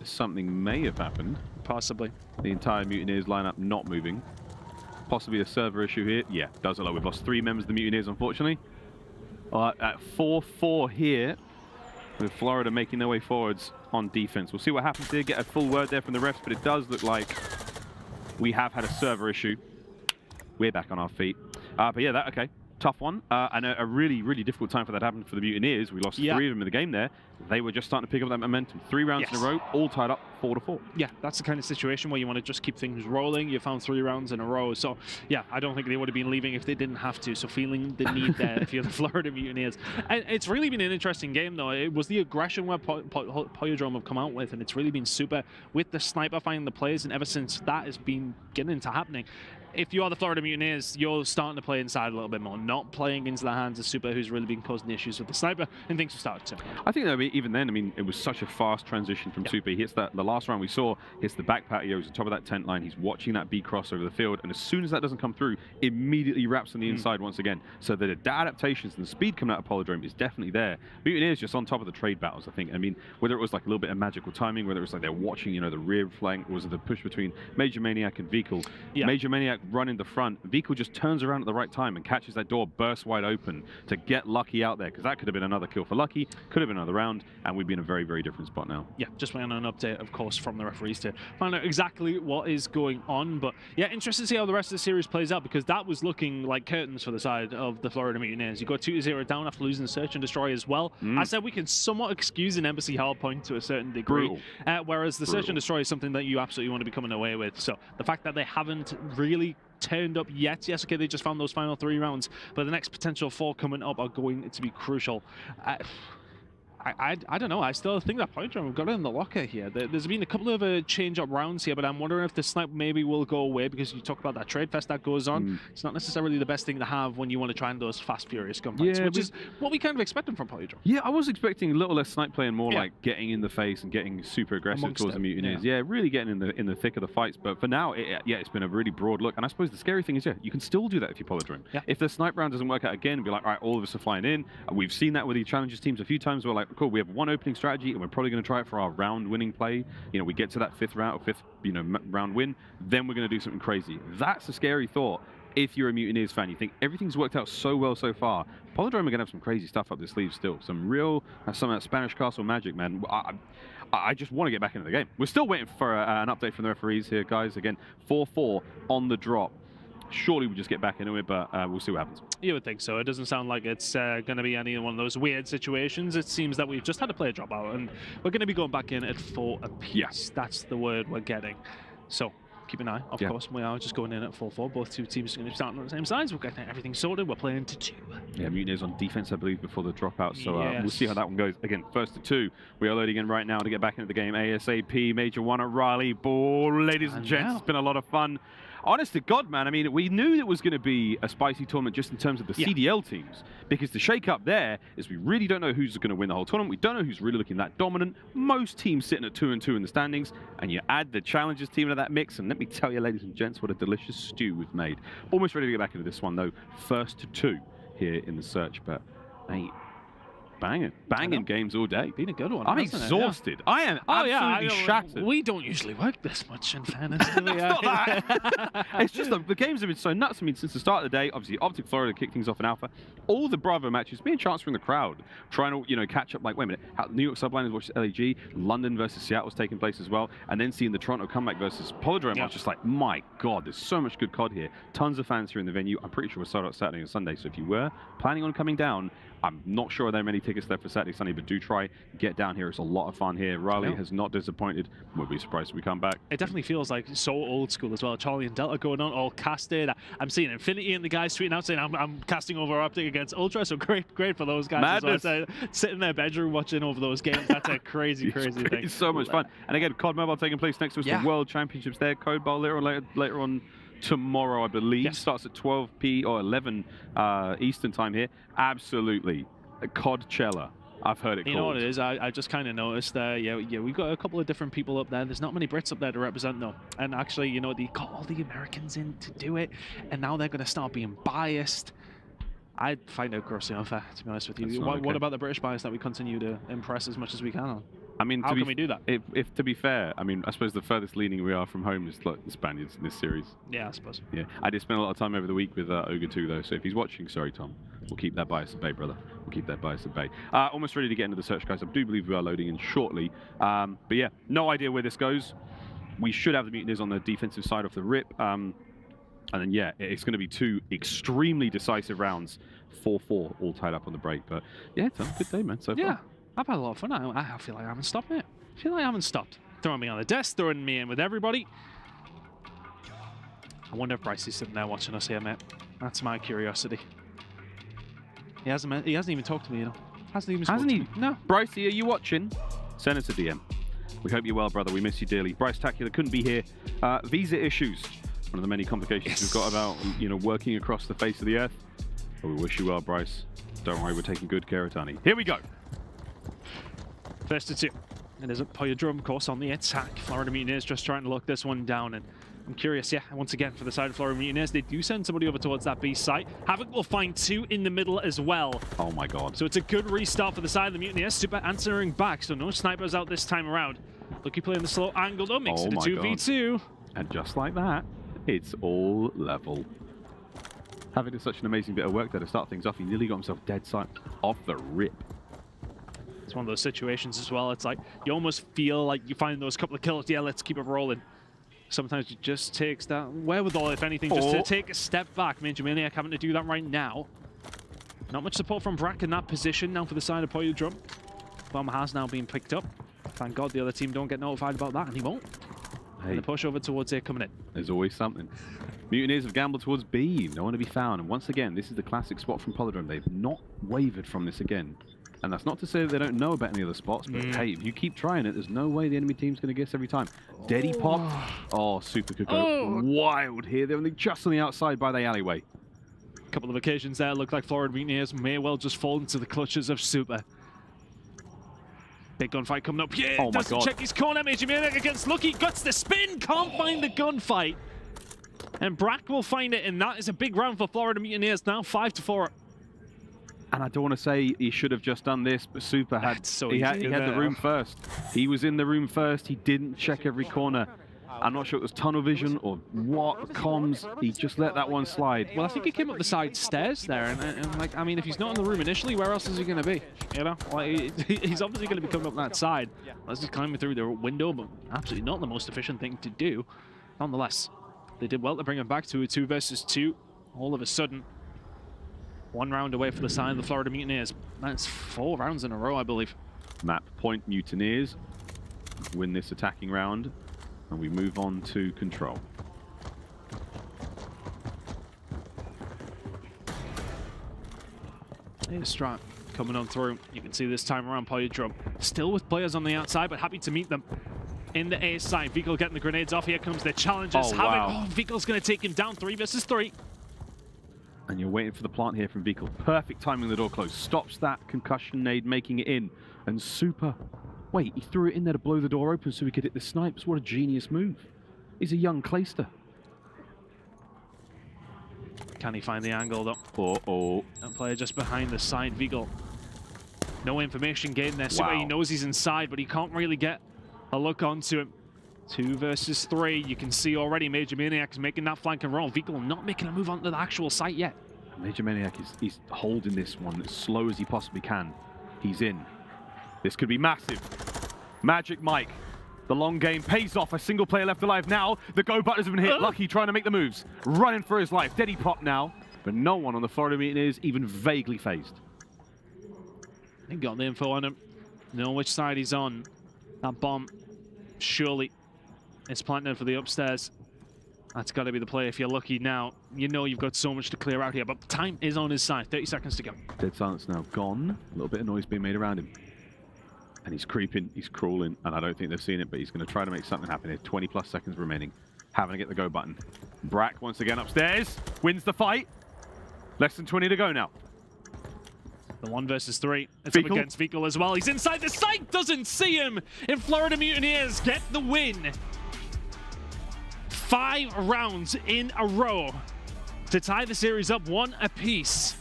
something may have happened.
Possibly.
The entire Mutineers lineup not moving. Possibly a server issue here. Yeah, does look like we've lost 3 members of the Mutineers, unfortunately. At 4-4 here, with Florida making their way forwards on defense. We'll see what happens here. Get a full word there from the refs, but it does look like we have had a server issue. We're back on our feet. But yeah, okay. Tough one, and a really, really difficult time for that to happen for the Mutineers. We lost 3 of them in the game there. They were just starting to pick up that momentum. 3 rounds in a row, all tied up 4-4.
Yeah, that's the kind of situation where you want to just keep things rolling. You found 3 rounds in a row. So, yeah, I don't think they would have been leaving if they didn't have to. So feeling the need there if you're the Florida Mutineers. And it's really been an interesting game, though. It was the aggression where PaulEhx have come out with, and it's really been super with the sniper finding the players, and ever since that has been getting to happening. If you are the Florida Mutineers, you're starting to play inside a little bit more, not playing into the hands of Super, who's really been causing issues with the sniper, and things have started to.
I think that even then, I mean, it was such a fast transition from Super. He hits the last round we saw, hits the back patio, he's on top of that tent line, he's watching that B cross over the field, and as soon as that doesn't come through, immediately wraps on the inside once again. So the adaptations and the speed coming out of PaulEhx is definitely there. Mutineers just on top of the trade battles, I think. I mean, whether it was like a little bit of magical timing, whether it was like they're watching, you know, the rear flank, was it the push between Major Maniac and Vehicle? Major Maniac running the front, Vehicle just turns around at the right time and catches that door burst wide open to get Lucky out there, because that could have been another kill for Lucky, could have been another round, and we'd be in a very, very different spot now.
Yeah, just waiting on an update, of course, from the referees to find out exactly what is going on. But yeah, interesting to see how the rest of the series plays out, because that was looking like curtains for the side of the Florida Mutineers. You got 2-0 down after losing the search and destroy as well. I said we can somewhat excuse an embassy hard point to a certain degree, whereas the search and destroy is something that you absolutely want to be coming away with. So the fact that they haven't really turned up yet. Yes, okay, they just found those final 3 rounds, but the next potential 4 coming up are going to be crucial. I don't know. I still think that PaulEhx have got it in the locker here. There's been a couple of change-up rounds here, but I'm wondering if the snipe maybe will go away, because you talk about that trade fest that goes on. It's not necessarily the best thing to have when you want to try and those fast, furious gunfights, which is what we kind of expected from PaulEhx.
Yeah, I was expecting a little less snipe play and more like getting in the face and getting super aggressive towards the Mutineers. Yeah, really getting in the thick of the fights. But for now, it's been a really broad look. And I suppose the scary thing is, you can still do that if you're PaulEhx. If the snipe round doesn't work out again, be like, all right, all of us are flying in. We've seen that with the challenges teams a few times. We're like, cool, we have one opening strategy, and we're probably going to try it for our round winning play. You know, we get to that 5th round or 5th, round win, then we're going to do something crazy. That's a scary thought. If you're a Mutineers fan, you think everything's worked out so well so far. PaulEhx are going to have some crazy stuff up their sleeves still. Some real, some of that Spanish castle magic, man. I just want to get back into the game. We're still waiting for an update from the referees here, guys. Again, 4-4 on the drop. Surely we just get back into it, but we'll see what happens.
You would think so. It doesn't sound like it's going to be any one of those weird situations. It seems that we've just had a player drop out, and we're going to be going back in at 4 apiece. That's the word we're getting. So keep an eye. Of course, we are just going in at 4-4. Both 2 teams are going to be starting on the same sides. We're getting everything sorted. We're playing to 2.
Yeah, Mutineers on defense, I believe, before the dropout. So we'll see how that one goes. Again, 1st to 2. We are loading in right now to get back into the game. ASAP, Major 1 at Raleigh. Ball, ladies and gents, it's been a lot of fun. Honest to God, man, I mean, we knew it was going to be a spicy tournament just in terms of the CDL teams, because the shake-up there is we really don't know who's going to win the whole tournament. We don't know who's really looking that dominant. Most teams sitting at 2-2 in the standings, and you add the Challengers team into that mix, and let me tell you, ladies and gents, what a delicious stew we've made. Almost ready to get back into this one, though. 1st to 2 here in the search, but, mate, banging games all day.
Been a good one.
I'm exhausted. I am absolutely shattered.
We don't usually work this much, in fairness.
It's just the games have been so nuts. I mean, since the start of the day, obviously, OpTic Florida kicked things off in Alpha. All the Bravo matches, me and Chance were in the crowd, trying to, catch up. Like, wait a minute, New York Subliners versus LEG, London versus Seattle was taking place as well, and then seeing the Toronto comeback versus PaulEhx, I was just like, my God, there's so much good COD here. Tons of fans here in the venue. I'm pretty sure we're sold out Saturday and Sunday, so if you were planning on coming down, I'm not sure there are many tickets tickets there for Saturday, Sunday, but do try get down here. It's a lot of fun here. Riley has not disappointed. We'll be surprised if we come back.
It definitely feels like so old school as well. Charlie and Delta going on, all casted. I'm seeing Infinity and the guys tweeting out saying I'm casting over OpTic against Ultra, so great for those guys.
Madness.
As well. Sit in their bedroom watching over those games. That's a crazy thing.
It's so much fun. And again, COD Mobile taking place next to us, the World Championships there. Code Bowl later on tomorrow, I believe. Starts at 12 p or 11 Eastern time here. Absolutely. CODchella. I've heard it called.
You know what it is? I just kind of noticed we've got a couple of different people up there. There's not many Brits up there to represent though. And actually, you know, they got all the Americans in to do it, and now they're going to start being biased. I find it grossly unfair, to be honest with you. What about the British bias that we continue to impress as much as we can on?
I mean,
how can we do that?
If to be fair, I mean, I suppose the furthest leaning we are from home is like the Spaniards in this series.
Yeah, I suppose.
Yeah, I did spend a lot of time over the week with Ogre too, though. So if he's watching, sorry, Tom, we'll keep that bias at bay, brother. We'll keep that bias at bay. Almost ready to get into the search, guys. I do believe we are loading in shortly. But yeah, no idea where this goes. We should have the Mutineers on the defensive side of the rip. And then, yeah, it's going to be 2 extremely decisive rounds. 4-4 all tied up on the break. But yeah, it's a good day, man, so far.
Yeah, I've had a lot of fun. I feel like I haven't stopped, mate. I feel like I haven't stopped. Throwing me on the desk, throwing me in with everybody. I wonder if Bryce is sitting there watching us here, mate. That's my curiosity. He hasn't even talked to me, you know. Hasn't he? No.
Brycey, are you watching? Send us a DM. We hope you're well, brother. We miss you dearly. Bryce Tacular couldn't be here. Visa issues. One of the many complications we've got about, you know, working across the face of the earth. But we wish you well, Bryce. Don't worry, we're taking good care of Tani. Here we go.
First to 2. It is a PaulEhx, of course, on the attack. Florida Mutineers just trying to lock this one down. And I'm curious, yeah, once again, for the side of Florida Mutineers, they do send somebody over towards that B site. Havoc will find 2 in the middle as well.
Oh my god.
So it's a good restart for the side of the Mutineers. Super answering back, so no snipers out this time around. Lucky playing the slow angle, though, makes it a 2v2.
And just like that, it's all level. Havoc did such an amazing bit of work there to start things off. He nearly got himself dead sight off the rip.
It's one of those situations as well. It's like you almost feel like you find those couple of kills. Yeah, let's keep it rolling. Sometimes it just takes that wherewithal, if anything, just to take a step back. Major Maniac having to do that right now. Not much support from Brack in that position now for the side of PaulEhx. Bomb has now been picked up. Thank God the other team don't get notified about that, and he won't.
Hey.
And the push over towards A coming in.
There's always something. Mutineers have gambled towards B. No one to be found. And once again, this is the classic spot from PaulEhx. They've not wavered from this again. And that's not to say that they don't know about any other spots, but hey, if you keep trying it, there's no way the enemy team's going to guess every time. Deady pop. Oh, Super could go wild here. They're only just on the outside by the alleyway.
A couple of occasions there look like Florida Mutineers may well just fall into the clutches of Super. Big gunfight coming up. Yeah, doesn't check his corner. Major Maniac against Lucky. Guts the spin. Can't find the gunfight. And Brack will find it, and that is a big round for Florida Mutineers now. 5-4.
And I don't want to say he should have just done this, but Super had he had the room first. He was in the room first. He didn't check every corner. I'm not sure it was tunnel vision or what, comms. He just let that one slide.
Well, I think he came up the side stairs there, and like, I mean, if he's not in the room initially, where else is he going to be? You know, like, he's obviously going to be coming up that side. Let's just climb through the window, but absolutely not the most efficient thing to do. Nonetheless, they did well to bring him back to a 2 versus 2. All of a sudden, 1 round away for the side of the Florida Mutineers. That's 4 rounds in a row, I believe.
Map point Mutineers win this attacking round. And we move on to control.
Here's Strat coming on through. You can see this time around PaulEhx still with players on the outside, but happy to meet them in the A side. Vikel getting the grenades off. Here comes the challenges. Vikel's going to take him down 3 versus 3.
And you're waiting for the plant here from Vikel. Perfect timing, the door closed. Stops that concussion nade, making it in. And Super... Wait, he threw it in there to blow the door open so he could hit the snipes. What a genius move. He's a young Clayster.
Can he find the angle, though? That player just behind the side, Vikel. No information gained there. Super, he knows he's inside, but he can't really get a look onto him. 2 versus 3. You can see already Major Maniac is making that flank and roll. Vikel not making a move onto the actual site yet.
Major Maniac is holding this one as slow as he possibly can. He's in. This could be massive. Magic Mike. The long game pays off. A single player left alive now. The go buttons have been hit. Lucky trying to make the moves. Running for his life. Deady pop now. But no one on the Florida Mutineers even vaguely phased.
He got the info on him. Know which side he's on. That bomb, surely, is planted for the upstairs. That's got to be the play if you're lucky now. You know you've got so much to clear out here, but time is on his side. 30 seconds to go.
Dead silence now gone. A little bit of noise being made around him. And he's creeping, he's crawling, and I don't think they've seen it, but he's going to try to make something happen here. 20+ seconds remaining. Having to get the go button. Brack once again upstairs. Wins the fight. Less than 20 to go now.
The 1 versus 3. It's up against Fecal as well. He's inside the site, doesn't see him. And Florida Mutineers get the win. 5 rounds in a row to tie the series up 1 apiece.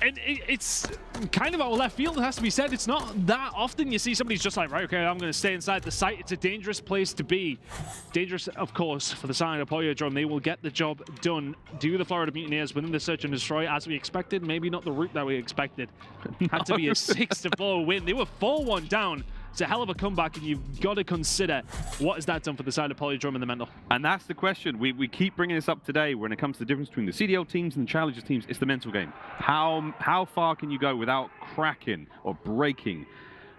And it's kind of out of left field, it has to be said. It's not that often you see somebody's just like, right, okay, I'm going to stay inside the site. It's a dangerous place to be. Dangerous, of course, for the side of PaulEhx. They will get the job done. Do the Florida Mutineers within the search and destroy as we expected? Maybe not the route that we expected. Had to be a 6-4 win. They were 4-1 down. It's a hell of a comeback, and you've got to consider what has that done for the side of PaulEhx in the mental.
And that's the question. We keep bringing this up today when it comes to the difference between the CDL teams and the Challengers teams. It's the mental game. How far can you go without cracking or breaking?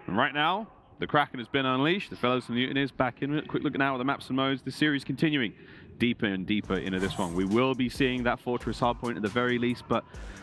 And right now, the Kraken has been unleashed. The fellows from the Mutineers back in it. Quick look now at the maps and modes. The series continuing deeper and deeper into this one. We will be seeing that Fortress hardpoint at the very least, but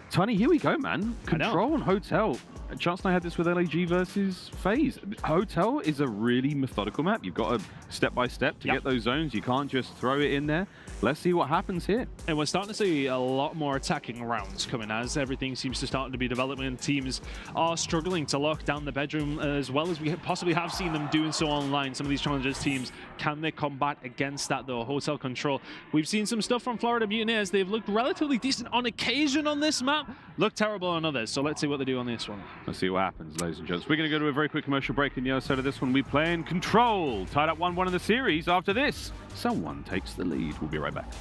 Tony, here we go, man. Control and Hotel. Chance and I had this with LAG versus FaZe. Hotel is a really methodical map. You've got to step by step to get those zones. You can't just throw it in there. Let's see what happens here.
And we're starting to see a lot more attacking rounds coming as everything seems to start to be developing. Teams are struggling to lock down the bedroom as well as we possibly have seen them doing so online. Some of these Challengers teams, can they combat against that though? Hotel control. We've seen some stuff from Florida Mutineers. They've looked relatively decent on occasion on this map. Look terrible on others. So let's see what they do on this one.
Let's see what happens, ladies and gents. We're going to go to a very quick commercial break. In the other side of this one, we play in Control. Tied up 1-1 in the series. After this, someone takes the lead. We'll be right back.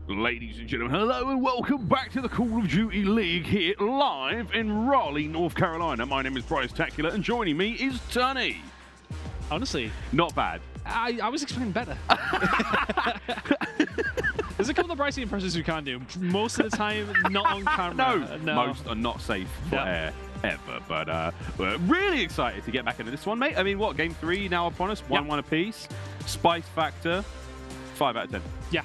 Ladies and gentlemen, hello and welcome back to the Call of Duty League here live in Raleigh, North Carolina. My name is Priestahh and joining me is Tunny.
Honestly,
not bad.
I was expecting better. There's a couple of pricing impressions we can't do. Most of the time, not on camera.
No, most are not safe for air ever. But we're really excited to get back into this one, mate. I mean, what, game 3 now upon us? 1-1 apiece. Spice factor, 5 out of 10.
Yeah,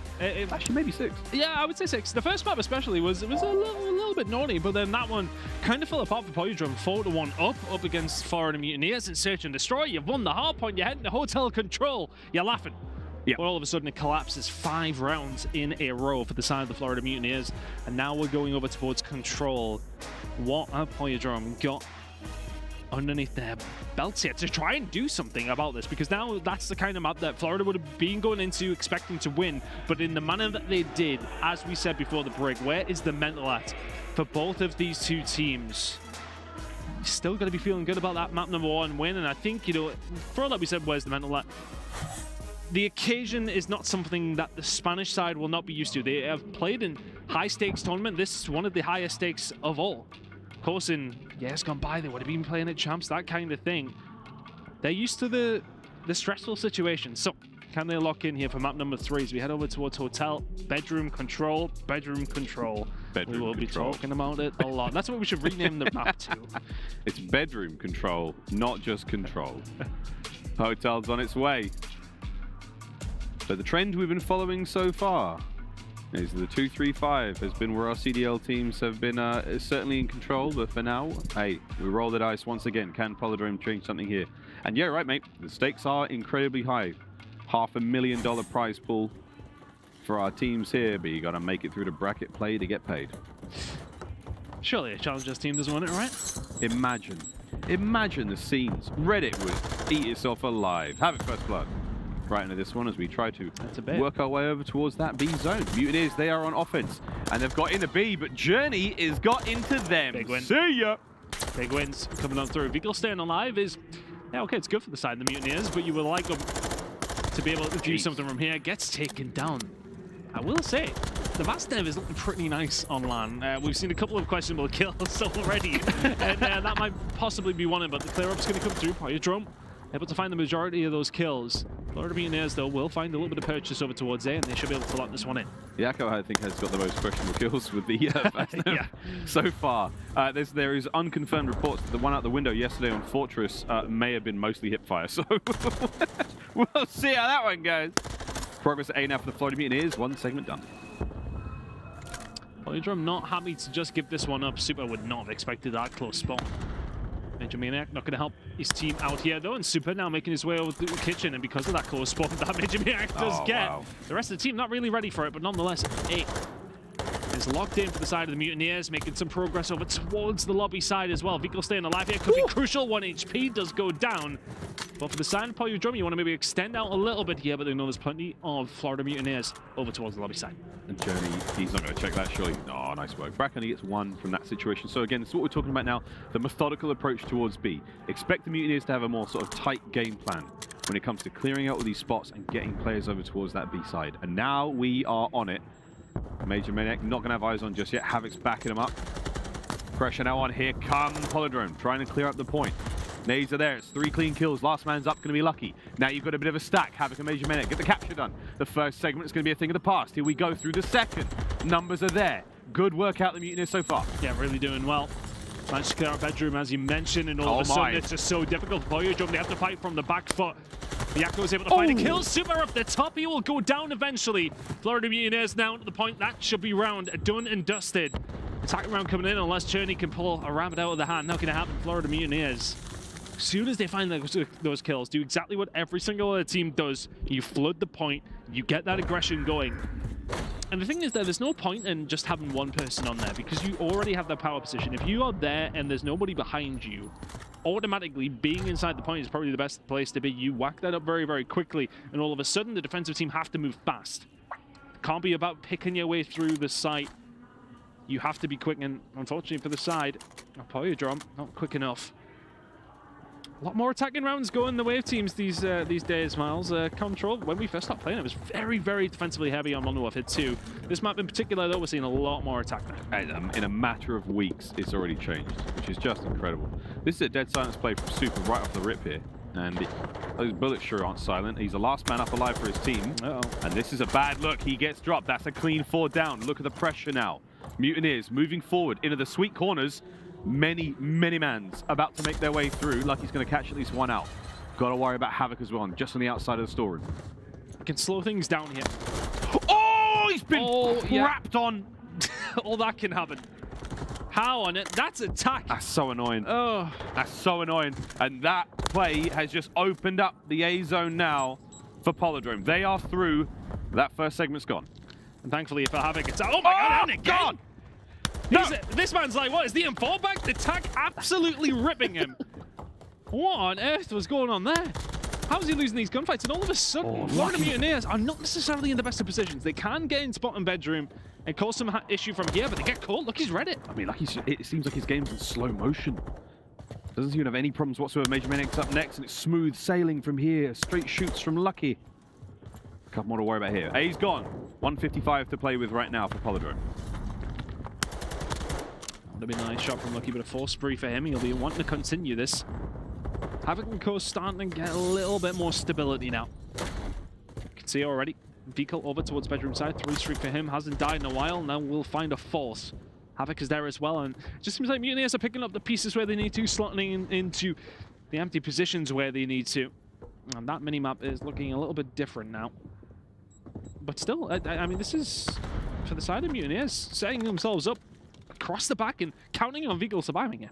actually maybe 6.
Yeah, I would say 6. The first map especially was a little bit naughty, but then that one kind of fell apart for PaulEhx. 4-1 up against Florida Mutineers in Search and Destroy. You've won the hard point. You're heading to hotel control. You're laughing.
Yeah.
All of a sudden it collapses 5 rounds in a row for the side of the Florida Mutineers, and now we're going over towards control. What have PaulEhx got underneath their belts here to try and do something about this? Because now that's the kind of map that Florida would have been going into expecting to win, but in the manner that they did, as we said before the break, where is the mental at for both of these two teams? You're still going to be feeling good about that map number 1 win, and I think, you know, for all that we said, where's the mental at? The occasion is not something that the Spanish side will not be used to. They have played in high-stakes tournament. This is one of the highest stakes of all. Of course, in years gone by, they would have been playing at champs, that kind of thing. They're used to the stressful situation. So, can they lock in here for map number 3 as we head over towards hotel? Bedroom control, bedroom control. We will be talking about it a lot. That's what we should rename the map to.
It's bedroom control, not just control. Hotel's on its way. But the trend we've been following so far is the 2-3-5 has been where our CDL teams have been certainly in control, but for now, hey, we roll the dice once again. Can PaulEhx change something here? And yeah, right, mate, the stakes are incredibly high. $500,000 prize pool for our teams here, but you got to make it through the bracket play to get paid.
Surely a Challengers team doesn't want it, right?
Imagine the scenes. Reddit would eat itself alive. Have it first blood. Right into this one as we try to work our way over towards that B zone. Mutineers, they are on offense, and they've got into B, but Journey has got into them.
Big win.
See ya!
Big wins coming on through. Vigil staying alive is, yeah, okay, it's good for the side of the Mutineers, but you would like them to be able to do something from here. Gets taken down. I will say, the Vastnev is looking pretty nice on LAN. We've seen a couple of questionable kills already, and that might possibly be one of them, but the clear-up's going to come through. PaulEhx able to find the majority of those kills. Florida Mutineers, though, will find a little bit of purchase over towards A, and they should be able to lock this one in.
Yako, I think, has got the most questionable kills with the so far. There is unconfirmed reports that the one out the window yesterday on Fortress may have been mostly hipfire, so we'll see how that one goes. Progress at A now for the Florida Mutineers. 1 segment done.
PaulEhx not happy to just give this one up. Super would not have expected that close spawn. Major Maniac not going to help his team out here, though, and Super now making his way over to the kitchen, and because of that close spawn that Major Maniac does get, the rest of the team not really ready for it, but nonetheless, A is locked in for the side of the Mutineers, making some progress over towards the lobby side as well. Vigil staying alive here could be crucial. 1 HP does go down, but for the side of PaulEhx, you want to maybe extend out a little bit here, but they know there's plenty of Florida Mutineers over towards the lobby side.
And Journey, he's not going to check that, surely. Oh, nice work. Brack only gets 1 from that situation. So again, this is what we're talking about now, the methodical approach towards B. Expect the Mutineers to have a more sort of tight game plan when it comes to clearing out all these spots and getting players over towards that B side. And now we are on it. Major Maniac not going to have eyes on just yet. Havoc's backing him up. Pressure now on. Here comes PaulEhx trying to clear up the point. Nades are there. It's 3 clean kills. Last man's up, going to be lucky. Now you've got a bit of a stack. Havoc and Major Maniac get the capture done. The first segment is going to be a thing of the past. Here we go through the second. Numbers are there. Good work out the Mutineers so far.
Yeah, really doing well. Managed to clear out bedroom, as you mentioned, and all of a sudden it's just so difficult for PaulEhx. They have to fight from the back foot. Yako is able to find a kill. Super up the top. He will go down eventually. Florida Mutineers now to the point. That should be round done and dusted. Attack round coming in unless Journey can pull a rabbit out of the hat. Not going to happen. Florida Mutineers, as soon as they find those kills, do exactly what every single other team does. You flood the point. You get that aggression going. And the thing is that there's no point in just having one person on there because you already have that power position. If you are there and there's nobody behind you, automatically being inside the point is probably the best place to be. You whack that up very, very quickly, and all of a sudden the defensive team have to move fast. It can't be about picking your way through the site. You have to be quick, and unfortunately for the side, PaulEhx not quick enough.
A lot more attacking rounds going the wave teams these days, Miles. Control, when we first started playing, it was very, very defensively heavy on Modern Warfare 2. This map in particular, though, we're seeing a lot more attack now.
In a matter of weeks, it's already changed, which is just incredible. This is a dead silence play from Super right off the rip here. And those bullets sure aren't silent. He's the last man up alive for his team. And this is a bad look. He gets dropped. That's a clean 4 down. Look at the pressure now. Mutineers moving forward into the sweet corners. Many, many mans about to make their way through. Lucky's going to catch at least one out. Got to worry about Havoc as well, just on the outside of the storeroom.
Can slow things down here.
Oh, he's been crapped on.
All that can happen. How on it? That's attack.
That's so annoying.
Oh,
that's so annoying. And that play has just opened up the A zone now for Polydrome. They are through. That first segment's gone.
And thankfully for Havoc, it's oh my god, and again.
God.
No. This man's like, what is the M4 back? The attack absolutely ripping him. What on earth was going on there? How is he losing these gunfights? And all of a sudden, Florida Mutineers are not necessarily in the best of positions. They can get in spot and bedroom and cause some issue from here, but they get caught. Look, he's read it.
I mean, it seems like his game's in slow motion. Doesn't seem to have any problems whatsoever. Major Maniac's up next, and it's smooth sailing from here. Straight shoots from Lucky. A couple more to worry about here. A's gone. 155 to play with right now for Polydrome.
Would have been a nice shot from Lucky, but a force spree for him. He'll be wanting to continue this. Havoc and Co starting to get a little bit more stability now. You can see already. Vehicle over towards bedroom side. 3 streak for him. Hasn't died in a while. Now we'll find a force. Havoc is there as well. And it just seems like Mutineers are picking up the pieces where they need to, slotting into the empty positions where they need to. And that minimap is looking a little bit different now. But still, I mean, this is, for the side of Mutineers, setting themselves up across the back and counting on Vehicle surviving it.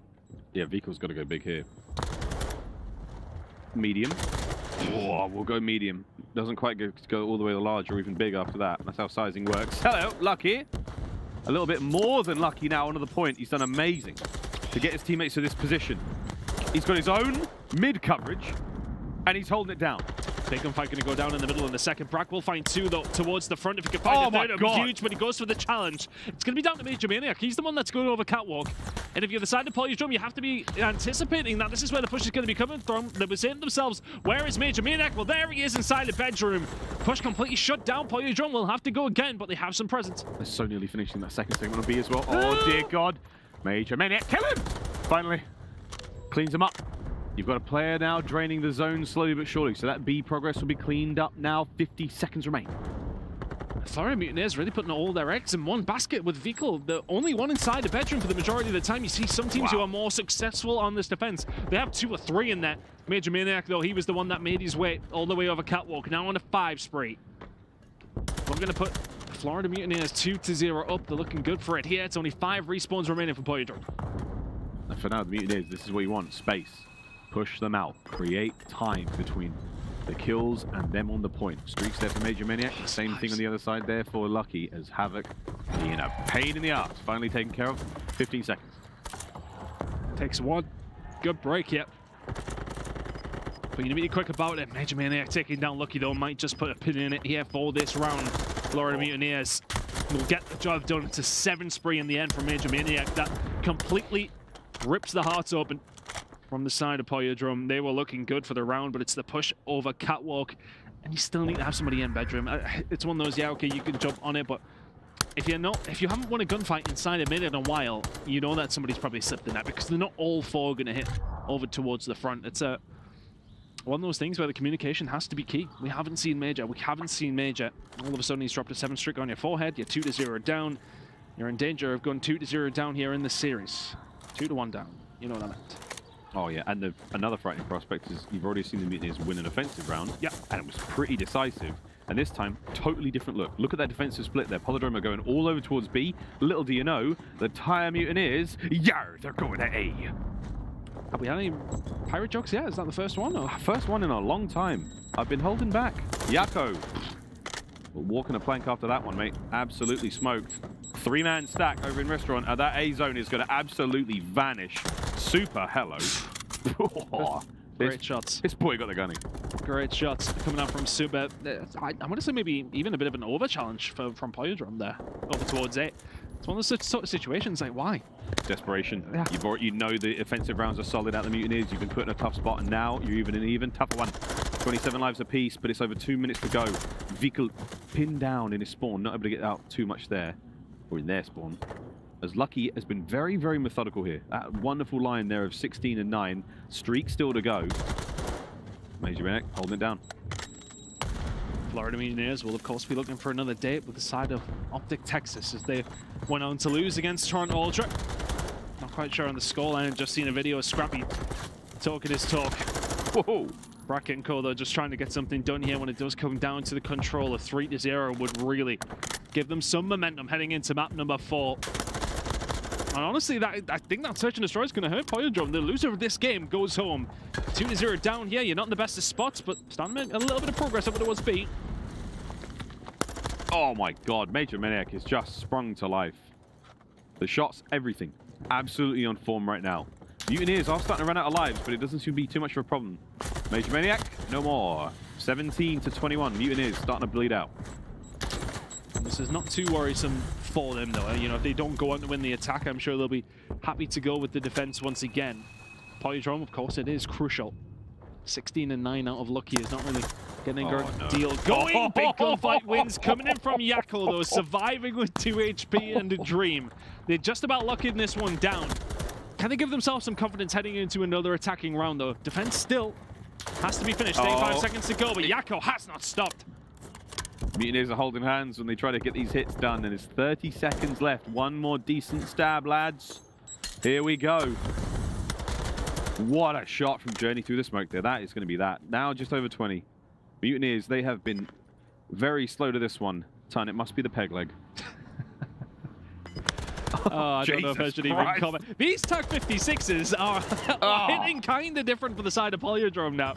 Yeah, Vehicle's got to go big here. Medium. Oh, we'll go medium. Doesn't quite go all the way to large or even big after that. That's how sizing works. Hello, Lucky. A little bit more than Lucky now onto the point. He's done amazing to get his teammates to this position. He's got his own mid coverage, and he's holding it down.
Big gunfight going to go down in the middle in the second. Brack will find 2, though, towards the front. If he can find a third, it'll be huge, but he goes for the challenge. It's going to be down to Major Maniac. He's the one that's going over catwalk. And if you're the side of PaulEhx, you have to be anticipating that this is where the push is going to be coming from. They were saying to themselves, where is Major Maniac? Well, there he is inside the bedroom. Push completely shut down. PaulEhx will have to go again, but they have some presence.
They're so nearly finishing that second segment on B as well. Oh, dear God. Major Maniac, kill him! Finally. Cleans him up. You've got a player now draining the zone slowly but surely, so that B progress will be cleaned up now. 50 seconds remain.
Florida Mutineers really putting all their eggs in one basket with Vehicle. The only one inside the bedroom for the majority of the time. You see some teams who are more successful on this defense. They have 2 or 3 in there. Major Maniac, though, he was the one that made his way all the way over catwalk. Now on a 5 spree. We're going to put Florida Mutineers 2-0 up. They're looking good for it here. It's only 5 respawns remaining for PaulEhx.
And for now, the Mutineers, this is what you want. Space. Push them out. Create time between the kills and them on the point. Streaks there for Major Maniac. The same thing on the other side there for Lucky as Havoc being a pain in the arse. Finally taken care of. 15 seconds.
Takes 1. Good break here. But you need to be quick about it. Major Maniac taking down Lucky, though, might just put a pin in it here for this round. Florida Mutineers will get the job done. It's a 7 spree in the end for Major Maniac. That completely rips the hearts open from the side of PaulEhx. They were looking good for the round, but it's the push over catwalk, and you still need to have somebody in bedroom. It's one of those, yeah, okay, you can jump on it, but if you haven't won a gunfight inside a minute in a while, you know that somebody's probably slipped the net because they're not all 4 going to hit over towards the front. It's one of those things where the communication has to be key. We haven't seen Major. All of a sudden, he's dropped a 7 streak on your forehead. You're 2-0 down. You're in danger of going 2-0 down here in this series. 2-1 down. You know what I meant.
Oh, yeah, and another frightening prospect is you've already seen the Mutineers win an offensive round.
Yeah.
And it was pretty decisive. And this time, totally different look. Look at that defensive split there. Polydrome are going all over towards B. Little do you know, the Tire Mutineers, they're going to A.
Have we had any pirate jokes yet? Is that the first one? Or?
First one in a long time. I've been holding back. Yako. Walking a plank after that one, mate. Absolutely smoked. 3-man stack over in restaurant. That A zone is going to absolutely vanish. Super hello.
Great shots.
This boy got the gunny.
Great shots coming out from Super. I want to say maybe even a bit of an over challenge from PaulEhx there over towards A. It's one of those sort of situations, like, why?
Desperation.
Yeah.
You know the offensive rounds are solid at the Mutineers. You've been put in a tough spot, and now you're even in an even tougher one. 27 lives apiece, but it's over 2 minutes to go. Vehicle pinned down in his spawn, not able to get out too much there, or in their spawn. As Lucky has been very, very methodical here. That wonderful line there of 16 and 9. Streak still to go. Major Mack holding it down.
Florida Mutineers will, of course, be looking for another date with the side of OpTic Texas as they went on to lose against Toronto Ultra. Not quite sure on the scoreline. Just seen a video of Scrappy talking his talk.
Whoa!
Bracket and Co, though, just trying to get something done here when it does come down to the control. A 3-0 would really give them some momentum heading into map number 4. And honestly, I think that Search and Destroy is going to hurt PaulEhx. The loser of this game goes home. 2-0 down here. You're not in the best of spots, but starting to make a little bit of progress over towards B.
Oh my god, Major Mack is just sprung to life. The shots, everything. Absolutely on form right now. Mutineers are starting to run out of lives, but it doesn't seem to be too much of a problem. Major Mack, no more. 17 to 21. Mutineers starting to bleed out.
This is not too worrisome for them, though. You know, if they don't go on to win the attack, I'm sure they'll be happy to go with the defense once again. PaulEhx, of course, it is crucial. 16 and 9 out of Lucky is not really getting a good deal going. Big gunfight wins coming in from Yakko, though, surviving with 2 HP and a dream. They're just about locking this one down. Can they give themselves some confidence heading into another attacking round, though? Defense still has to be finished. 35 seconds to go, but Yakko has not stopped.
Mutineers are holding hands when they try to get these hits done, and it's 30 seconds left. One more decent stab, lads. Here we go. What a shot from Journey through the smoke there. That is going to be that. Now just over 20. Mutineers, they have been very slow to this one. Ton, it must be the peg leg.
I don't know if I should even comment. These TAC 56s are hitting kind of different for the side of PaulEhx now.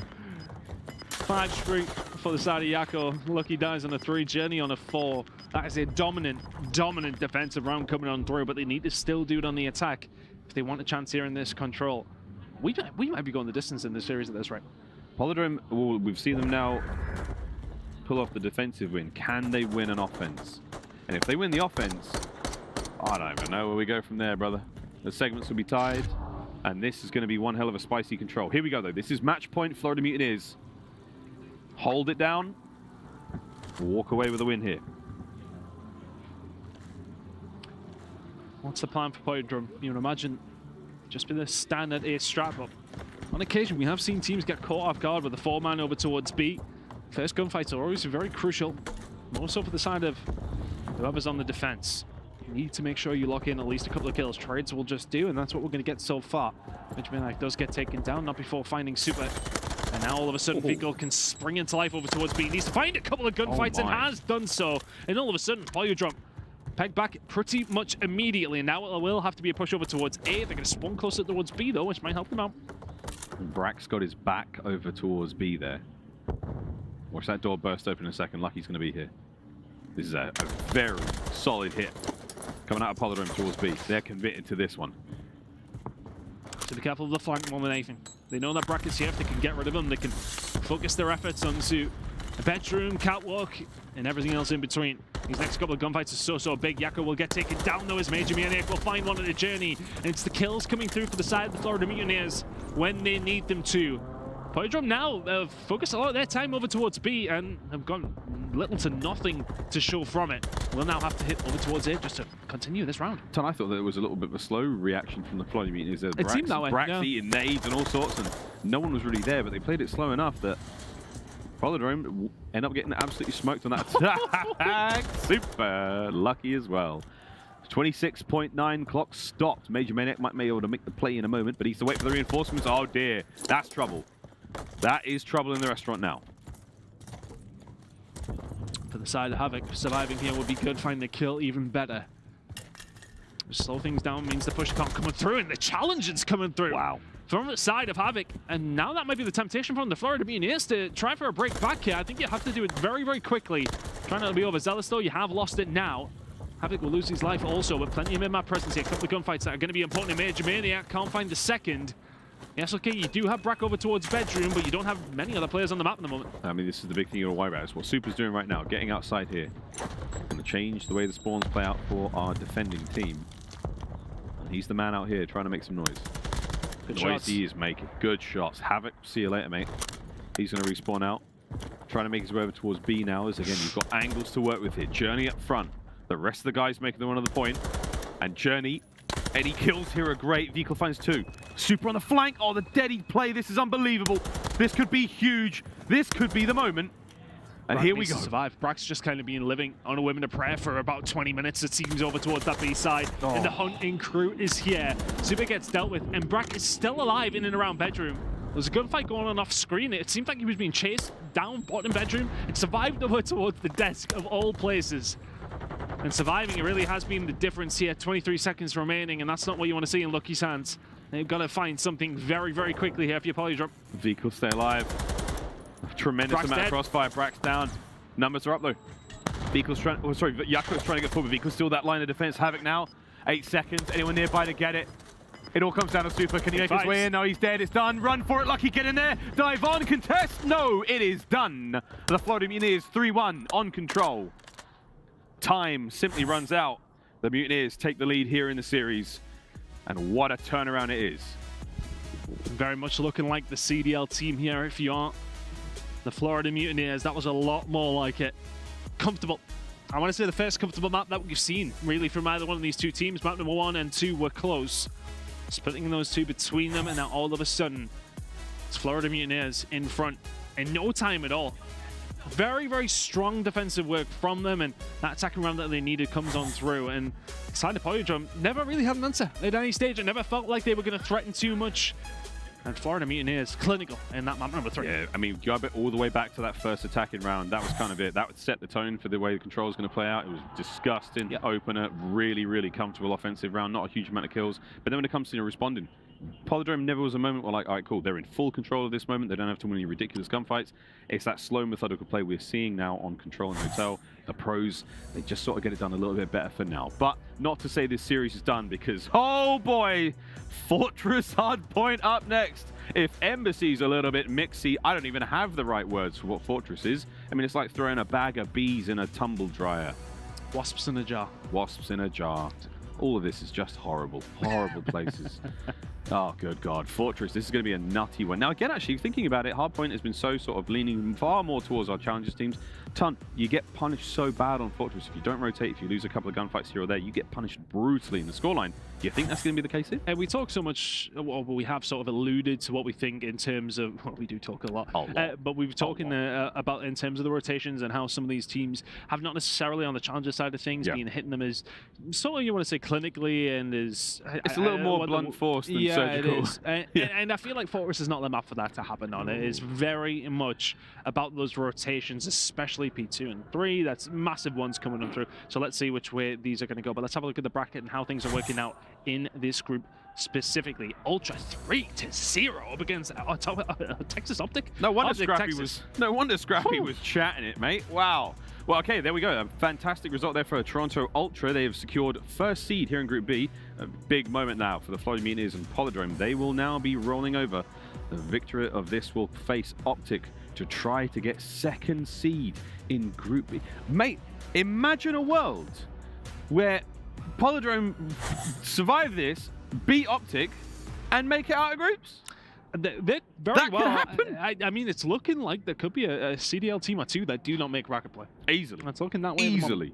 5 streak for the side of Yakko. Lucky dies on a 3, Journey on a 4. That is a dominant defensive round coming on through, but they need to still do it on the attack if they want a chance here in this control. We might be going the distance in this series at this rate.
PaulEhx, well, we've seen them now pull off the defensive win. Can they win an offense? And if they win the offense, I don't even know where we go from there, brother. The segments will be tied, and this is going to be one hell of a spicy control. Here we go, though. This is match point, Florida Mutineers. Hold it down. Walk away with a win here.
What's the plan for PaulEhx? You know, imagine just been a standard ace strat, but on occasion we have seen teams get caught off guard with a 4-man over towards B. First gunfights are always very crucial, more so for the side of whoever's on the defense. You need to make sure you lock in at least a couple of kills. Trades will just do, and that's what we're going to get so far. Benjamin does get taken down, not before finding Super. And now all of a sudden, Vigo can spring into life over towards B. He needs to find a couple of gunfights and has done so. And all of a sudden, PaulEhx pegged back pretty much immediately. And now it will have to be a push over towards A. They're going to spawn closer towards B, though, which might help them out.
Brack's got his back over towards B there. Watch that door burst open in a second. Lucky's going to be here. This is a very solid hit coming out of PaulEhx towards B. They're committed to this one.
So be careful of the flank more than anything. They know that Bracket's here. If they can get rid of them, they can focus their efforts onto a bedroom, catwalk, and everything else in between. These next couple of gunfights are so big. Yakko will get taken down, though, as Major Mack will find one on the journey. And it's the kills coming through for the side of the Florida Mutineers when they need them to. PaulEhx now focus a lot of their time over towards B and have gone little to nothing to show from it. We'll now have to hit over towards A just to continue this round.
Ton, I thought that it was a little bit of a slow reaction from the Florida Mutineers.
It seemed that way,
Brax eating nades and all sorts, and no one was really there, but they played it slow enough that PaulEhx end up getting absolutely smoked on that attack. Super lucky as well. 26.9 clock stopped. Major Mack might be able to make the play in a moment, but he's to wait for the reinforcements. Oh dear, that's trouble. That is trouble in the restaurant now.
For the side of Havoc, surviving here would be good. Find the kill even better. Slow things down means the push can't come through, and the challenge is coming through.
Wow.
From the side of Havoc, and now that might be the temptation from the Florida Mutineers to try for a break back here. I think you have to do it very, very quickly. Trying not to be overzealous, though. You have lost it now. Havoc will lose his life also, but plenty of mid-map presence here. A couple of gunfights that are going to be important. Major Maniac can't find the second. Yes, okay, you do have Brack over towards bedroom, but you don't have many other players on the map at the moment.
I mean, this is the big thing you're worried about. It's what Super's doing right now, getting outside here. Going to change the way the spawns play out for our defending team. And he's the man out here trying to make some noise.
Good
noise
shots.
he is making. Good shots. Havoc, see you later, mate. He's going to respawn out. Trying to make his way over towards B now, as again, you've got angles to work with here. Journey up front. The rest of the guys making the run of the point. And Journey, any kills here are great. Vehicle finds 2. Super on the flank. Oh, the deady play. This is unbelievable. This could be huge. This could be the moment. And
Brack
here we
needs
go.
to survive. Brack's just kind of been living on a women of prayer for about 20 minutes, it seems, over towards that B side. And the hunting crew is here. Super gets dealt with, and Brack is still alive in and around bedroom. There's a gunfight going on off screen. It seemed like he was being chased down bottom bedroom and survived over towards the desk of all places. And surviving, it really has been the difference here. 23 seconds remaining, and that's not what you want to see in Lucky's hands. They've got to find something very, very quickly here for your polydrop.
Vehicle stay alive. Tremendous
Brack's
amount
dead.
of crossfire. Brack's down. Numbers are up though. Vehicle's trying. Oh, sorry, Yako's trying to get forward. Vehicle's still that line of defense. Havoc now. 8 seconds. Anyone nearby to get it? It all comes down to Super. Can he make his way in? No, he's dead. It's done. Run for it, Lucky. Get in there. Dive on. Contest. No, it is done. The Florida Mutineers 3-1 on control. Time simply runs out. The Mutineers take the lead here in the series. And what a turnaround it is.
Very much looking like the CDL team here, if you aren't. The Florida Mutineers, that was a lot more like it. Comfortable. I want to say the first comfortable map that we've seen, really, from either one of these two teams. Map number 1 and 2 were close. Splitting those two between them, and now all of a sudden, it's Florida Mutineers in front in no time at all. Very, very strong defensive work from them, and that attacking round that they needed comes on through. And side of Polydrum never really had an answer at any stage. It never felt like they were going to threaten too much. And Florida Mutineers, clinical in that map number 3.
Yeah, I mean, go all the way back to that first attacking round. That was kind of it. That would set the tone for the way the control is going to play out. It was disgusting opener, really, really comfortable offensive round. Not a huge amount of kills. But then when it comes to responding, Polydrome never was a moment where like, all right, cool, they're in full control of this moment. They don't have to win any ridiculous gunfights. It's that slow, methodical play we're seeing now on Control and Hotel. The pros, they just sort of get it done a little bit better for now. But not to say this series is done, because, oh boy, Fortress Hardpoint up next. If Embassy's a little bit mixy, I don't even have the right words for what Fortress is. I mean, it's like throwing a bag of bees in a tumble dryer.
Wasps in a jar.
Wasps in a jar. All of this is just horrible, horrible places. Oh, good God. Fortress, this is going to be a nutty one. Now, again, actually, thinking about it, Hardpoint has been so sort of leaning far more towards our Challengers teams. You get punished so bad on Fortress. If you don't rotate, if you lose a couple of gunfights here or there, you get punished brutally in the scoreline. Do you think that's going to be the case here?
And we talk so much, well, we have sort of alluded to what we think in terms of, well, we do talk a lot, but we've talking about in terms of the rotations and how some of these teams have not necessarily on the Challenger side of things been hitting them as sort of, you want to say, clinically, and as...
It's a little more blunt force than surgical.
It is. And I feel like Fortress is not the map for that to happen on. It is very much about those rotations, especially P2 and 3. That's massive ones coming on through. So let's see which way these are going to go. But let's have a look at the bracket and how things are working out in this group specifically. Ultra 3-0 up against Texas OpTic.
No wonder
OpTic
Scrappy was chatting it, mate. Wow. Well, okay, there we go. A fantastic result there for Toronto Ultra. They have secured first seed here in Group B. A big moment now for the Florida Mutineers and Polydrome. They will now be rolling over. The victor of this will face OpTic to try to get second seed in Group B. Mate, imagine a world where Polydrome survive this, beat OpTic, and make it out of groups.
That very well. Happen. I mean, it's looking like there could be a CDL team or two that do not make Røkkr play.
Easily.
It's looking that way.
Easily.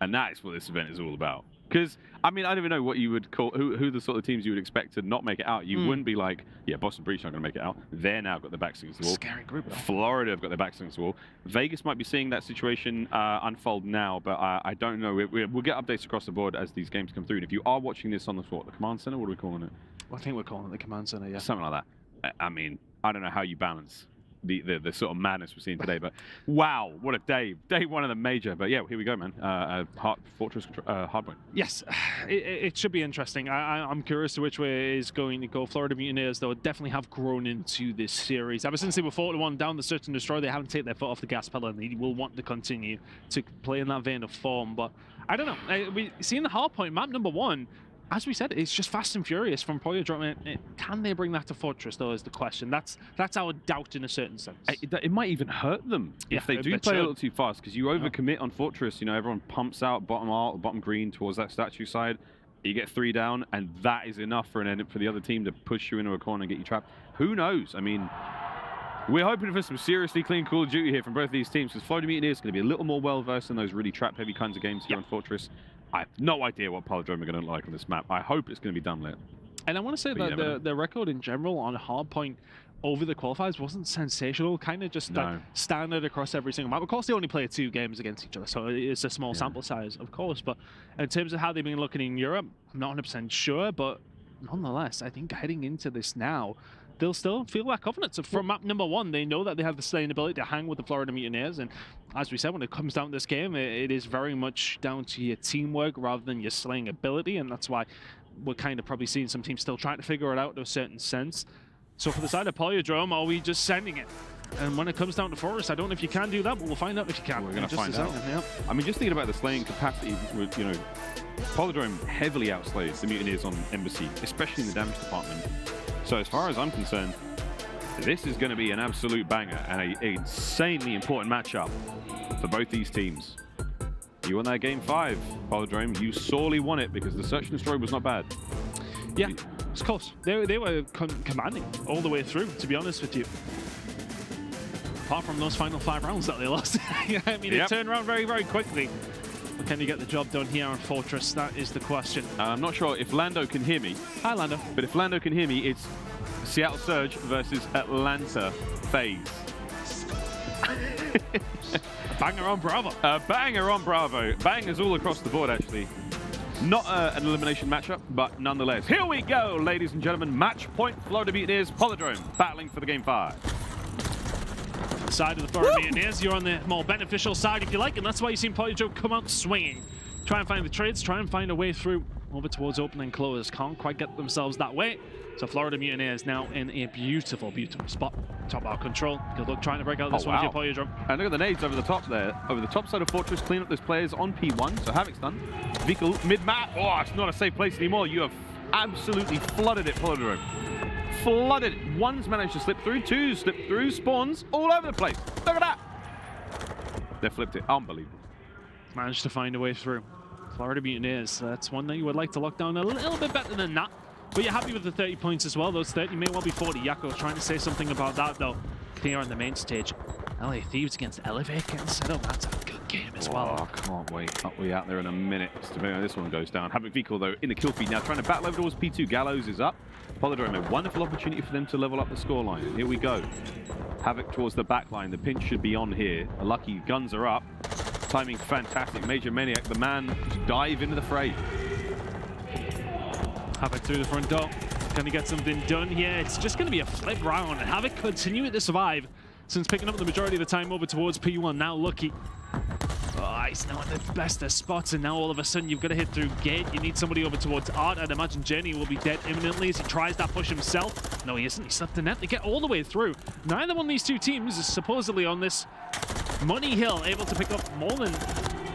And that is what this event is all about. Because, I mean, I don't even know what you would call, who the sort of teams you would expect to not make it out. You wouldn't be like, yeah, Boston Breach not going to make it out. They're now got their backs against the wall.
Scary group.
Florida have got their backs against the wall. Vegas might be seeing that situation unfold now, but I don't know. We'll get updates across the board as these games come through. And if you are watching this on the command center, what are we calling it?
I think we're calling it the command center, yeah.
Something like that. I mean, I don't know how you balance the sort of madness we're seeing today, but wow, what a day. Day one of the major. But yeah, here we go, man. Fortress Hardpoint.
Yes, it should be interesting. I'm curious to which way is going to go. Florida Mutineers, though, definitely have grown into this series. Ever since they were 4-1 down the search and destroy, they haven't taken their foot off the gas pedal, and they will want to continue to play in that vein of form. But I don't know. We've seen the Hardpoint map number 1. as we said, it's just fast and furious from PaulEhx. Can they bring that to Fortress, though, is the question. That's our doubt in a certain sense.
It might even hurt them if they do play a little too fast, because you overcommit on Fortress. You know, everyone pumps out bottom green towards that statue side. You get 3 down, and that is enough for the other team to push you into a corner and get you trapped. Who knows? I mean, we're hoping for some seriously clean Call of Duty here from both these teams, because Florida Mutineers is going to be a little more well-versed in those really trap-heavy kinds of games here on Fortress. I have no idea what PaulEhx are going to look like on this map. I hope it's going to be done lit.
And I want to say that the record in general on hardpoint over the qualifiers wasn't sensational, kind of just standard across every single map. Of course, they only played 2 games against each other, so it's a small sample size, of course. But in terms of how they've been looking in Europe, I'm not 100% sure, but nonetheless, I think heading into this now, they'll still feel that confidence. So from map number 1, they know that they have the sustainability to hang with the Florida Mutineers. And as we said, when it comes down to this game, it is very much down to your teamwork rather than your slaying ability. And that's why we're kind of probably seeing some teams still trying to figure it out to a certain sense. So for the side of PaulEhx, are we just sending it? And when it comes down to Forest, I don't know if you can do that, but we'll find out if you can.
We're going to find out. I mean, just thinking about the slaying capacity, you know, PaulEhx heavily outslays the Mutineers on aBeZy, especially in the damage department. So as far as I'm concerned, this is going to be an absolute banger and an insanely important matchup for both these teams. You won that game 5, PaulEhx. You sorely won it because the search and destroy was not bad.
Yeah, it's close. They were commanding all the way through, to be honest with you. Apart from those final 5 rounds that they lost. I mean, it turned around very, very quickly. But can you get the job done here on Fortress? That is the question.
I'm not sure if Lando can hear me.
Hi, Lando.
But if Lando can hear me, it's Seattle Surge versus Atlanta FaZe.
Banger on Bravo.
Banger on Bravo. Bangers all across the board, actually. Not an elimination matchup, but nonetheless. Here we go, ladies and gentlemen. Match point, Florida Mutineers, PaulEhx battling for the game 5.
Side of the Florida Mutineers, you're on the more beneficial side if you like, and that's why you've seen PaulEhx come out swinging. Try and find the trades, try and find a way through over towards open and close. Can't quite get themselves that way. So Florida Mutineers now in a beautiful, beautiful spot. Top out control. Good luck trying to break out this one with your PaulEhx.
And look at the nades over the top there. Over the top side of Fortress, clean up those players on P1. So Havoc's done. Vehicle mid-map. Oh, it's not a safe place anymore. You have absolutely flooded it, PaulEhx. Flooded. One's managed to slip through, 2 slip through, spawns all over the place. Look at that. They flipped it. Unbelievable.
Managed to find a way through. Florida Mutineers, that's one that you would like to lock down a little bit better than that. But you're happy with the 30 points as well. Those 30 may well be 40. Yakko's trying to say something about that, though. Clear on the main stage. LA Thieves against Elevate getting set up. That's a good game as well.
Oh, can't wait. I'll be out there in a minute. This one goes down. Havoc Vehicle, though, in the kill feed now, trying to battle over towards P2. Gallows is up. PaulEhx, a wonderful opportunity for them to level up the scoreline. Here we go. Havoc towards the back line. The pinch should be on here. A lucky guns are up. Timing fantastic. Major Maniac, the man, to dive into the fray.
Havoc through the front door. Can he get something done here? It's just going to be a flip round. Havoc continuing to survive since picking up the majority of the time over towards P1. Now Lucky. Oh, he's not in the best of spots, and now all of a sudden you've got to hit through gate. You need somebody over towards Art. I'd imagine Jenny will be dead imminently as he tries that push himself. No, he isn't. He slept the net. They get all the way through. Neither one of these two teams is supposedly on this money hill able to pick up more than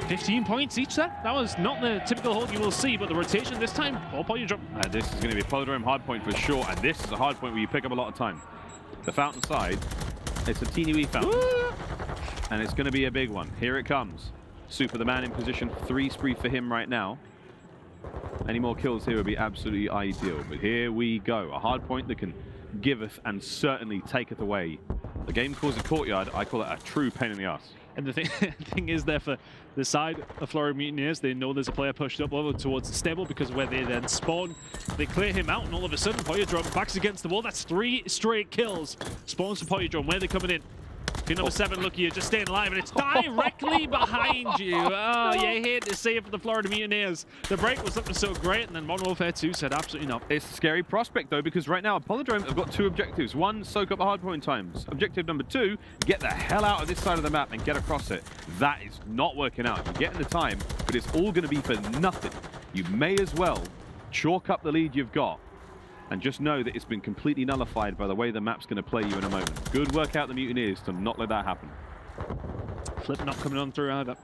15 points each there. That was not the typical hold you will see, but the rotation this time, PaulEhx.
This is going to be a PaulEhx hard point for sure, and this is a hard point where you pick up a lot of time. The fountain side, it's a teeny wee fountain. Woo! And it's going to be a big one. Here it comes. Super, the man in position. 3 spree for him right now. Any more kills here would be absolutely ideal. But here we go. A hard point that can giveth and certainly taketh away. The game calls it Courtyard. I call it a true pain in the ass.
And the thing is there for the side of Florida Mutineers, they know there's a player pushed up over towards the stable because where they then spawn, they clear him out, and all of a sudden PaulEhx backs against the wall. That's 3 straight kills. Spawns for PaulEhx. Where are they coming in? Pin number 7, Lucky, you're just staying alive, and it's directly behind you. Oh, you hate to see it for the Florida Mutineers. The break was looking so great, and then Modern Warfare 2 said absolutely not.
It's a scary prospect, though, because right now, PaulEhx have got 2 objectives. 1, soak up the hardpoint times. Objective number 2, get the hell out of this side of the map and get across it. That is not working out. You're getting the time, but it's all going to be for nothing. You may as well chalk up the lead you've got and just know that it's been completely nullified by the way the map's going to play you in a moment. Good work out the Mutineers to not let that happen.
Flip not coming on through either.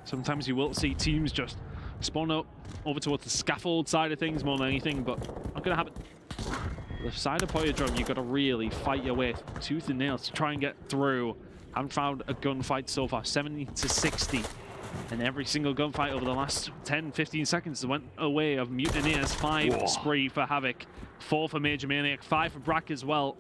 Sometimes you will see teams just Spawn up over towards the scaffold side of things more than anything, but not going to happen. The side of PaulEhx, you've got to really fight your way tooth and nail to try and get through. Haven't found a gunfight so far, 70 to 60. And every single gunfight over the last 10, 15 seconds went away of Mutineers. 5 spree for Havoc, 4 for Major Maniac, 5 for Brack as well.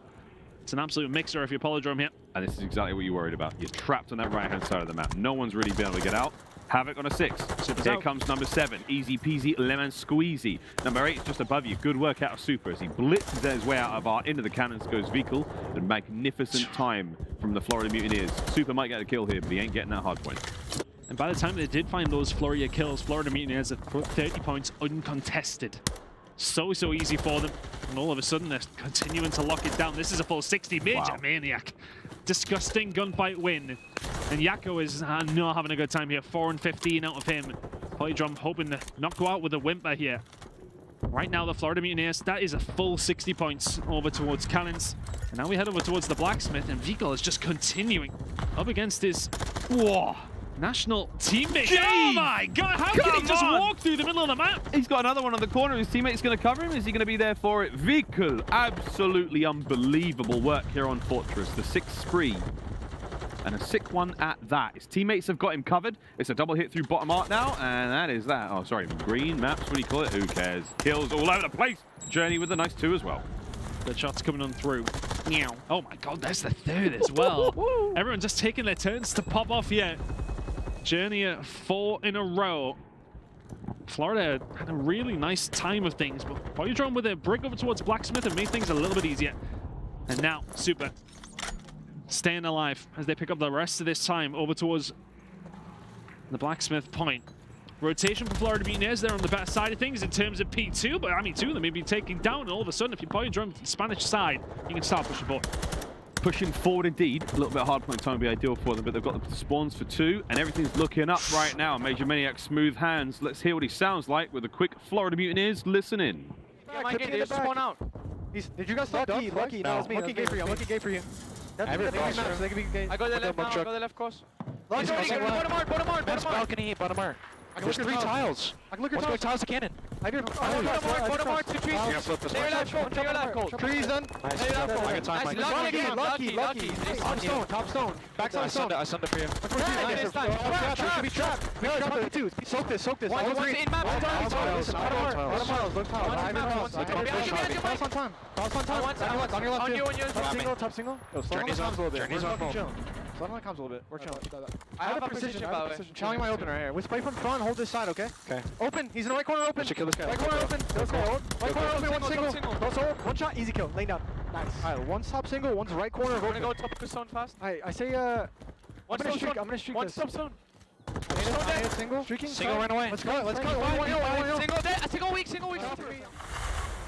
It's an absolute mixer if you're PaulEhx here.
And this is exactly what you're worried about. You're trapped on that right-hand side of the map. No one's really been able to get out. Havoc on a 6. Here comes number 7. Easy peasy, lemon squeezy. Number 8 is just above you. Good work out of Super as he blitzes his way out of our into the cannons goes vehicle. A magnificent time from the Florida Mutineers. Super might get a kill here, but he ain't getting that hard point.
And by the time they did find those flurry of kills, Florida Mutineers have put 30 points uncontested. So easy for them. And all of a sudden, they're continuing to lock it down. This is a full 60. Major Maniac. Disgusting gunfight win. And Yakko is not having a good time here. 4 and 15 out of him. PaulEhx hoping to not go out with a whimper here. Right now, the Florida Mutineers, that is a full 60 points over towards Cannons. And now we head over towards the Blacksmith, and Vigil is just continuing up against his national teammate. Oh my God, how can he just walk through the middle of the map?
He's got another one on the corner. His teammate's going to cover him. Is he going to be there for it? Vigil, absolutely unbelievable work here on Fortress. The 6th spree. And a sick one at that. His teammates have got him covered. It's a double hit through bottom art now, and that is that. Oh, sorry, green maps, what do you call it? Who cares? Kills all over the place. Journey with a nice 2 as well.
The shots coming on through. Meow. Oh my God, there's the 3rd as well. Everyone just taking their turns to pop off here. Journey at 4 in a row. Florida had a really nice time of things, but PaulEhx with a break over towards Blacksmith and made things a little bit easier. And now, Super staying alive as they pick up the rest of this time over towards the Blacksmith point. Rotation for Florida Mutineers. They're on the better side of things in terms of P2, but I mean, 2 of them may be taking down, and all of a sudden, if you're PaulEhx the Spanish side, you can start pushing forward.
Pushing forward indeed. A little bit of hard point time would be ideal for them, but they've got the spawns for 2, and everything's looking up right now. Major Maniac, smooth hands. Let's hear what he sounds like with a quick Florida Mutineers. Listen in.
Yeah, Mike, they just spawn out. Did you guys stop? Lucky, no, I'm looking gate for you. I'm looking gate for you. I go the left now, I go the left cross. Bottom art. Balcony, bottom art. There's 3 tiles. I can look at tiles. Tiles to cannon. Bottom art, 2 trees. Stay alive, cold. Trees done. Lucky. Top stone. Backside stone. I stunned it for you. Trap. Soak this. One's in map. Bottom tiles. Look tiles. Pass on time. On your left. Top single. Journey's on a little bit. Slow down my comms a little bit. We're chilling. I have a precision, by the way. Channeling my opener here. Let's play from front, hold this side, okay? Okay. Open! He's in the right corner open! Should kill this guy. Right corner open! Let's go. Right corner open, one single. Go solo. One shot, easy kill. Laying down. Nice. Alright, one's top single, one's right corner of open. We're gonna go top of zone fast. I say, I'm gonna streak
one
this.
One stop zone.
Single. Streaking.
Single ran away.
Let's go. One hill.
Single weak.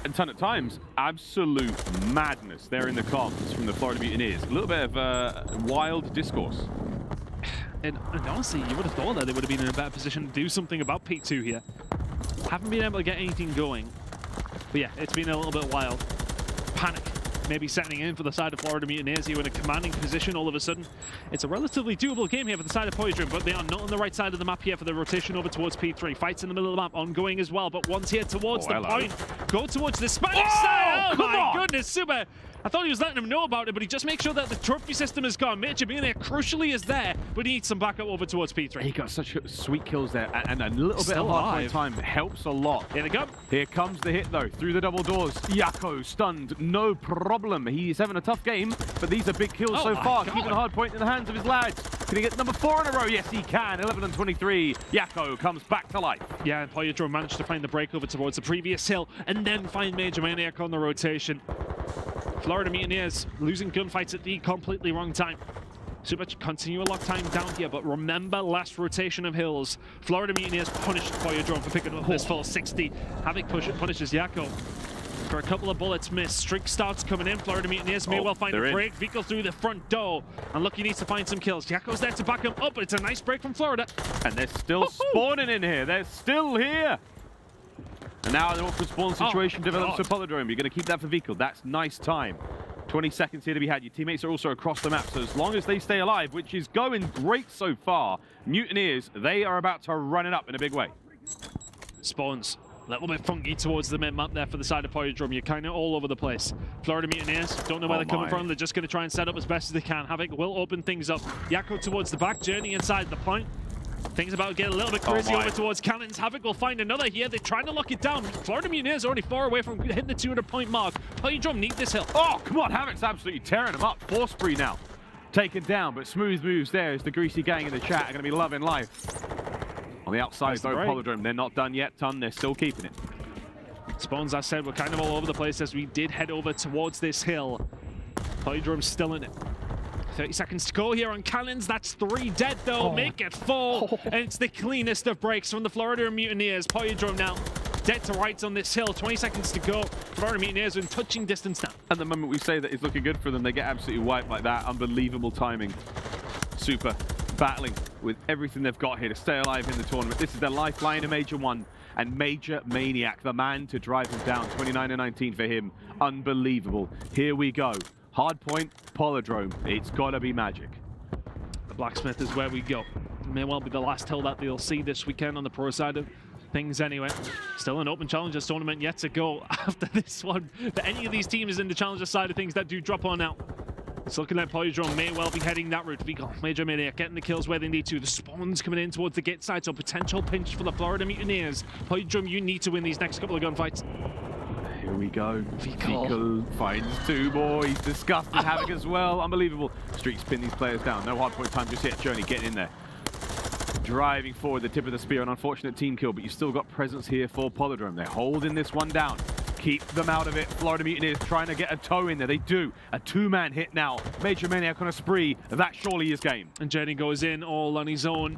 And ton at times, absolute madness there in the comms from the Florida Mutineers. A little bit of wild discourse.
And honestly, you would have thought that they would have been in a better position to do something about P2 here. Haven't been able to get anything going. But yeah, it's been a little bit wild. Panic maybe setting in for the side of Florida Mutineers here in a commanding position all of a sudden. It's a relatively doable game here for the side of PaulEhx, but they are not on the right side of the map here for the rotation over towards P3. Fights in the middle of the map ongoing as well, but one's here towards the point. Go towards the Spanish side. Oh my goodness, Super. I thought he was letting him know about it, but he just makes sure that the trophy system is gone. Major Maniac crucially is there, but he needs some backup over towards P3.
He got such sweet kills there, and a little bit of hard time helps a lot.
Here they go.
Here comes the hit though, through the double doors. Yakko stunned, no problem. He's having a tough game, but these are big kills so far. Keeping a hard point in the hands of his lads. Can he get number 4 in a row? Yes, he can. 11 and 23. Yakko comes back to life.
Yeah, and PaulEhx managed to find the break over towards the previous hill, and then find Major Maniac on the rotation. Florida Mutineers losing gunfights at the completely wrong time. Super continue a lock time down here, but remember last rotation of hills. Florida Mutineers punished PaulEhx for picking up this full 60. Havoc punishes Yakko for a couple of bullets missed. Streak starts coming in. Florida Mutineers may well find a break. Vehicle through the front door, and Lucky needs to find some kills. Yakko's there to back him up, but it's a nice break from Florida.
And they're still spawning in here. They're still here. And now an awkward spawn situation develops for PaulEhx. You're going to keep that for Vehicle. That's nice time. 20 seconds here to be had. Your teammates are also across the map, so as long as they stay alive, which is going great so far, Mutineers, they are about to run it up in a big way.
Spawns a little bit funky towards the mid-map there for the side of PaulEhx. You're kind of all over the place. Florida Mutineers, don't know where they're coming from. They're just going to try and set up as best as they can. Havoc will open things up. Yakko towards the back, Journey inside the point. Things about to get a little bit crazy over towards Cannons. Havoc will find another here. They're trying to lock it down. Florida Mutineers already far away from hitting the 200-point mark. PaulEhx need this hill.
Oh, come on. Havoc's absolutely tearing them up. 4 spree now. Taken down, but smooth moves there as the greasy gang in the chat are going to be loving life. On the outside, though, PaulEhx, they're not done yet. Ton, they're still keeping it.
Spawns, as I said, we're kind of all over the place as we did head over towards this hill. PaulEhx still in it. 30 seconds to go here on Cannons. That's 3 dead, though. Make it 4. And it's the cleanest of breaks from the Florida Mutineers. PaulEhx now dead to rights on this hill. 20 seconds to go. Florida Mutineers are in touching distance now.
At the moment we say that it's looking good for them, they get absolutely wiped like that. Unbelievable timing. Super battling with everything they've got here to stay alive in the tournament. This is their lifeline in Major 1. And Major Maniac, the man to drive him down. 29-19 for him. Unbelievable. Here we go. Hard point, PaulEhx. It's gotta be magic.
The Blacksmith is where we go. It may well be the last hill that they'll see this weekend on the pro side of things anyway. Still an open Challengers tournament yet to go after this one. For any of these teams in the Challengers side of things that do drop on out. It's looking like PaulEhx may well be heading that route. Major Maniac getting the kills where they need to. The Spawns coming in towards the gate side, so potential pinch for the Florida Mutineers. PaulEhx, you need to win these next couple of gunfights.
Here we go. Fecal finds 2 more. He's disgusted. Havoc as well. Unbelievable. Streaks pin these players down. No hard point time just yet. Journey getting in there. Driving forward, the tip of the spear. An unfortunate team kill, but you've still got presence here for PaulEhx. They're holding this one down. Keep them out of it. Florida Mutineers trying to get a toe in there. They do. A 2-man hit now. Major Maniac on a spree. That surely is game.
And Journey goes in all on his own.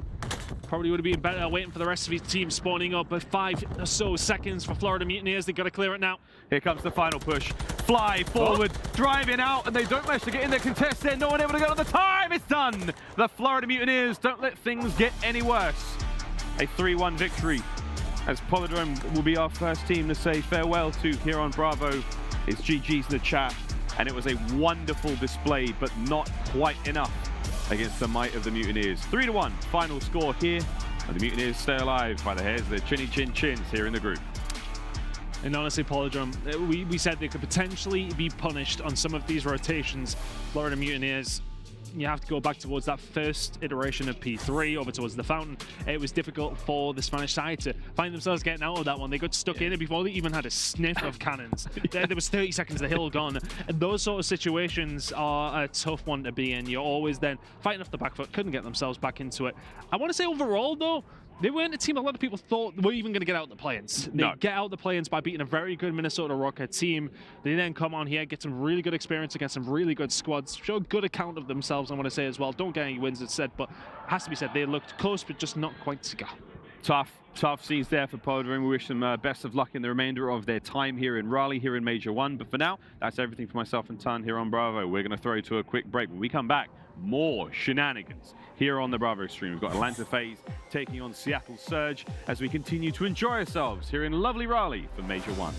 Probably would have been better waiting for the rest of his team spawning up, but 5 or so seconds for Florida Mutineers. They've got to clear it now.
Here comes the final push. Fly forward, driving out, and they don't manage to get in the contest there. No one able to get on the time. It's done. The Florida Mutineers don't let things get any worse. A 3-1 victory, as PaulEhx will be our first team to say farewell to here on Bravo. It's GG's in the chat, and it was a wonderful display, but not quite enough against the might of the Mutineers. 3-1 final score here, and the Mutineers stay alive by the hairs of their chinny chin chins here in the group.
And honestly, PaulEhx, we said they could potentially be punished on some of these rotations. Florida Mutineers, you have to go back towards that first iteration of P3 over towards the fountain. It was difficult for the Spanish side to find themselves getting out of that one. They got stuck in it before they even had a sniff of cannons. There was 30 seconds, the hill gone. And those sort of situations are a tough one to be in. You're always then fighting off the back foot, couldn't get themselves back into it. I want to say overall though, they weren't a team a lot of people thought were even going to get out the play-ins. They get out the play-ins by beating a very good Minnesota Røkkr team. They then come on here, get some really good experience against some really good squads, show a good account of themselves, I want to say as well. Don't get any wins, it's said, but it has to be said, they looked close, but just not quite to go.
Tough scenes there for PaulEhx. We wish them best of luck in the remainder of their time here in Raleigh, here in Major 1. But for now, that's everything for myself and Tan here on Bravo. We're going to throw you to a quick break. When we come back, more shenanigans here on the Bravo stream. We've got Atlanta FaZe taking on Seattle Surge as we continue to enjoy ourselves here in lovely Raleigh for Major 1.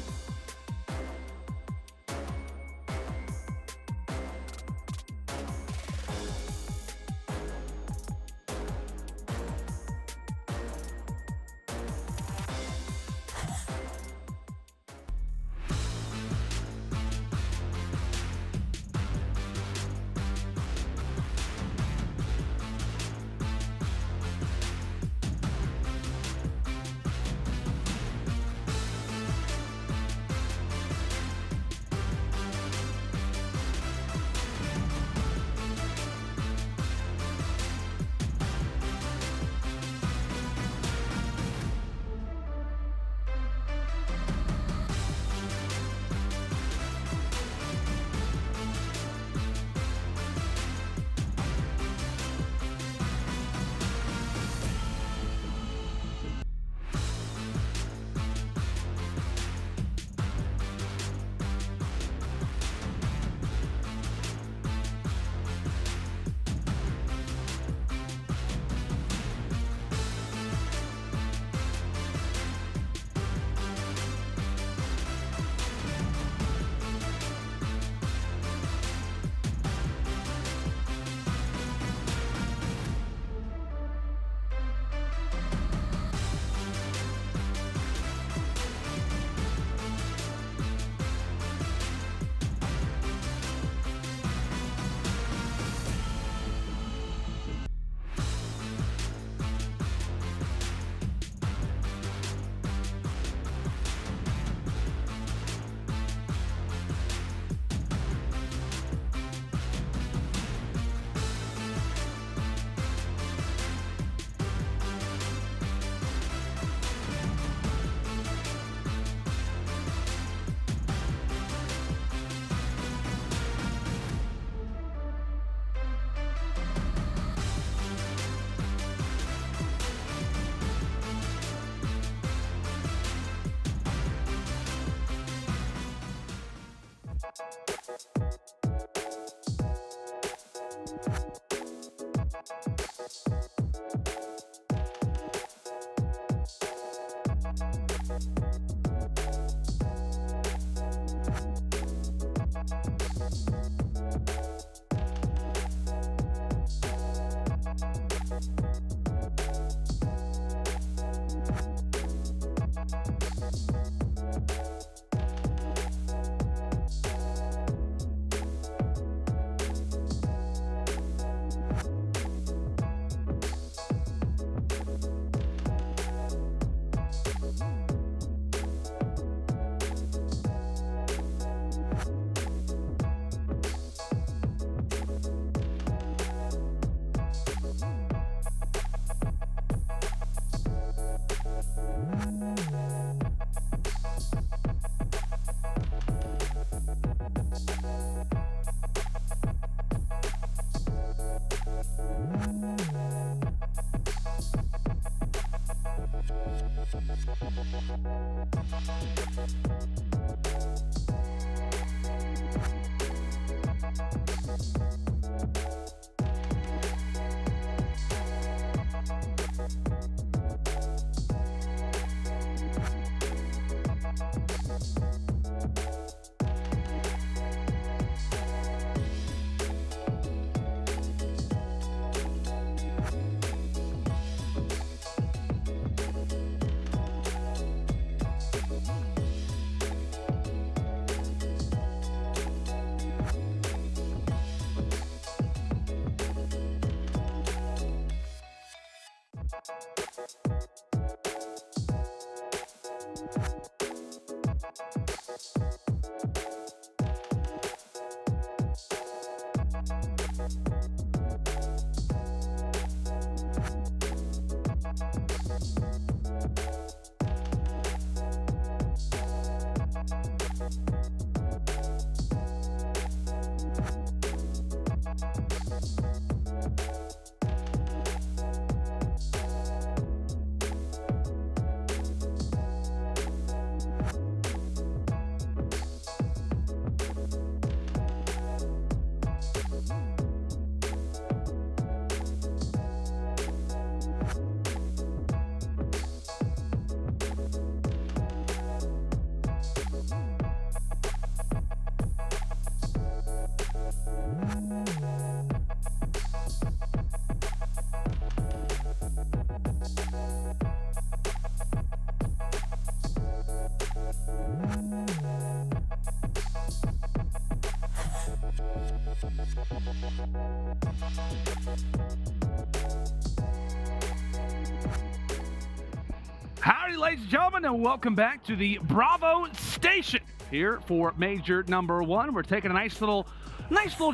Howdy, ladies and gentlemen, and welcome back to the Bravo Station here for Major number 1. We're taking a nice little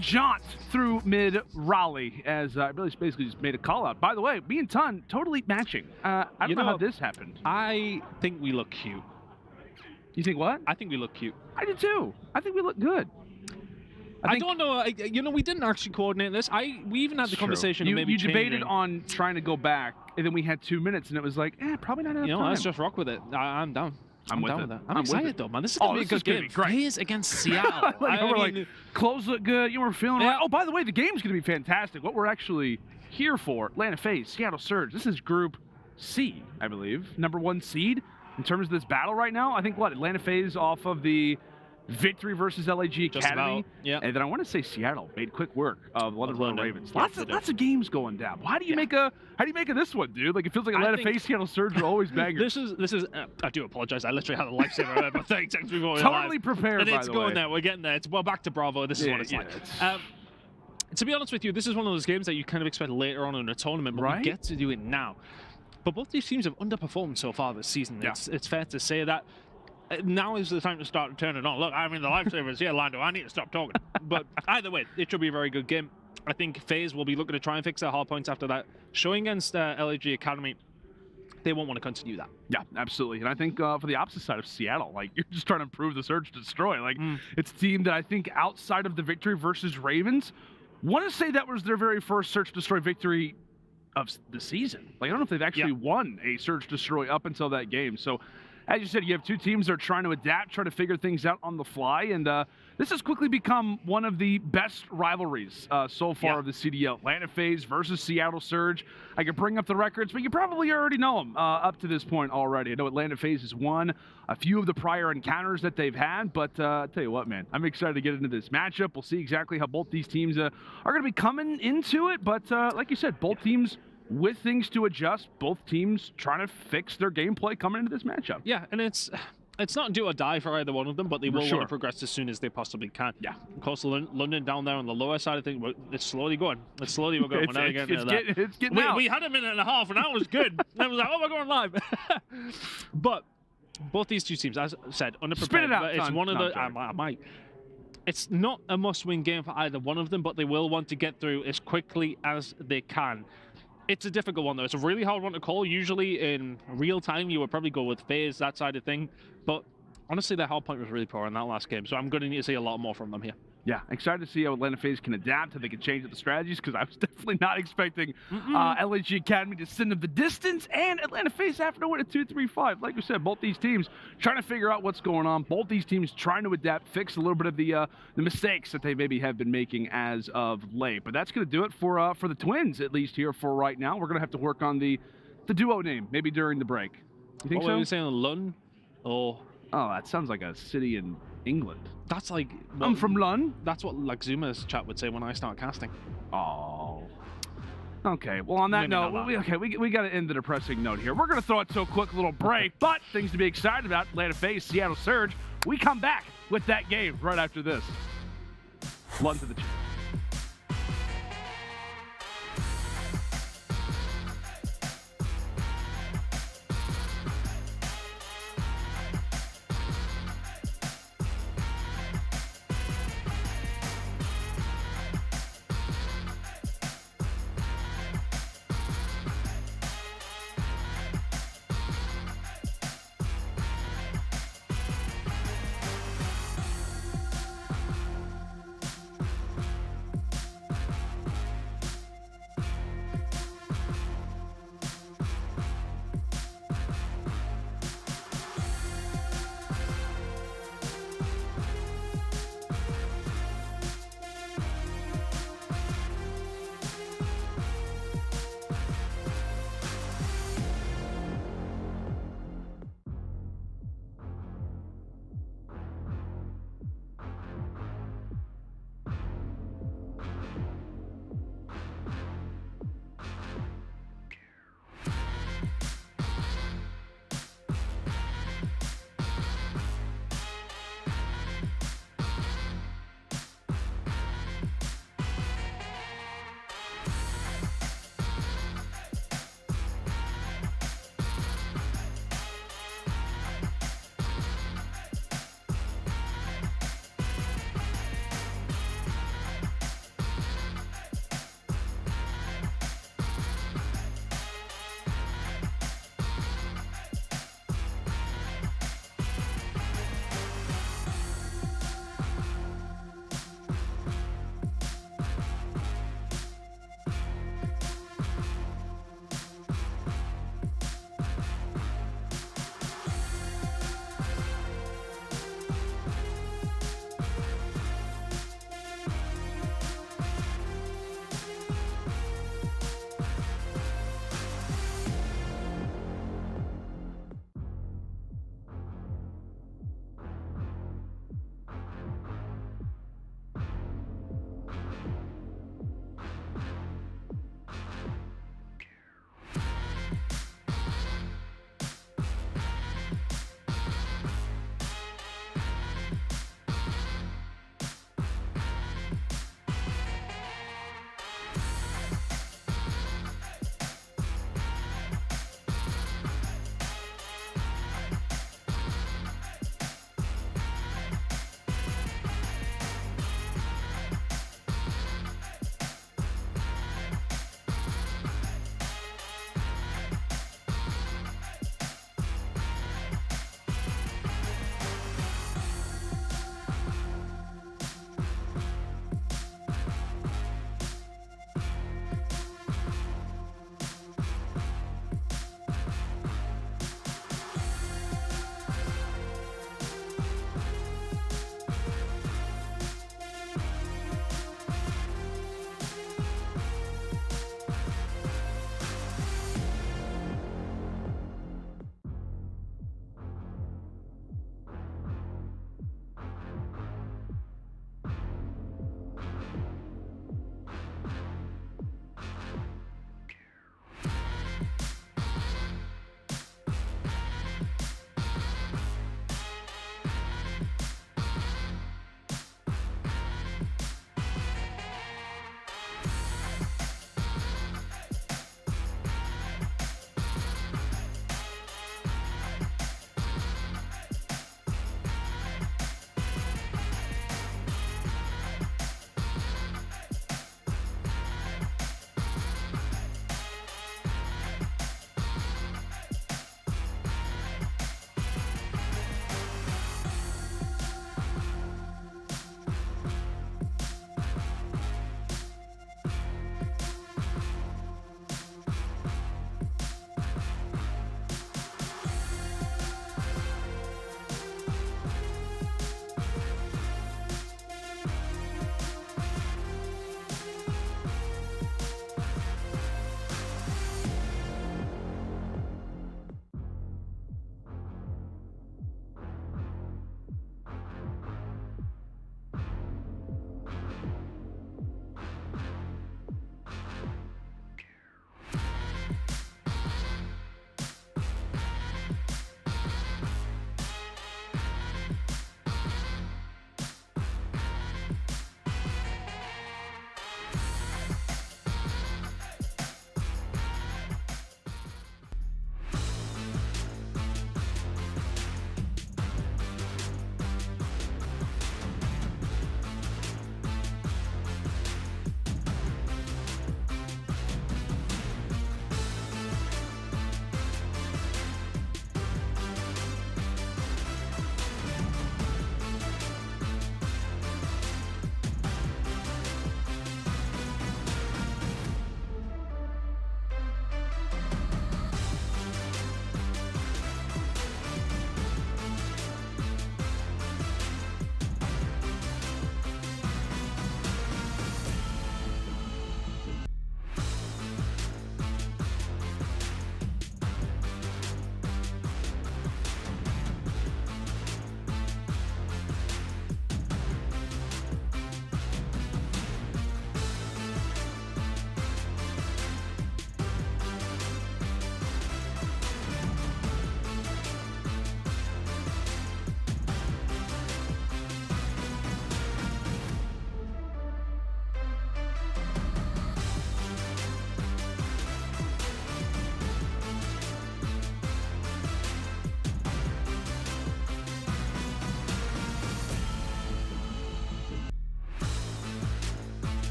jaunt through mid-Raleigh as I really basically just made a call out. By the way, me and Ton totally matching. I don't know how this happened.
I think we look cute.
You think what?
I think we look cute.
I do too. I think we look good.
I don't know. We didn't actually coordinate this. We even had the conversation.
You,
of maybe
you debated
changing.
on trying to go back, and then we had 2 minutes, and it was like, probably not enough time.
Let's just rock with it. I'm down.
I'm with
down
it.
with that.
I'm
I'm excited
with it.
though, man. This is gonna be a good game. FaZe against Seattle.
Like, clothes look good. You were feeling right. Oh, by the way, the game's gonna be fantastic. What we're actually here for: Atlanta FaZe, Seattle Surge. This is Group C, I believe, #1 seed in terms of this battle right now. I think Atlanta FaZe off of the victory versus LAG Academy.
Yeah.
And then I want to say Seattle made quick work of London Ravens. Lots of games going down. How do you make a this one, dude? Like, it feels like Atlanta FaZe, Seattle Surge are always bangers.
This is I do apologize. I literally had a lifesaver about 30 seconds before we
totally prepared,
and
by
it's
the
going
way.
there. We're getting there. Well, back to Bravo. This is what it's like. To be honest with you, this is one of those games that you kind of expect later on in a tournament, but we get to do it now. But both these teams have underperformed so far this season. Yeah. It's fair to say that. Now is the time to start turning on. Look, I mean, the lifesavers here, Lando. I need to stop talking. But either way, it should be a very good game. I think FaZe will be looking to try and fix their hard points after that. Showing against LAG Academy, they won't want to continue that.
Yeah, absolutely. And I think for the opposite side of Seattle, like, you're just trying to improve the Surge Destroy. Like, it's a team that I think outside of the victory versus Ravens, want to say that was their very first Search Destroy victory of the season. Like, I don't know if they've actually won a Search Destroy up until that game. So, as you said, you have two teams that are trying to adapt, trying to figure things out on the fly, and this has quickly become one of the best rivalries so far of the CDL. Atlanta FaZe versus Seattle Surge. I could bring up the records, but you probably already know them up to this point already. I know Atlanta FaZe has won a few of the prior encounters that they've had, but I'll tell you what, man, I'm excited to get into this matchup. We'll see exactly how both these teams are going to be coming into it, but like you said, both teams with things to adjust, both teams trying to fix their gameplay coming into this matchup.
Yeah, and it's not do or die for either one of them, but they will want to progress as soon as they possibly can. Yeah. Of course, London down there on the lower side of things, it's slowly going. We're going.
It's getting out.
We had a minute and a half, and that was good. Then it was like, oh, we're going live. But both these two teams, as I said, underprepared.
Spit it out,
it's
son.
one of the. I might. It's not a must-win game for either one of them, but they will want to get through as quickly as they can. It's a difficult one, though. It's a really hard one to call. Usually, in real time, you would probably go with FaZe, that side of thing. But honestly, their hard point was really poor in that last game, so I'm going to need to see a lot more from them here.
Yeah, excited to see how Atlanta FaZe can adapt, how they can change up the strategies, because I was definitely not expecting LAG Academy to send them the distance, and Atlanta FaZe having to win a 2-3-5. Like we said, both these teams trying to figure out what's going on. Both these teams trying to adapt, fix a little bit of the mistakes that they maybe have been making as of late. But that's going to do it for the Twins, at least here for right now. We're going to have to work on the duo name, maybe during the break. You think so?
What were you saying, Lund?
Oh, that sounds like a city in England.
That's like...
Well, I'm from Lund.
That's what like Zuma's chat would say when I start casting.
Oh. Okay, well, on that note, we got to end the depressing note here. We're going to throw it to a quick little break, but things to be excited about. Atlanta FaZe, Seattle Surge. We come back with that game right after this. Lund to the chat.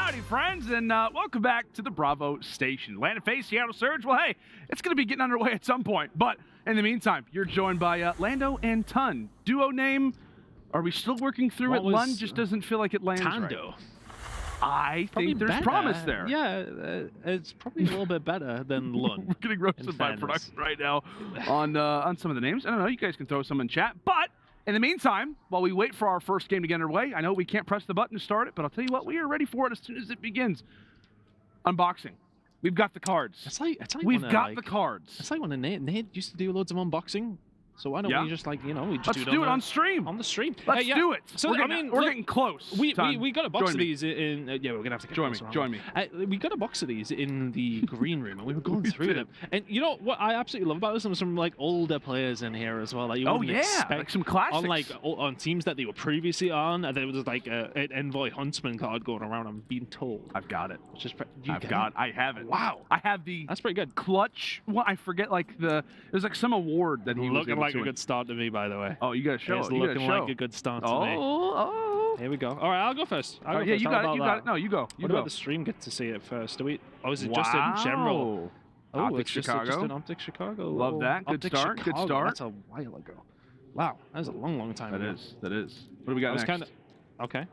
Howdy, friends, and welcome back to the Bravo Station. Land and FaZe, Seattle Surge. Well, hey, it's going to be getting underway at some point, but in the meantime, you're joined by Lando and Tun. Duo name, are we still working through it? Lund just doesn't feel like it lands
Tando.
right. I think there's
better.
promise there.
Yeah, it's probably a little bit better than Lund.
We're getting roasted by production right now on some of the names. I don't know. You guys can throw some in chat. But in the meantime, while we wait for our first game to get underway, I know we can't press the button to start it, but I'll tell you what, we are ready for it as soon as it begins. Unboxing. We've got the cards.
It's like
We've got the cards.
It's like when Nate used to do loads of unboxing. So why don't we just we just
Let's do it on stream.
On the stream.
Let's do it.
So
we're getting close.
We got a box of these in. Yeah, we're gonna have to get
join me.
We got a box of these in the green room, and we were going through them. And you know what I absolutely love about this? There's some like older players in here as well. Like you wouldn't expect,
like some classics
on teams that they were previously on. There was like an Envoy Huntsman card going around. I'm being told.
I've got it.
I
have it.
Wow.
I have the.
That's pretty good.
Clutch. Well, I forget there's like some award that he was
looking like a good start to me. By the way.
Oh, you gotta show.
It's looking like a good start to me.
Oh.
Here we go. All right, I'll go first.
Yeah, you got it. No, you go.
What about the stream get to see it first? Do we? Oh, is it just in general? Oh,
OpTic
it's just
Chicago.
an OpTic Chicago.
Love that. Good start.
Chicago.
Good start.
That's a while ago. Wow, that was a long time ago.
That is. What do we got next?
Okay.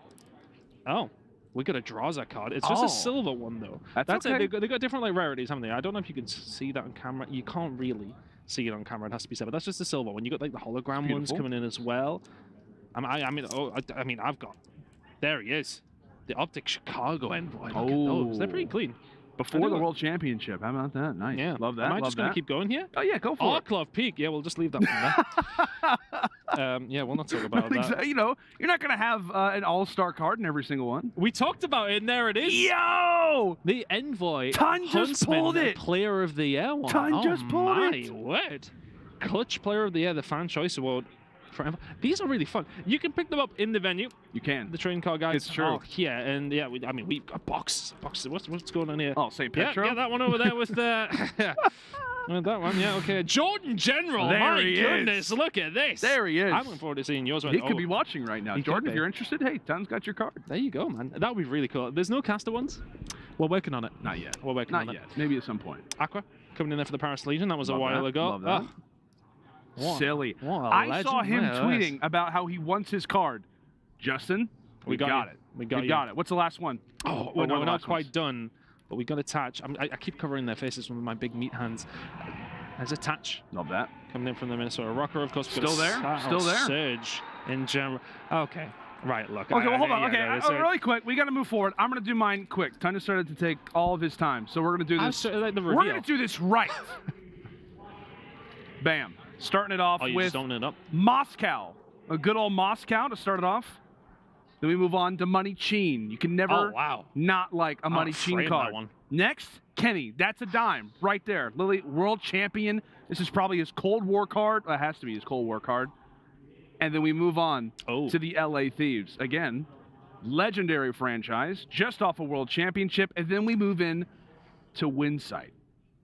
Oh. We got a Drazah card. It's just a silver one, though.
That's okay.
They got different rarities, haven't they? I don't know if you can see that on camera. You can't really see it on camera. It has to be said, but that's just the silver one. You got like the hologram ones coming in as well. I mean, I've got. There he is, the OpTic Chicago Envoy. Oh, they're pretty clean.
Before the World Championship. How about that? Nice.
Yeah.
Love that.
Am I just going to keep going here?
Oh, yeah, go for it.
Club Peak. Yeah, we'll just leave that one there. Yeah, we'll not talk about that.
You know, you're not going to have an all-star card in every single one.
We talked about it, and there it is.
Yo!
The Envoy
Tun just pulled it.
Player of the Year one.
Tun just pulled it.
My word. Clutch Player of the Year, the Fan Choice Award. Forever. These are really fun. You can pick them up in the venue.
You can.
The trading card guys.
It's true.
Oh, yeah, and yeah, we've got boxes. What's going on here?
Oh, St. Petro?
Yeah, that one over there with the... that one, yeah, okay. Jordan General.
There
he goodness, look at this.
There he is.
I'm looking forward to seeing yours.
He could be watching right now. Jordan, if you're interested, hey, Tun's got your card.
There you go, man. That would be really cool. There's no caster ones? We're working on it.
Not yet.
We're working on it.
Not yet. Maybe at some point.
Aqua coming in there for the Paris Legion. That was a while ago.
Love that. Silly. I saw him tweeting about how he wants his card. Justin, we got it.
We got it.
What's the last one?
Oh, we're not quite done, but we got a touch. I keep covering their faces with my big meat hands. There's a touch.
Love that.
Coming in from the Minnesota Røkkr, of course.
Still there? Still there?
Surge in general. Okay. Right, look.
Okay, well, hold on. Okay, really quick. We got to move forward. I'm going to do mine quick. Tun started to take all of his time, so we're going to do this.
We're
going to do this right. Bam. Starting it off with Moscow. A good old Moscow to start it off. Then we move on to Money Cheen. You can never not like a Money Cheen card. Next, Kenny. That's a dime right there. Lily, world champion. This is probably his Cold War card. It has to be his Cold War card. And then we move on to the LA Thieves. Again, legendary franchise, just off a world championship. And then we move in to Winsight.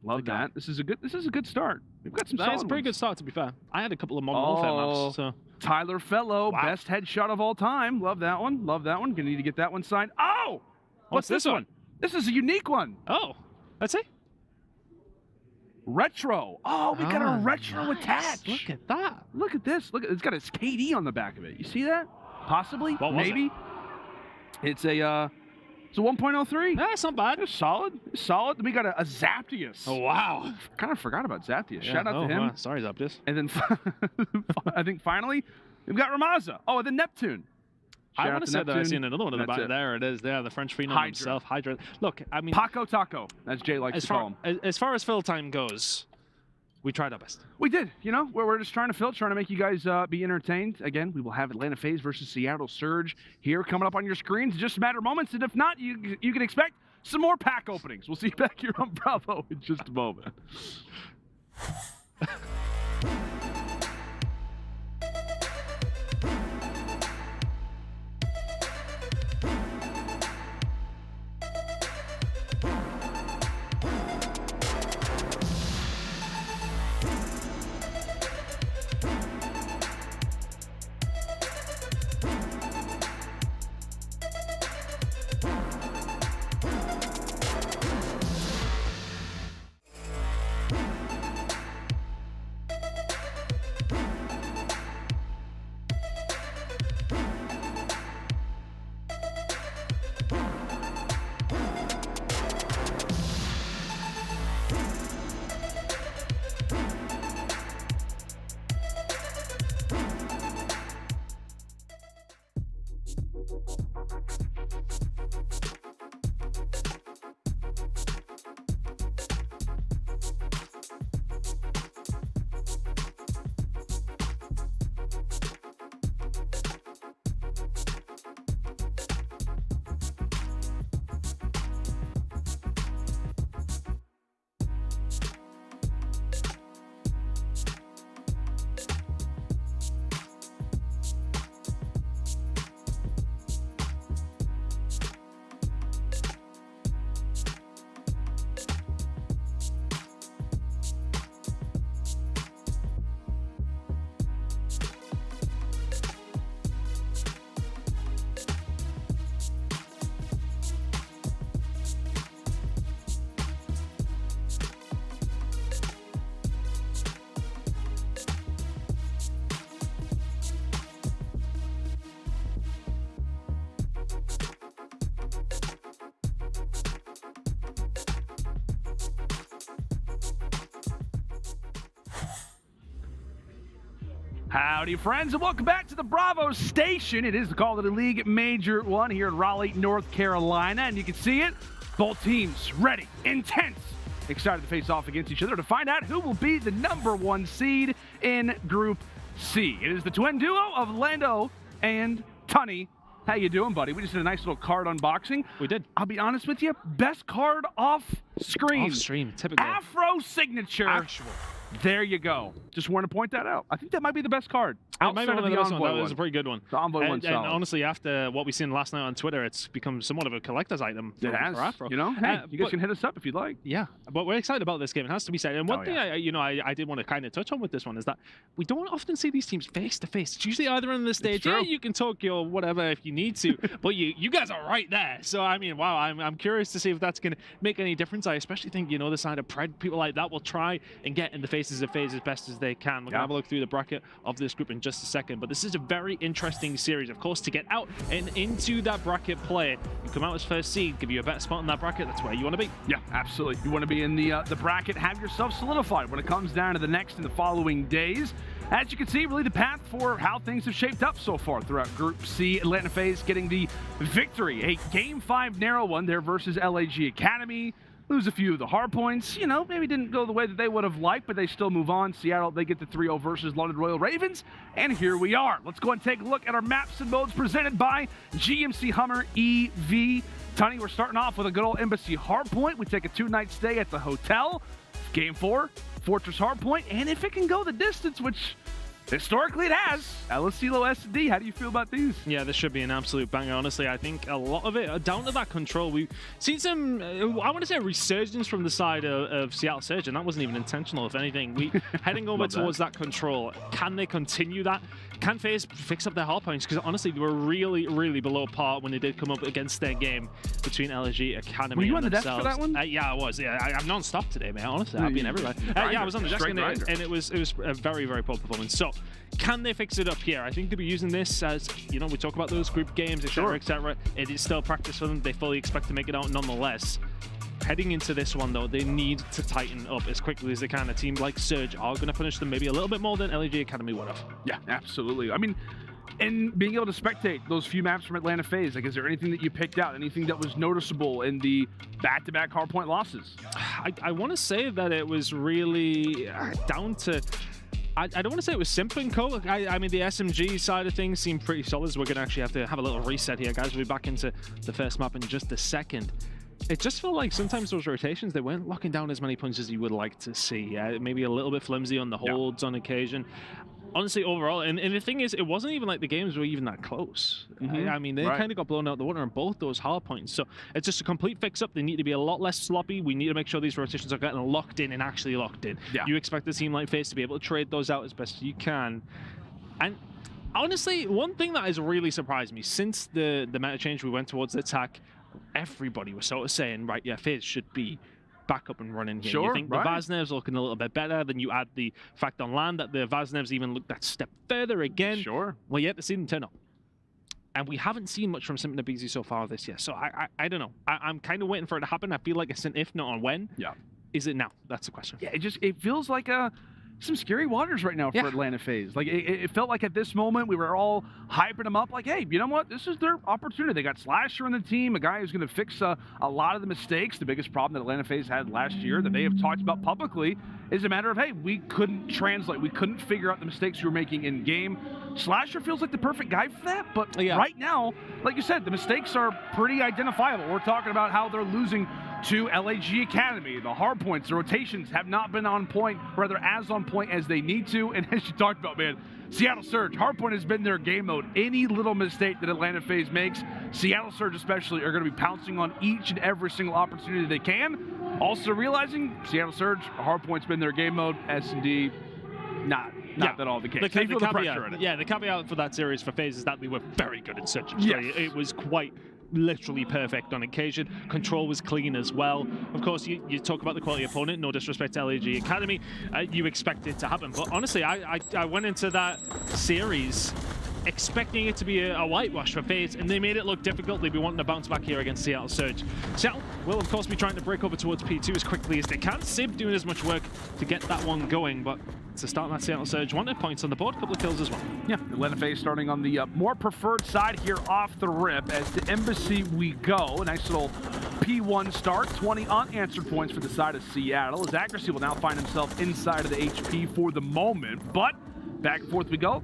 Love that. This is a good start. We've got some solid
It's a pretty good start, to be fair. I had a couple of Modern Warfare maps, so.
Tyler Fellow, best headshot of all time. Love that one. Love that one. Gonna need to get that one signed. Oh! What's this one? This is a unique one.
Oh, let's see.
Retro. Oh, we got a retro attached.
Look at that.
Look at this. Look, it's got its KD on the back of it. You see that? Possibly. Maybe. It's a 1.03.
That's not bad.
It's solid. It's solid. Then we got a Zaptius.
Oh, wow.
Kind of forgot about Zaptius. Shout out to him.
Wow. Sorry, Zaptius.
And then I think finally we've got Ramaza. Oh, and then Neptune.
I want to say that I've seen another one in the back. There it is. There, the French phenom himself, HyDra. Look, I mean,
Paco Taco, as Jay likes to call him.
As far as fill time goes, we tried our best.
We did. You know, we're just trying to fill, trying to make you guys be entertained. Again, we will have Atlanta FaZe versus Seattle Surge here coming up on your screens in just a matter of moments. And if not, you can expect some more pack openings. We'll see you back here on Bravo in just a moment. Howdy, friends, and welcome back to the Bravo Station. It is the Call of Duty League Major 1 here in Raleigh, North Carolina, and you can see it. Both teams ready, intense, excited to face off against each other to find out who will be the #1 seed in Group C. It is the twin duo of Lando and Tunny. How you doing, buddy? We just did a nice little card unboxing.
We did.
I'll be honest with you, best card off screen.
Off stream, typical.
Afro signature.
Actual.
There you go. Just wanted to point that out. I think that might be the best card.
That
Envoy
was a pretty good one.
The Envoy one's
and
solid.
honestly, after what we've seen last night on Twitter, it's become somewhat of a collector's item
It has.
for Afro.
You know, hey, you guys can hit us up if you'd like.
Yeah, but we're excited about this game. It has to be said. And one thing I did want to kind of touch on with this one is that we don't often see these teams face to face. It's usually either on the stage. Yeah, you can talk your whatever if you need to, but you guys are right there. So I mean, wow, I'm curious to see if that's going to make any difference. I especially think the side of Pred, people like that will try and get in the faces of FaZe as best as they can. We're gonna have a look through the bracket of this group in just a second, but this is a very interesting series. Of course, to get out and into that bracket play, you come out as first seed, give you a better spot in that bracket. That's where you want to be.
Yeah, absolutely. You want to be in the bracket, have yourself solidified when it comes down to the next and the following days. As you can see, really the path for how things have shaped up so far throughout Group C. Atlanta FaZe getting the victory. A Game 5 narrow one there versus LAG Academy. Lose a few of the hard points, maybe didn't go the way that they would have liked, but they still move on. Seattle, they get the 3-0 versus London Royal Ravens, and here we are. Let's go and take a look at our maps and modes presented by GMC Hummer EV. Tunny, we're starting off with a good old Embassy Hardpoint. We take a 2-night stay at the hotel. Game 4, Fortress Hardpoint, and if it can go the distance, which historically it has, LSCLO SD, how do you feel about these?
Yeah, this should be an absolute banger. Honestly, I think a lot of it, down to that control, we've seen some, I want to say a resurgence from the side of Seattle Surge, and that wasn't even intentional, if anything. We heading over towards that control. Can they continue that? Can FaZe fix up their hard points? Because honestly, they were really, really below par when they did come up against their game between LSG Academy.
Were you on the
themselves.
desk for that one?
Yeah, I was. Yeah, I'm non-stop today, man. Honestly, I've been everywhere. Yeah, I was on the desk, and it was a very, very poor performance. So, can they fix it up here? I think they'll be using this as, we talk about those group games, etc., etc. It is still practice for them. They fully expect to make it out nonetheless. Heading into this one, though, they need to tighten up as quickly as they can. A team like Surge are going to punish them maybe a little bit more than LAG Academy would have.
Yeah, absolutely. I mean, and being able to spectate those few maps from Atlanta FaZe, is there anything that you picked out? Anything that was noticeable in the back-to-back hardpoint losses?
I want to say that it was really down to... I don't want to say it was Simp and Co. I mean, the SMG side of things seemed pretty solid. So we're going to actually have to have a little reset here, guys. We'll be back into the first map in just a second. It just felt like sometimes those rotations, they weren't locking down as many points as you would like to see. Maybe a little bit flimsy on the holds on occasion. Honestly, overall, and the thing is, it wasn't even like the games were even that close. I mean, they kind of got blown out the water on both those hard points. So it's just a complete fix-up. They need to be a lot less sloppy. We need to make sure these rotations are getting locked in and actually locked in. Yeah. You expect a team like FaZe to be able to trade those out as best as you can. And honestly, one thing that has really surprised me, since the meta change, we went towards the attack, everybody was sort of saying, right, yeah, FaZe should be back up and running here. You think the Vaznevs looking a little bit better, then you add the fact on land that the Vaznevs even looked that step further again. Well, yet to see them turn up. And we haven't seen much from Simp and aBeZy so far this year. So I don't know. I'm kind of waiting for it to happen. I feel like it's an if, not on when. Yeah. Is it now? That's the question.
Yeah, it feels like some scary waters right now for Atlanta FaZe. Like, it felt like at this moment we were all hyping them up like, hey, you know what? This is their opportunity. They got Slasher on the team, a guy who's going to fix a lot of the mistakes. The biggest problem that Atlanta FaZe had last year that they have talked about publicly is a matter of, hey, we couldn't translate. We couldn't figure out the mistakes we were making in game. Slasher feels like the perfect guy for that, but right now, like you said, the mistakes are pretty identifiable. We're talking about how they're losing to LAG Academy. The hard points, the rotations have not been on point, rather as on point as they need to. And as you talked about, man, Seattle Surge, hardpoint has been their game mode. Any little mistake that Atlanta FaZe makes, Seattle Surge especially are going to be pouncing on each and every single opportunity they can. Also realizing Seattle Surge, hardpoint's been their game mode. S&D, not that all the case. They feel the pressure in it.
Yeah, the caveat for that series for FaZe is that they were very good in search and destroy. It was quite literally perfect on occasion. Control was clean as well. Of course, you talk about the quality opponent, no disrespect to LAG Academy, you expect it to happen. But honestly, I went into that series expecting it to be a whitewash for FaZe, and they made it look difficult. They'd be wanting to bounce back here against Seattle Surge. Seattle will, of course, be trying to break over towards P2 as quickly as they can. Simp doing as much work to get that one going, but to start that Seattle Surge. Wanted points on the board, a couple of kills as well.
Yeah, Atlanta FaZe starting on the more preferred side here off the rip. As to Embassy we go. A nice little P1 start. 20 unanswered points for the side of Seattle. As Accuracy will now find himself inside of the HP for the moment. But back and forth we go.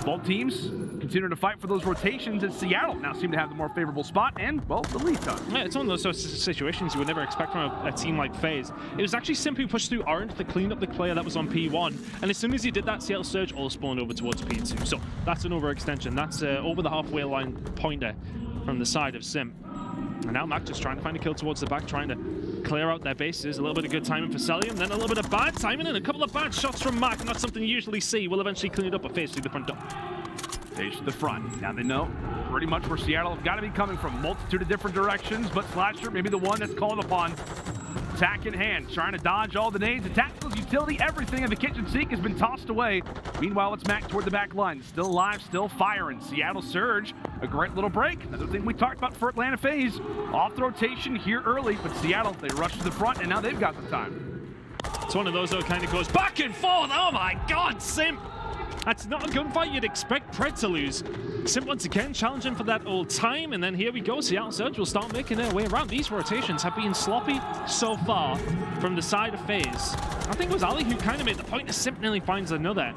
Both teams continue to fight for those rotations, as Seattle now seem to have the more favorable spot and, well, the lead time.
Yeah, it's one of those sorts of situations you would never expect from a team like FaZe. It was actually Simp who pushed through Orange to clean up the player that was on P1, and as soon as he did that, Seattle Surge all spawned over towards P2. So that's an overextension. That's over the halfway line pointer from the side of Simp. And now Mack just trying to find a kill towards the back, trying to clear out their bases. A little bit of good timing for Cellium, then a little bit of bad timing, and a couple of bad shots from Mack. Not something you usually see. Will eventually clean it up, but FaZe through the front door.
FaZe to the front. Now they know pretty much where Seattle have got to be coming from. Multitude of different directions, but Slasher maybe the one that's called upon. Attack in hand, trying to dodge all the nades. The tacticals, utility, everything in the kitchen sink has been tossed away. Meanwhile, it's Mack toward the back line. Still alive, still firing. Seattle Surge, a great little break. Another thing we talked about for Atlanta FaZe. Off the rotation here early, but Seattle, they rush to the front, and now they've got the time.
It's one of those that kind of goes back and forth. Oh my God, Simp! That's not a gunfight you'd expect Pred to lose. Simp once again challenging for that old time, and then here we go. Seattle Surge will start making their way around. These rotations have been sloppy so far from the side of FaZe. I think it was iLLeY who kind of made the point that Simp nearly finds another.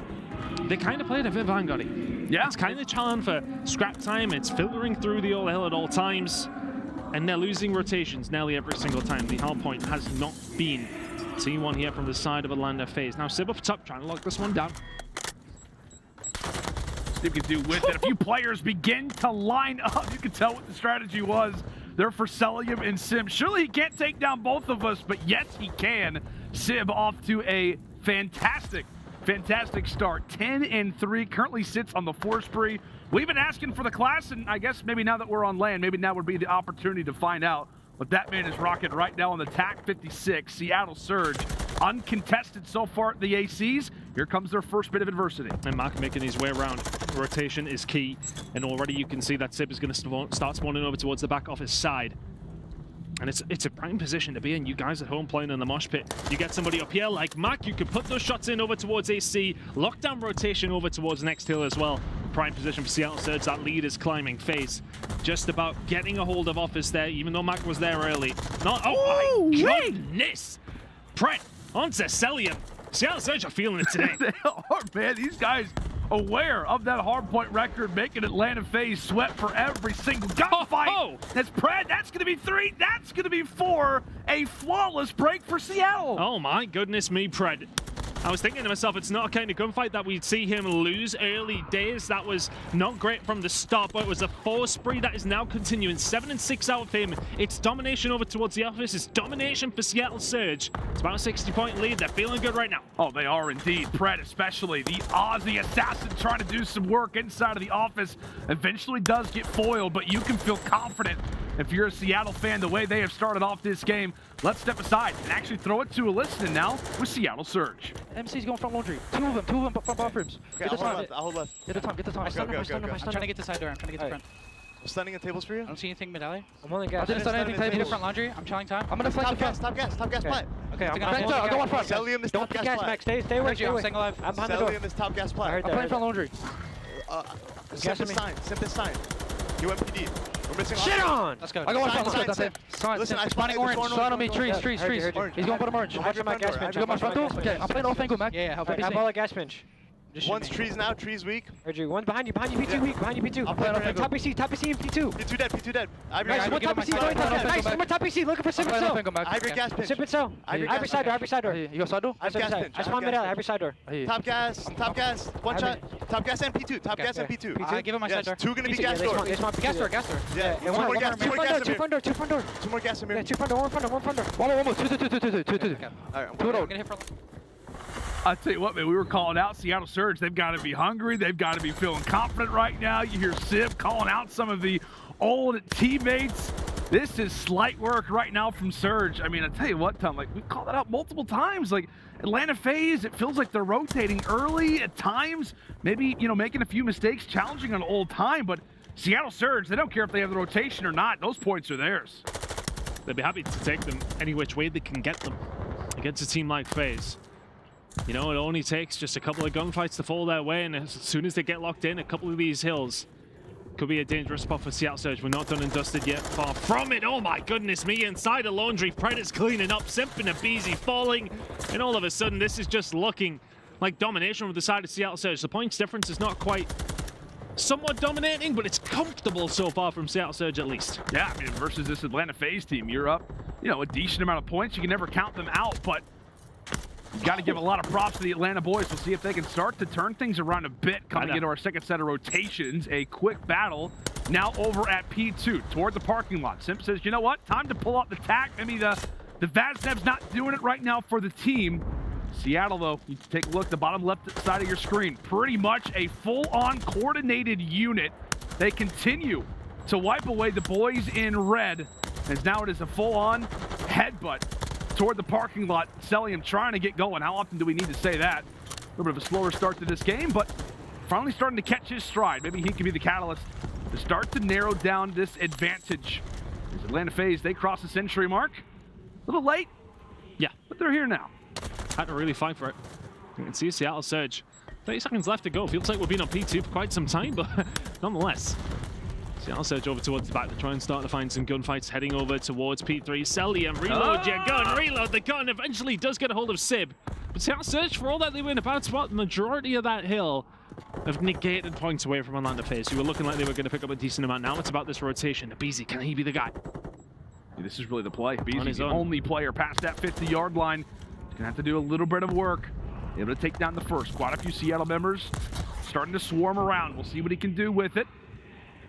They kind of played a bit vanguard-y. Yeah. It's kind of challenge for scrap time. It's filtering through the old hill at all times, and they're losing rotations nearly every single time. The hard point has not been T1 here from the side of Atlanta FaZe. Now Sib up top, trying to lock this one down.
Steve can do with it. A few players begin to line up. You can tell what the strategy was. They're for Cellium and Simp. Surely he can't take down both of us, but yes, he can. Sib off to a fantastic start. 10-3, currently sits on the 4 spree. We've been asking for the class, and I guess maybe now that we're on land, maybe now would be the opportunity to find out what that man is rocking right now on the TAC 56. Seattle Surge, uncontested so far at the ACs. Here comes their first bit of adversity.
And Mack making his way around. Rotation is key, and already you can see that Sib is going to start spawning over towards the back office side. And it's a prime position to be in. You guys at home playing in the mosh pit. You get somebody up here like Mack, you can put those shots in over towards AC, lockdown rotation over towards next hill as well. Prime position for Seattle Surge. That lead is climbing. FaZe just about getting a hold of office there, even though Mack was there early. Not, oh my goodness! Pret onto Cellium. Seattle Surge are feeling it today.
They are, man. These guys aware of that hardpoint record, making Atlanta FaZe sweat for every single gunfight. That's Pred. That's going to be 3. That's going to be 4. A flawless break for Seattle.
Oh my goodness me, Pred. I was thinking to myself, it's not a kind of gunfight that we'd see him lose early days. That was not great from the start, but it was a 4 spree that is now continuing. 7-6 out of him. It's domination over towards the office. It's domination for Seattle Surge. It's about a 60-point lead. They're feeling good right now.
Oh, they are indeed. Pred especially. The Aussie assassin trying to do some work inside of the office. Eventually does get foiled, but you can feel confident if you're a Seattle fan the way they have started off this game. Let's step aside and actually throw it to a listening now with Seattle Surge.
MC's going front laundry. Two of them front bathrooms.
Okay, I'll hold left.
Get the time, get the time.
I'm
trying to get the side door, I'm trying to get the front.
I'm standing at tables for you.
I don't see anything mid-alley.
I'm only gas.
I didn't start anything to front laundry. I'm trying time. I'm gonna flank the front.
Top gas plat.
Okay, I'm gonna go on front.
Cellium is top gas plat.
Max, stay away. I'm staying alive. I'm behind the door.
Cellium is top gas plat.
I'm playing front laundry.
Simp is sign. UMPD. We're missing
shit on! Let's go. I go on front, that's it.
Listen, I'm
spawning orange. Shot on me, trees. He's going to put him orange.
Hydra my gas pinch.
You got my front door? Okay, I'm playing off angle, Mac.
Yeah,
help me. I have all the gas pinch.
One's trees now, trees weak.
RG, one's behind you, P2 weak, behind you, P2. I'm playing off angle. Top PC and P2.
P2 dead.
Nice, one top PC, going top. Nice, one more top PC, looking for Simp and Cell.
I have your gas pinch.
Simp and Cell. Ivory side door. You got side door?
I have gas pinch.
I spawned mid out, Ivory side door.
Top gas, one shot. Top gas and P2,
Give him my side door.
2 gonna be gas door.
Gas door.
Yeah, two more gas.
Two front door.
2 more gas in here.
Yeah, two front door. One more. Two.
Alright,
I'm gonna hit for.
I tell you what, man, we were calling out Seattle Surge. They've got to be hungry. They've got to be feeling confident right now. You hear Simp calling out some of the old teammates. This is slight work right now from Surge. I mean, I tell you what, Tom, like, we've called that out multiple times. Like, Atlanta FaZe, it feels like they're rotating early at times. Maybe, you know, making a few mistakes, challenging on old time. But Seattle Surge, they don't care if they have the rotation or not. Those points are theirs.
They'd be happy to take them any which way they can get them against a team like FaZe. You know, it only takes just a couple of gunfights to fall their way, and as soon as they get locked in, a couple of these hills could be a dangerous spot for Seattle Surge. We're not done and dusted yet. Far from it. Oh my goodness me. Inside a laundry, Predator's cleaning up, Simp and aBeZy falling, and all of a sudden this is just looking like domination with the side of Seattle Surge. The points difference is not quite somewhat dominating, but it's comfortable so far from Seattle Surge at least.
Yeah, I mean, versus this Atlanta FaZe team, you're up, you know, a decent amount of points. You can never count them out, but you got to give a lot of props to the Atlanta boys. We'll see if they can start to turn things around a bit coming into our second set of rotations. A quick battle now over at P2 toward the parking lot. Simp says, you know what? Time to pull out the tack. Maybe the Vaznev's not doing it right now for the team. Seattle, though, you take a look at the bottom left side of your screen. Pretty much a full-on coordinated unit. They continue to wipe away the boys in red, as now it is a full-on headbutt toward the parking lot. Cellium trying to get going. How often do we need to say that? A little bit of a slower start to this game, but finally starting to catch his stride. Maybe he can be the catalyst to start to narrow down this advantage. As Atlanta FaZe, they cross the century mark. A little late.
Yeah.
But they're here now.
Had to really fight for it. You can see Seattle Surge. 30 seconds left to go. Feels like we've been on P2 for quite some time, but nonetheless. Seattle Surge over towards the back to try and start to find some gunfights, heading over towards P3. Cellium, reload your gun, reload the gun, eventually does get a hold of Sib. But Seattle Surge, for all that they were in a bad spot, the majority of that hill have negated points away from Atlanta FaZe, who were looking like they were going to pick up a decent amount. Now it's about this rotation. aBeZy, can he be the guy?
This is really the play. aBeZy's the only player past that 50-yard line. He's going to have to do a little bit of work. Able to take down the first. Quite a few Seattle members starting to swarm around. We'll see what he can do with it.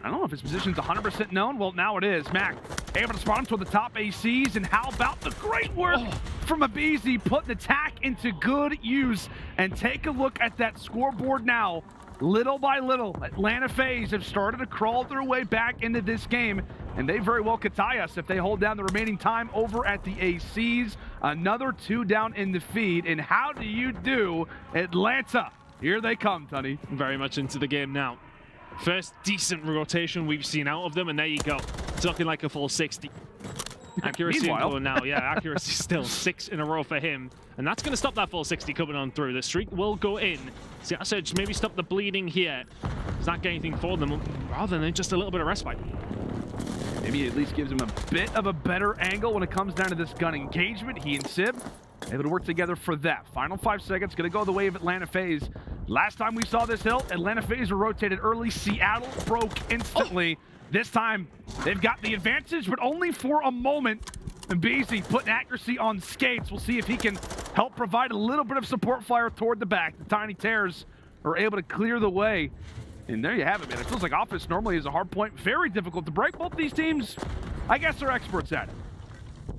I don't know if his position's 100% known. Well, now it is. Mack able to spot him toward the top ACs. And how about the great work from aBeZy, putting the tack into good use. And take a look at that scoreboard now. Little by little, Atlanta FaZe have started to crawl their way back into this game. And they very well could tie us if they hold down the remaining time over at the ACs. Another 2 down in the feed. And how do you do, Atlanta? Here they come, Tunny.
Very much into the game now. First decent rotation we've seen out of them, and there you go. It's looking like a full 60. Accuracy now, yeah, accuracy still 6 in a row for him. And that's going to stop that full 60 coming on through. The streak will go in. See, I said maybe stop the bleeding here. Does not get anything for them, rather than just a little bit of respite.
Maybe at least gives him a bit of a better angle when it comes down to this gun engagement. He and Sib able to work together for that. Final 5 seconds, going to go the way of Atlanta FaZe. Last time we saw this hill, Atlanta FaZe were rotated early. Seattle broke instantly. This time, they've got the advantage, but only for a moment. aBeZy putting accuracy on skates. We'll see if he can help provide a little bit of support fire toward the back. The Tiny Tears are able to clear the way. And there you have it, man. It feels like offense normally is a hard point. Very difficult to break. Both these teams, I guess, are experts at it.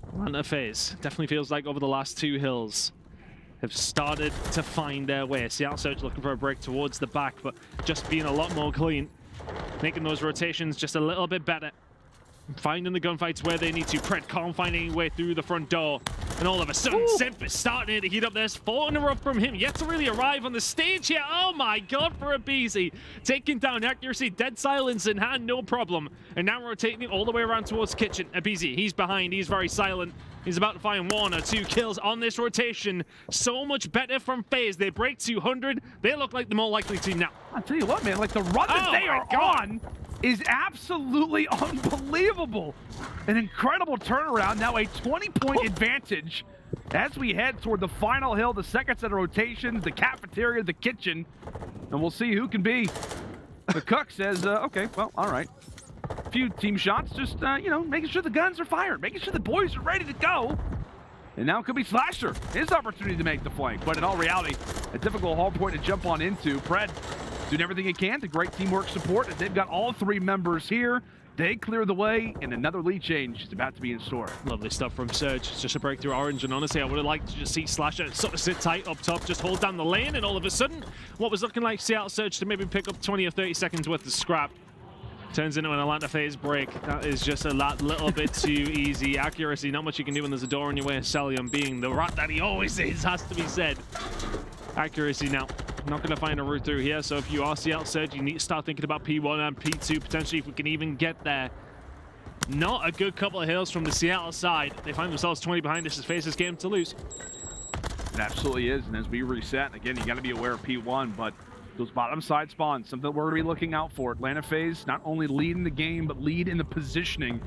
Atlanta FaZe definitely feels like over the last 2 hills have started to find their way. Seattle Surge looking for a break towards the back, but just being a lot more clean. Making those rotations just a little bit better. Finding the gunfights where they need to. Pred can't find any way through the front door. And all of a sudden, Simp is starting to heat up. There's 4 in a row from him. Yet to really arrive on the stage here. Oh my god, for aBeZy. Taking down accuracy, dead silence in hand, no problem. And now rotating all the way around towards kitchen. aBeZy, he's behind, he's very silent. He's about to find 1 or 2 kills on this rotation. So much better from FaZe. They break 200. They look like the more likely team now.
I'll tell you what, man, like the run that they are on is absolutely unbelievable. An incredible turnaround. Now a 20-point advantage as we head toward the final hill, the second set of rotations, the cafeteria, the kitchen. And we'll see who can be. The cook says, okay, well, all right. A few team shots, just, you know, making sure the guns are fired, making sure the boys are ready to go. And now it could be Slasher, his opportunity to make the flank. But in all reality, a difficult hard point to jump on into. Pred doing everything he can to great teamwork support. And they've got all 3 members here. They clear the way, and another lead change is about to be in store.
Lovely stuff from Surge. It's just a breakthrough orange, and honestly, I would have liked to just see Slasher sort of sit tight up top, just hold down the lane, and all of a sudden, what was looking like Seattle Surge to maybe pick up 20 or 30 seconds worth of scrap turns into an Atlanta FaZe break. That is just a little bit too easy. Accuracy, not much you can do when there's a door in your way. Cellium being the rat that he always is, has to be said. Accuracy now. Not going to find a route through here, so if you are Seattle Surge, you need to start thinking about P1 and P2, potentially if we can even get there. Not a good couple of hills from the Seattle side. They find themselves 20 behind. This is FaZe's game to lose.
It absolutely is, and as we reset, again, you got to be aware of P1, but those bottom side spawns, something we're going to be looking out for. Atlanta FaZe not only lead in the game, but lead in the positioning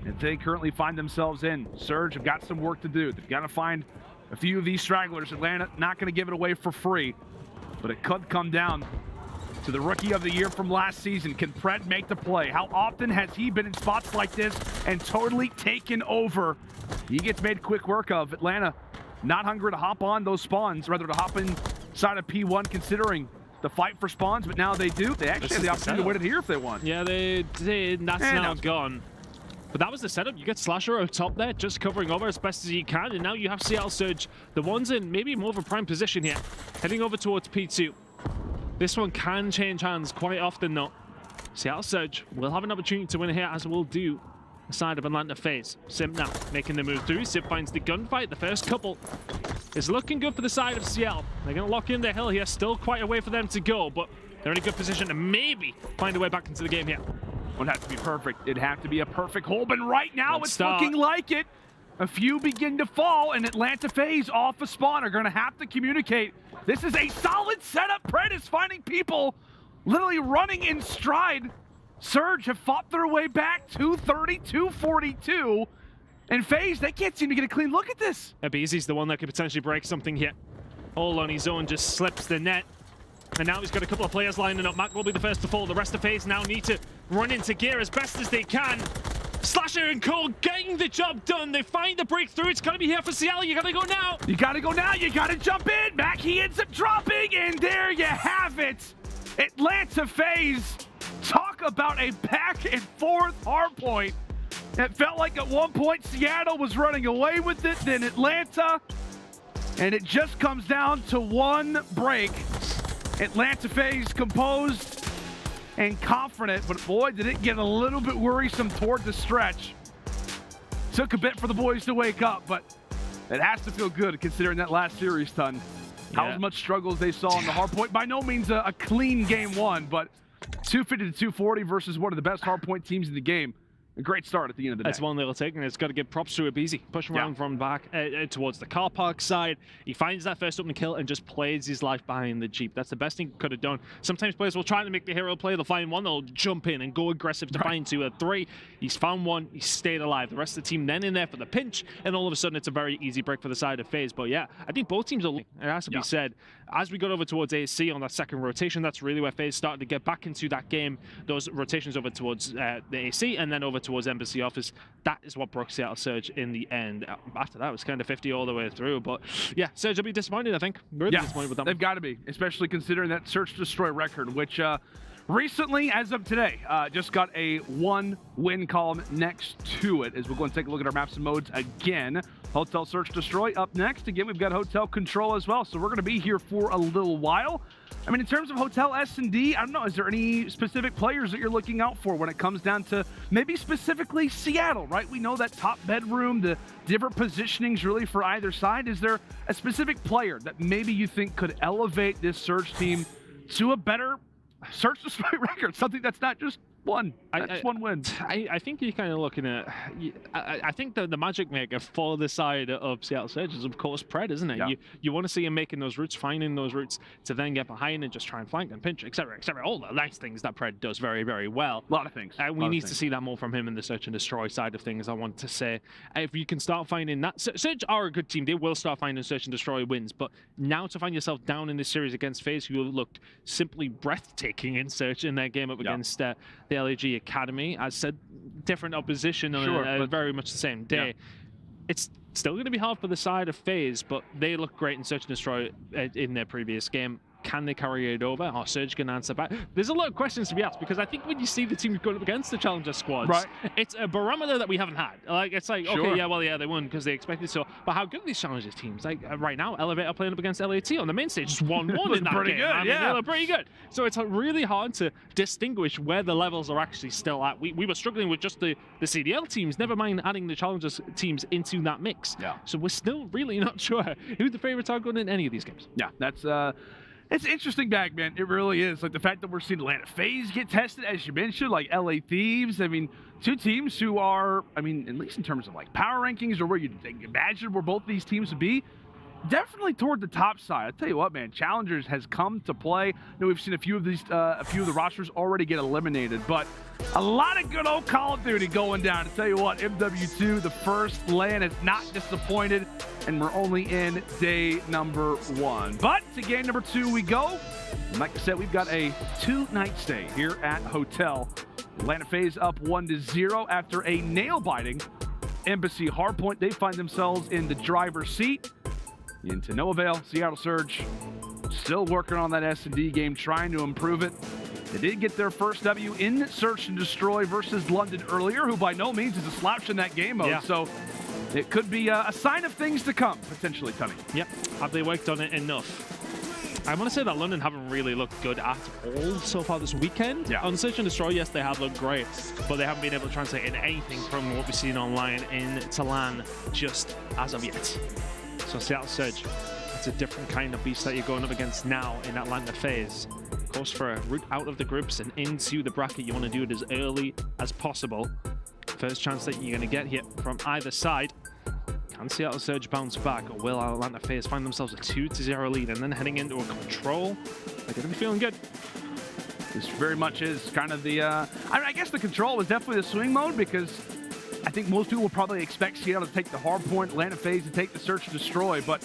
that they currently find themselves in. Surge have got some work to do. They've got to find a few of these stragglers. Atlanta not going to give it away for free, but it could come down to the Rookie of the Year from last season. Can Pred make the play? How often has he been in spots like this and totally taken over? He gets made quick work of. Atlanta not hungry to hop on those spawns, rather to hop inside of P1 considering the fight for spawns, but now they do. They actually have the opportunity to win it here if they want.
Yeah, they did. That's now gone. But that was the setup. You get Slasher out top there, just covering over as best as you can, and now you have Seattle Surge. The one's in maybe more of a prime position here, heading over towards P2. This one can change hands quite often though. Seattle Surge will have an opportunity to win here, as will do the side of Atlanta FaZe. Simp now making the move through. Simp finds the gunfight. The first couple is looking good for the side of Seattle. They're going to lock in their hill here. Still quite a way for them to go, but they're in a good position to maybe find a way back into the game here.
Would have to be perfect. It'd have to be a perfect hole, but right now it's looking like it. A few begin to fall, and Atlanta FaZe off a spawn are going to have to communicate. This is a solid setup. Pred is finding people literally running in stride. Surge have fought their way back, 230, 242. And FaZe, they can't seem to get a clean look at this.
aBeZy's the one that could potentially break something here. All on his own, just slips the net. And now he's got a couple of players lining up. Mack will be the first to fall. The rest of FaZe now need to run into gear as best as they can. Slasher and Cole getting the job done. They find the breakthrough. It's going to be here for Seattle. You got to go now.
You got to go now. You got to jump in. Mack, he ends up dropping, and there you have it. Atlanta FaZe. Talk about a back and forth hardpoint. It felt like at one point Seattle was running away with it, then Atlanta, and it just comes down to one break. Atlanta FaZe composed and confident, but boy, did it get a little bit worrisome toward the stretch. Took a bit for the boys to wake up, but it has to feel good considering that last series, ton. How much struggles they saw on the hardpoint. By no means a clean game one, but 250 to 240 versus one of the best hardpoint teams in the game. A great start at the end of the day.
That's one little take, and it's got to give props to aBeZy. Push around from back towards the car park side. He finds that first opening kill and just plays his life behind the Jeep. That's the best thing he could have done. Sometimes players will try to make the hero play. They'll find one, they'll jump in and go aggressive to find 2 or 3. He's found one, he stayed alive. The rest of the team then in there for the pinch, and all of a sudden it's a very easy break for the side of FaZe. But yeah, I think both teams are, it has to be said, as we got over towards AC on that second rotation, that's really where FaZe started to get back into that game. Those rotations over towards the AC and then over towards Embassy Office. That is what broke Seattle Surge in the end. After that, it was kind of 50 all the way through. But yeah, Surge will be disappointed, I think. Really disappointed with them.
They've got to be, especially considering that Search Destroy record, which recently, as of today, just got a 1-win column next to it. As we'll go and take a look at our maps and modes again. Hotel Search Destroy up next. Again, we've got Hotel Control as well, so we're going to be here for a little while. I mean, in terms of Hotel S&D, I don't know, is there any specific players that you're looking out for when it comes down to maybe specifically Seattle, right? We know that top bedroom, the different positionings really for either side. Is there a specific player that maybe you think could elevate this Surge team to a better Search Destroy record, something that's not just one win?
I think you're kind of looking at, I think the magic maker for the side of Seattle Surge is of course Pred, isn't it?
Yeah.
You want to see him making those routes, finding those routes to then get behind and just try and flank and pinch, etc., etc. All the nice things that Pred does very, very well.
A lot of things.
We need to see that more from him in the Search and Destroy side of things, I want to say. If you can start finding that, Surge are a good team, they will start finding Search and Destroy wins, but now to find yourself down in this series against FaZe, who looked simply breathtaking in Search in their game up against the LAG Academy, as said, different opposition on very much the same day. Yeah. It's still going to be hard for the side of FaZe, but they look great in Search and Destroy in their previous game. Can they carry it over? Or Surge can answer back? There's a lot of questions to be asked, because I think when you see the teams going up against the Challenger squads, it's a barometer that we haven't had. Like, it's like, okay, yeah, they won because they expected so. But how good are these Challenger teams? Like, right now, Elevate are playing up against LAT on the main stage. Just 1-1 in that
pretty
game.
Good,
I mean, they look pretty good. So it's really hard to distinguish where the levels are actually still at. We were struggling with just the CDL teams, never mind adding the Challengers teams into that mix.
Yeah.
So we're still really not sure who the favorites are going in any of these games.
Yeah, that's it's interesting back, man. It really is. Like the fact that we're seeing Atlanta FaZe get tested, as you mentioned, like LA Thieves. I mean, two teams who are, I mean, at least in terms of like power rankings or where you'd imagine where both these teams would be, definitely toward the top side. I tell you what, man, Challengers has come to play. I know we've seen a few of the rosters already get eliminated, but a lot of good old Call of Duty going down. I tell you what, MW2, the first LAN, has not disappointed, and we're only in day number 1. But to game number 2 we go. And like I said, we've got a 2-night stay here at Hotel. Atlanta FaZe up 1-0 after a nail-biting Embassy hardpoint. They find themselves in the driver's seat. Into no avail. Seattle Surge still working on that S&D game, trying to improve it. They did get their first W in Search and Destroy versus London earlier, who by no means is a slouch in that game mode. Yeah. So it could be a sign of things to come, potentially, Tony.
Yep. Have they worked on it enough? I want to say that London haven't really looked good at all so far this weekend. Yeah. On Search and Destroy, yes, they have looked great, but they haven't been able to translate in anything from what we've seen online into LAN just as of yet. So Seattle Surge, it's a different kind of beast that you're going up against now in Atlanta FaZe. Of course, for a route out of the groups and into the bracket, you want to do it as early as possible. First chance that you're going to get here from either side. Can Seattle Surge bounce back, or will Atlanta FaZe find themselves a 2-0 lead and then heading into a control? They're going to be feeling good.
This very much is kind of the, I guess the control was definitely the swing mode, because I think most people will probably expect Seattle to take the hard point, Atlanta FaZe to take the Search and Destroy, but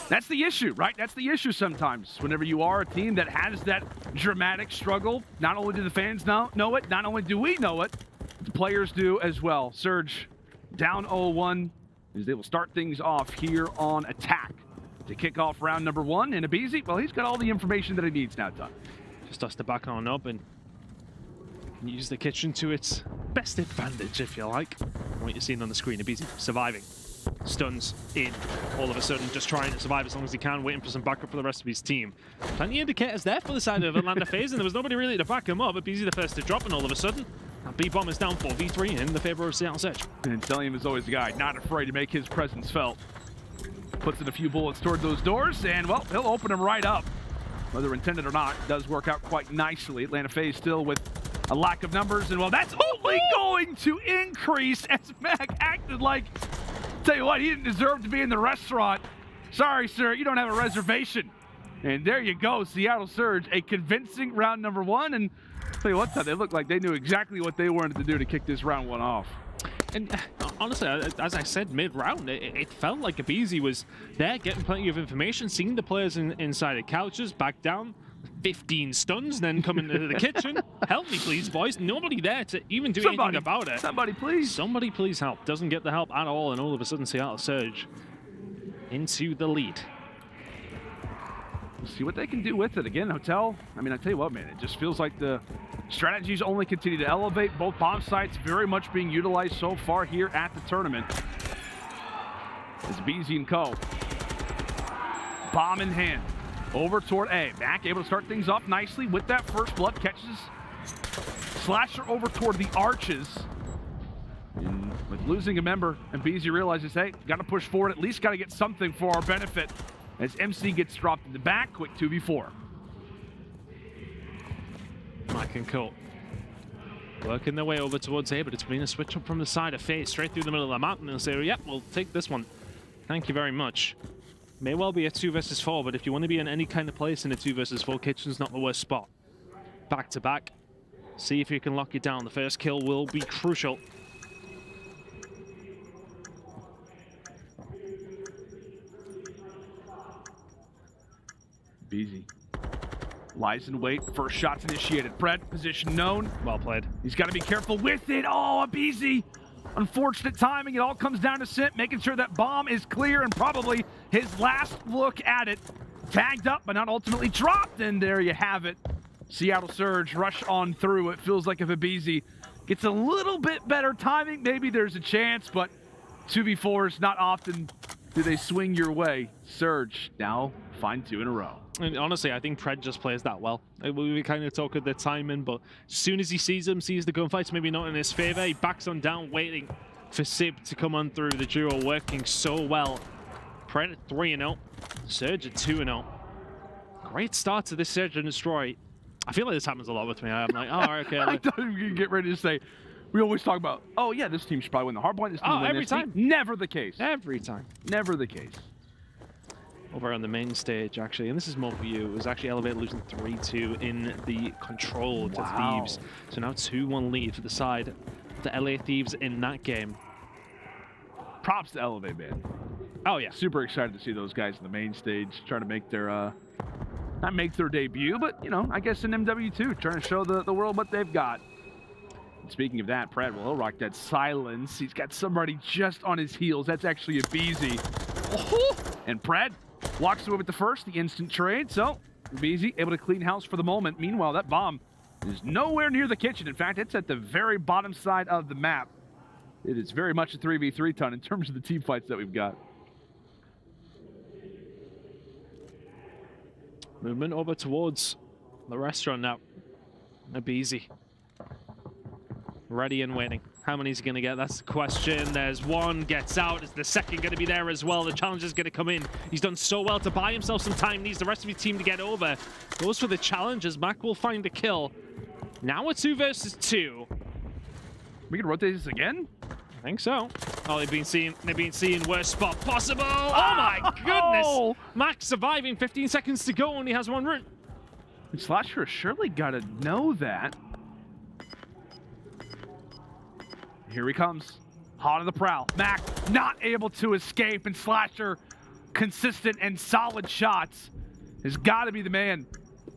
that's the issue, right? That's the issue sometimes. Whenever you are a team that has that dramatic struggle, not only do the fans know it, not only do we know it, the players do as well. Surge down 0-1 as they will start things off here on attack to kick off round number 1. And aBeZy, well, he's got all the information that he needs now, Doug.
Just has to back on up and use the kitchen to its best advantage, if you like. What you're seeing on the screen, aBeZy surviving. Stuns in, all of a sudden just trying to survive as long as he can, waiting for some backup for the rest of his team. Plenty of indicators there for the side of Atlanta FaZe, and there was nobody really to back him up. aBeZy the first to drop, and all of a sudden, that B-bomb is down 4v3 in the favor of Seattle Surge.
And Cellium is always the guy, not afraid to make his presence felt. Puts in a few bullets toward those doors, and well, he'll open them right up. Whether intended or not, does work out quite nicely. Atlanta FaZe still with a lack of numbers, and well, that's only going to increase as Mack acted like, tell you what, he didn't deserve to be in the restaurant. Sorry, sir, you don't have a reservation. And there you go, Seattle Surge, a convincing round number 1, and tell you what, they look like they knew exactly what they wanted to do to kick this round 1 off.
And honestly, as I said mid-round, it felt like aBeZy was there getting plenty of information, seeing the players inside the couches, back down, 15 stuns, then come into the kitchen. Help me, please, boys. Nobody there to even do anything about it.
Somebody, please.
Somebody, please help. Doesn't get the help at all, and all of a sudden, Seattle Surge into the lead.
We'll see what they can do with it. Again, Hotel, I mean, I tell you what, man, it just feels like the strategies only continue to elevate. Both bomb sites very much being utilized so far here at the tournament. It's aBeZy and co. Bomb in hand. Over toward A. Mack able to start things off nicely with that first blood. Catches Slasher over toward the arches. And with losing a member, aBeZy realizes, hey, got to push forward. At least got to get something for our benefit. As MC gets dropped in the back, quick 2v4.
Mack and co working their way over towards A, but it's been a switch up from the side of FaZe, straight through the middle of the map, and they'll say, yep, we'll take this one. Thank you very much. May well be a 2 versus 4, but if you want to be in any kind of place in a 2 versus 4, kitchen's not the worst spot. Back to back. See if you can lock it down. The first kill will be crucial.
aBeZy lies in wait. First shot's initiated. Pred, position known.
Well played.
He's got to be careful with it. Oh, aBeZy. Unfortunate timing. It all comes down to Simp making sure that bomb is clear, and probably his last look at it. Tagged up, but not ultimately dropped. And there you have it. Seattle Surge rush on through. It feels like if aBeZy gets a little bit better timing, maybe there's a chance, but 2v4s, not often do they swing your way. Surge now find 2 in a row.
And honestly, I think Pred just plays that well. We kind of talk at the timing, but as soon as he sees him, sees the gunfights maybe not in his favor, he backs on down, waiting for Simp to come on through. The duo working so well. Pred at 3-0, Surge at 2-0. Great start to this Search and Destroy. I feel like this happens a lot with me. I'm like, oh, okay.
I thought you could get ready to say, we always talk about, oh yeah, this team should probably win the hardpoint. This team win
every
this
time.
Never the case.
Every time.
Never the case.
over on the main stage, actually. And this is more for you. It was actually aLLeY losing 3-2 in the control to Thieves. So now 2-1 lead for the side of the LA Thieves in that game.
Props to aLLeY, man.
Oh, yeah.
Super excited to see those guys on the main stage trying to make their, not make their debut, but, you know, I guess in MW2, trying to show the world what they've got. And speaking of that, Pred, well, he'll rock that silence. He's got somebody just on his heels. That's actually aBeZy. Oh, and Pred walks away with the first, the instant trade. So aBeZy able to clean house for the moment. Meanwhile, that bomb is nowhere near the kitchen. In fact, it's at the very bottom side of the map. It is very much a 3v3 ton in terms of the team fights that we've got.
Movement over towards the restaurant now. aBeZy. Ready and waiting. How many is he going to get? That's the question. There's one, gets out. Is the second going to be there as well? The challenge is going to come in. He's done so well to buy himself some time. Needs the rest of his team to get over. Goes for the challenges. Mack will find the kill. Now we're 2 versus 2.
We can rotate this again?
I think so. Oh, they've been seeing worst spot possible. Oh my goodness! Mack surviving. 15 seconds to go. Only has one route.
Slasher surely got to know that. Here he comes. Hot on the prowl. Mack not able to escape, and Slasher, consistent and solid shots, has got to be the man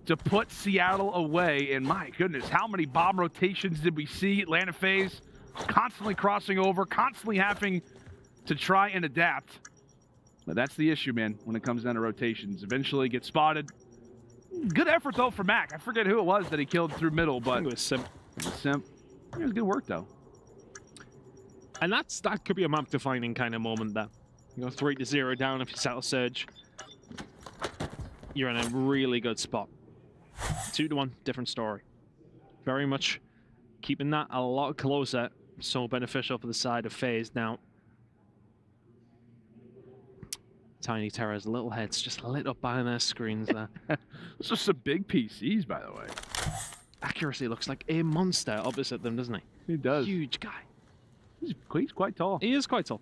to put Seattle away. And my goodness, how many bomb rotations did we see? Atlanta FaZe constantly crossing over, constantly having to try and adapt. But that's the issue, man, when it comes down to rotations. Eventually get spotted. Good effort, though, for Mack. I forget who it was that he killed through middle, but...
I think it was Simp.
Simp. It was good work, though.
And that could be a map-defining kind of moment there. You go 3-0 down if you settle Surge. You're in a really good spot. 2-1, different story. Very much keeping that a lot closer. So beneficial for the side of FaZe now. Tiny Terror's little heads just lit up behind their screens there.
Those are some big PCs, by the way.
Accuracy looks like a monster opposite them, doesn't he?
He does.
Huge guy.
He's quite tall.
He is quite tall.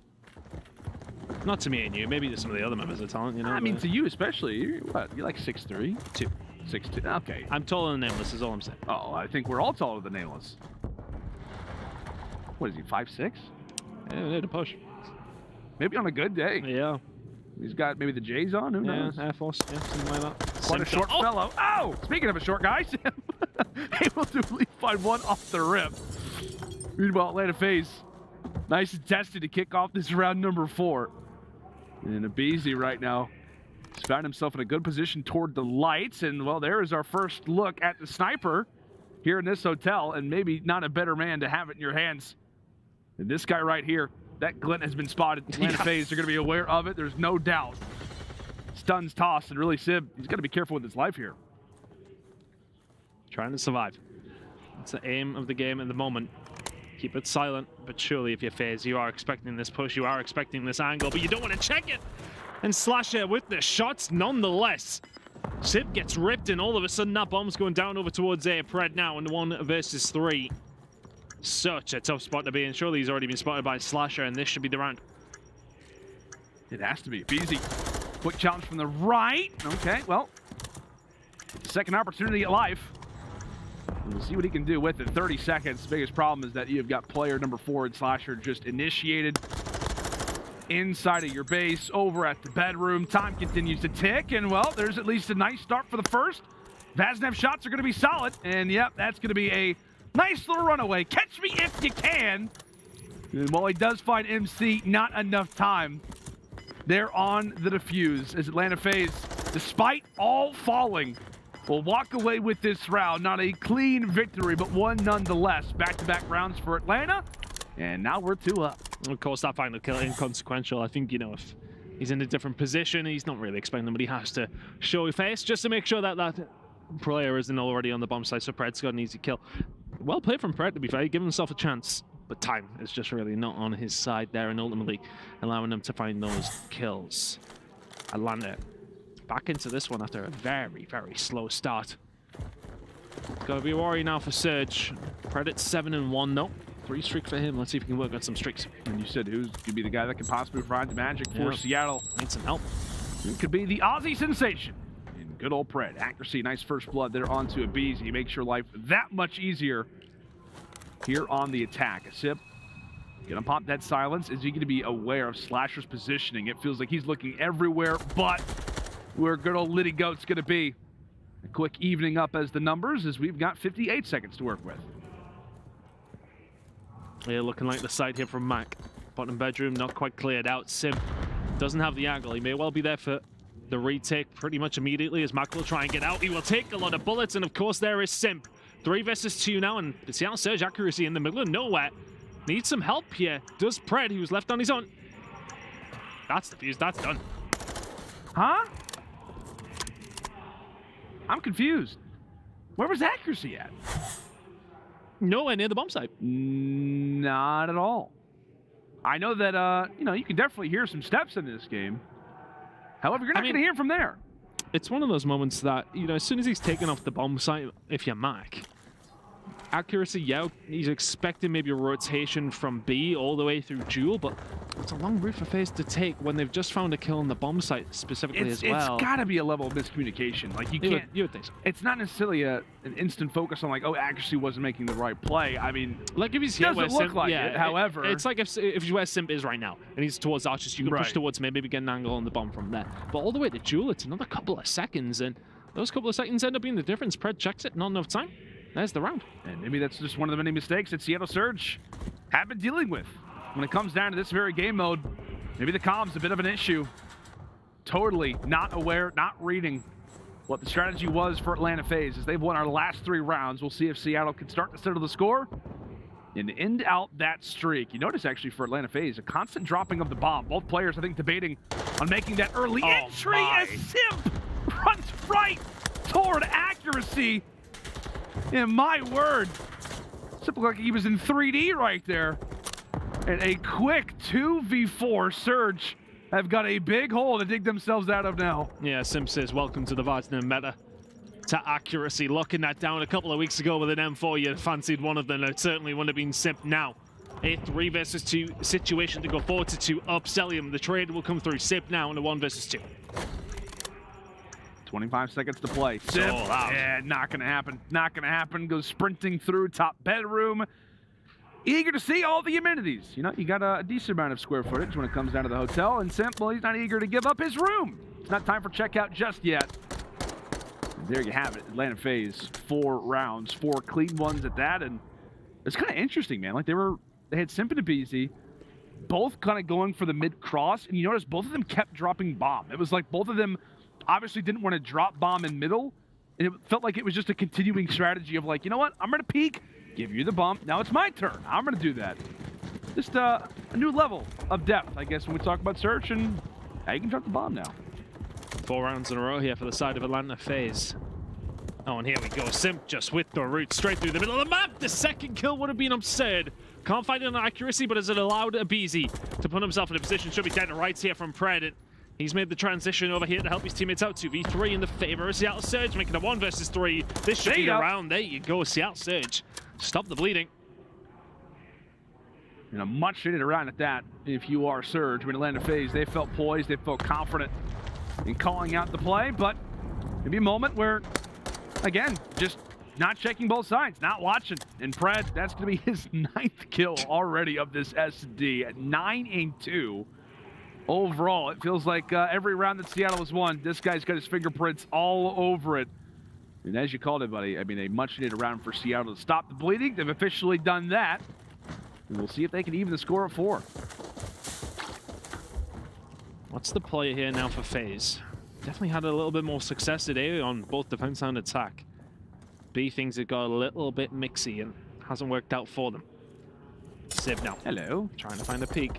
Not to me and you. Maybe to some of the other members of talent, you know.
I mean, to you especially. You're what? You're like 6'3"?
2.
6'2". Okay.
I'm taller than Nameless is all I'm saying.
Oh, I think we're all taller than Nameless. What is he, 5'6"?
Yeah, we need to push.
Maybe on a good day.
Yeah.
He's got maybe the J's on. Who knows?
Air Force. Yeah, something like that.
Quite a short fellow. Oh! Speaking of a short guy, able to find one off the rip. Meanwhile, Atlanta FaZe. Nice and tested to kick off this round number 4. And aBeZy right now has found himself in a good position toward the lights. And, well, there is our first look at the sniper here in this hotel. And maybe not a better man to have it in your hands than this guy right here. That glint has been spotted. Atlanta FaZe are going to be aware of it. There's no doubt. Stuns tossed, and really, Sib, he's got to be careful with his life here.
Trying to survive. That's the aim of the game at the moment. Keep it silent, but surely if you're FaZe, you are expecting this push, you are expecting this angle, but you don't want to check it. And Slasher with the shots nonetheless. Sib gets ripped, and all of a sudden that bomb's going down over towards Pred now in 1 versus 3. Such a tough spot to be in. Surely he's already been spotted by Slasher, and this should be the round.
It has to be. aBeZy. Quick challenge from the right. Okay, well, second opportunity at life. We'll see what he can do with it. 30 seconds. The biggest problem is that you've got player number 4 and Slasher just initiated inside of your base over at the bedroom. Time continues to tick, and well, there's at least a nice start for the first. Vaznev shots are going to be solid, and yep, that's going to be a nice little runaway. Catch me if you can. And while he does find MC, not enough time. They're on the defuse as Atlanta FaZe, despite all falling, will walk away with this round. Not a clean victory, but one nonetheless. Back-to-back rounds for Atlanta, and now we're 2 up.
Of course, that final kill inconsequential. I think, you know, if he's in a different position, he's not really expecting, but he has to show his face just to make sure that that player isn't already on the bomb site, so Pred's got an easy kill. Well played from Pred, to be fair. He gave himself a chance, but time is just really not on his side there, and ultimately allowing them to find those kills. Atlanta back into this one after a very, very slow start. Gotta be worried now for Surge. Pred at 7-1 though. 3 streak for him. Let's see if he can work on some streaks.
And you said who's gonna be the guy that can possibly provide the magic for Seattle.
Need some help.
It could be the Aussie sensation in good old Pred. Accuracy, nice first blood there onto aBeZy. Makes your life that much easier here on the attack. A Sip gonna pop that silence. Is he gonna be aware of Slasher's positioning? It feels like he's looking everywhere, but where good old Liddy Goat's gonna be. A quick evening up as the numbers, as we've got 58 seconds to work with.
Yeah, looking like the side here from Mack. Bottom bedroom, not quite cleared out. Simp doesn't have the angle. He may well be there for the retake pretty much immediately as Mack will try and get out. He will take a lot of bullets, and of course there is Simp. 3 versus 2 now, and the Seattle Surge accuracy in the middle of nowhere. Needs some help here. Does Pred, who's left on his own. That's the fuse, that's done.
Huh? I'm confused. Where was accuracy at?
Nowhere near the bomb site.
Not at all. I know that, you know, you can definitely hear some steps in this game. However, you're not going to hear from there.
It's one of those moments that, you know, as soon as he's taken off the bomb site, if you're Mack, accuracy, yeah, he's expecting maybe a rotation from B all the way through Jewel, but it's a long route for FaZe to take when they've just found a kill on the bomb site specifically as well.
It's got to be a level of miscommunication. Like, you can't...
You would think so.
It's not necessarily an instant focus on, like, oh, accuracy wasn't making the right play. I mean,
like if he's here where
look
Simp,
like
yeah,
it. However...
It's like if where Simp is right now, and he's towards Archers, you can push towards maybe get an angle on the bomb from there. But all the way to Jewel, it's another couple of seconds, and those couple of seconds end up being the difference. Pred checks it, not enough time. There's the round.
And maybe that's just one of the many mistakes that Seattle Surge have been dealing with. When it comes down to this very game mode, maybe the comm's a bit of an issue. Totally not aware, not reading what the strategy was for Atlanta FaZe as they've won our last 3 rounds. We'll see if Seattle can start to settle the score and end out that streak. You notice actually for Atlanta FaZe, a constant dropping of the bomb. Both players, I think, debating on making that early entry as Simp runs right toward accuracy. And my word, Simp looked like he was in 3D right there. And a quick 2v4 Surge have got a big hole to dig themselves out of now.
Yeah, Simp says, welcome to the Vardner meta. To accuracy, locking that down a couple of weeks ago with an M4, you fancied one of them. It certainly wouldn't have been Simp now. A 3 versus 2 situation to go forward to 2 up Cellium. The trade will come through. Simp now in a 1 versus 2.
25 seconds to play. Simp, yeah, not gonna happen. Not gonna happen. Goes sprinting through top bedroom. Eager to see all the amenities. You know, you got a decent amount of square footage when it comes down to the hotel. And Simp, well, he's not eager to give up his room. It's not time for checkout just yet. And there you have it. Atlanta FaZe, 4 rounds, 4 clean ones at that. And it's kind of interesting, man. Like they had Simp and aBeZy, both kind of going for the mid cross. And you notice both of them kept dropping bomb. It was like both of them obviously didn't want to drop bomb in middle, and it felt like it was just a continuing strategy of like, you know what, I'm going to peek, give you the bump, now it's my turn, I'm going to do that. Just a new level of depth, I guess, when we talk about Search, and now you can drop the bomb now.
4 rounds in a row here for the side of Atlanta FaZe. Oh, and here we go. Simp just with the route straight through the middle of the map. The second kill would have been absurd. Can't find it on accuracy, but as it allowed aBeZy to put himself in a position, should be dead to rights here from Pred. He's made the transition over here to help his teammates out. 2v3 in the favor of Seattle Surge, making a 1 versus 3. This should be the round. There you go, Seattle Surge. Stop the bleeding.
And a much needed round at that. If you are Surge, when Atlanta FaZe, they felt poised, they felt confident in calling out the play, but maybe a moment where, again, just not checking both sides, not watching. And Pred, that's going to be his 9th kill already of this SD at 9-2. Overall, it feels like every round that Seattle has won, this guy's got his fingerprints all over it. And as you called it, buddy, I mean, a much-needed round for Seattle to stop the bleeding. They've officially done that. And we'll see if they can even the score at 4.
What's the play here now for FaZe? Definitely had a little bit more success today on both defense and attack. B things have got a little bit mixy and hasn't worked out for them. Civ now.
Hello.
Trying to find a peek.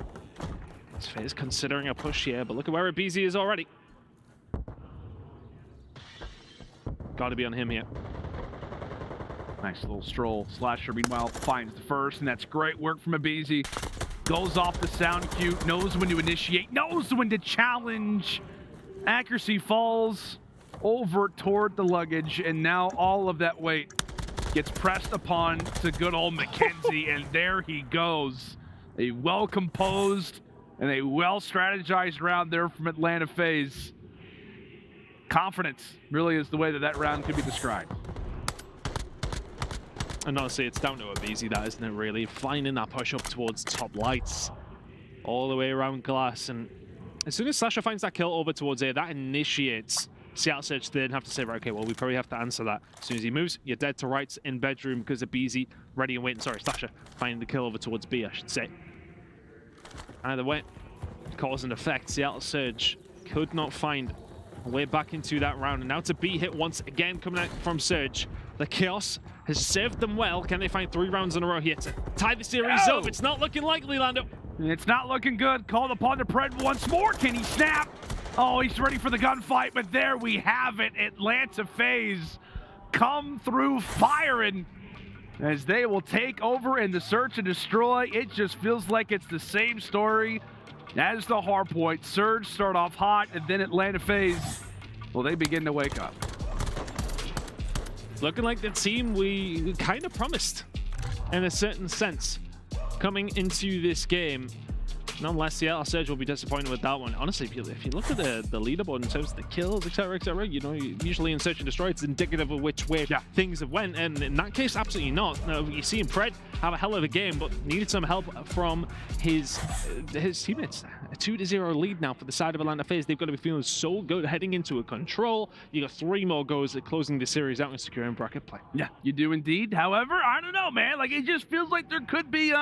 FaZe considering a push here, but look at where aBeZy is already. Got to be on him here.
Nice little stroll. Slasher, meanwhile, finds the first, and that's great work from aBeZy. Goes off the sound cue, knows when to initiate, knows when to challenge. Accuracy falls over toward the luggage, and now all of that weight gets pressed upon to good old Mackenzie, and there he goes. A well-composed and a well-strategized round there from Atlanta FaZe. confidence really is the way that round could be described.
And honestly, it's down to aBeZy, that, isn't it, really? Finding that push up towards top lights. All the way around glass. And as soon as Slasher finds that kill over towards A, that initiates Seattle Surge. They have to say, right, okay, well, we probably have to answer that. As soon as he moves, you're dead to rights in bedroom because aBeZy ready and waiting. Sorry, Slasher finding the kill over towards B, I should say. Either way, cause and effect. Seattle Surge could not find a way back into that round. And now to B hit once again coming out from Surge. The chaos has served them well. Can they find 3 rounds in a row here to tie the series up? It's not looking likely, Lando.
It's not looking good. Called upon to Pred once more. Can he snap? Oh, he's ready for the gunfight, but there we have it. Atlanta FaZe come through firing as they will take over in the search and destroy. It just feels like it's the same story as the hardpoint. Surge start off hot, and then Atlanta FaZe, well, they begin to wake up.
Looking like the team we kind of promised in a certain sense coming into this game. Nonetheless, Seattle Surge will be disappointed with that one. Honestly, if you look at the leaderboard in terms of the kills, etc., you know, usually in Search and Destroy, it's indicative of which way things have went. And in that case, absolutely not. You see Pred have a hell of a game, but needed some help from his teammates. A 2-0 lead now for the side of Atlanta FaZe. They've got to be feeling so good heading into a control. You got 3 more goals at closing the series out and securing bracket play.
Yeah, you do indeed. However, I don't know, man. Like, it just feels like there could be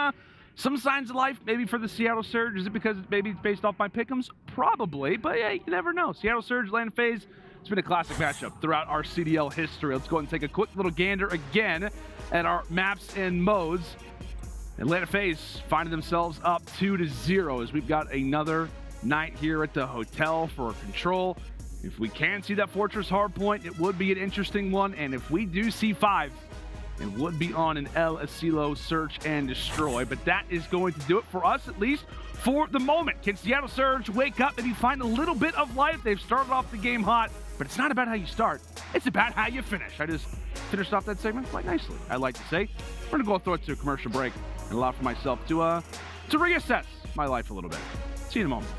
some signs of life, maybe for the Seattle Surge. Is it because maybe it's based off my pick'ems? Probably, but yeah, you never know. Seattle Surge, Atlanta FaZe, it's been a classic matchup throughout our CDL history. Let's go ahead and take a quick little gander again at our maps and modes. Atlanta FaZe finding themselves up 2-0 as we've got another night here at the hotel for control. If we can see that Fortress hardpoint, it would be an interesting one, and if we do see 5, it would be on an El Asilo search and destroy, but that is going to do it for us, at least for the moment. Can Seattle Surge wake up, maybe find a little bit of life? They've started off the game hot, but it's not about how you start. It's about how you finish. I just finished off that segment quite nicely, I like to say. We're gonna go throw it to a commercial break and allow for myself to reassess my life a little bit. See you in a moment.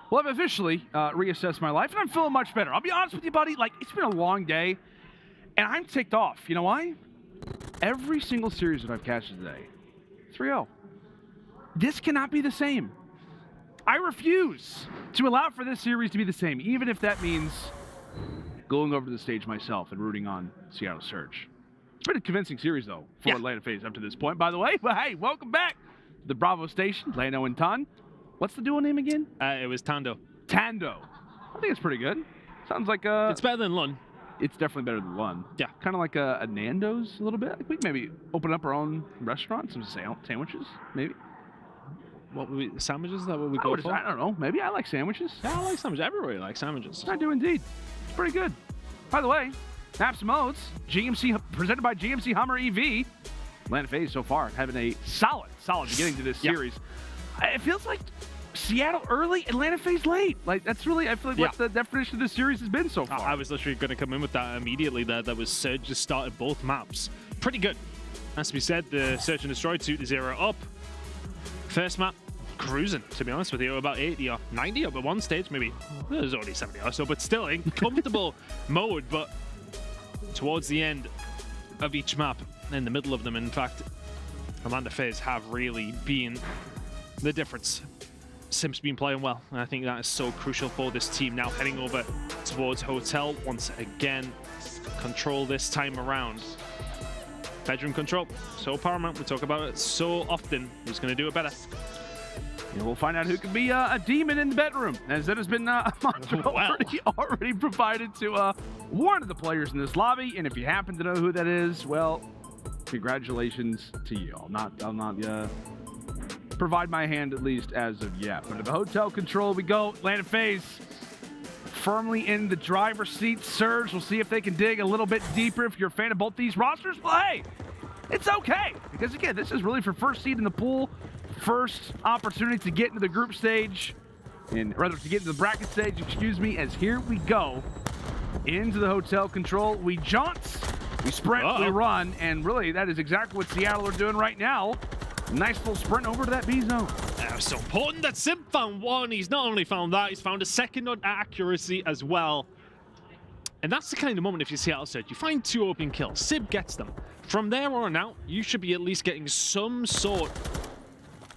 Well, I've officially reassessed my life, and I'm feeling much better. I'll be honest with you, buddy. Like, it's been a long day, and I'm ticked off. You know why? Every single series that I've cashed today, 3-0. This cannot be the same. I refuse to allow for this series to be the same, even if that means going over to the stage myself and rooting on Seattle Surge. It's been a convincing series, though, for Atlanta FaZe up to this point, by the way. But hey, welcome back to the Bravo Station, Lano and Ton. What's the duo name again?
It was Tando.
Tando. I think it's pretty good. Sounds like
it's better than Lun.
It's definitely better than Lun.
Yeah.
Kind of like a Nando's a little bit. Like we can maybe open up our own restaurant, some sandwiches, maybe.
What would we, sandwiches? Is that what we go for?
I don't know. Maybe I like sandwiches.
Yeah, I like sandwiches. Everybody likes sandwiches.
I do indeed. It's pretty good. By the way, Aps Modes, GMC presented by GMC Hummer EV. Atlanta FaZe so far having a solid beginning to this series. It feels like Seattle early, Atlanta FaZe late. Like that's really, I feel like what the definition of this series has been so far.
I was literally going to come in with that immediately. That was Surge just started both maps. Pretty good. Has to be said, the Search and Destroy 2-0 up. First map, cruising, to be honest with you, about 80 or 90 up at one stage, maybe. There's only 70 or so, but still in comfortable mode. But towards the end of each map, in the middle of them, in fact, Atlanta FaZe have really been the difference. Simp's been playing well, and I think that is so crucial for this team now heading over towards Hotel once again. Control this time around. Bedroom control, so paramount. We talk about it so often. Who's going to do it better?
Yeah, we'll find out who can be a demon in the bedroom, as that has been already provided to one of the players in this lobby. And if you happen to know who that is, well, congratulations to you. I'll not provide my hand, at least as of yet. But to the Hotel control we go. Atlanta FaZe firmly in the driver's seat. Surge, we'll see if they can dig a little bit deeper. If you're a fan of both these rosters, well, hey, it's okay. Because again, this is really for first seed in the pool, first opportunity to get into the group stage, and rather to get into the bracket stage, excuse me, as here we go into the Hotel control. We jaunt, we sprint, we run, and really that is exactly what Seattle are doing right now. Nice little sprint over to that B zone.
So important that Simp found one. He's not only found that, he's found a second on accuracy as well. And that's the kind of moment, if you see Seattle Surge, you find 2 open kills. Simp gets them. From there on out, you should be at least getting some sort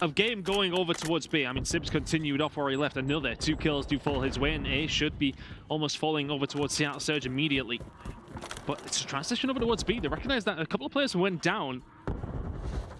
of game going over towards B. I mean, Simp's continued off where he left. Another 2 kills do fall his way, and A should be almost falling over towards Seattle Surge immediately. But it's a transition over towards B. They recognize that a couple of players went down.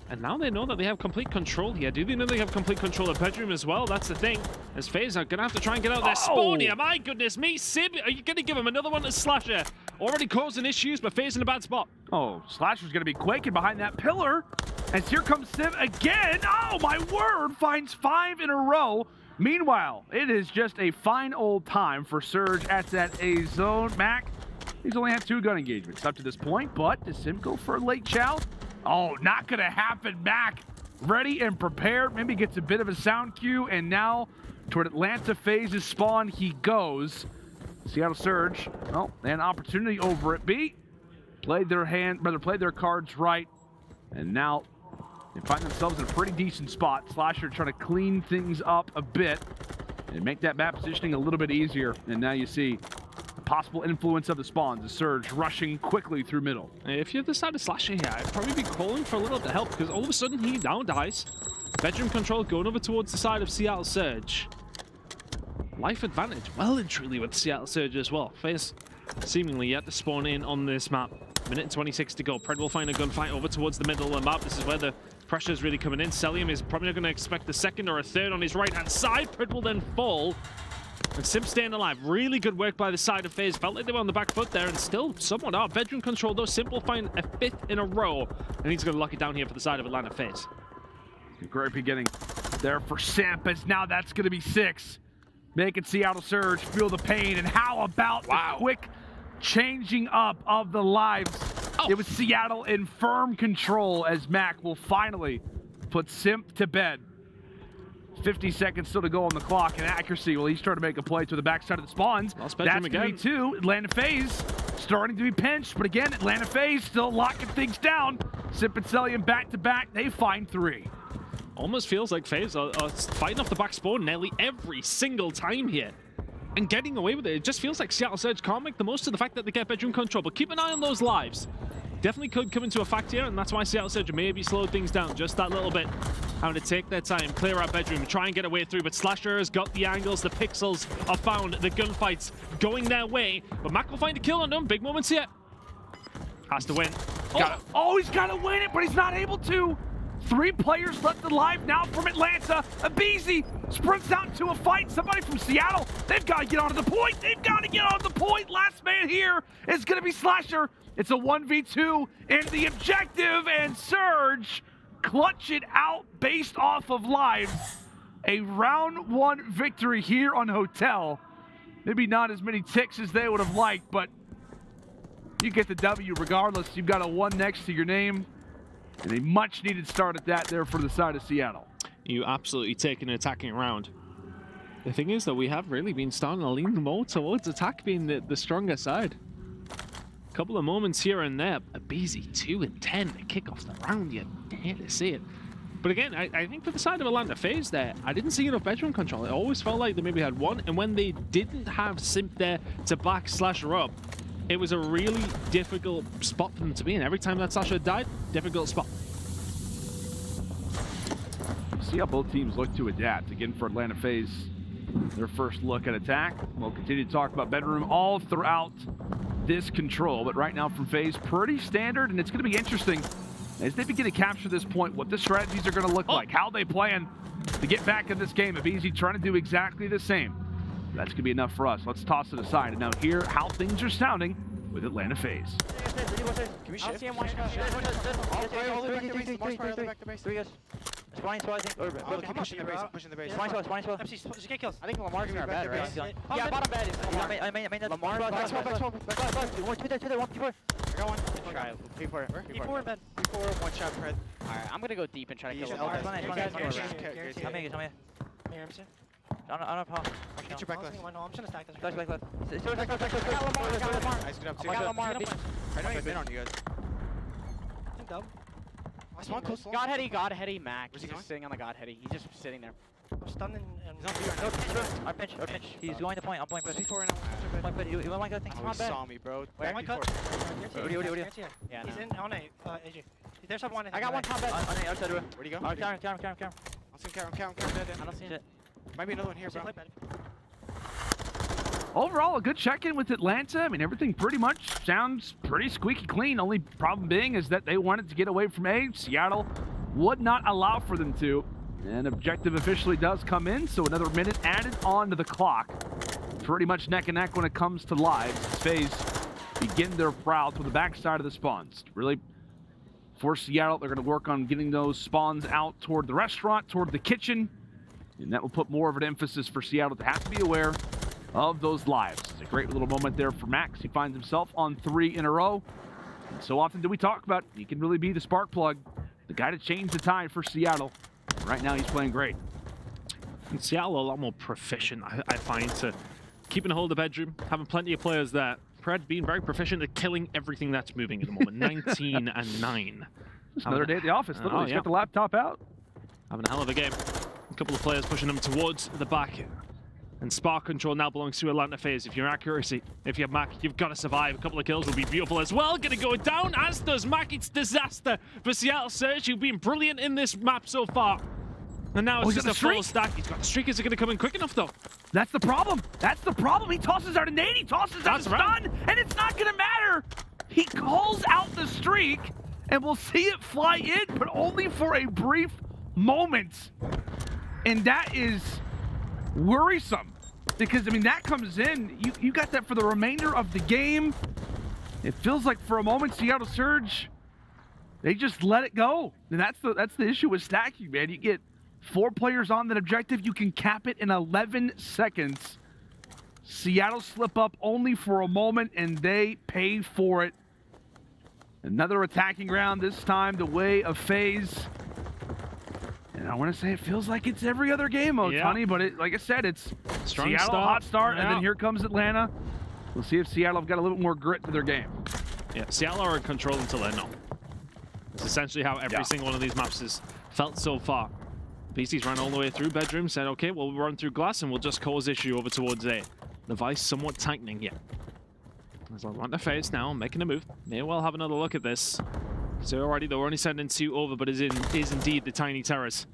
And now they know that they have complete control here. Do they know they have complete control of bedroom as well? That's the thing. As FaZe are going to have to try and get out their spawn here. My goodness me, Simp, are you going to give him another one to Slasher? Already causing issues, but FaZe in a bad spot.
Oh, Slasher's going to be quaking behind that pillar. As here comes Simp again. Oh, my word. Finds 5 in a row. Meanwhile, it is just a fine old time for Surge at that A zone. Mack, he's only had 2 gun engagements up to this point, but does Simp go for a late chow? Oh, not going to happen. Mack ready and prepared. Maybe gets a bit of a sound cue, and now toward Atlanta FaZe's spawn he goes. Seattle Surge, well, they had an opportunity over at B. Played their cards right, and now they find themselves in a pretty decent spot. Slasher trying to clean things up a bit and make that map positioning a little bit easier. And now you see the possible influence of the spawns. The Surge rushing quickly through middle.
If you're the side of Slasher here, I'd probably be calling for a little bit of help because all of a sudden he now dies. Bedroom control going over towards the side of Seattle Surge. Life advantage well and truly with Seattle Surge as well. FaZe seemingly yet to spawn in on this map. Minute and 26 to go. Pred will find a gunfight over towards the middle of the map. This is where the pressure is really coming in. Cellium is probably not going to expect a second or a third on his right-hand side. Pred will then fall. And Simp staying alive. Really good work by the side of FaZe. Felt like they were on the back foot there and still somewhat out. Bedroom control though. Simp will find a 5th in a row. And he's going to lock it down here for the side of Atlanta FaZe.
Great beginning there for Simp, as now that's going to be 6. Making Seattle Surge feel the pain. And how about the quick changing up of the lives? It was Seattle in firm control as Mack will finally put Simp to bed. 50 seconds still to go on the clock, and accuracy, well, he's trying to make a play to the backside of the spawns. That's going to be 2. Atlanta FaZe starting to be pinched, but again, Atlanta FaZe still locking things down. Simp and Cellium back to back, they find 3.
Almost feels like FaZe are fighting off the back spawn nearly every single time here. And getting away with it. It just feels like Seattle Surge can't make the most of the fact that they get bedroom control. But keep an eye on those lives. Definitely could come into a fact here, and that's why Seattle Surge maybe slowed things down just that little bit. Having to take their time, clear out bedroom, and try and get away through. But Slasher has got the angles, the pixels are found, the gunfights going their way. But Mack will find a kill on them. Big moments here. Has to win.
He's got to win it, but he's not able to. 3 players left alive now from Atlanta. aBeZy sprints out into a fight. Somebody from Seattle, they've got to get onto the point. They've got to get onto the point. Last man here is going to be Slasher. It's a 1v2 and the objective, and Surge clutch it out based off of lives. A round 1 victory here on Hotel. Maybe not as many ticks as they would have liked, but you get the W regardless. You've got a 1 next to your name. And a much-needed start at that there for the side of Seattle.
You absolutely take an attacking round. The thing is that we have really been starting to lean more towards attack being the stronger side. A couple of moments here and there. aBeZy 2 and 10 to kick off the round. You hate to see it. But again, I think for the side of Atlanta FaZe there, I didn't see enough bedroom control. It always felt like they maybe had 1. And when they didn't have Simp there to back Slasher up, it was a really difficult spot for them to be in. Every time that Slasher died, difficult spot.
See how both teams look to adapt. Again, for Atlanta FaZe, their first look at attack. We'll continue to talk about bedroom all throughout this control. But right now from FaZe, pretty standard, and it's going to be interesting as they begin to capture this point, what the strategies are going to look like, how they plan to get back in this game. aBeZy trying to do exactly the same. That's going to be enough for us. Let's toss it aside and now hear how things are sounding with Atlanta FaZe.
Can we shift? Spawning I think. Keep pushing the base. Pushing the base. Spawning swell. Just get kills. I think Lamar's gonna bad, right? Yeah, bottom bad. I mean Lamar. Back 12. One, two there. 1, 4. I got one. Try. P4 in bed. P4, 1 shot Pred. Alright, I'm gonna go deep and try to kill Lamar. Tell me. I don't know how. Get your back left. I'm just gonna stack this. Back left. Nice, good up. Lamar. I know you've been on you guys. I think dub. God heady Mack. He's just sitting on the God heady. He's just sitting there. I'm stunned and he's on B right now. Our pinch. He's going to point. I'm point. Before right now. Point, but you want to think? Come on, saw me, bro. Where? What do you? Yeah, he's in on A. AJ. There's someone. I got one combat. On the outside. Where'd he go? Count. I'll see him. Count. I don't see it. Might be another one here, bro.
Overall, a good check-in with Atlanta. I mean, everything pretty much sounds pretty squeaky clean. Only problem being is that they wanted to get away from A. Seattle would not allow for them to. And objective officially does come in, so another minute added onto the clock. Pretty much neck and neck when it comes to lives. FaZe begin their prowl to the backside of the spawns. Really, for Seattle, they're going to work on getting those spawns out toward the restaurant, toward the kitchen, and that will put more of an emphasis for Seattle to have to be aware of those lives. It's a great little moment there for Max. He finds himself on 3 in a row. And so often do we talk about he can really be the spark plug, the guy to change the tide for Seattle. Right now, he's playing great.
And Seattle a lot more proficient, I find, to keeping a hold of the bedroom, having plenty of players there. Pred being very proficient at killing everything that's moving at the moment. 19 and 9.
Just another day at the office. Literally, he's got the laptop out.
Having a hell of a game. A couple of players pushing them towards the back. And spark control now belongs to Atlanta FaZe. If you're accuracy, if you have Mack, you've got to survive. A couple of kills will be beautiful as well. Gonna go down, as does Mack. It's disaster for Seattle Surge, who've been brilliant in this map so far. And now it's just a full stack. He's got the streak. Is it going to come in quick enough, though?
That's the problem. That's the problem. He tosses out a nade. He tosses out a stun, and it's not going to matter. He calls out the streak, and we'll see it fly in, but only for a brief moment. And that is worrisome because, I mean, that comes in. You got that for the remainder of the game. It feels like for a moment, Seattle Surge, they just let it go. And that's the issue with stacking, man. You get 4 players on that objective, you can cap it in 11 seconds. Seattle slip up only for a moment, and they pay for it. Another attacking round, this time the way of FaZe. And I want to say it feels like it's every other game, Otani, but like I said, it's
strong
Seattle,
start.
hot start, and then here comes Atlanta. We'll see if Seattle have got a little more grit to their game.
Yeah, Seattle are in control until they're not. It's essentially how every single one of these maps has felt so far. BC's ran all the way through bedroom, said, okay, we'll run through glass and we'll just cause issue over towards A. The vice somewhat tightening here. As I want to FaZe now, making a move. May well have another look at this. So already they're only sending 2 over, but is indeed the tiny terrace.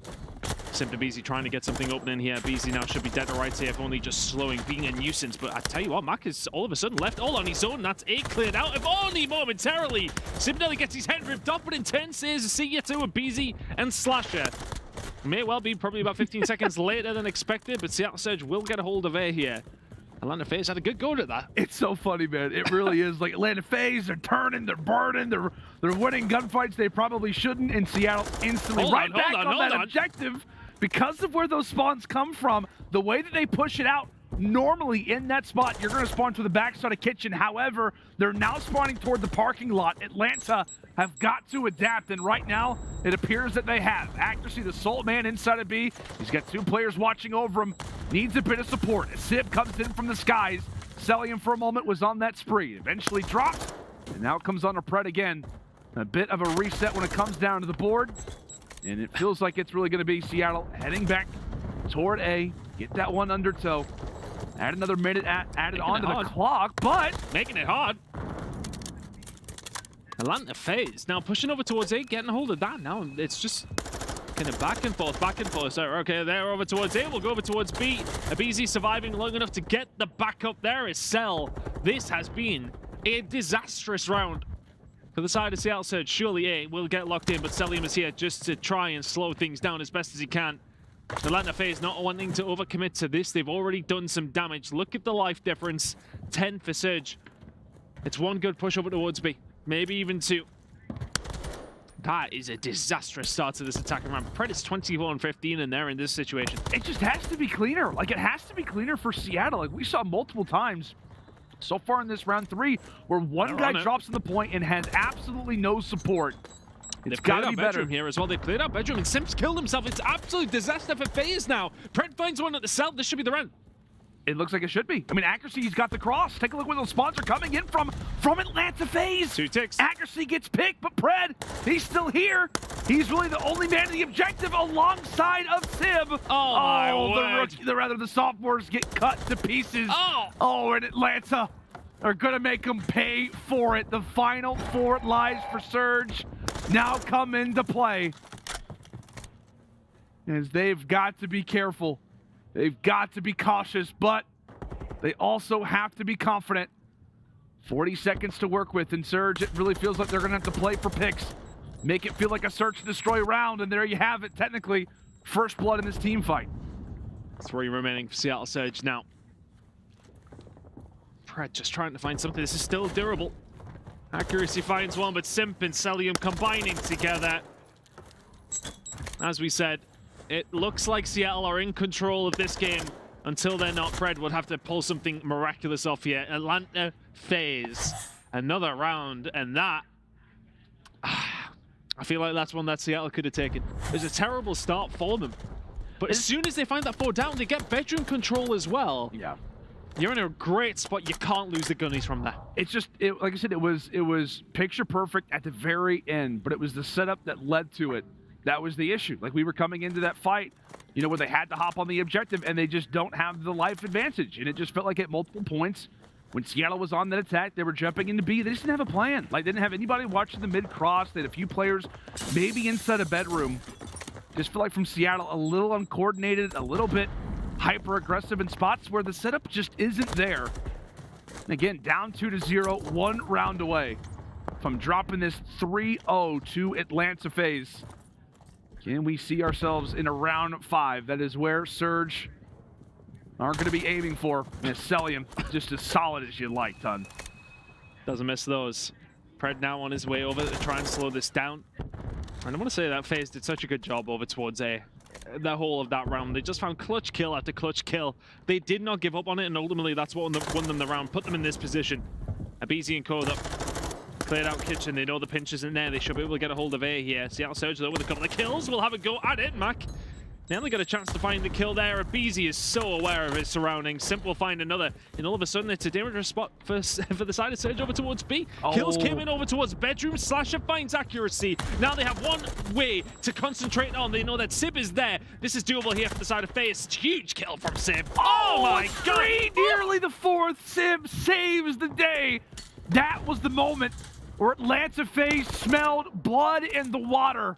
Simp and aBeZy trying to get something open in here. aBeZy now should be dead to rights here, if only just slowing, being a nuisance. But I tell you what, Mack is all of a sudden left all on his own. That's 8 cleared out, if only momentarily. Simp nearly gets his head ripped off, but in 10 says see you to aBeZy and Slasher. May well be probably about 15 seconds later than expected, but Seattle Surge will get a hold of A here. Atlanta FaZe had a good go at that.
It's so funny, man. It really is. Like, Atlanta FaZe, they're turning, they're burning, they're winning gunfights they probably shouldn't, and Seattle instantly back on that objective because of where those spawns come from. The way that they push it out, normally in that spot, you're going to spawn to the backside of kitchen. However, they're now spawning toward the parking lot. Atlanta have got to adapt, and right now, it appears that they have. Accuracy, the sole man inside of B. He's got 2 players watching over him. Needs a bit of support. As Simp comes in from the Skyz. Cellium for a moment was on that spree. Eventually dropped, and now it comes on a Pred again. A bit of a reset when it comes down to the board, and it feels like it's really going to be Seattle heading back toward A. Get that one under tow. Add another minute added onto the clock, but
making it hard. Atlanta FaZe now pushing over towards A, getting a hold of that. Now it's just kind of back and forth, back and forth. So, okay, they're over towards A. We'll go over towards B. aBeZy surviving long enough to get the backup there is Cell. This has been a disastrous round for the side of Seattle Surge. Surely A will get locked in, but Cellium is here just to try and slow things down as best as he can. Atlanta FaZe not wanting to overcommit to this. They've already done some damage. Look at the life difference. 10 for Surge. It's 1 good push over towards B. Maybe even 2. That is a disastrous start to this attacking round. Pred is 24 and 15 and they're in this situation.
It just has to be cleaner. Like, it has to be cleaner for Seattle. Like, we saw multiple times so far in this round 3 where one guy drops in the point and has absolutely no support.
It's got to be better here as well. They cleared out bedroom and Simp's killed himself. It's absolute disaster for FaZe now. Pred finds one at the cell. This should be the round.
It looks like it should be. I mean, Accuracy, he's got the cross. Take a look where those spawns are coming in from Atlanta FaZe.
2 ticks.
Accuracy gets picked, but Pred, he's still here. He's really the only man in the objective alongside of Sib. The sophomores get cut to pieces. And Atlanta are gonna make them pay for it. The final 4 lives for Surge now come into play, as they've got to be careful. They've got to be cautious, but they also have to be confident. 40 seconds to work with, and Surge, it really feels like they're going to have to play for picks. make it feel like a search and destroy round, and there you have it, technically, first blood in this team fight.
3 remaining for Seattle Surge now. Pred just trying to find something. This is still durable. Accuracy finds one, but Simp and Cellium combining together. As we said, it looks like Seattle are in control of this game. Until they're not, Pred would have to pull something miraculous off here. Atlanta FaZe. Another round, and that... I feel like that's one that Seattle could have taken. It was a terrible start for them. But as soon as they find that 4 down, they get bedroom control as well.
Yeah.
You're in a great spot. You can't lose the gunnies from that.
It's just, like I said, it was picture perfect at the very end, but it was the setup that led to it. That was the issue. Like, we were coming into that fight, you know, where they had to hop on the objective, and they just don't have the life advantage. And it just felt like at multiple points, when Seattle was on that attack, they were jumping into B. They just didn't have a plan. Like, they didn't have anybody watching the mid-cross. They had a few players maybe inside a bedroom. Just feel like from Seattle, a little uncoordinated, a little bit hyper-aggressive in spots where the setup just isn't there. And again, down 2-0, 1 round away from dropping this 3-0 to Atlanta FaZe. Can we see ourselves in a round 5? That is where Surge are going to be aiming for. And Cellium, just as solid as you'd like, Ton.
Doesn't miss those. Pred now on his way over to try and slow this down. And I want to say that FaZe did such a good job over towards A. The whole of that round. They just found clutch kill after clutch kill. They did not give up on it, and ultimately that's what won them the round, put them in this position. aBeZy and Code up. Cleared out kitchen. They know the pinch isn't there. They should be able to get a hold of A here. Seattle Surge though with a couple of kills. We'll have a go at it, Mack. They only got a chance to find the kill there. aBeZy is so aware of his surroundings. Simp will find another. And all of a sudden, it's a dangerous spot for the side of Surge over towards B. Kills came in over towards bedroom. Slasher finds accuracy. Now they have one way to concentrate on. They know that Simp is there. This is doable here for the side of FaZe. Huge kill from Simp. Oh my God.
3, nearly the 4th. Simp saves the day. That was the moment where Atlanta FaZe smelled blood in the water.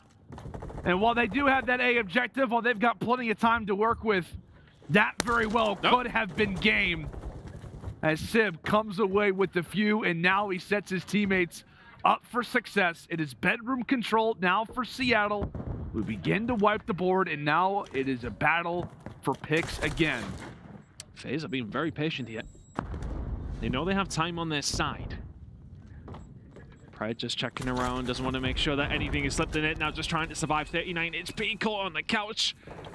And while they do have that A objective, while they've got plenty of time to work with, that very well could have been game. As Simp comes away with the few, and now he sets his teammates up for success. It is bedroom control now for Seattle. We begin to wipe the board, and now it is a battle for picks again.
FaZe are being very patient here. They know they have time on their side. Pred just checking around, doesn't want to make sure that anything is slipped in it. Now just trying to survive 39. It's being caught on the couch.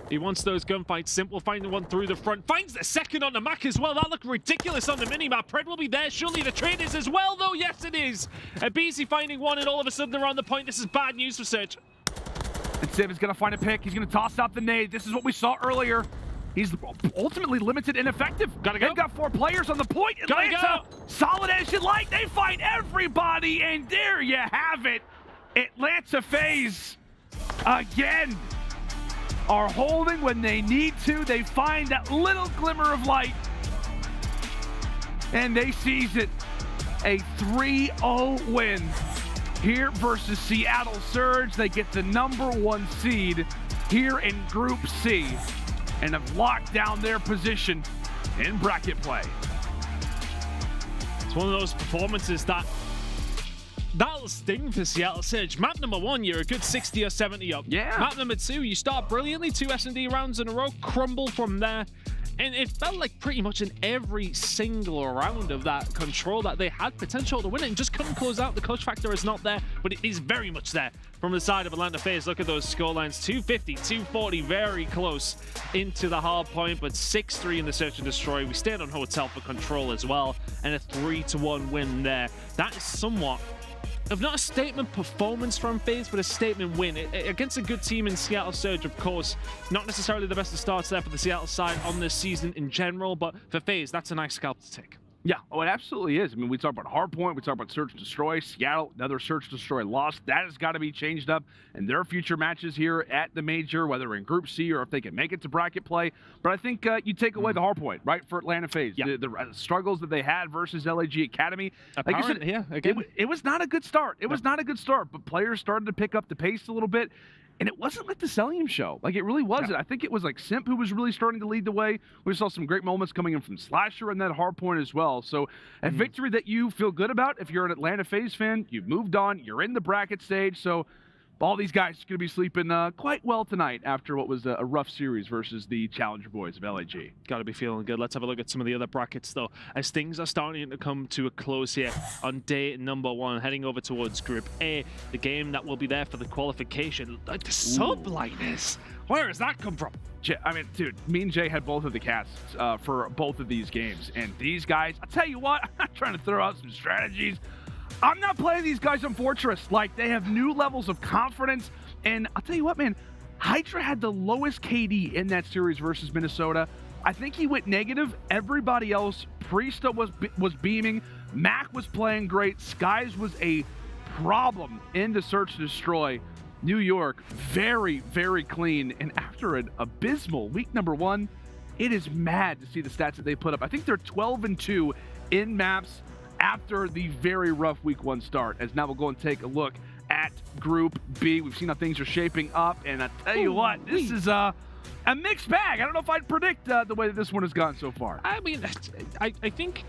He wants those gunfights. Simp will find the one through the front. Finds the second on the Mack as well. That looked ridiculous on the minimap. Pred will be there. Surely the trade is as well, though. Yes, it is. aBeZy finding one, and all of a sudden they're on the point. This is bad news for Surge.
And Simp is going to find a pick. He's going to toss out the nade. This is what we saw earlier. He's ultimately limited and effective.
Gotta go.
They've got 4 players on the point. Atlanta, solid as you like. They find everybody, and there you have it. Atlanta FaZe, again, are holding when they need to. They find that little glimmer of light, and they seize it. A 3-0 win here versus Seattle Surge. They get the #1 seed here in Group C, and have locked down their position in bracket play.
It's one of those performances that'll sting for Seattle Surge. Map #1, you're a good 60 or 70 up.
Yeah.
Map #2, you start brilliantly, 2 S&D rounds in a row, crumble from there. And it felt like pretty much in every single round of that control that they had potential to win it and just couldn't close out. The clutch factor is not there, but it is very much there from the side of Atlanta FaZe. Look at those scorelines, 250, 240, very close into the hard point, but 6-3 in the search and destroy. We stand on Hotel for control as well, and a 3-1 win there. That is somewhat of not a statement performance from FaZe, but a statement win. Against a good team in Seattle Surge, of course. Not necessarily the best of starts there for the Seattle side on this season in general, but for FaZe, that's a nice scalp to take.
Yeah, oh, it absolutely is. I mean, we talk about Hardpoint, we talk about Search and Destroy, Seattle, another Search and Destroy loss. That has got to be changed up in their future matches here at the Major, whether in Group C or if they can make it to bracket play. But I think you take away the Hardpoint, right, for Atlanta FaZe. Yeah. The struggles that they had versus LAG Academy. Like you said,
yeah, again.
It was not a good start. It was not a good start, but players started to pick up the pace a little bit. And it wasn't like the Cellium show. Like, it really wasn't. I think it was like Simp who was really starting to lead the way. We saw some great moments coming in from Slasher and that Hardpoint as well. So a victory that you feel good about if you're an Atlanta FaZe fan. You've moved on. You're in the bracket stage. So all these guys are going to be sleeping quite well tonight after what was a rough series versus the Challenger boys of LAG.
Got to be feeling good. Let's have a look at some of the other brackets, though, as things are starting to come to a close here on day number 1, heading over towards Group A, the game that will be there for the qualification. Like the Subliners. Where does that come from?
I mean, dude, me and Jay had both of the casts for both of these games, and these guys, I'll tell you what, I'm not trying to throw out some strategies. I'm not playing these guys on Fortress. Like, they have new levels of confidence. And I'll tell you what, man, HyDra had the lowest KD in that series versus Minnesota. I think he went negative. Everybody else, Priestahh was beaming. Mack was playing great. Skyz was a problem in the search and destroy. New York, very, very clean. And after an abysmal week number 1, it is mad to see the stats that they put up. I think they're 12-2 in maps after the very rough week 1 start. As now we'll go and take a look at Group B. We've seen how things are shaping up, and I tell you what, this is a mixed bag. I don't know if I'd predict the way that this one has gone so far.
I mean, I think,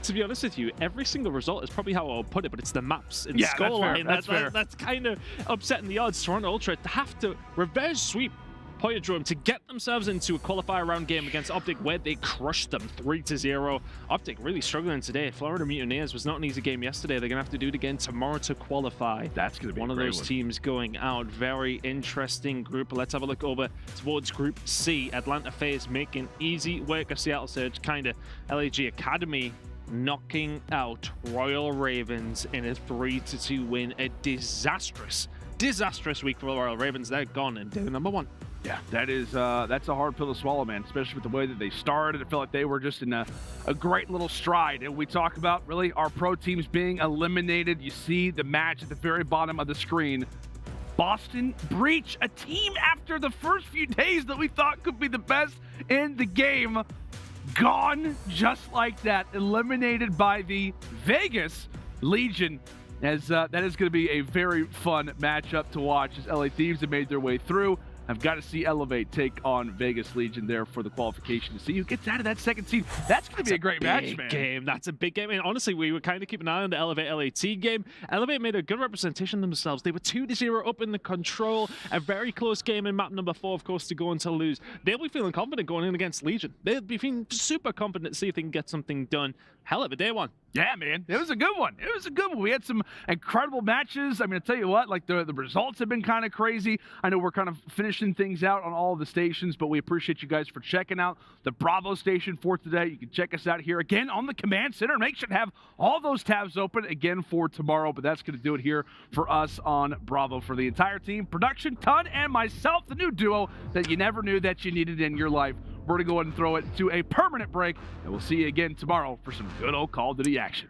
to be honest with you, every single result is probably how I'll put it, but it's the maps and scoreline. That's kind of upsetting the odds. Toronto Ultra have to reverse sweep Poyadrome to get themselves into a qualifier round game against OpTic, where they crushed them 3-0. OpTic really struggling today. Florida Mutineers was not an easy game yesterday. They're going to have to do it again tomorrow to qualify.
That's going to be
one of those teams going out. Very interesting group. Let's have a look over towards Group C. Atlanta FaZe making easy work of Seattle Surge, kind of. LAG Academy knocking out Royal Ravens in a 3-2 win. A disastrous week for the Royal Ravens. They're gone in day number 1.
Yeah, that's a hard pill to swallow, man, especially with the way that they started. I feel like they were just in a great little stride. And we talk about, really, our pro teams being eliminated. You see the match at the very bottom of the screen. Boston Breach, a team after the first few days that we thought could be the best in the game, gone just like that, eliminated by the Vegas Legion. As that is going to be a very fun matchup to watch as LA Thieves have made their way through. I've got to see iLLeY take on Vegas Legion there for the qualification to see who gets out of that second seed. That's going to be a great match, man.
That's a big game. And honestly, we were kind of keeping an eye on the iLLeY LAT game. iLLeY made a good representation of themselves. They were 2-0 up in the control. A very close game in map number 4, of course, to go and to lose. They'll be feeling confident going in against Legion. They'll be feeling super confident to see if they can get something done. Hell of a day 1.
Yeah, man. It was a good one. We had some incredible matches. I mean, I tell you what, like the results have been kind of crazy. I know we're kind of finishing things out on all of the stations, but we appreciate you guys for checking out the Bravo station for today. You can check us out here again on the Command Center. Make sure to have all those tabs open again for tomorrow, but that's going to do it here for us on Bravo. For the entire team, production, Ton, and myself, the new duo that you never knew that you needed in your life. We're going to go ahead and throw it to a permanent break, and we'll see you again tomorrow for some good old Call of Duty action.